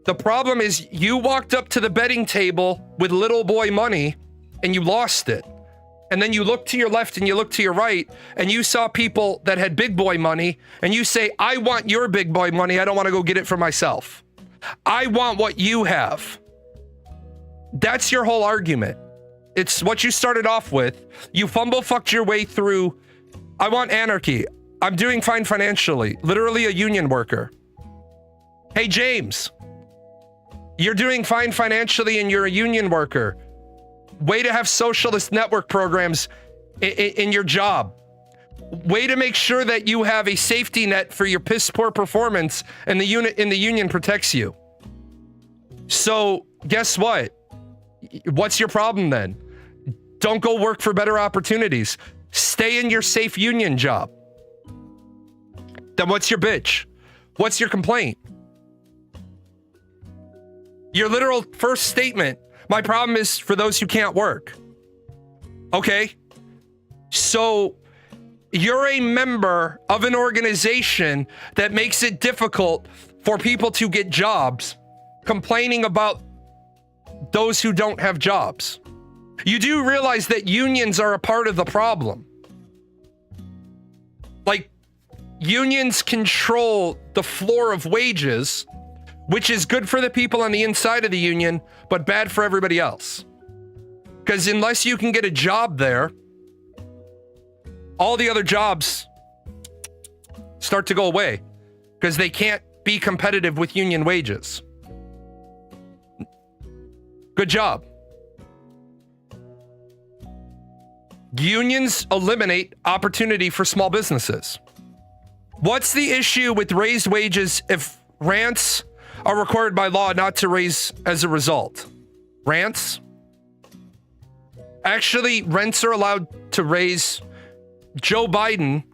The problem is you walked up to the betting table with little boy money and you lost it. And then you look to your left and you look to your right and you saw people that had big boy money and you say, I want your big boy money. I don't want to go get it for myself. I want what you have. That's your whole argument. It's what you started off with. You fucked your way through. I want anarchy. I'm doing fine financially. Literally a union worker. Hey, James, you're doing fine financially and you're a union worker. Way to have socialist network programs in your job. Way to make sure that you have a safety net for your piss poor performance and the union protects you. So guess what? What's your problem then? Don't go work for better opportunities. Stay in your safe union job. Then what's your bitch? What's your complaint? Your literal first statement, my problem is for those who can't work. Okay? So you're a member of an organization that makes it difficult for people to get jobs, complaining about those who don't have jobs. You do realize that unions are a part of the problem. Like, unions control the floor of wages, which is good for the people on the inside of the union, but bad for everybody else. Because unless you can get a job there, all the other jobs start to go away because they can't be competitive with union wages. Good job. Unions eliminate opportunity for small businesses. What's the issue with raised wages if rents are required by law not to raise as a result? Rents? Actually, rents are allowed to raise. Joe Biden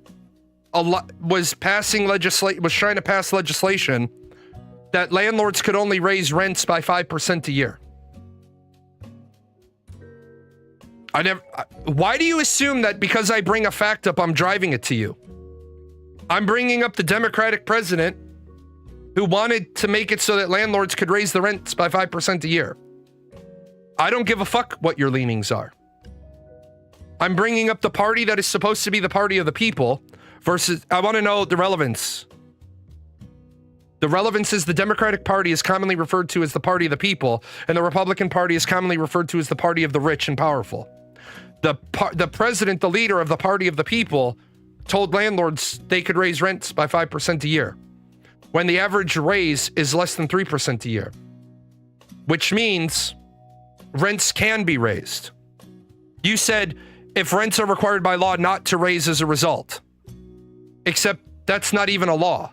was trying to pass legislation that landlords could only raise rents by 5% a year. Why do you assume that because I bring a fact up, I'm driving it to you? I'm bringing up the Democratic president who wanted to make it so that landlords could raise the rents by 5% a year. I don't give a fuck what your leanings are. I'm bringing up the party that is supposed to be the party of the people versus, I want to know the relevance. The relevance is the Democratic Party is commonly referred to as the party of the people, and the Republican Party is commonly referred to as the party of the rich and powerful. The president, the leader of the party of the people, told landlords they could raise rents by 5% a year, when the average raise is less than 3% a year, which means rents can be raised. You said if rents are required by law not to raise as a result, except that's not even a law.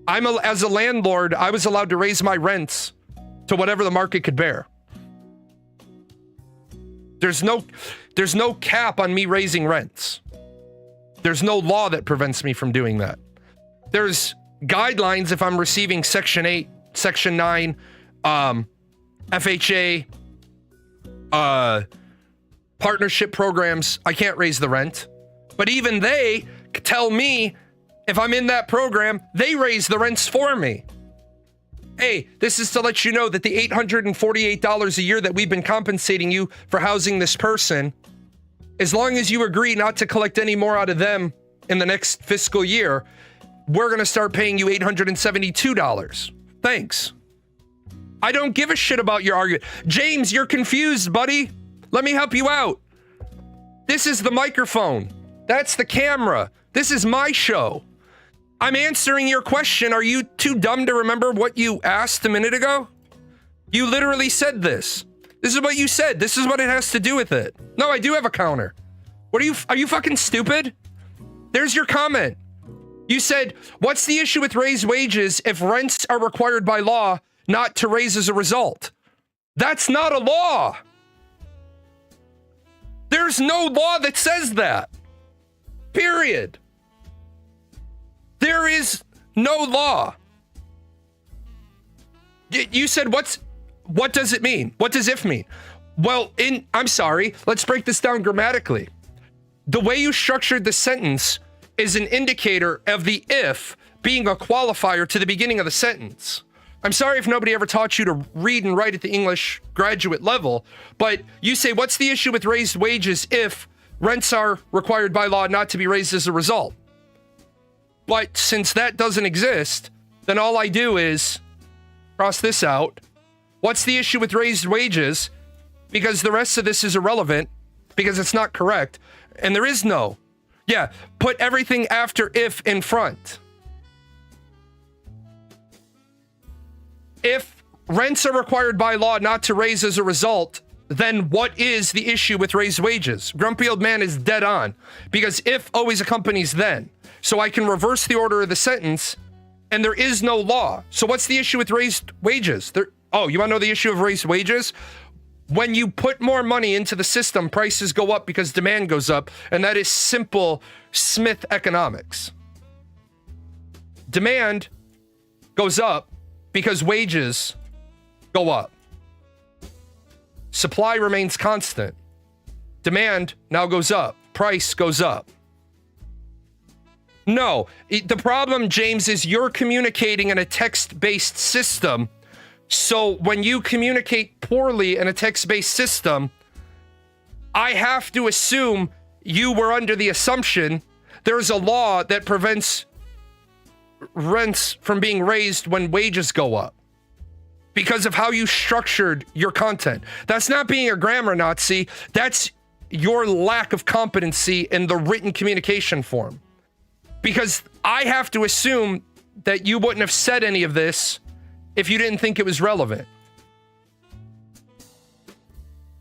As a landlord, I was allowed to raise my rents to whatever the market could bear. There's no cap on me raising rents. There's no law that prevents me from doing that. There's guidelines if I'm receiving Section 8, Section 9, FHA, partnership programs. I can't raise the rent. But even they tell me if I'm in that program, they raise the rents for me. Hey, this is to let you know that the $848 a year that we've been compensating you for housing this person, as long as you agree not to collect any more out of them in the next fiscal year, we're going to start paying you $872. Thanks. I don't give a shit about your argument. James, you're confused, buddy. Let me help you out. This is the microphone. That's the camera. This is my show. I'm answering your question. Are you too dumb to remember what you asked a minute ago? You literally said this. This is what you said. This is what it has to do with it. No, I do have a counter. Are you fucking stupid? There's your comment. You said, what's the issue with raised wages if rents are required by law not to raise as a result? That's not a law. There's no law that says that. Period. There is no law. You said, what does it mean? What does if mean? Well, I'm sorry, let's break this down grammatically. The way you structured the sentence is an indicator of the if being a qualifier to the beginning of the sentence. I'm sorry if nobody ever taught you to read and write at the English graduate level, but you say, what's the issue with raised wages if rents are required by law not to be raised as a result? But since that doesn't exist, then all I do is cross this out. What's the issue with raised wages? Because the rest of this is irrelevant because it's not correct. And there is no. Yeah, put everything after if in front. If rents are required by law not to raise as a result, then what is the issue with raised wages? Grumpy Old Man is dead on because if always accompanies then. So I can reverse the order of the sentence and there is no law. So what's the issue with raised wages? You want to know the issue of raised wages? When you put more money into the system, prices go up because demand goes up, and that is simple Smith economics. Demand goes up because wages go up. Supply remains constant. Demand now goes up. Price goes up. No, the problem, James, is you're communicating in a text-based system. So when you communicate poorly in a text-based system, I have to assume you were under the assumption there's a law that prevents rents from being raised when wages go up because of how you structured your content. That's not being a grammar Nazi. That's your lack of competency in the written communication form. Because I have to assume that you wouldn't have said any of this if you didn't think it was relevant.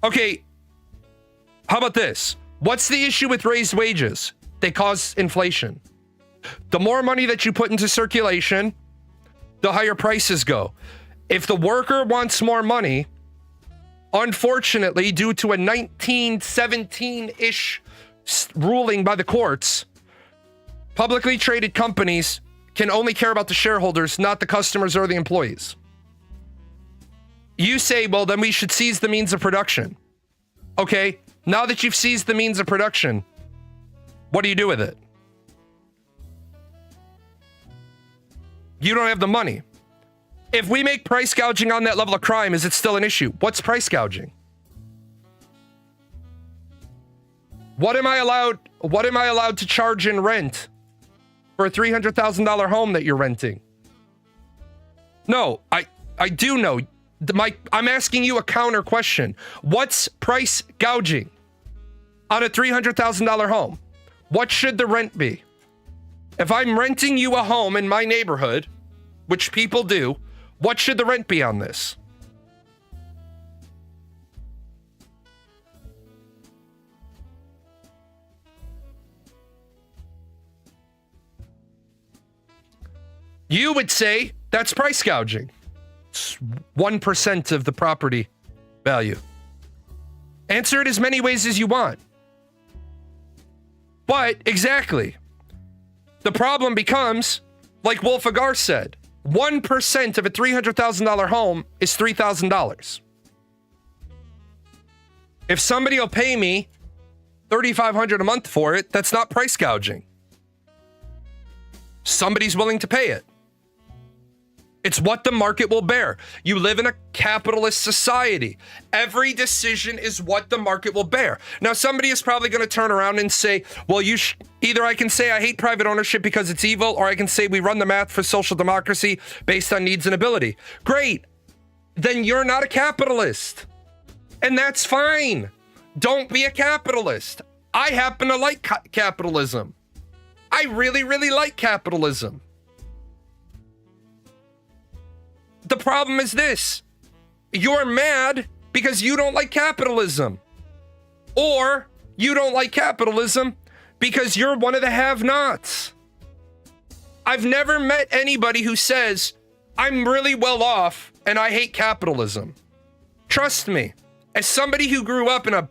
Okay, how about this? What's the issue with raised wages? They cause inflation. The more money that you put into circulation, the higher prices go. If the worker wants more money, unfortunately, due to a 1917-ish ruling by the courts, publicly traded companies can only care about the shareholders, not the customers or the employees. You say, well, then we should seize the means of production. Okay, now that you've seized the means of production, what do you do with it? You don't have the money. If we make price gouging on that level of crime, is it still an issue? What's price gouging? What am I allowed to charge in rent for a $300,000 home that you're renting? No, I do know. I'm asking you a counter question. What's price gouging on a $300,000 home? What should the rent be? If I'm renting you a home in my neighborhood, which people do, what should the rent be on this? You would say that's price gouging. It's 1% of the property value. Answer it as many ways as you want. But exactly. The problem becomes, like Wolf Agar said, 1% of a $300,000 home is $3,000. If somebody will pay me $3,500 a month for it, that's not price gouging. Somebody's willing to pay it. It's what the market will bear. You live in a capitalist society. Every decision is what the market will bear. Now, somebody is probably going to turn around and say, well, either I can say I hate private ownership because it's evil, or I can say we run the math for social democracy based on needs and ability. Great. Then you're not a capitalist. And that's fine. Don't be a capitalist. I happen to like capitalism. I really, really like capitalism. The problem is this. You're mad because you don't like capitalism. Or you don't like capitalism because you're one of the have-nots. I've never met anybody who says, I'm really well off and I hate capitalism. Trust me, as somebody who grew up in a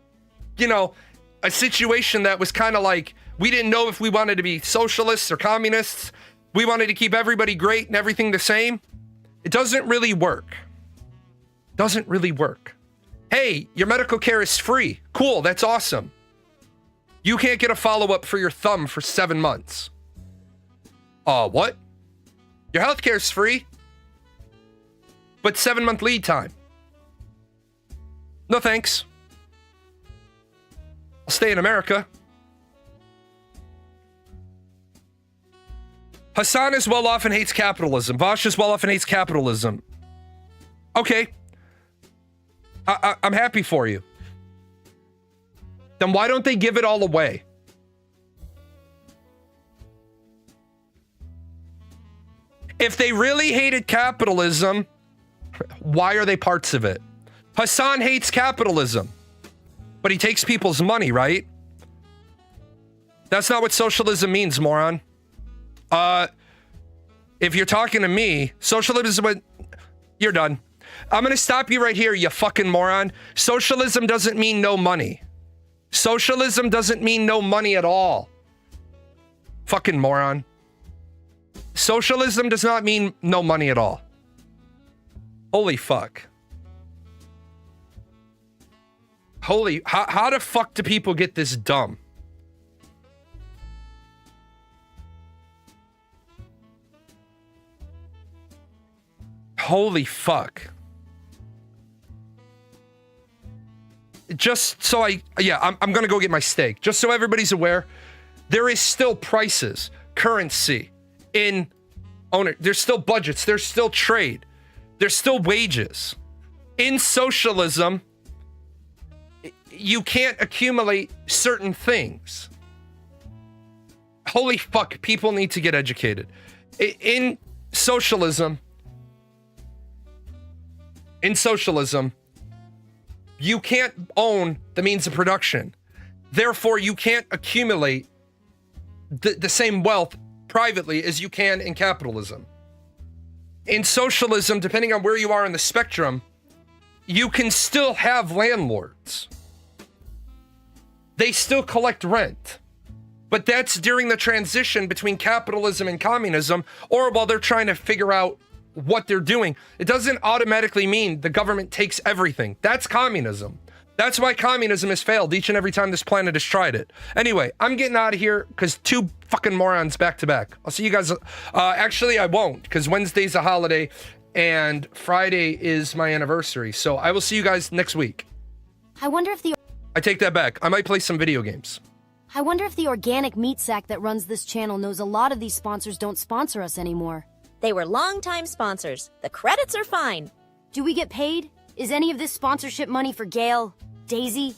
situation that was kind of like, we didn't know if we wanted to be socialists or communists. We wanted to keep everybody great and everything the same. It doesn't really work. Doesn't really work. Hey, your medical care is free. Cool, that's awesome. You can't get a follow-up for your thumb for 7 months. What? Your healthcare is free, but 7-month lead time. No thanks. I'll stay in America. Hassan is well off and hates capitalism. Vosh is well off and hates capitalism. Okay. I'm happy for you. Then why don't they give it all away? If they really hated capitalism, why are they parts of it? Hassan hates capitalism, but he takes people's money, right? That's not what socialism means, moron. If you're talking to me, socialism, you're done. I'm going to stop you right here, you fucking moron. Socialism doesn't mean no money. Socialism doesn't mean no money at all. Fucking moron. Socialism does not mean no money at all. Holy fuck. Holy, how the fuck do people get this dumb? Holy fuck. Just so I'm gonna go get my steak. Just so everybody's aware, there is still prices, currency, in owner. There's still budgets, there's still trade, there's still wages. In socialism, you can't accumulate certain things. Holy fuck, people need to get educated. In socialism, you can't own the means of production. Therefore, you can't accumulate the same wealth privately as you can in capitalism. In socialism, depending on where you are in the spectrum, you can still have landlords. They still collect rent. But that's during the transition between capitalism and communism, or while they're trying to figure out what they're doing. It doesn't automatically mean the government takes everything. That's communism. That's why communism has failed each and every time this planet has tried it. Anyway, I'm getting out of here because 2 fucking morons back to back. I'll see you guys. Actually, I won't, because Wednesday's a holiday and Friday is my anniversary. So I will see you guys next week. I wonder if I take that back. I might play some video games. I wonder if the organic meat sack that runs this channel knows a lot of these sponsors don't sponsor us anymore. They were longtime sponsors. The credits are fine. Do we get paid? Is any of this sponsorship money for Gail, Daisy,